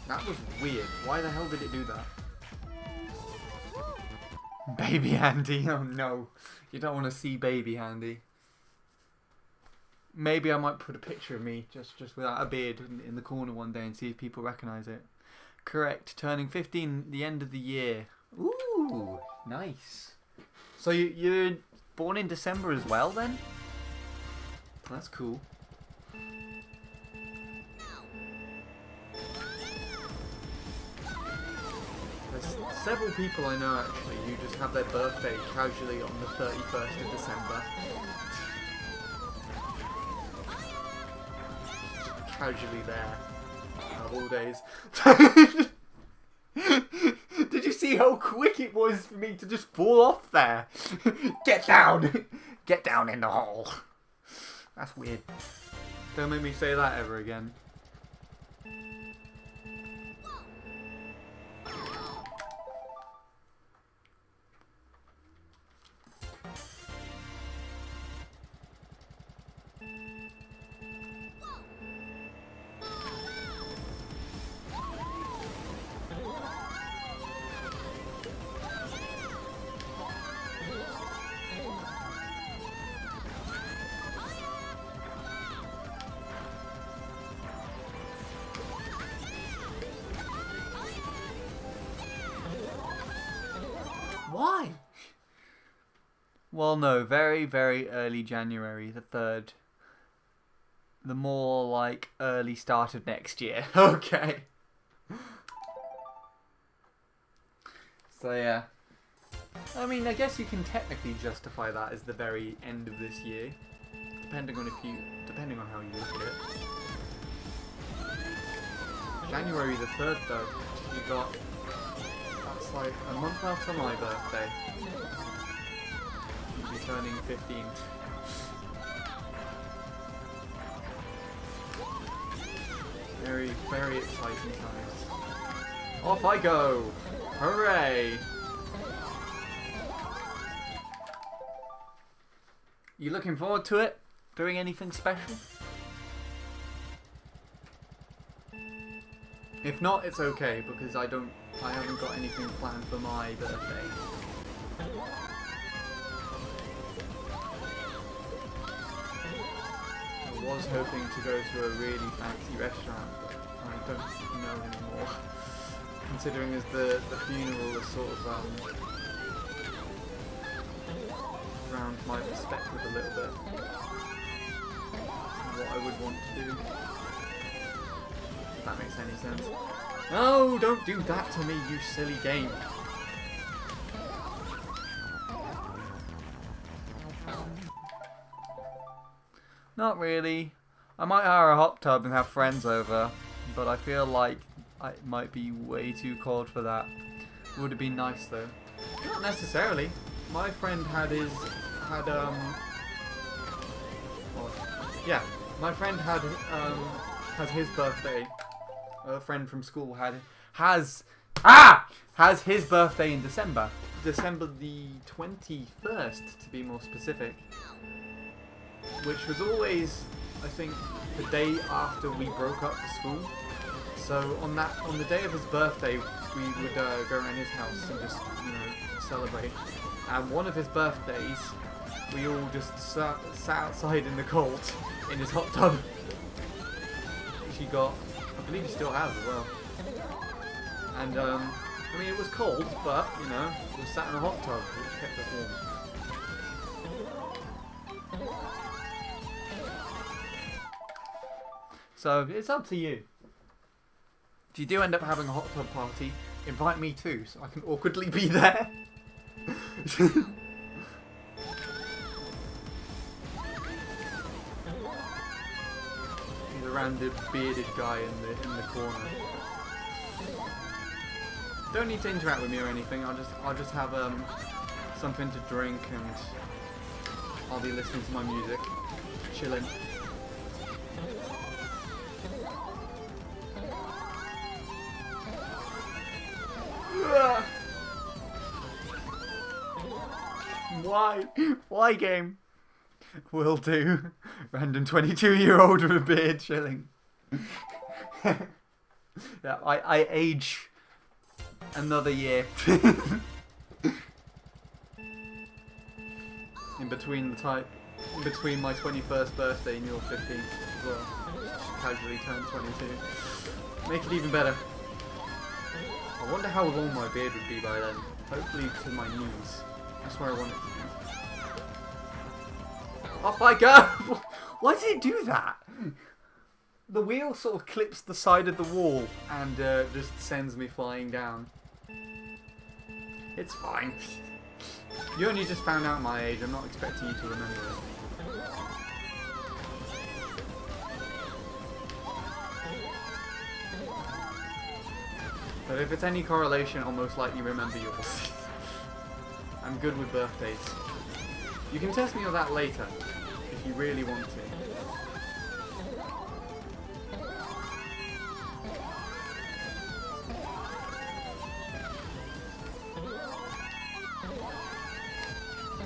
That was weird. Why the hell did it do that? Baby Andy, oh no. You don't want to see Baby Andy. Maybe I might put a picture of me just without a beard in the corner one day and see if people recognise it. Correct, turning 15 the end of the year. Ooh, nice. So you're born in December as well then? That's cool. There's several people I know actually who just have their birthday casually on the 31st of December. Casually there. All days. Did you see how quick it was for me to just fall off there? Get down! Get down in the hole. That's weird. Don't make me say that ever again. Why? Well, no, very, very early January, the 3rd. The more like early start of next year. Okay. So yeah. I mean, I guess you can technically justify that as the very end of this year, depending on how you look at it. January the 3rd, though, you got. That's like a month after my birthday. You'll be turning 15. Very, very exciting times. Off I go! Hooray! You looking forward to it? Doing anything special? If not, it's okay, because I haven't got anything planned for my birthday. I was hoping to go to a really fancy restaurant, but I don't know anymore. Considering as the funeral is sort of around my perspective a little bit. What I would want to do. If that makes any sense. No, don't do that to me, you silly game. Not really. I might hire a hot tub and have friends over, but I feel like it might be way too cold for that. Would have been nice though. Not necessarily. My friend my friend had his birthday. A friend from school has his birthday in December. December the 21st, to be more specific. Which was always, I think, the day after we broke up for school. So on the day of his birthday, we would go around his house and just, celebrate. And one of his birthdays, we all just sat outside in the cold in his hot tub. Which he got, I believe he still has as well. And I mean, it was cold, but you know, we sat in a hot tub, which kept us warm. So it's up to you. If you do end up having a hot tub party, invite me too, so I can awkwardly be there. He's a random bearded guy in the corner. Don't need to interact with me or anything. I'll just have something to drink and I'll be listening to my music, chilling. Why? Why game? Will do. Random 22-year-old with a beard chilling. Yeah, I age another year. in between my 21st birthday and your 15th as well. Just casually turned 22. Make it even better. I wonder how long my beard would be by then. Hopefully to my knees. That's where I want it to be. Off I go! Why did it do that? The wheel sort of clips the side of the wall and just sends me flying down. It's fine. You only just found out my age. I'm not expecting you to remember it. But if it's any correlation, I'll most likely remember yours. I'm good with birthdays. You can test me on that later, if you really want to.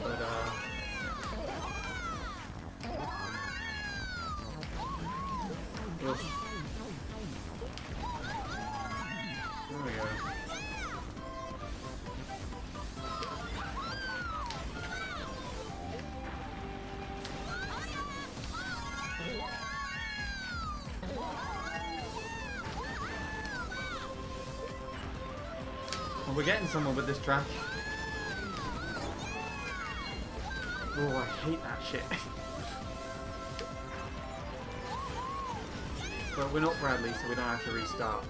But, oof. There we go. Well, we're getting somewhere with this track. Oh, I hate that shit. But we're not Bradley, so we don't have to restart.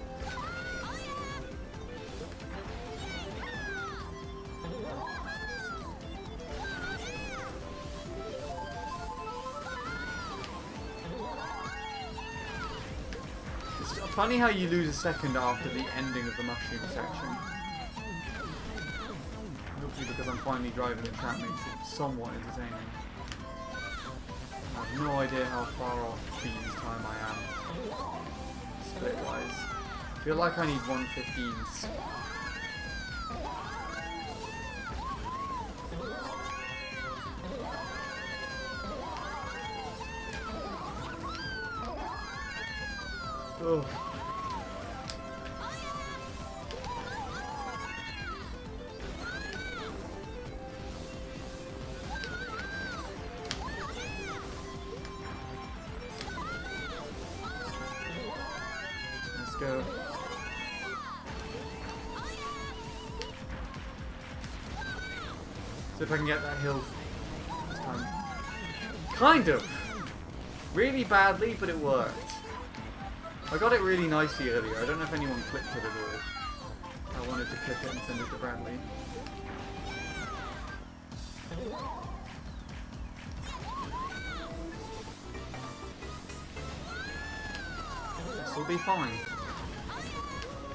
It's funny how you lose a second after the ending of the mushroom section. Hopefully because I'm finally driving the track makes it somewhat entertaining. I have no idea how far off Bean's time I am. Split wise. I feel like I need 1:15s. Oh. Let's go. See if I can get that hill this time. Kind of! Really badly, but it worked. I got it really nicely earlier. I don't know if anyone clipped it at all. I wanted to clip it and send it to Bradley. This will be fine.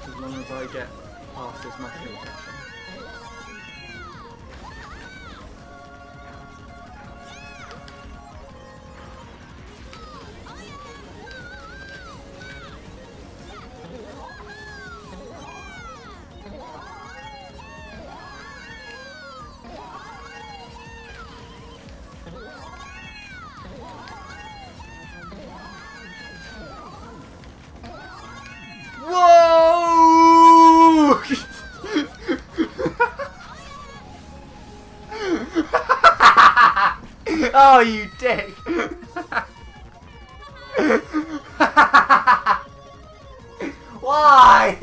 As long as I get past this mushroom section. Whoa! Oh, you dick! Why?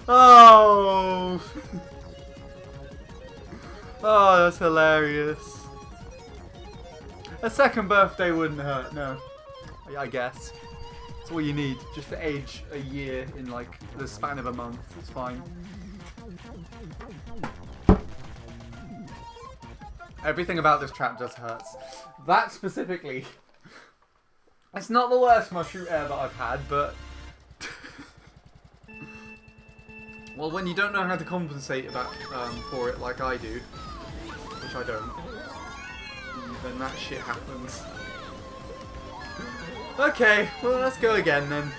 Oh! Oh, that's hilarious. A second birthday wouldn't hurt, no. I guess. That's all you need, just to age a year in like the span of a month. It's fine. Everything about this trap just hurts. That specifically. It's not the worst mushroom air that I've had, but... well, when you don't know how to compensate for it like I do, which I don't, then that shit happens. Okay, well, let's go again then.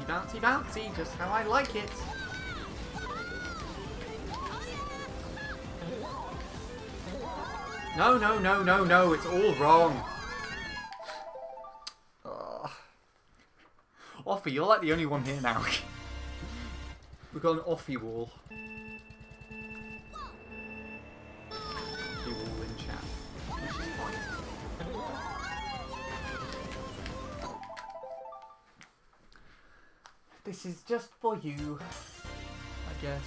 Bouncy, bouncy, bouncy, just how I like it. No, no, no, no, no, it's all wrong. Offie, you're like the only one here now. We've got an Offie wall. Offie wall in chat, which is fine. This is just for you, I guess.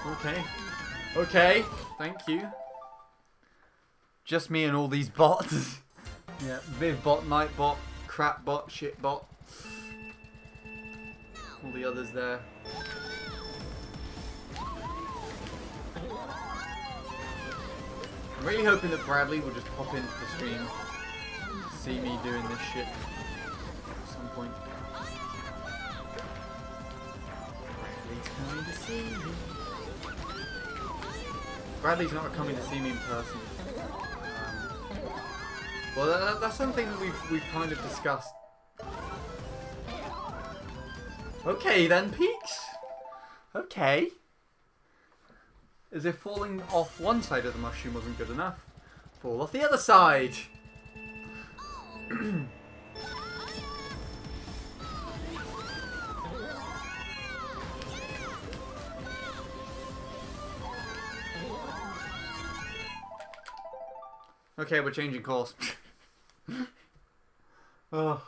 Okay. Okay. Thank you. Just me and all these bots. Yeah. Vivbot, Nightbot, Crapbot, Shitbot. All the others there. I'm really hoping that Bradley will just pop into the stream to see me doing this shit at some point. Bradley's coming to see me. Bradley's not coming to see me in person. Well, that's something that we've kind of discussed. Okay then, Peaks. Okay. As if falling off one side of the mushroom wasn't good enough. Fall off the other side. Okay, we're changing course. Oh.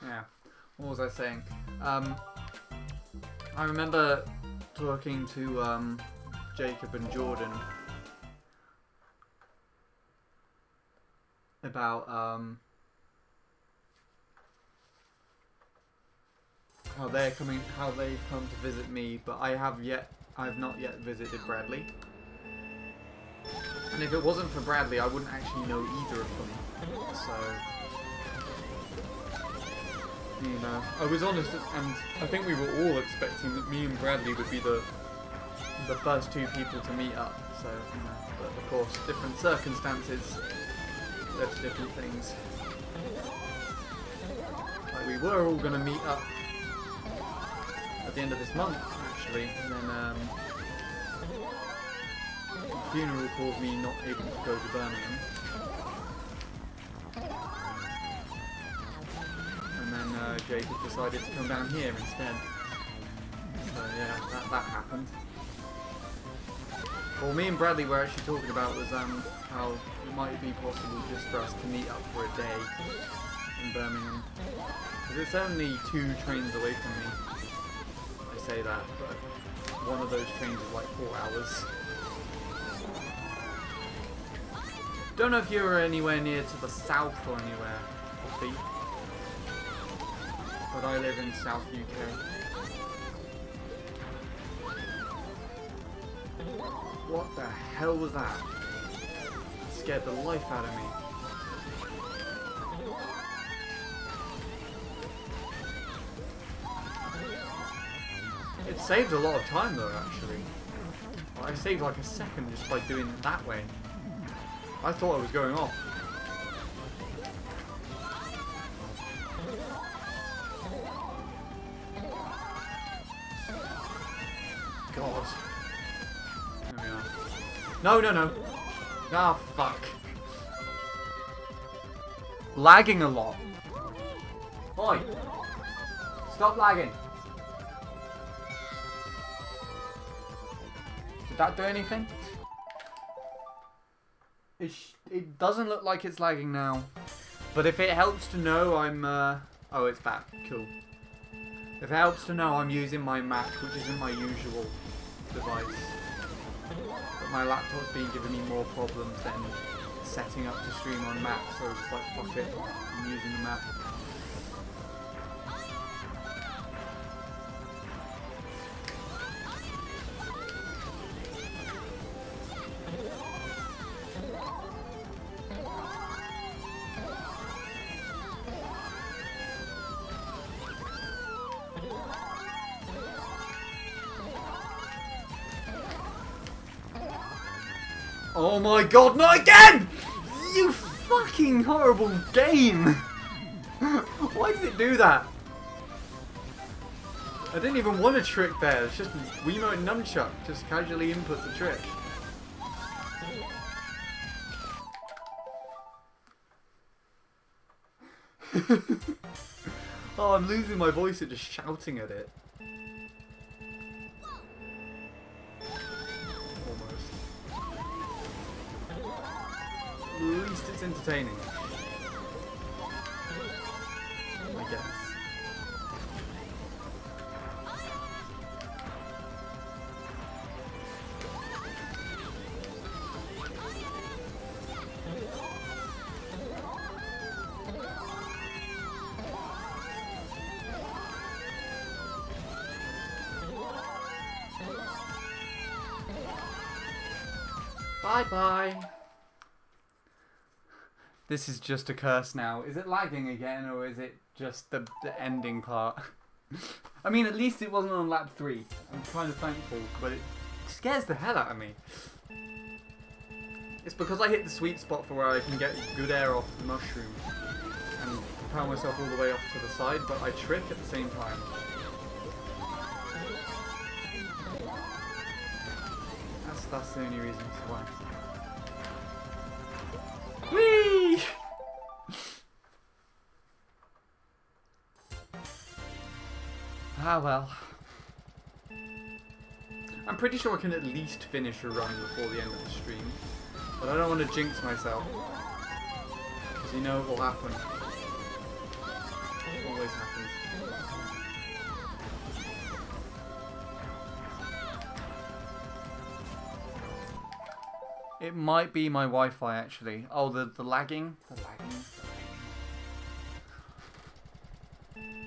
Yeah. What was I saying? I remember talking to Jacob and Jordan about how they've come to visit me, but I've not yet visited Bradley. And if it wasn't for Bradley, I wouldn't actually know either of them. So, you know, I was honest, and I think we were all expecting that me and Bradley would be the first two people to meet up. So, you know, but of course, different circumstances led to different things. Like we were all going to meet up at the end of this month, actually, and then funeral caused me not able to go to Birmingham. And then Jacob decided to come down here instead. So yeah, that happened. What me and Bradley were actually talking about was how it might be possible just for us to meet up for a day in Birmingham. Because it's only 2 trains away from me. I say that, but one of those trains is like 4 hours. Don't know if you're anywhere near to the south or anywhere, Offie. But I live in South UK. What the hell was that? It scared the life out of me. It saved a lot of time though, actually. I saved like a second just by doing it that way. I thought I was going off. God. There we are. No, no, no. Ah, fuck. Lagging a lot. Oi! Stop lagging! Did that do anything? It doesn't look like it's lagging now. But if it helps to know I'm... oh, it's back. Cool. If it helps to know I'm using my Mac, which isn't my usual device. But my laptop's been giving me more problems than setting up to stream on Mac, so I was just like, fuck it, I'm using the Mac. Oh my god, not again! You fucking horrible game! Why did it do that? I didn't even want a trick there, it's just Wiimote Nunchuck, just casually input the trick. Oh, I'm losing my voice at just shouting at it. At least it's entertaining. I guess. Bye bye. This is just a curse now. Is it lagging again, or is it just the ending part? I mean, at least it wasn't on lap 3. I'm kind of thankful, but it scares the hell out of me. It's because I hit the sweet spot for where I can get good air off the mushroom and propel myself all the way off to the side, but I trick at the same time. That's the only reason why. Whee! Ah well. I'm pretty sure I can at least finish a run before the end of the stream. But I don't want to jinx myself. Because you know what will happen. It always happens. It might be my Wi-Fi actually. Oh, the lagging? The lagging?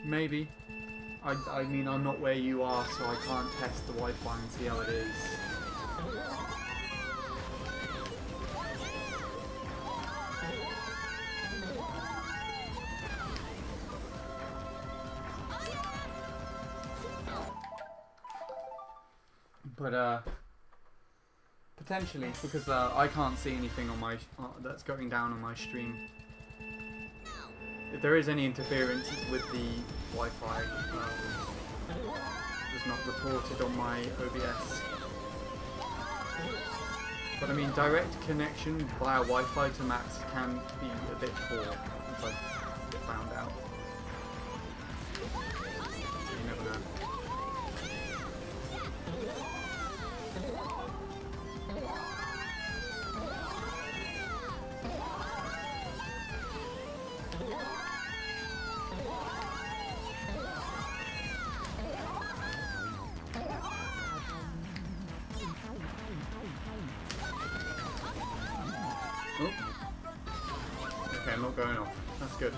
Maybe. I mean, I'm not where you are, so I can't test the Wi-Fi and see how it is. But, potentially, because I can't see anything on my that's going down on my stream. If there is any interference, it's with the Wi-Fi. It's not reported on my OBS. But I mean, direct connection via Wi-Fi to Max can be a bit poor, as I've found out. You never know. Oh. Okay, I'm not going off. That's good.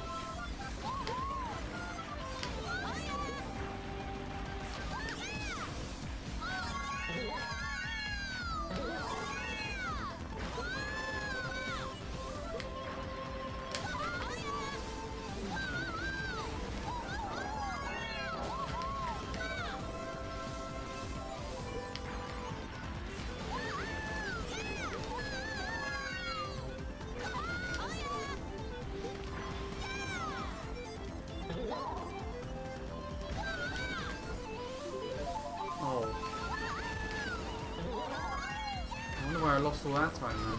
I lost all that time then.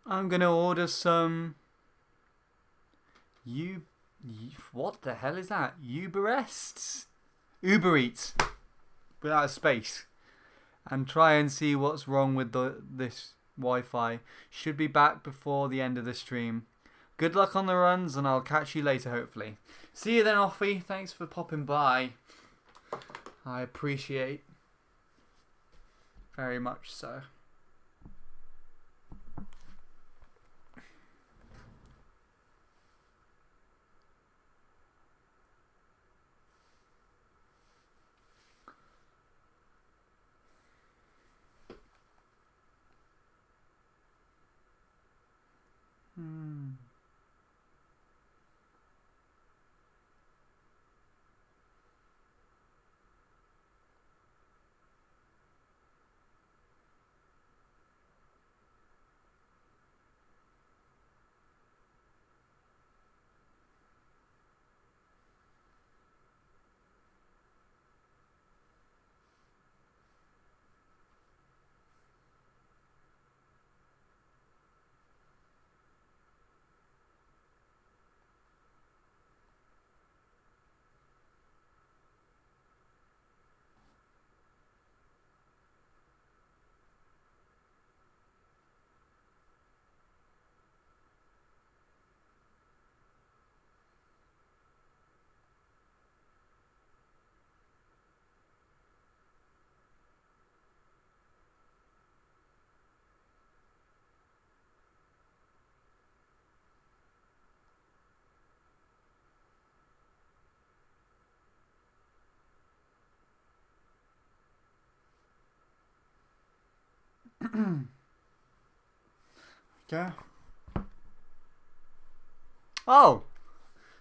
I'm gonna order some. What the hell is that? Uber Eats without a space, and try and see what's wrong with this Wi-Fi. Should be back before the end of the stream. Good luck on the runs, and I'll catch you later, hopefully. See you then, Offie. Thanks for popping by. I appreciate very much so. Okay. Oh,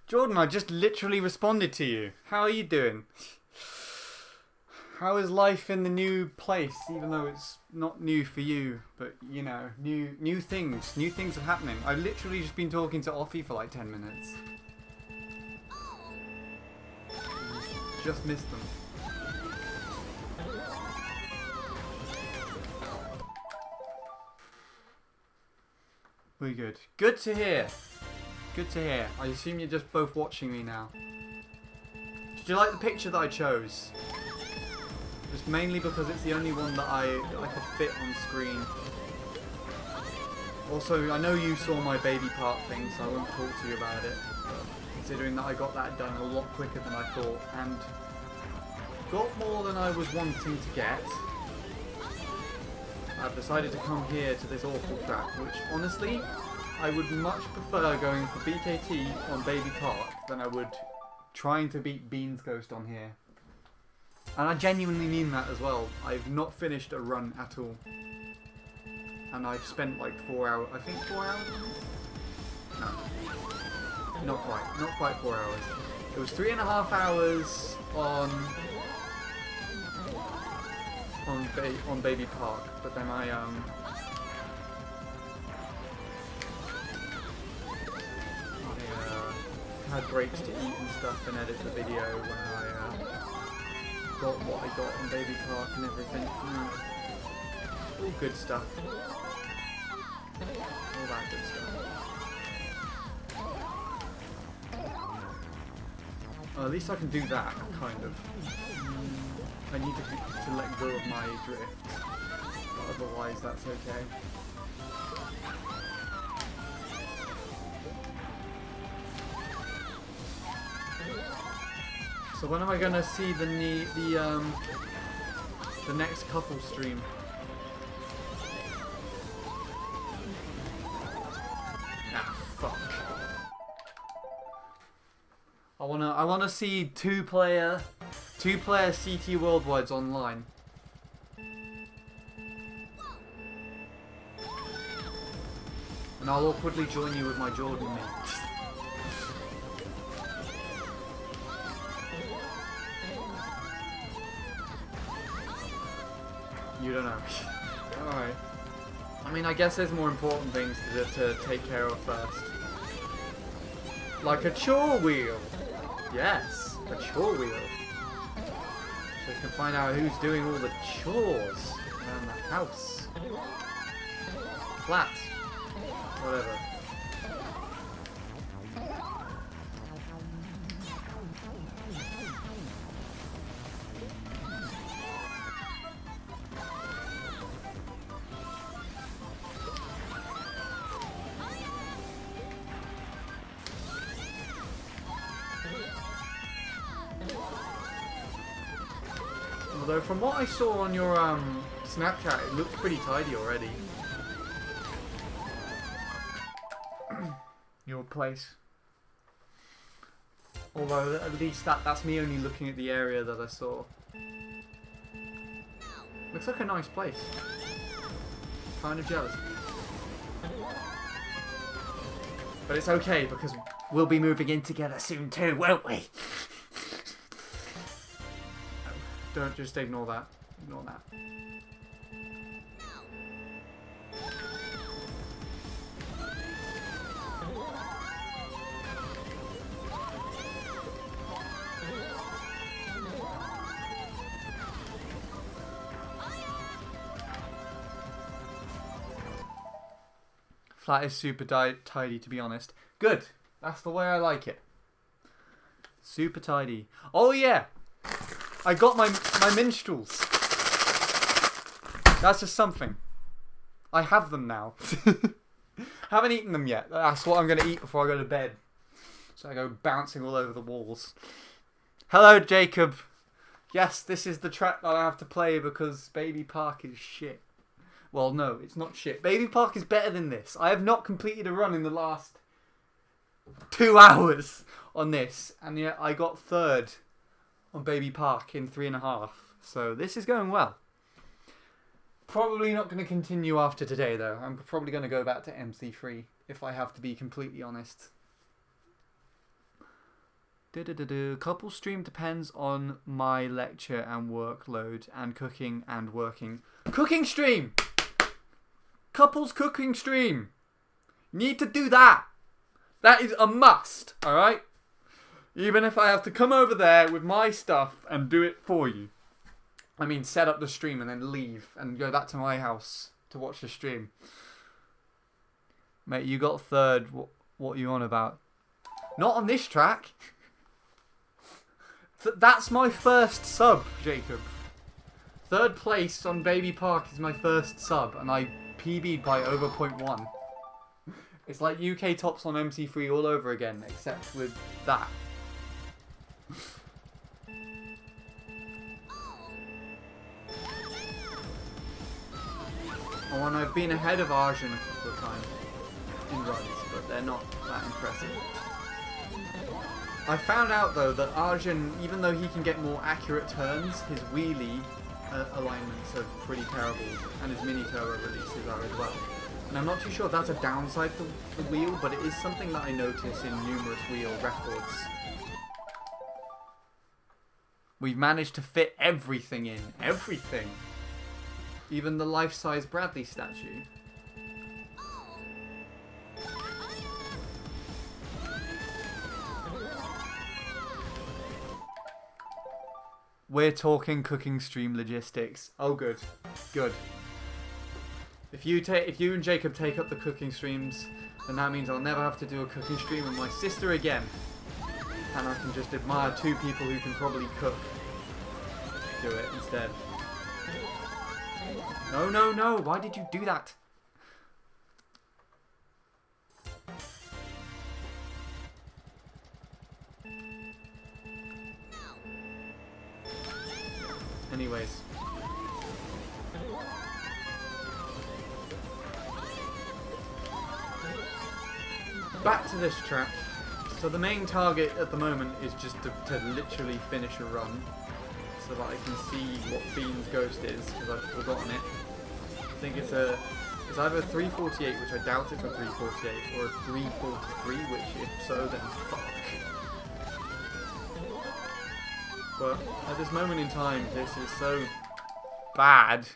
Jordan, I just literally responded to you. How are you doing? How is life in the new place? Even though it's not new for you, but you know, new things are happening. I've literally just been talking to Offie for like 10 minutes. Just missed them. Very good. Good to hear. Good to hear. I assume you're just both watching me now. Did you like the picture that I chose? Just mainly because it's the only one that I could fit on screen. Also, I know you saw my baby part thing, so I won't talk to you about it. Considering that I got that done a lot quicker than I thought, and got more than I was wanting to get. I've decided to come here to this awful track, which honestly, I would much prefer going for BKT on Baby Park than I would trying to beat Bean's Ghost on here. And I genuinely mean that as well. I've not finished a run at all. And I've spent like 4 hours, I think 4 hours on this? No. Not quite 4 hours. It was 3.5 hours on Baby Park, but then I had breaks to eat and stuff and edit the video when I got what I got on Baby Park and everything. All good stuff. All that good stuff. At least I can do that, kind of. I need to let go of my drift, but otherwise that's okay. So when am I gonna see the next couple stream? Ah, fuck. I wanna see two player CT Worldwides online. And I'll awkwardly join you with my Jordan mate. You don't know. Alright. I mean, I guess there's more important things to take care of first. Like a chore wheel. Yes, a chore wheel. So you can find out who's doing all the chores. Around the house. Flat. Whatever. Although from what I saw on your Snapchat, it looks pretty tidy already. Your place. Although at least that's me only looking at the area that I saw. Looks like a nice place. Kind of jealous. But it's okay because we'll be moving in together soon too, won't we? Don't just ignore that. Ignore that. Flat is super tidy, to be honest. Good. That's the way I like it. Super tidy. Oh yeah! I got my minstrels. That's just something. I have them now. Haven't eaten them yet. That's what I'm going to eat before I go to bed. So I go bouncing all over the walls. Hello, Jacob. Yes, this is the track that I have to play because Baby Park is shit. Well, no, it's not shit. Baby Park is better than this. I have not completed a run in the last 2 hours on this. And yet I got third on Baby Park in 3.5. So this is going well. Probably not going to continue after today though. I'm probably going to go back to MC3 if I have to be completely honest. Couple stream depends on my lecture and workload and cooking and working. Cooking stream! Couples cooking stream! Need to do that! That is a must, alright? Even if I have to come over there with my stuff and do it for you. I mean, set up the stream and then leave and go back to my house to watch the stream. Mate, you got third. What are you on about? Not on this track. That's my first sub, Jacob. Third place on Baby Park is my first sub, and I PB'd by over 0.1. It's like UK tops on MC3 all over again, except with that. Oh, and I've been ahead of Arjun a couple of times in runs, but they're not that impressive. I found out though that Arjun, even though he can get more accurate turns, his wheelie alignments are pretty terrible, and his mini turbo releases are as well. And I'm not too sure if that's a downside to the wheel, but it is something that I notice in numerous wheel records. We've managed to fit everything in. Everything! Even the life-size Bradley statue. We're talking cooking stream logistics. Oh, good. Good. If you and Jacob take up the cooking streams, then that means I'll never have to do a cooking stream with my sister again. And I can just admire two people who can probably cook do it instead. No, no, no! Why did you do that? Anyways. Back to this track. So the main target at the moment is just to literally finish a run. So that I can see what Fiend's Ghost is, because I've forgotten it. I think it's either a 348, which I doubt it's a 348, or a 343, which if so, then fuck. But at this moment in time, this is so bad,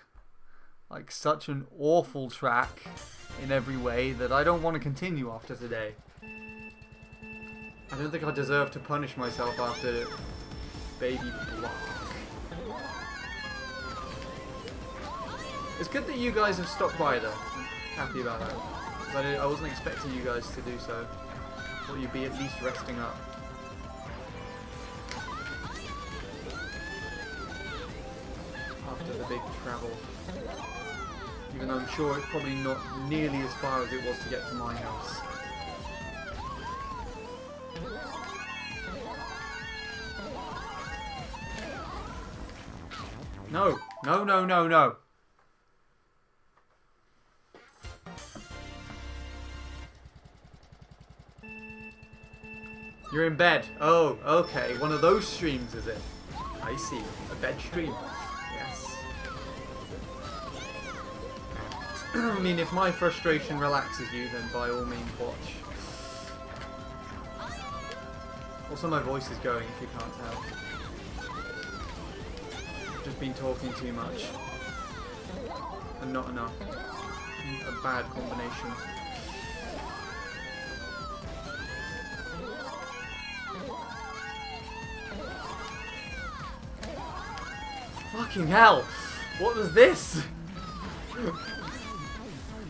like such an awful track in every way, that I don't want to continue after today. I don't think I deserve to punish myself after Baby Block. It's good that you guys have stopped by though. I'm happy about that. 'Cause I wasn't expecting you guys to do so. Thought you'd be at least resting up. After the big travel. Even though I'm sure it's probably not nearly as far as it was to get to my house. No! No, no, no, no! You're in bed. Oh, okay. One of those streams, is it? I see. A bed stream. Yes. I mean, if my frustration relaxes you, then by all means watch. Also, my voice is going, if you can't tell. I've just been talking too much. And not enough. A bad combination. Fucking hell! What was this?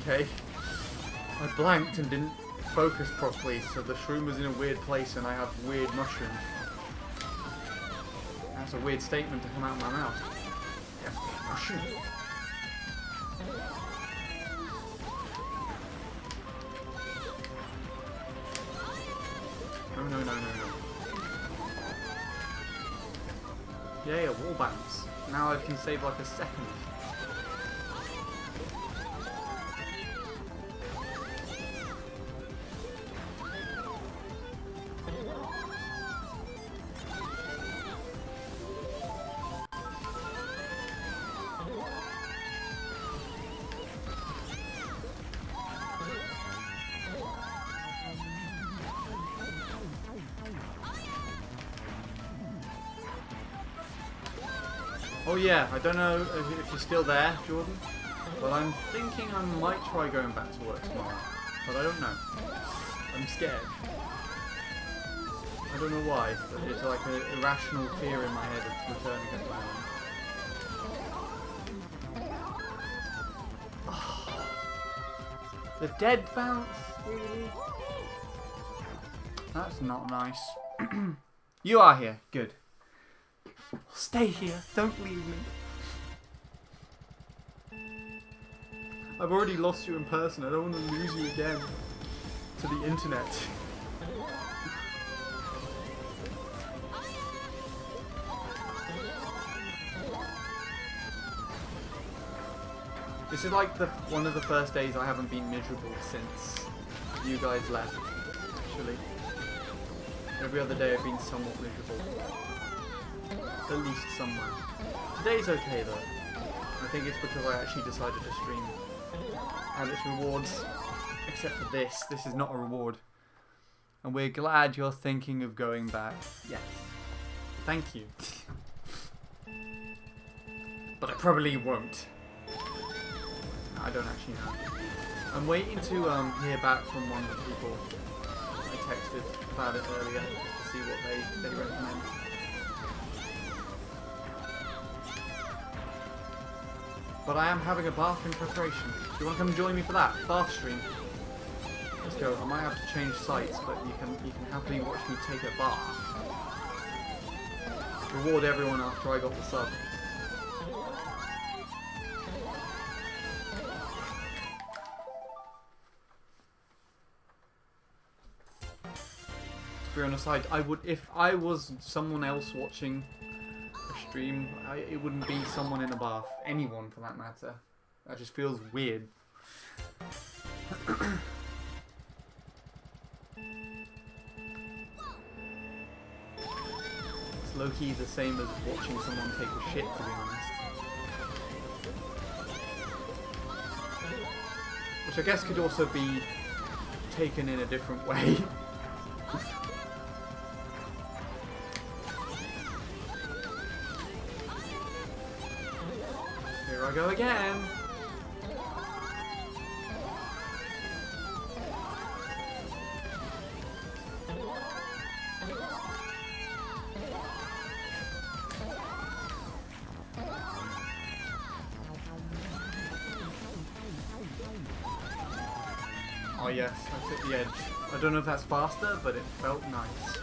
Okay. I blanked and didn't focus properly, so the shroom was in a weird place and I have weird mushrooms. That's a weird statement to come out of my mouth. Yeah, mushrooms. No, no, no, no, no. Yay, a wall bounce. Now I can save like a second. Oh yeah, I don't know if you're still there, Jordan, but I'm thinking I might try going back to work tomorrow, but I don't know. I'm scared. I don't know why, but it's like an irrational fear in my head of returning at the moment. The dead bounce? Really? That's not nice. You are here. Good. Stay here. Don't leave me. I've already lost you in person. I don't want to lose you again to the internet. This is like one of the first days I haven't been miserable since you guys left, actually. Every other day I've been somewhat miserable. At least somewhere. Today's okay though. I think it's because I actually decided to stream. And its rewards, except for this. This is not a reward. And we're glad you're thinking of going back. Yes. Thank you. But I probably won't. I don't actually know. I'm waiting to hear back from one of the people I texted about it earlier just to see what they recommend. But I am having a bath in preparation. Do you want to come join me for that? Bath stream. Let's go. I might have to change sites, but you can happily watch me take a bath. Reward everyone after I got the sub. To be honest, I would, if I was someone else watching stream, it wouldn't be someone in a bath. Anyone for that matter. That just feels weird. It's low-key the same as watching someone take a shit, to be honest. Which I guess could also be taken in a different way. Here I go again. Oh yes, I took the edge. I don't know if that's faster, but it felt nice.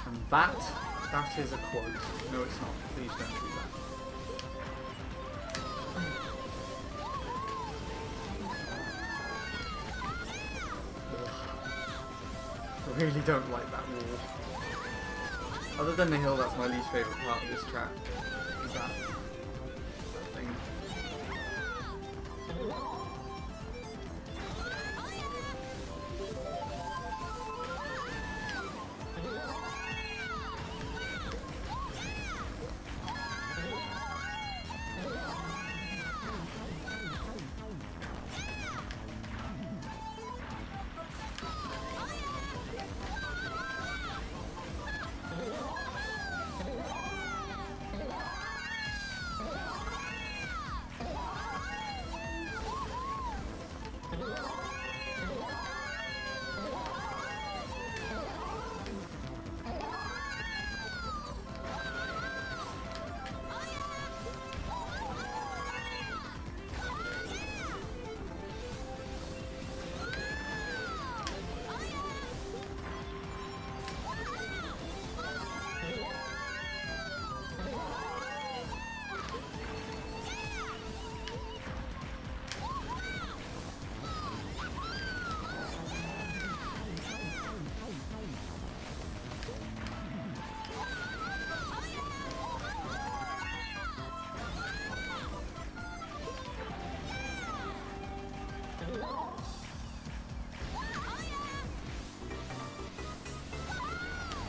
And that is a quote. No, it's not. Please don't do that. I really don't like that wall. Other than the hill, that's my least favourite part of this track. Is that thing.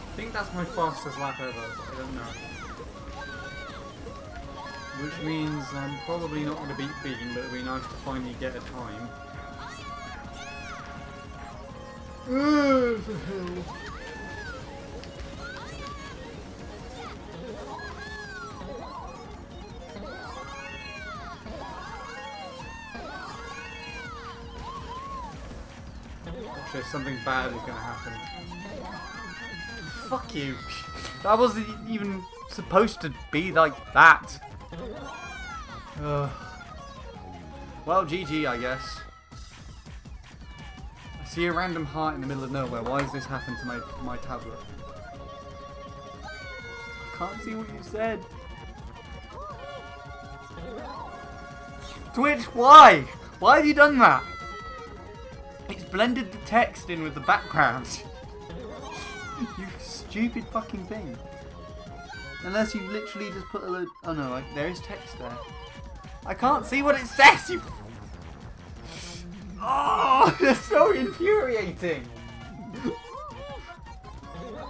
I think that's my fastest lap ever, but I don't know. Which means I'm probably not going to beat Bean, but it'd be nice to finally get a time. Ugh, the hill. Actually, something bad is going to happen. Fuck you. That wasn't even supposed to be like that. Well, GG, I guess. I see a random heart in the middle of nowhere. Why has this happened to my tablet? I can't see what you said. Twitch, why? Why have you done that? It's blended the text in with the background. You stupid fucking thing. Unless you literally just put a load... Oh no, there is text there. I can't see what it says, you... Oh, that's so infuriating.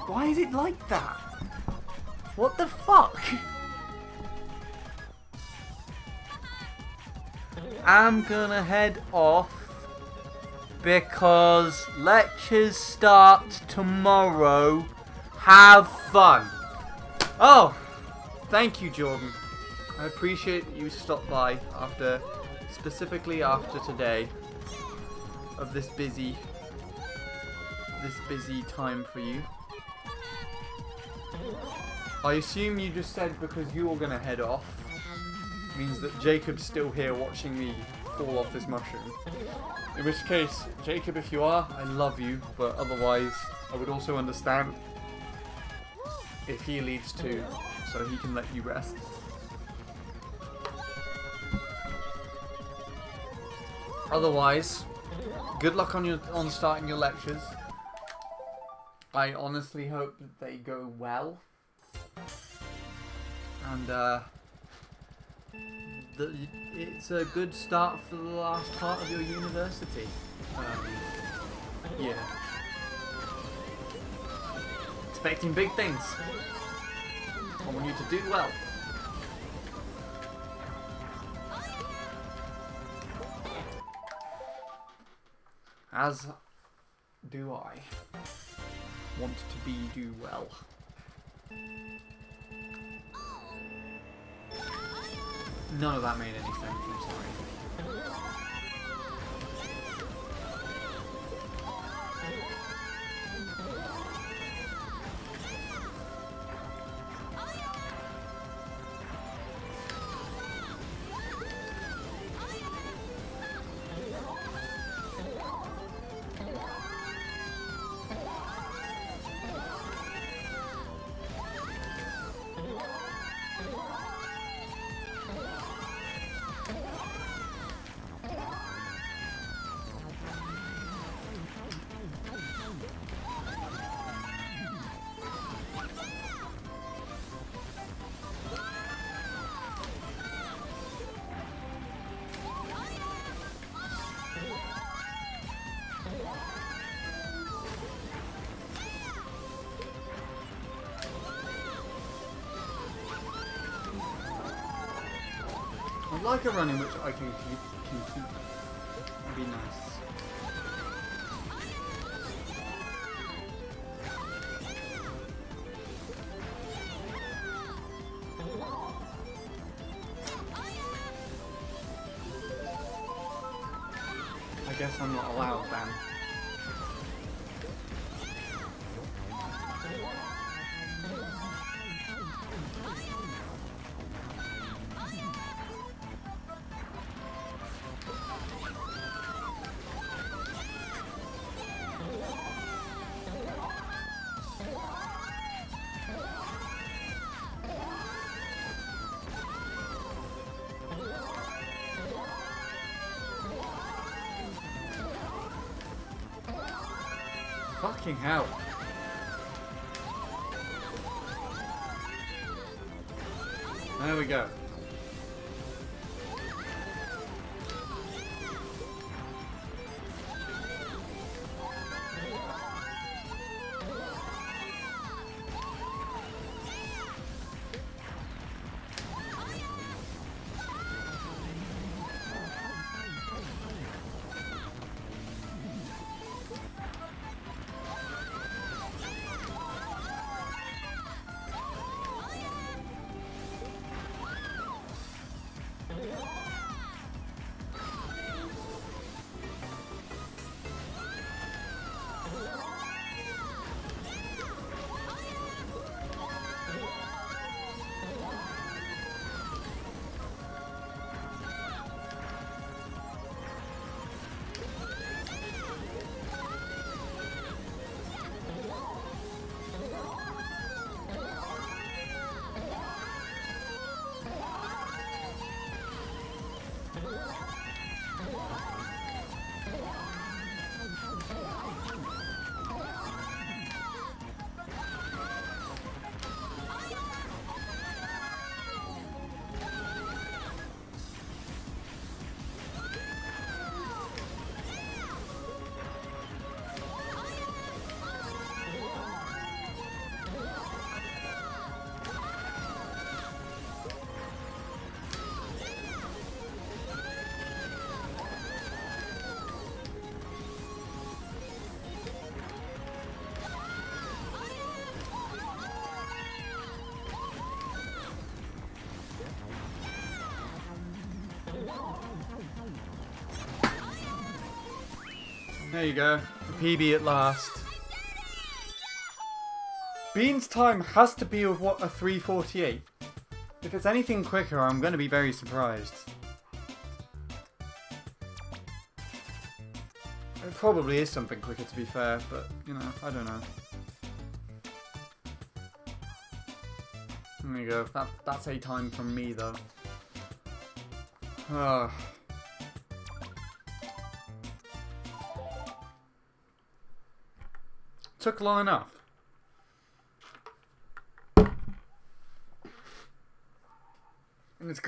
Why is it like that? What the fuck? I'm gonna head off because lectures start tomorrow. Have fun. Oh, thank you, Jordan. I appreciate that you stopped by specifically after today of this busy time for you. I assume you just said because you're gonna head off means that Jacob's still here watching me fall off this mushroom. In which case, Jacob, if you are, I love you, but otherwise I would also understand if he leaves too, so he can let you rest. Otherwise, good luck on starting your lectures. I honestly hope that they go well. And it's a good start for the last part of your university. Yeah. Expecting big things. I want you to do well. As do I want to do well. None of that made any sense, I'm sorry. would like a run in which I can keep them. That'd be nice. I guess I'm not allowed then. Fucking hell. There we go. There you go. A PB at last. Bean's time has to be with what, a 3:48. If it's anything quicker, I'm going to be very surprised. It probably is something quicker, to be fair, but, you know, I don't know. There you go. That's a time from me, though. Took long enough. And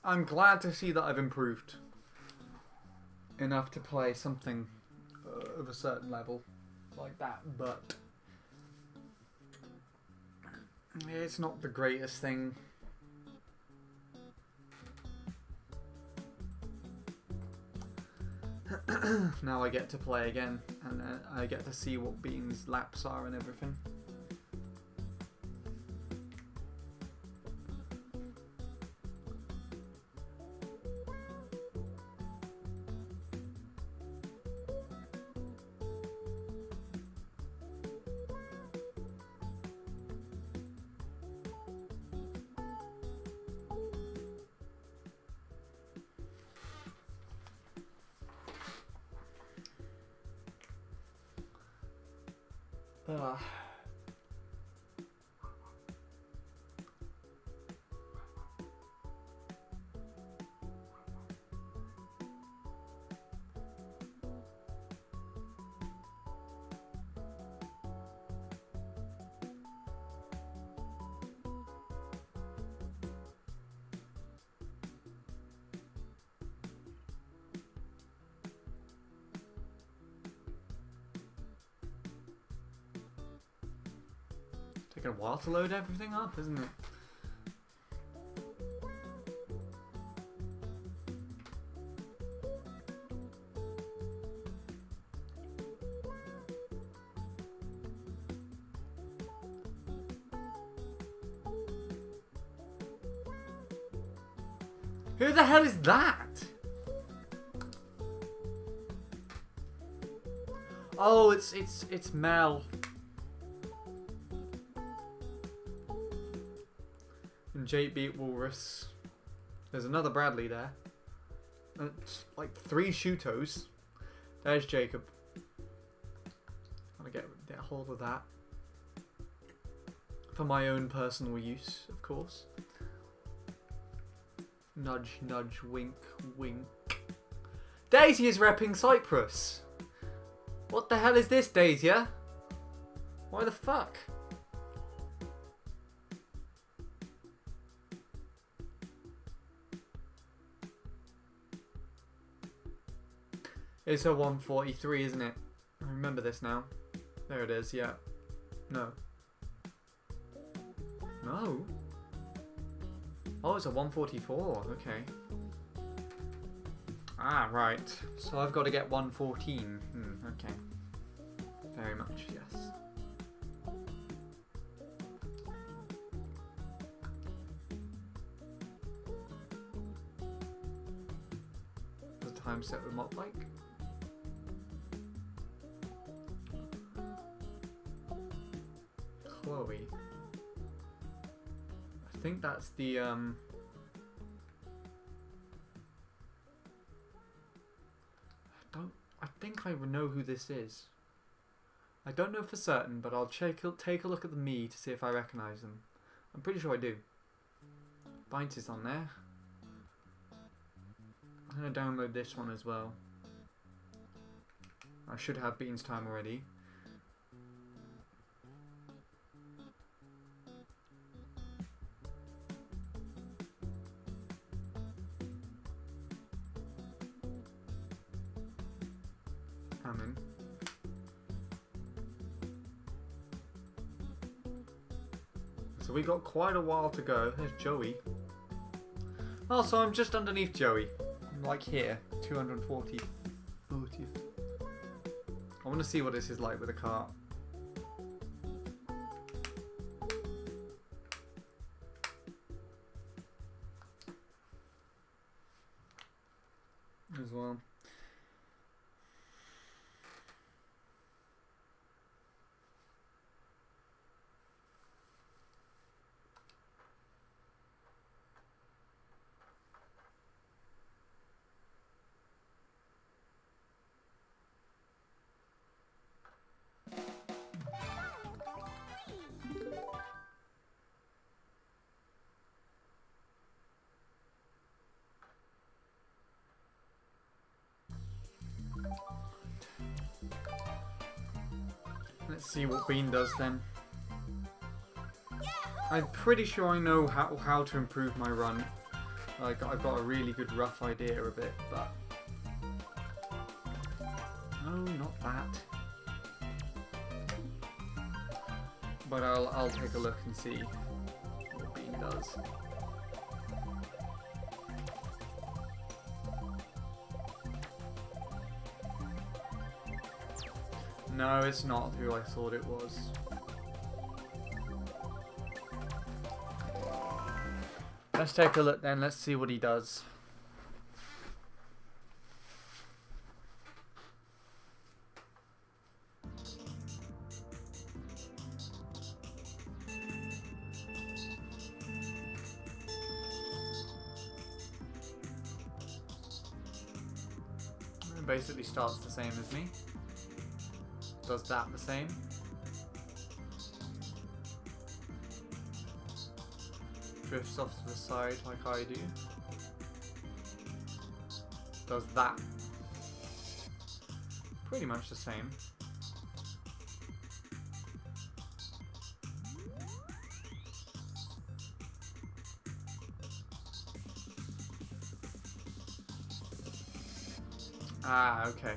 I'm glad to see that I've improved enough to play something of a certain level like that, but it's not the greatest thing. Now I get to play again, and I get to see what Bean's laps are and everything. Taking a while to load everything up, isn't it? Who the hell is that? Oh, it's Mel. And Jake beat Walrus. There's another Bradley there. And it's like 3 Shutos. There's Jacob. Gotta get a hold of that. For my own personal use, of course. Nudge, nudge, wink, wink. Daisy is repping Cyprus. What the hell is this, Daisy? Why the fuck? It's a 143, isn't it? I remember this now. There it is, yeah. No. No? Oh, it's a 144, okay. Ah, right. So I've got to get 114. Okay. Very much, yes. The time set with Mop Bike. Chloe. I think that's the I think I know who this is. I don't know for certain, but I'll take a look at the me to see if I recognise them. I'm pretty sure I do. Bytes is on there. I'm going to download this one as well. I should have Beans Time already. I'm in. So we got quite a while to go. There's Joey. Oh, so I'm just underneath Joey. I'm like here, 240. 40th. I want to see what this is like with a cart. As well. Let's see what Bean does then. I'm pretty sure I know how to improve my run. Like, I've got a really good rough idea of it, but... No, not that. But I'll take a look and see what Bean does. No, it's not who I thought it was. Let's take a look then, let's see what he does. It basically starts the same as me. Does that the same. Drifts off to the side like I do. Does that. Pretty much the same. Ah, okay.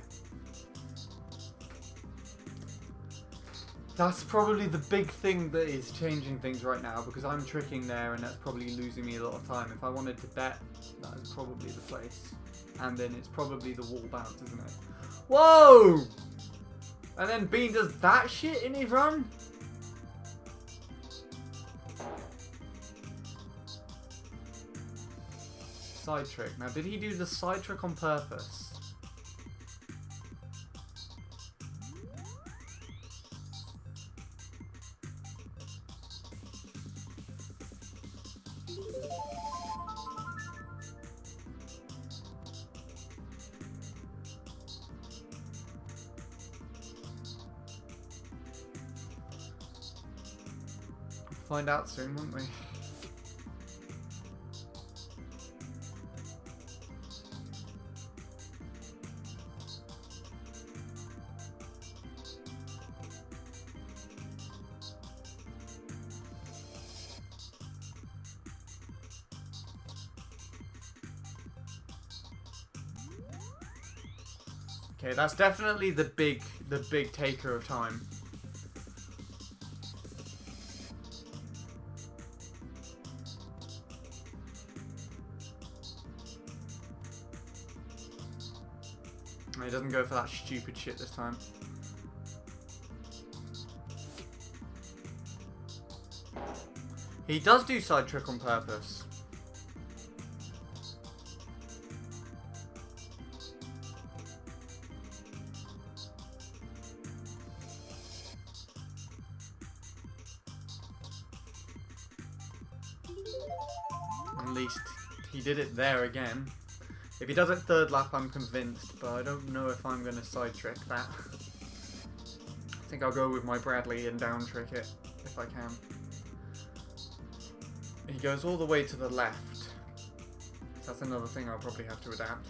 That's probably the big thing that is changing things right now, because I'm tricking there and that's probably losing me a lot of time. If I wanted to bet, that is probably the place. And then it's probably the wall bounce, isn't it? Whoa! And then Bean does that shit in his run? side trick. Now, did he do the side trick on purpose? Find out soon, won't we? Okay, that's definitely the big taker of time. He doesn't go for that stupid shit this time. He does do side trick on purpose. At least he did it there again. If he does it third lap, I'm convinced, but I don't know if I'm going to side trick that. I think I'll go with my Bradley and down trick it, if I can. He goes all the way to the left. So that's another thing I'll probably have to adapt.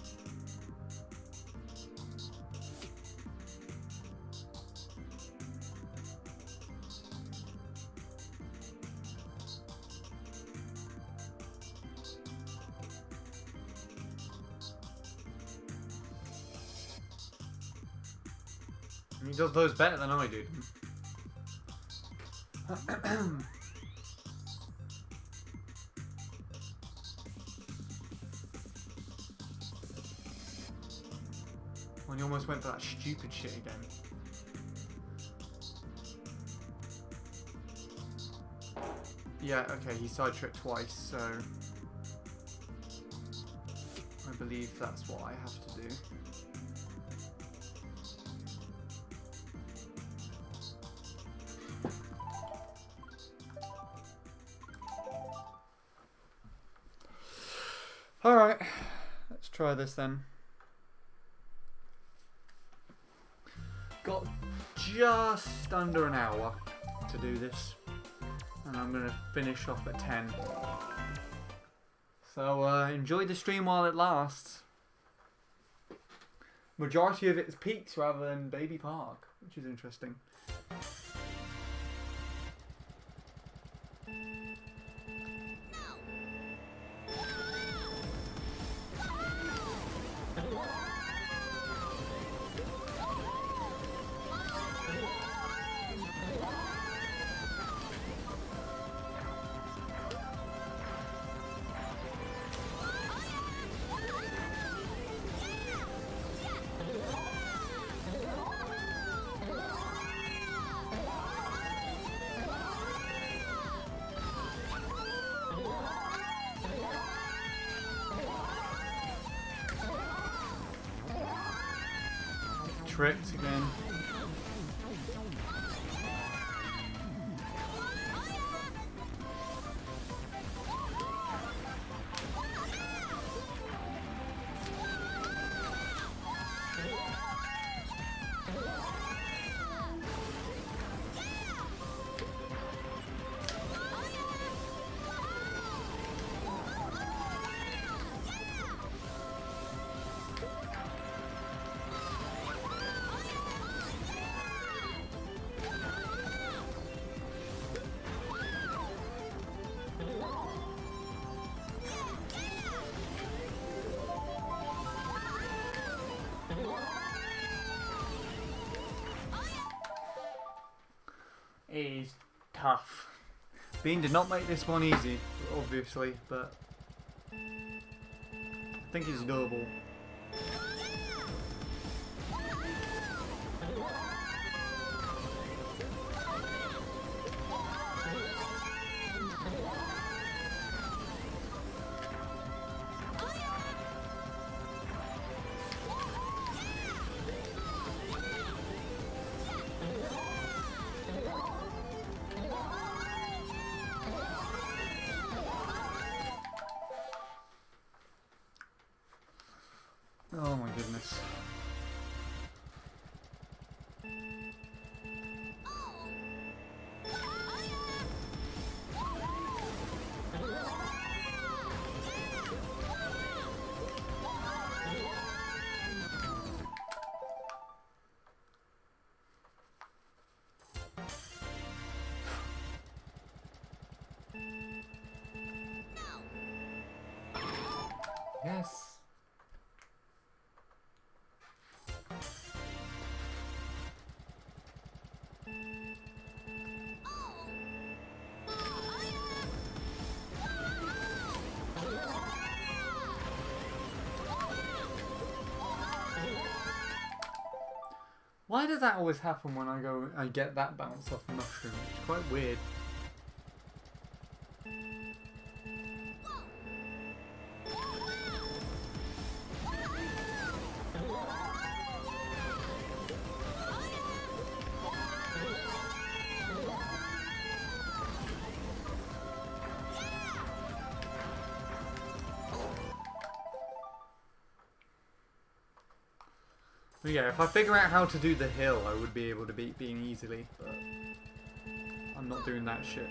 He does those better than I do. When he almost went for that stupid shit again. Yeah, okay, he side tricked twice, so I believe that's what I have to do. Alright, let's try this then. Got just under an hour to do this, and I'm going to finish off at 10. So enjoy the stream while it lasts. Majority of it's peaks rather than Baby Park, which is interesting. Tricked again. Is tough. Bean did not make this one easy, obviously, but I think it's doable. Oh my goodness. Yes. Why does that always happen when I get that bounce off the mushroom? It's quite weird. But yeah, if I figure out how to do the hill, I would be able to beat Bean easily, but I'm not doing that shit.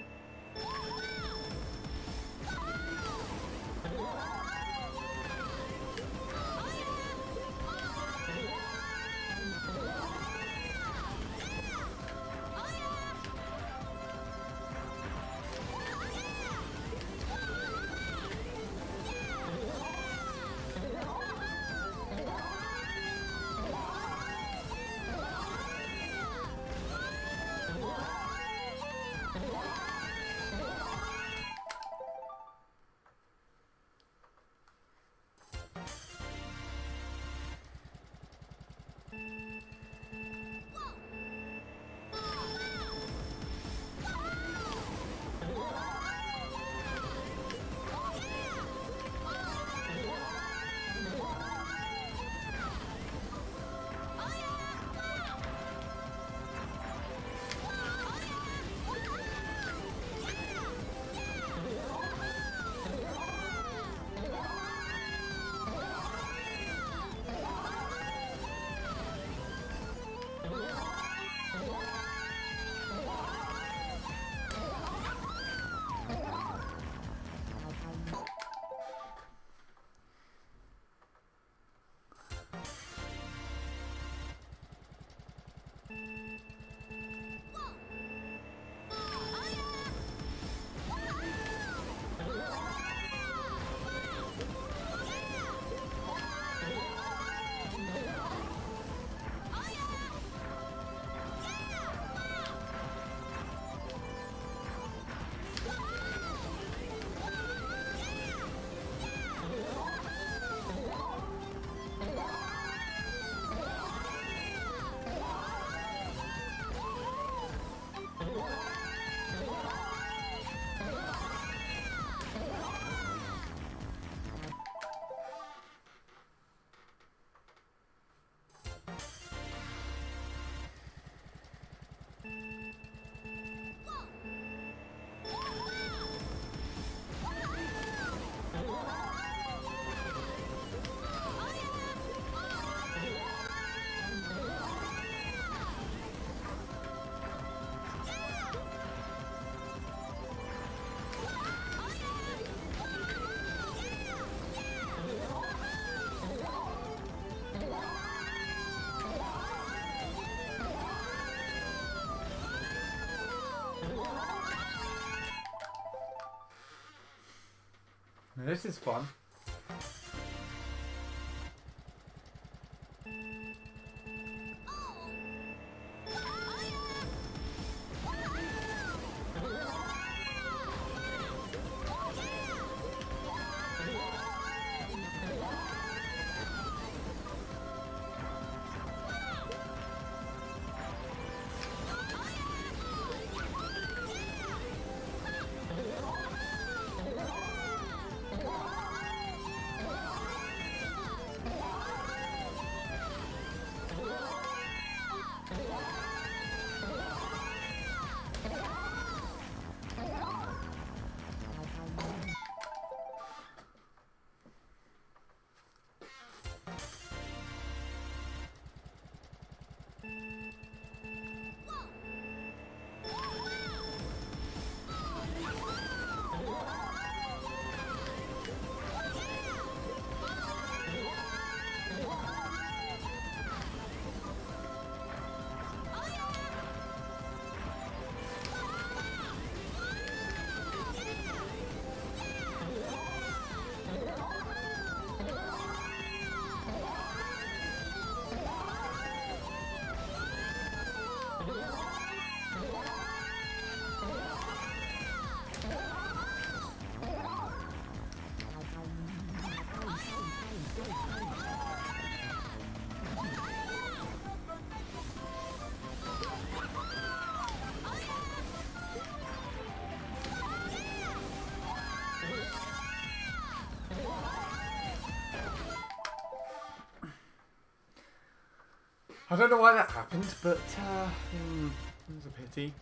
This is fun. I don't know why that happened, but it was a pity.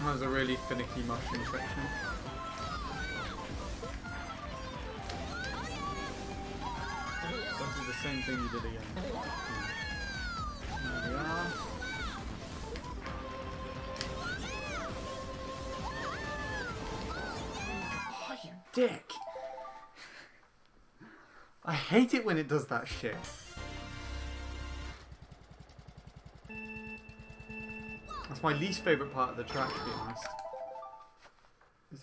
That was a really finicky mushroom section. Don't do the same thing you did again. There we are. Oh, you dick! I hate it when it does that shit. That's my least favourite part of the track, to be honest. Is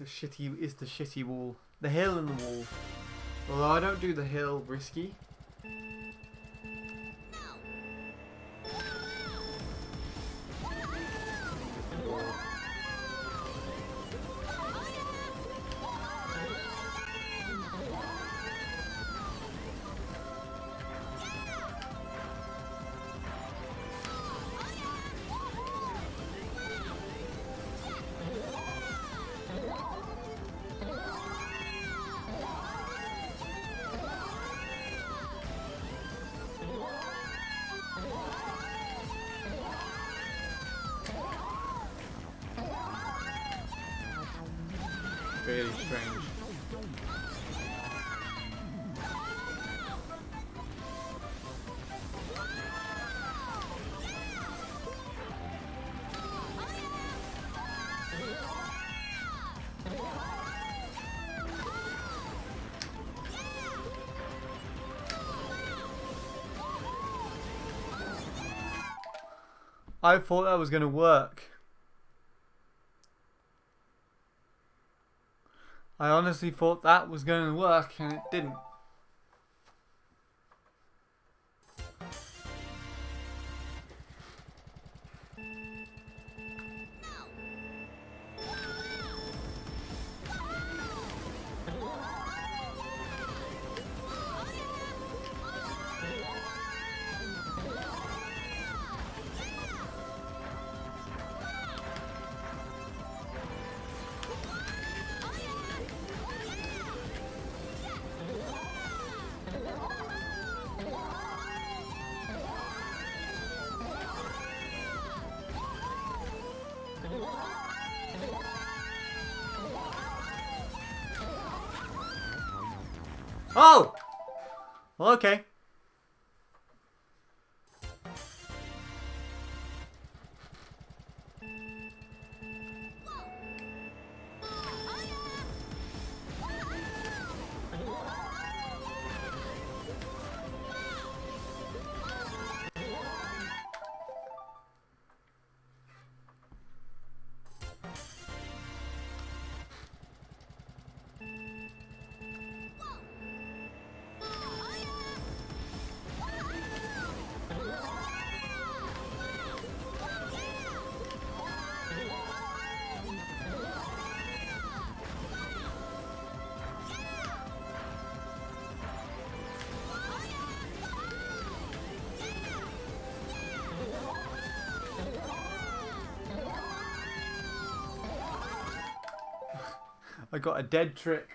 the shitty wall. The hill and the wall. Although I don't do the hill risky. Really strange. I thought that was going to work. I honestly thought that was going to work and it didn't. Oh! Well, okay. I got a dead trick.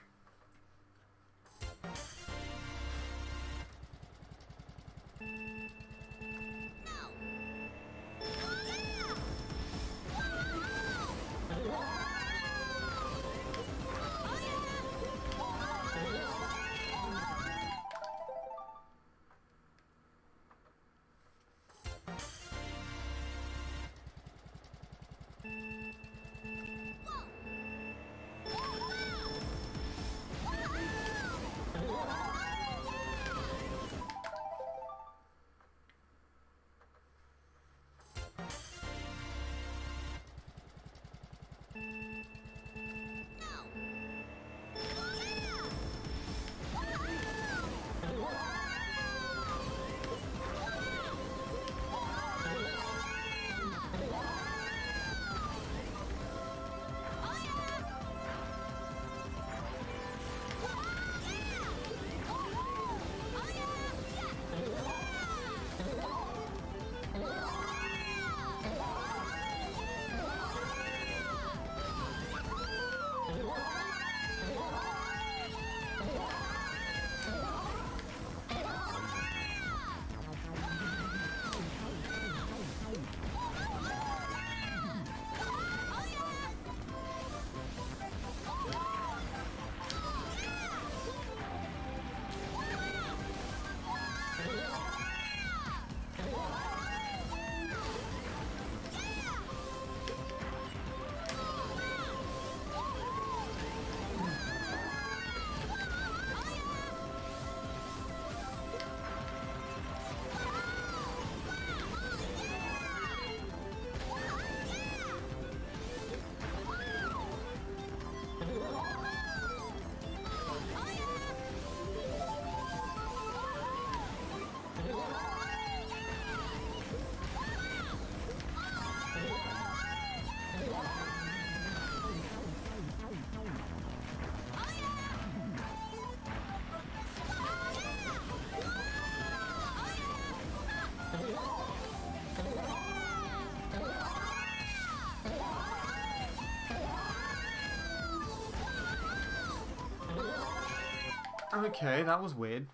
Okay, that was weird.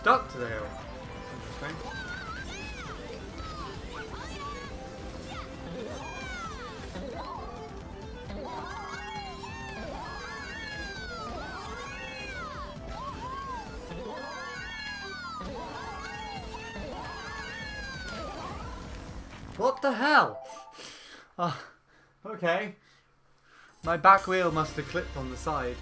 Stuck to the hill. Interesting. What the hell? Okay. My back wheel must have clipped on the side.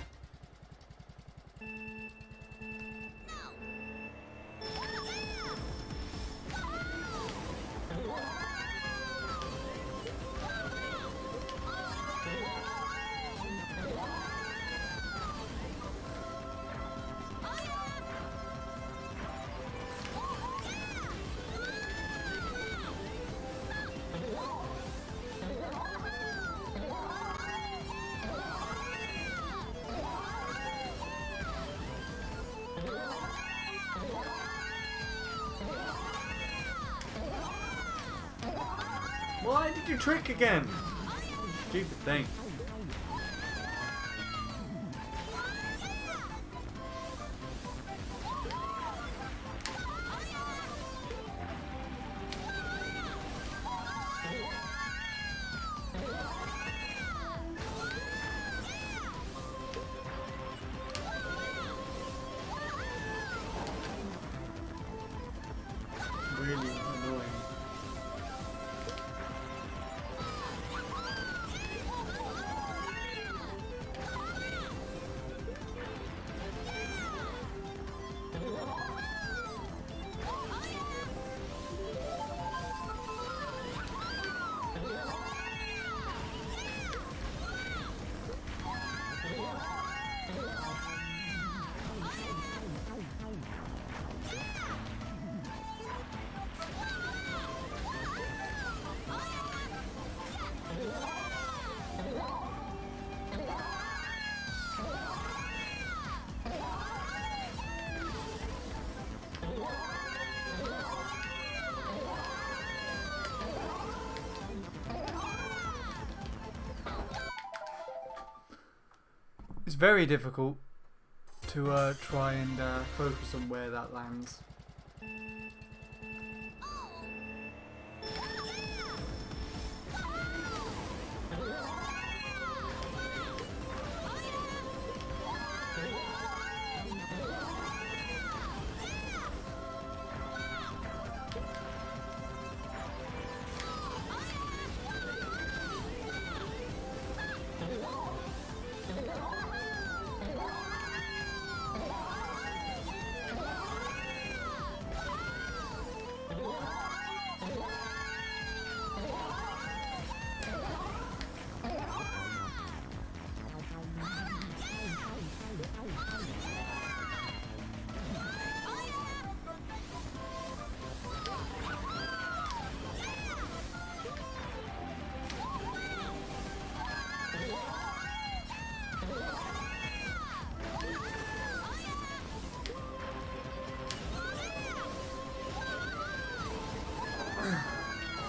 Why did you trick again? Stupid thing. Really annoying. It's very difficult to try and focus on where that lands.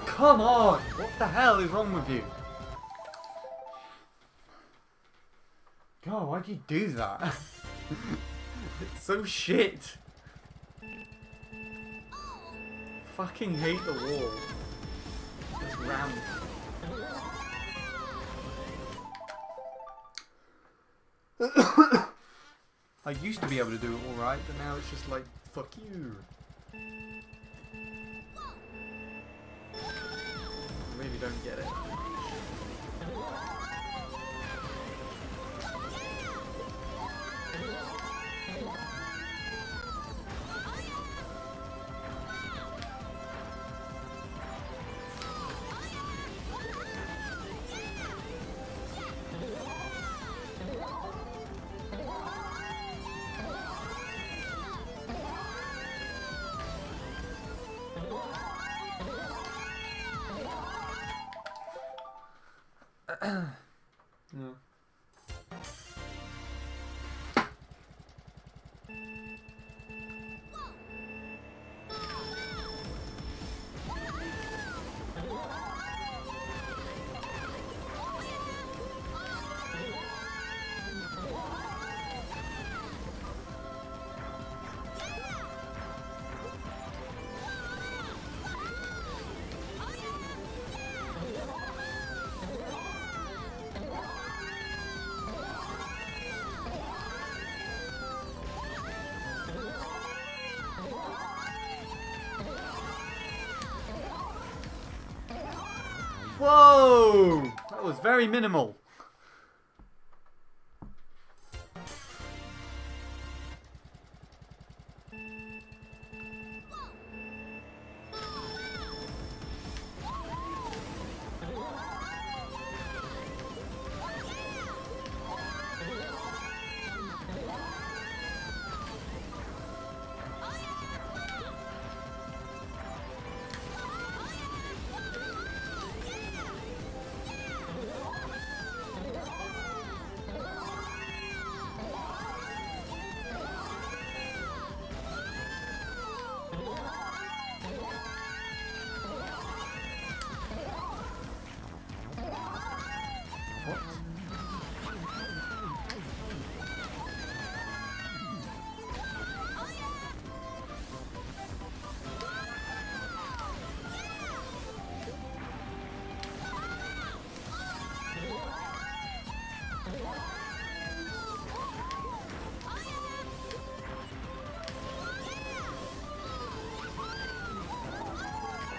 Come on! What the hell is wrong with you? God, why'd you do that? It's so shit. Fucking hate the wall. It's round. I used to be able to do it alright, but now it's just like, fuck you. I really don't get it. No. Whoa! That was very minimal.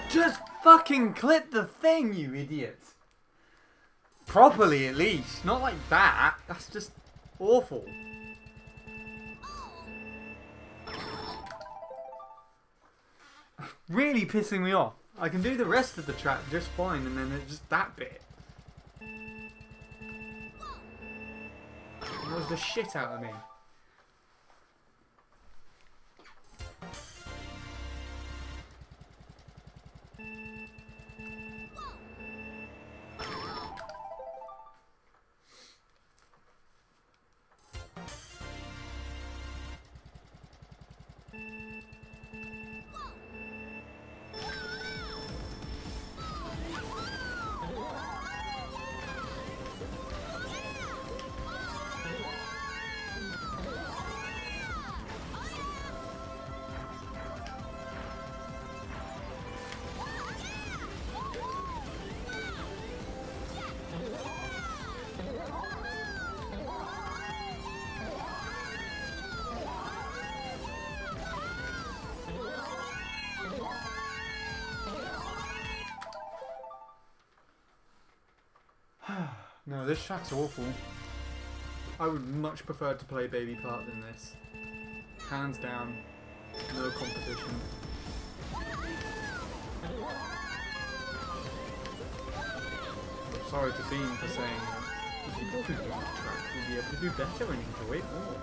Just fucking clip the thing, you idiot. Properly, at least. Not like that. That's just awful. Really pissing me off. I can do the rest of the track just fine, and then it's just that bit. It was the shit out of me. No, this track's awful. I would much prefer to play Baby Part than this. Hands down, no competition. I'm sorry to Bean for saying that. If you go through the track, you'll be able to do better and enjoy it more.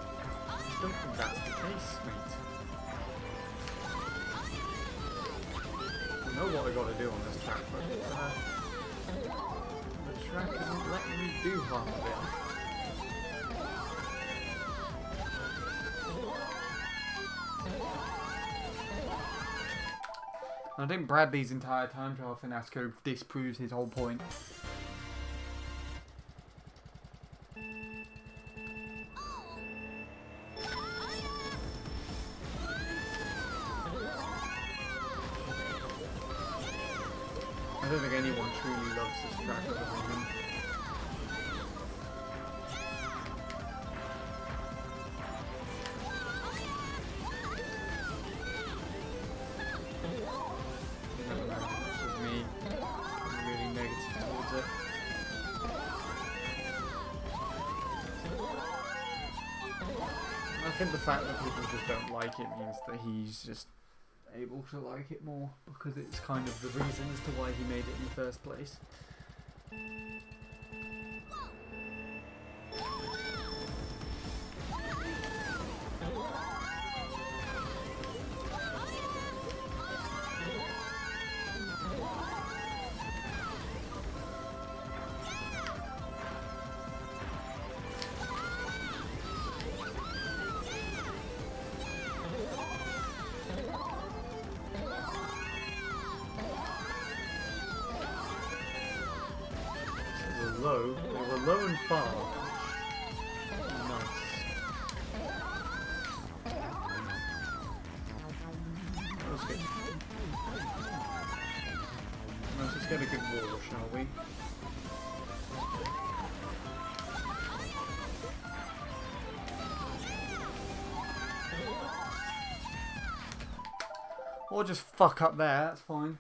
I just don't think that's the case, mate. I know what I got to do on this track, but the track isn't letting me do half of it. I think Bradley's entire time trial fiasco disproves his whole point. I don't think anyone truly loves this track other than him. think the fact that people just don't like it means that he's just able to like it more, because it's kind of the reason as to why he made it in the first place. Low. They were low and far. Nice. That was good. Let's just get a good wall, shall we? Or just fuck up there, that's fine.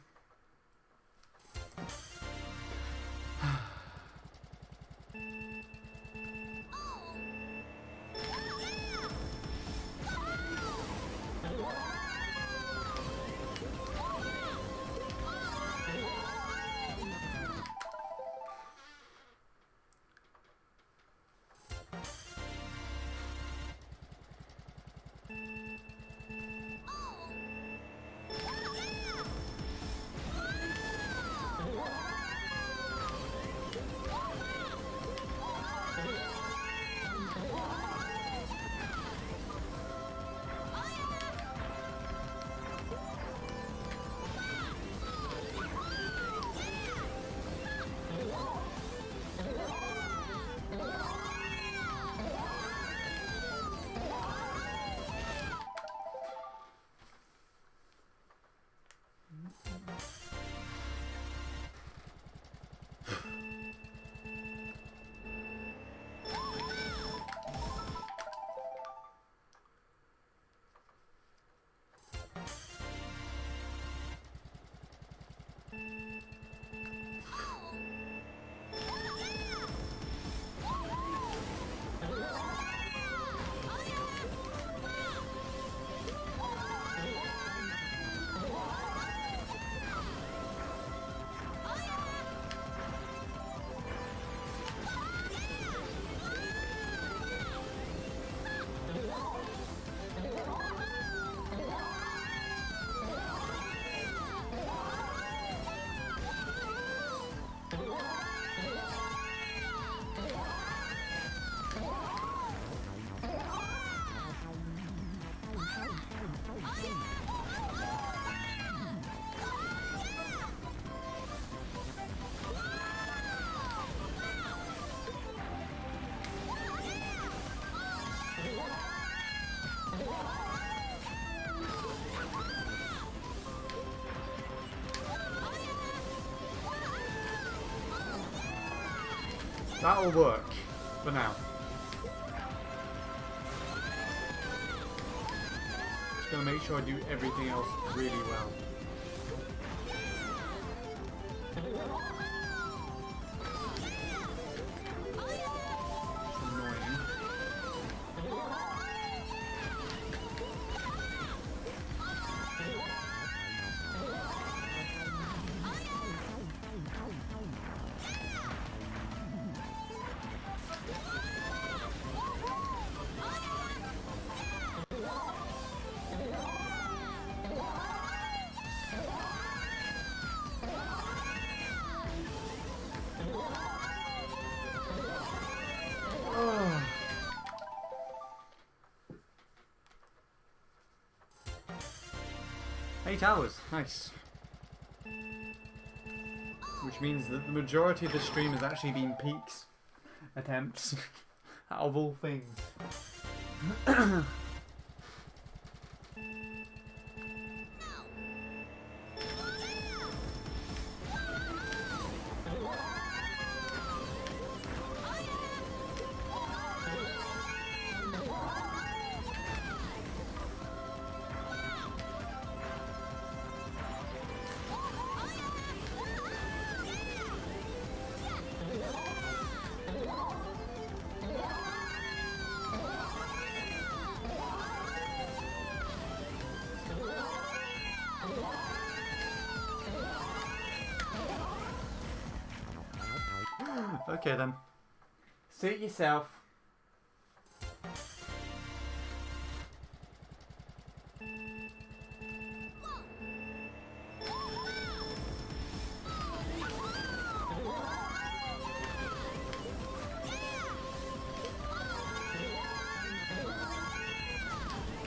That'll work for now. Just gonna make sure I do everything else really well. It's annoying. Oh. 8 hours, nice. Which means that the majority of the stream has actually been Peak's attempts, out of all things. Okay then. Suit yourself.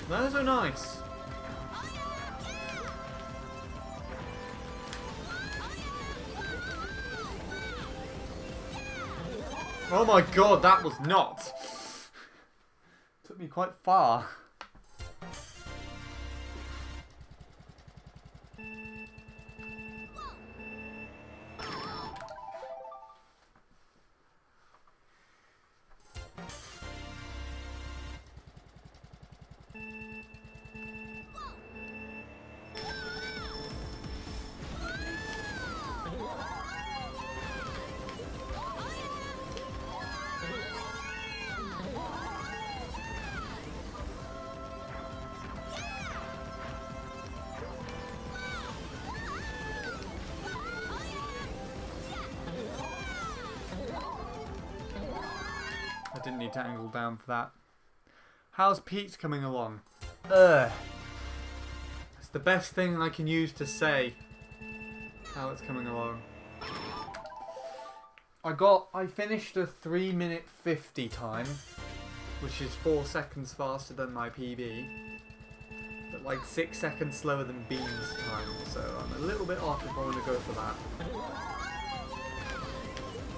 Those are nice. Oh my god, that was not. Took me quite far. I didn't need to angle down for that. How's Pete's coming along? Ugh. It's the best thing I can use to say how it's coming along. I finished a 3:50 time, which is 4 seconds faster than my PB, but like 6 seconds slower than Bean's time, so I'm a little bit off if I want to go for that.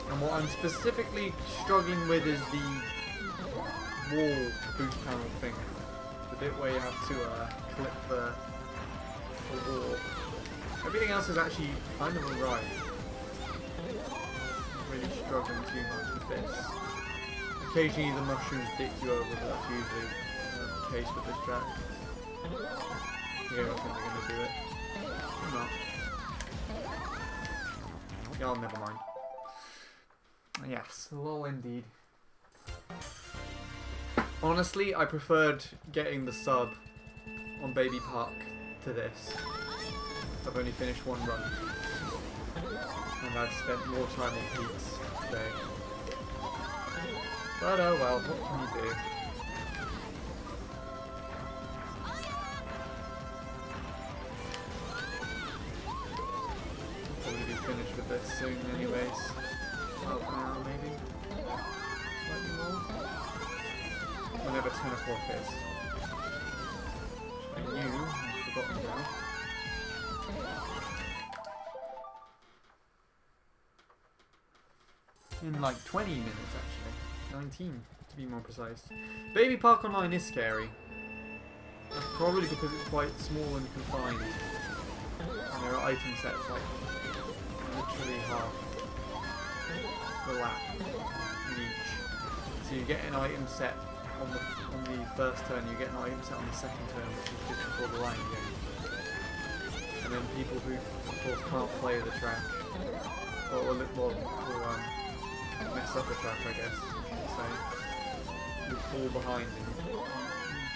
And what I'm specifically struggling with is the wall boost panel thing. The bit where you have to clip the wall. Everything else is actually kind of alright. Not really struggling too much with this. Occasionally the mushrooms dick you over, but that's usually the case with this track. Yeah, I think they're going to do it. I'm not. Oh, never mind. Yes, lol indeed. Honestly, I preferred getting the sub on Baby Park to this. I've only finished one run. And I've spent more time on Pete's today. But oh well, what can you do? I'll probably be finished with this soon anyways. Half an hour maybe? Slightly more? Whenever 10 o'clock is. Which I knew, I've forgotten now. In like 20 minutes actually. 19 to be more precise. Baby Park Online is scary. That's probably because it's quite small and confined. And there are item sets like literally half the lap in each. So you get an item set on the first turn, you get an item set on the second turn, which is just before the line game. And then people who, of course, can't play the track, or mess up the track, I guess, you should say, will fall behind and you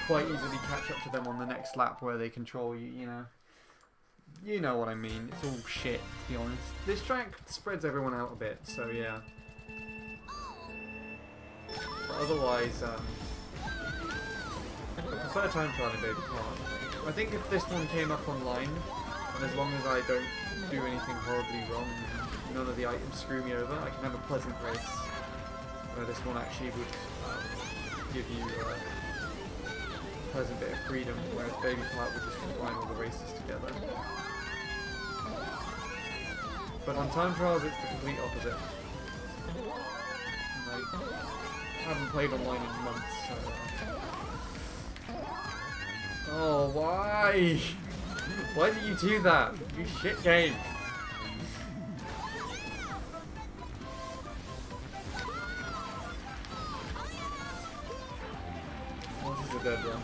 quite easily catch up to them on the next lap where they control you, you know. You know what I mean, it's all shit, to be honest. This track spreads everyone out a bit, so yeah. But otherwise, I prefer time trial in Baby Park. I think if this one came up online, and as long as I don't do anything horribly wrong, and none of the items screw me over, I can have a pleasant race. Where this one actually would give you a pleasant bit of freedom, whereas Baby Park would just combine all the races together. But on time trials, it's the complete opposite. And I haven't played online in months, so... Oh, why? Why did you do that? You shit game. This is a dead run.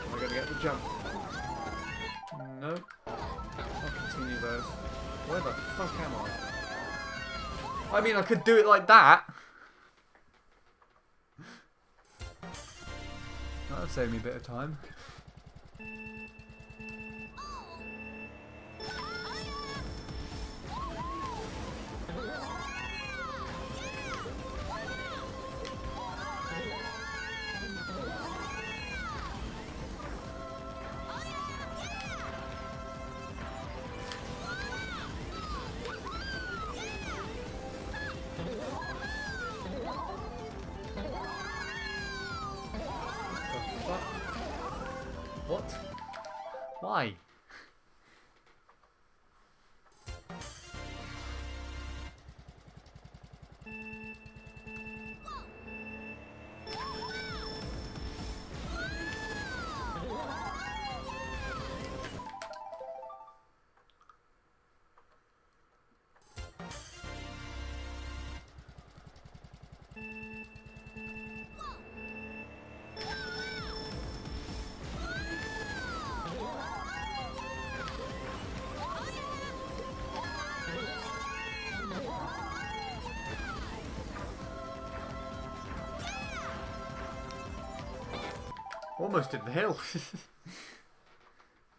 Am I gonna get the jump? Nope. I'll continue though. Where the fuck am I? I mean, I could do it like that. That'll save me a bit of time. What? Why? Almost did the hill. If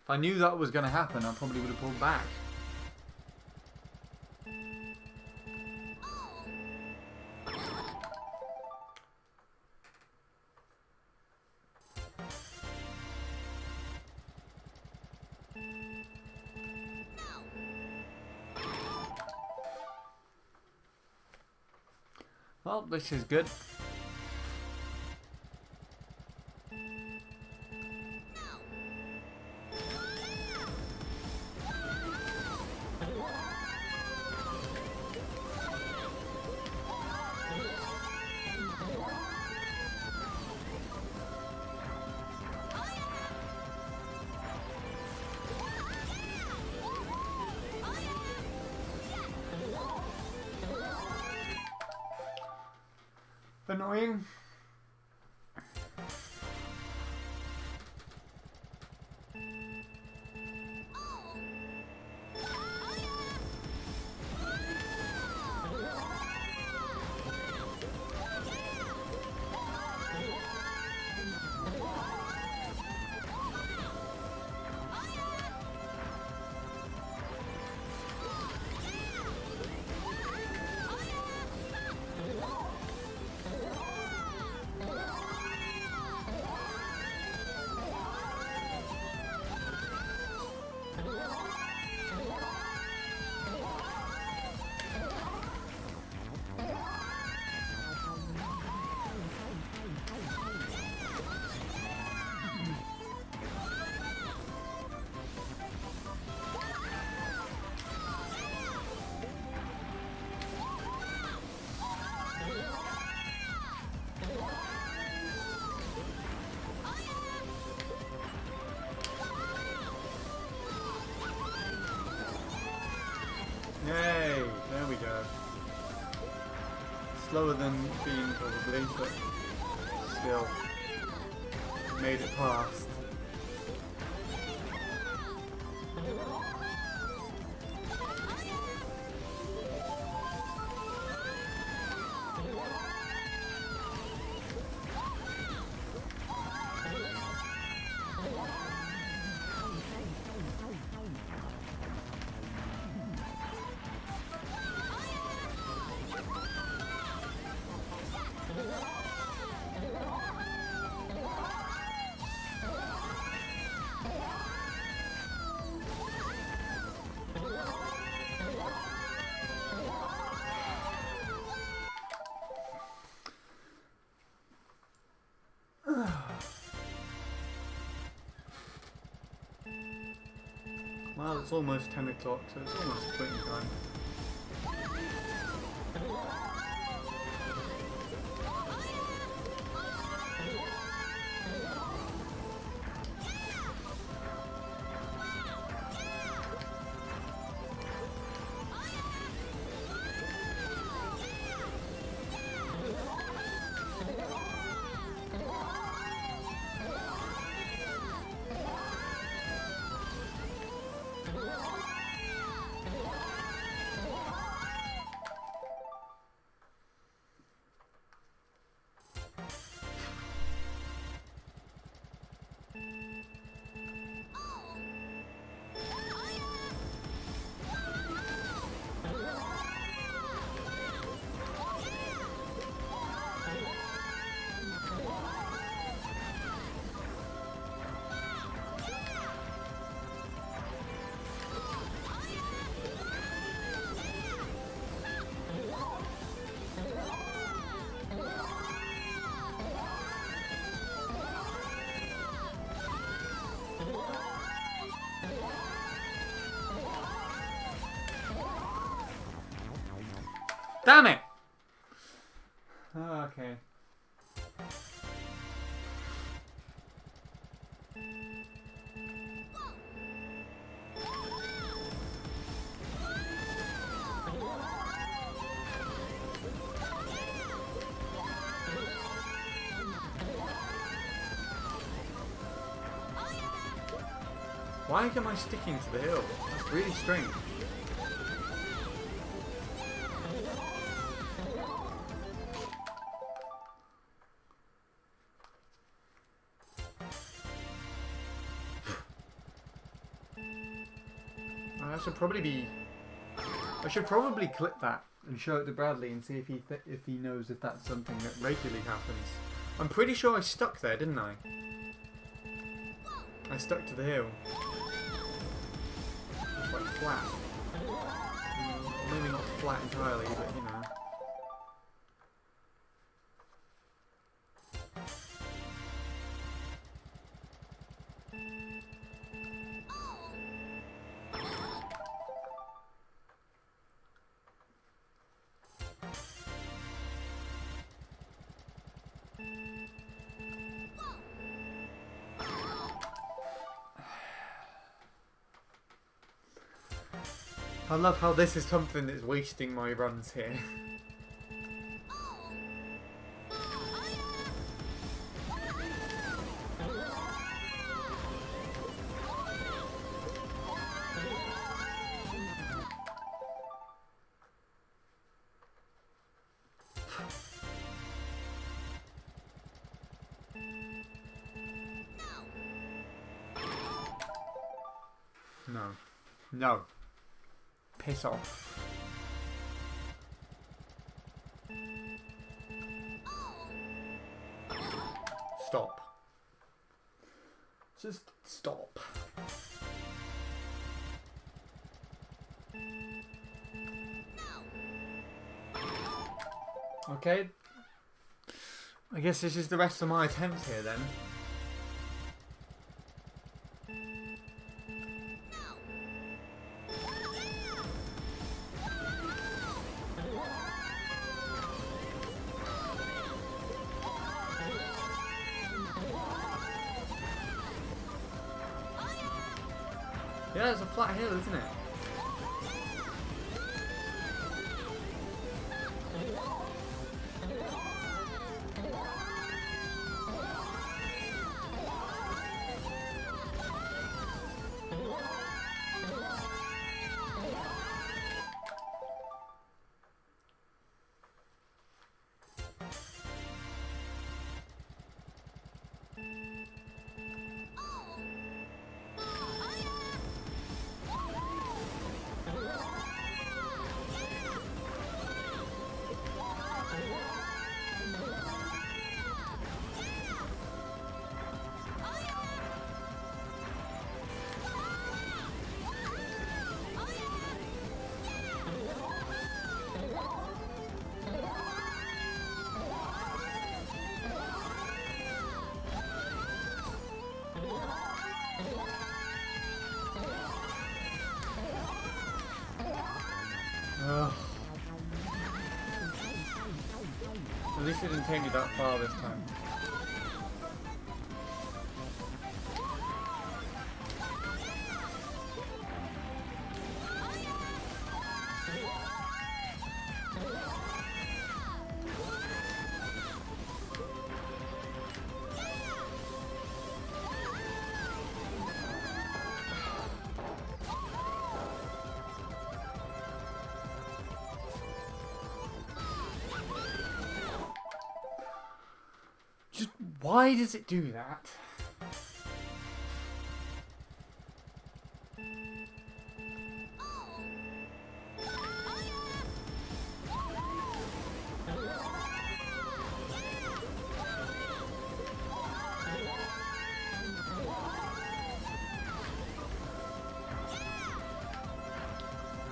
I knew that was going to happen, I probably would have pulled back. Well, this is good. Annoying. Yay! There we go. Slower than Bean probably, but still made it past. Well, it's almost 10 o'clock, so it's almost quitting time. Damn it! Okay. Why am I sticking to the hill? That's really strange. I should probably clip that and show it to Bradley and see if he knows if that's something that regularly happens. I'm pretty sure I stuck there, didn't I? I stuck to the hill. It's like flat. Maybe not flat entirely, but you know. I love how this is something that's wasting my runs here. No. No. Piss off. Stop. Just stop. Okay. I guess this is the rest of my attempt here then. Yeah, it's a flat hill, isn't it? At least it didn't take me that far this time. Why does it do that?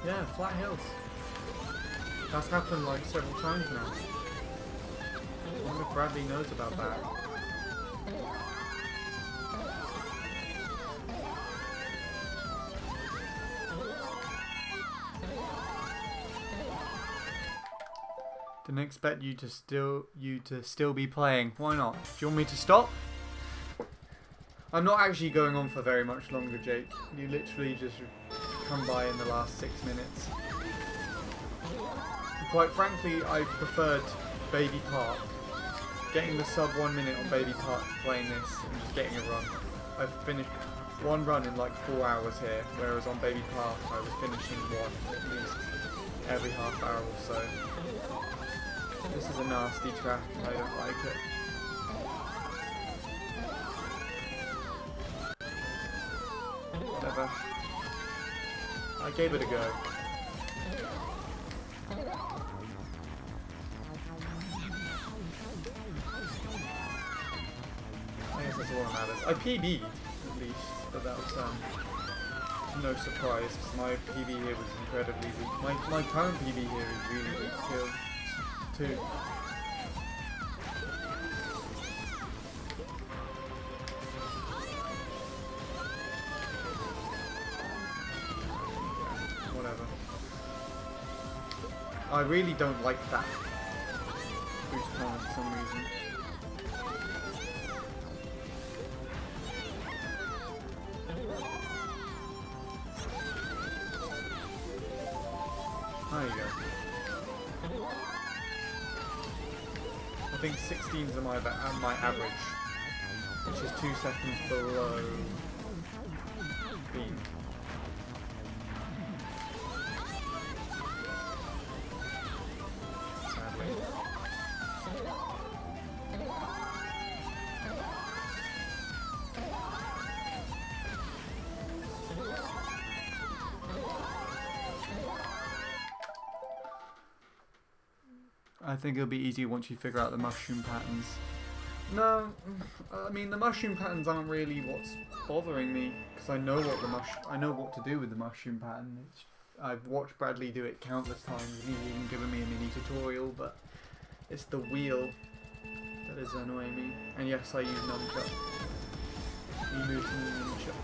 Yeah, flat hills. That's happened like several times now. I wonder if Bradley knows about that. Didn't expect you to still be playing. Why not? Do you want me to stop? I'm not actually going on for very much longer, Jake. You literally just come by in the last 6 minutes. Quite frankly, I've preferred Baby Park. Getting the sub 1 minute on Baby Park to playing this and just getting a run. I've finished one run in like 4 hours here, whereas on Baby Park I was finishing one at least every half hour or so. This is a nasty track and I don't like it. Whatever. I gave it a go. I guess that's all that matters. I PB'd at least, but that was no surprise because my PB here was incredibly weak. My current PB here is really weak too. Whatever. I really don't like that boost plan for some reason. There you go. I think 16s are my average, which is 2 seconds below Bean. Sadly. I think it'll be easy once you figure out the mushroom patterns. No, I mean the mushroom patterns aren't really what's bothering me because I know what to do with the mushroom pattern. I've watched Bradley do it countless times and he's even given me a mini tutorial, but it's the wheel that is annoying me. And yes, I use nunchuck. He moves in the nunchuck.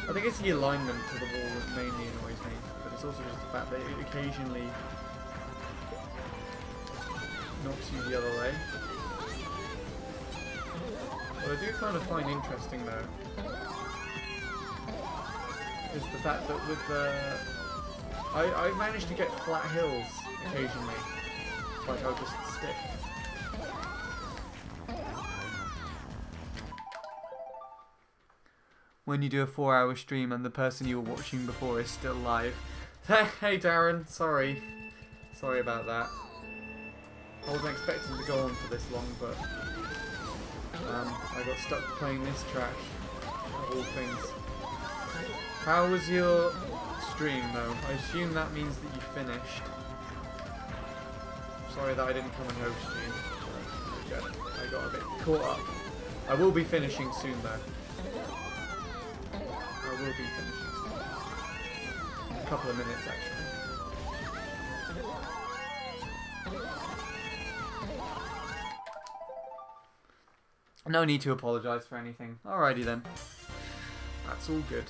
I think it's the alignment to the wall that mainly annoys me, but it's also just the fact that it occasionally knocks you the other way. What I do kind of find interesting though is the fact that with the... I've managed to get flat hills occasionally, like I'll just stick. When you do a 4-hour stream and the person you were watching before is still live. Hey Darren, sorry about that. I wasn't expecting to go on for this long, but I got stuck playing this track, of all things. How was your stream though? I assume that means that you finished. Sorry that I didn't come and host you. I got a bit caught up. I will be finishing soon though. I will be finishing soon. In a couple of minutes actually. No need to apologise for anything. Alrighty then. That's all good.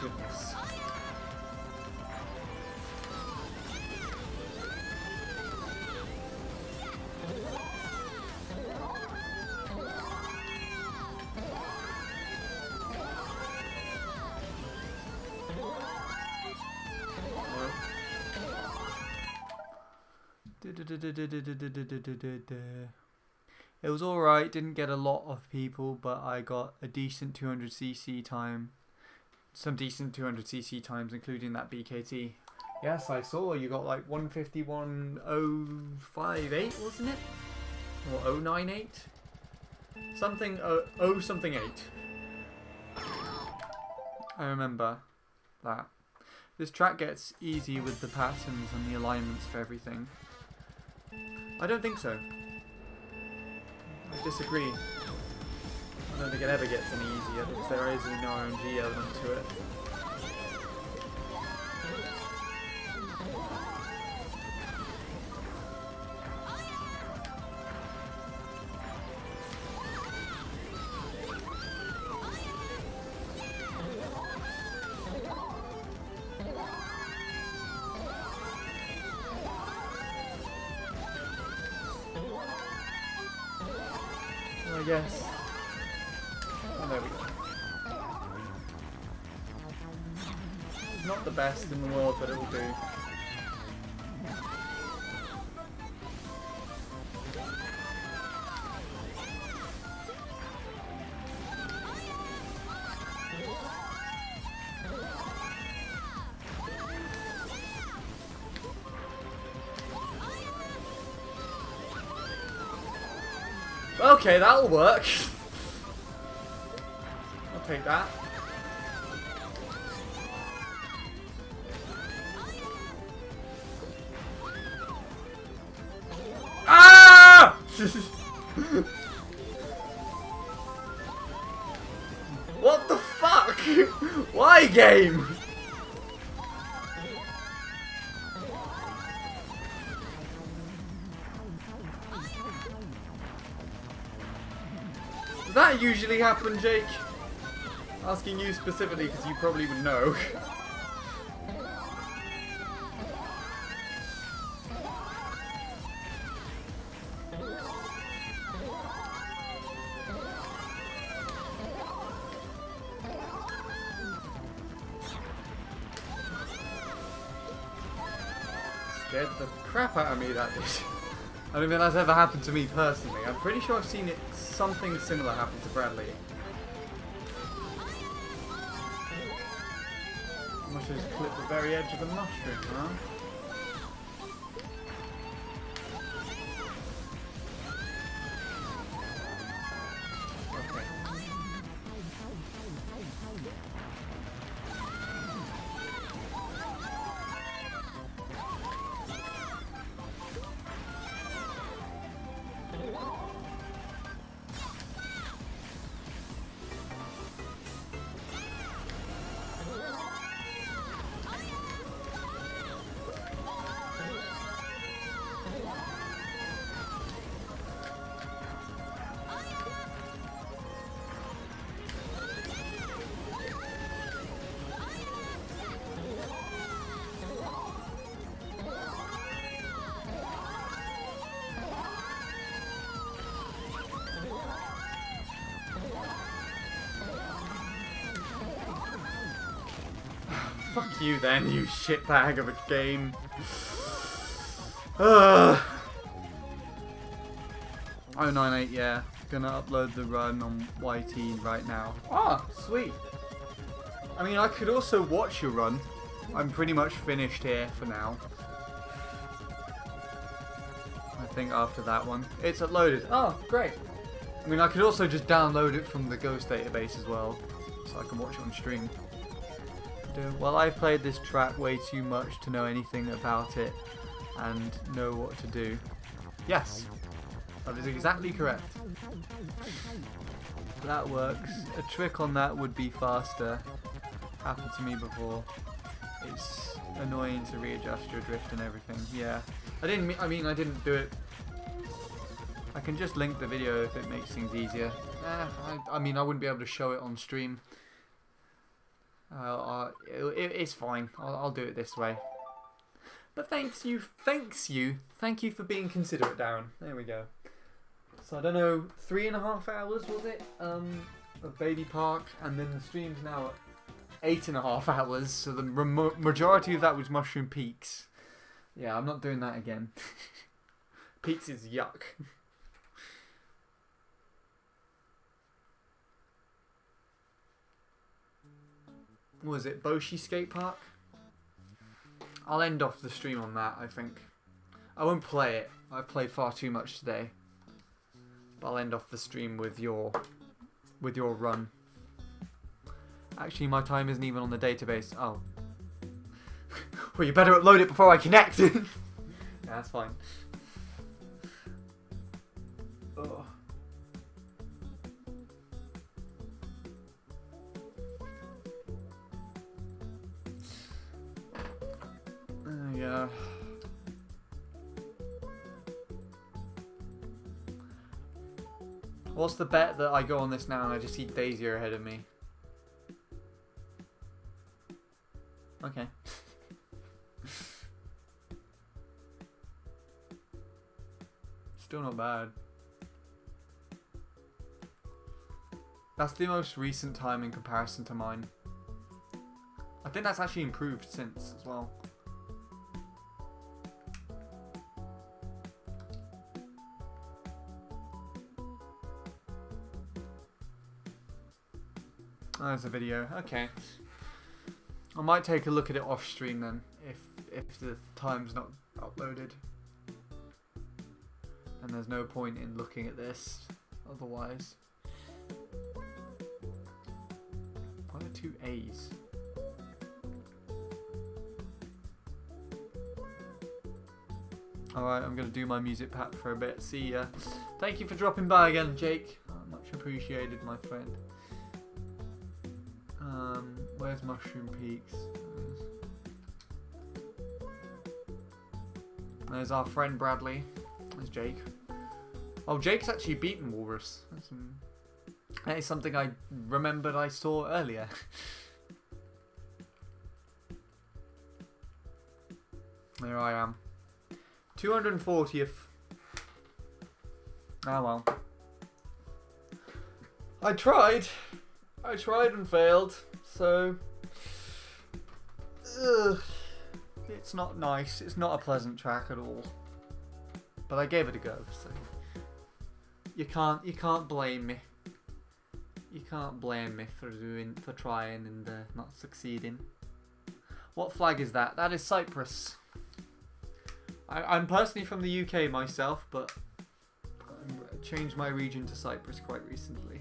Goodness. It was alright, didn't get a lot of people, but I got a decent 200cc time. Some decent 200cc times, including that BKT. Yes, I saw you got like 151.058, wasn't it? Or 098? Something, something 8. I remember that. This track gets easy with the patterns and the alignments for everything. I don't think so. I disagree. I don't think it ever gets any easier because there is an RNG element to it. I guess. Oh, there we go. Not the best in the world, but it will do. Okay, that'll work. I'll take that. Ah! What the fuck? Why, game? Does that usually happen, Jake? Asking you specifically because you probably would know. Scared the crap out of me, that did. I don't think that's ever happened to me personally. I'm pretty sure I've seen something similar happen to Bradley. I must just clip the very edge of the mushroom, huh? Fuck you then, you shitbag of a game. 098, yeah. Gonna upload the run on YT right now. Ah, sweet. I mean, I could also watch your run. I'm pretty much finished here for now. I think after that one. It's uploaded. Oh, great. I mean, I could also just download it from the Ghost database as well, so I can watch it on stream. Well, I've played this track way too much to know anything about it and know what to do. Yes, that is exactly correct. That works. A trick on that would be faster. Happened to me before. It's annoying to readjust your drift and everything. Yeah, I didn't do it. I can just link the video if it makes things easier. I mean, I wouldn't be able to show it on stream. It's fine. I'll do it this way. But thank you for being considerate, Darren. There we go. So I don't know, 3.5 hours was it? Of Baby Park, and then the stream's now at 8.5 hours. So the majority of that was Mushroom Peaks. Yeah, I'm not doing that again. Peaks is yuck. What was it, Boshi Skate Park? I'll end off the stream on that, I think. I won't play it. I've played far too much today. But I'll end off the stream with your run. Actually, my time isn't even on the database. Oh. Well, you better upload it before I connect. Yeah, that's fine. Ugh. Yeah. What's the bet that I go on this now and I just see Daisy ahead of me? Okay. Still not bad. That's the most recent time in comparison to mine. I think that's actually improved since as well. Oh, there's a video. Okay. I might take a look at it off stream then, if the time's not uploaded. And there's no point in looking at this otherwise. Why are 2 A's? Alright, I'm going to do my music pack for a bit. See ya. Thank you for dropping by again, Jake. Much appreciated, my friend. Where's Mushroom Peaks? There's our friend Bradley. There's Jake. Oh, Jake's actually beaten Walrus. That is something I remembered I saw earlier. There I am. 240th. Ah well. I tried and failed. So, it's not nice. It's not a pleasant track at all. But I gave it a go, so you can't blame me. You can't blame me for trying and not succeeding. What flag is that? That is Cyprus. I'm personally from the UK myself, but I changed my region to Cyprus quite recently.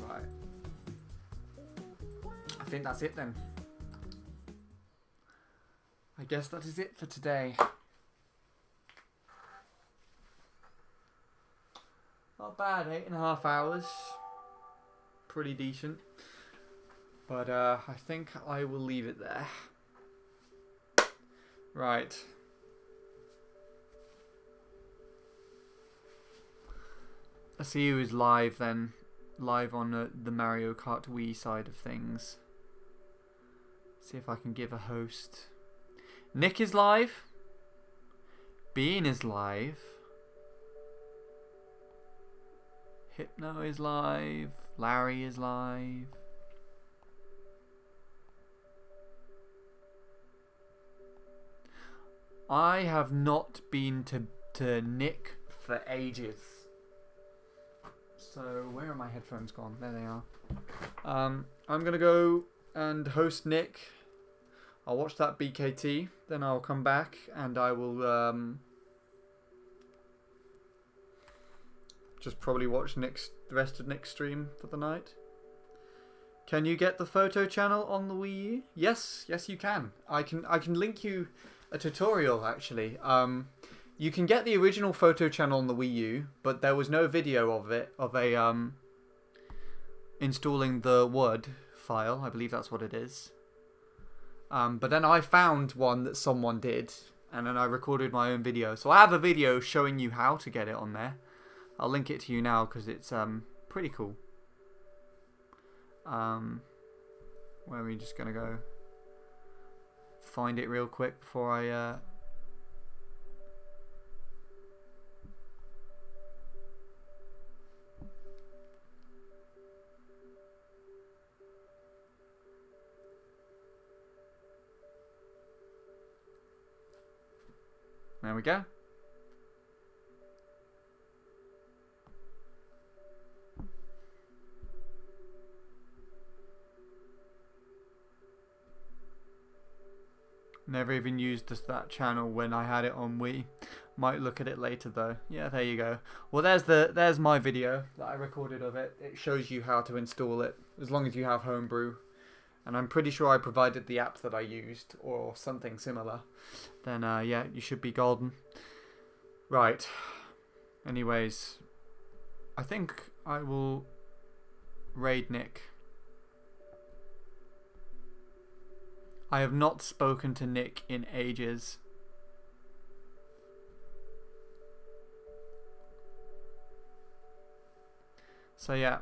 Right. I think that's it then. I guess that is it for today. Not bad, 8.5 hours. Pretty decent. But I think I will leave it there. Right. Let's see who is live then. Live on the Mario Kart Wii side of things. See if I can give a host. Nick is live. Bean is live. Hypno is live. Larry is live. I have not been to Nick for ages. So where are my headphones gone? There they are. I'm gonna go and host Nick. I'll watch that BKT, then I'll come back and I will just probably watch the rest of Nick's stream for the night. Can you get the photo channel on the Wii U? Yes, you can. I can link you a tutorial actually. You can get the original photo channel on the Wii U, but there was no video of it, of a installing the Word file. I believe that's what it is. But then I found one that someone did, and then I recorded my own video. So I have a video showing you how to get it on there. I'll link it to you now because it's pretty cool. Where are we just gonna go? Find it real quick before I There we go. Never even used that channel when I had it on Wii. Might look at it later though. Yeah, there you go. Well, there's my video that I recorded of it. It shows you how to install it as long as you have Homebrew. And I'm pretty sure I provided the app that I used or something similar. Then yeah, you should be golden. Right. Anyways, I think I will raid Nick. I have not spoken to Nick in ages. So yeah.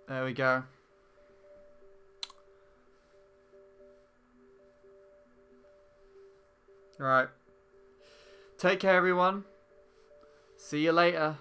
There we go. Alright. Take care, everyone. See you later.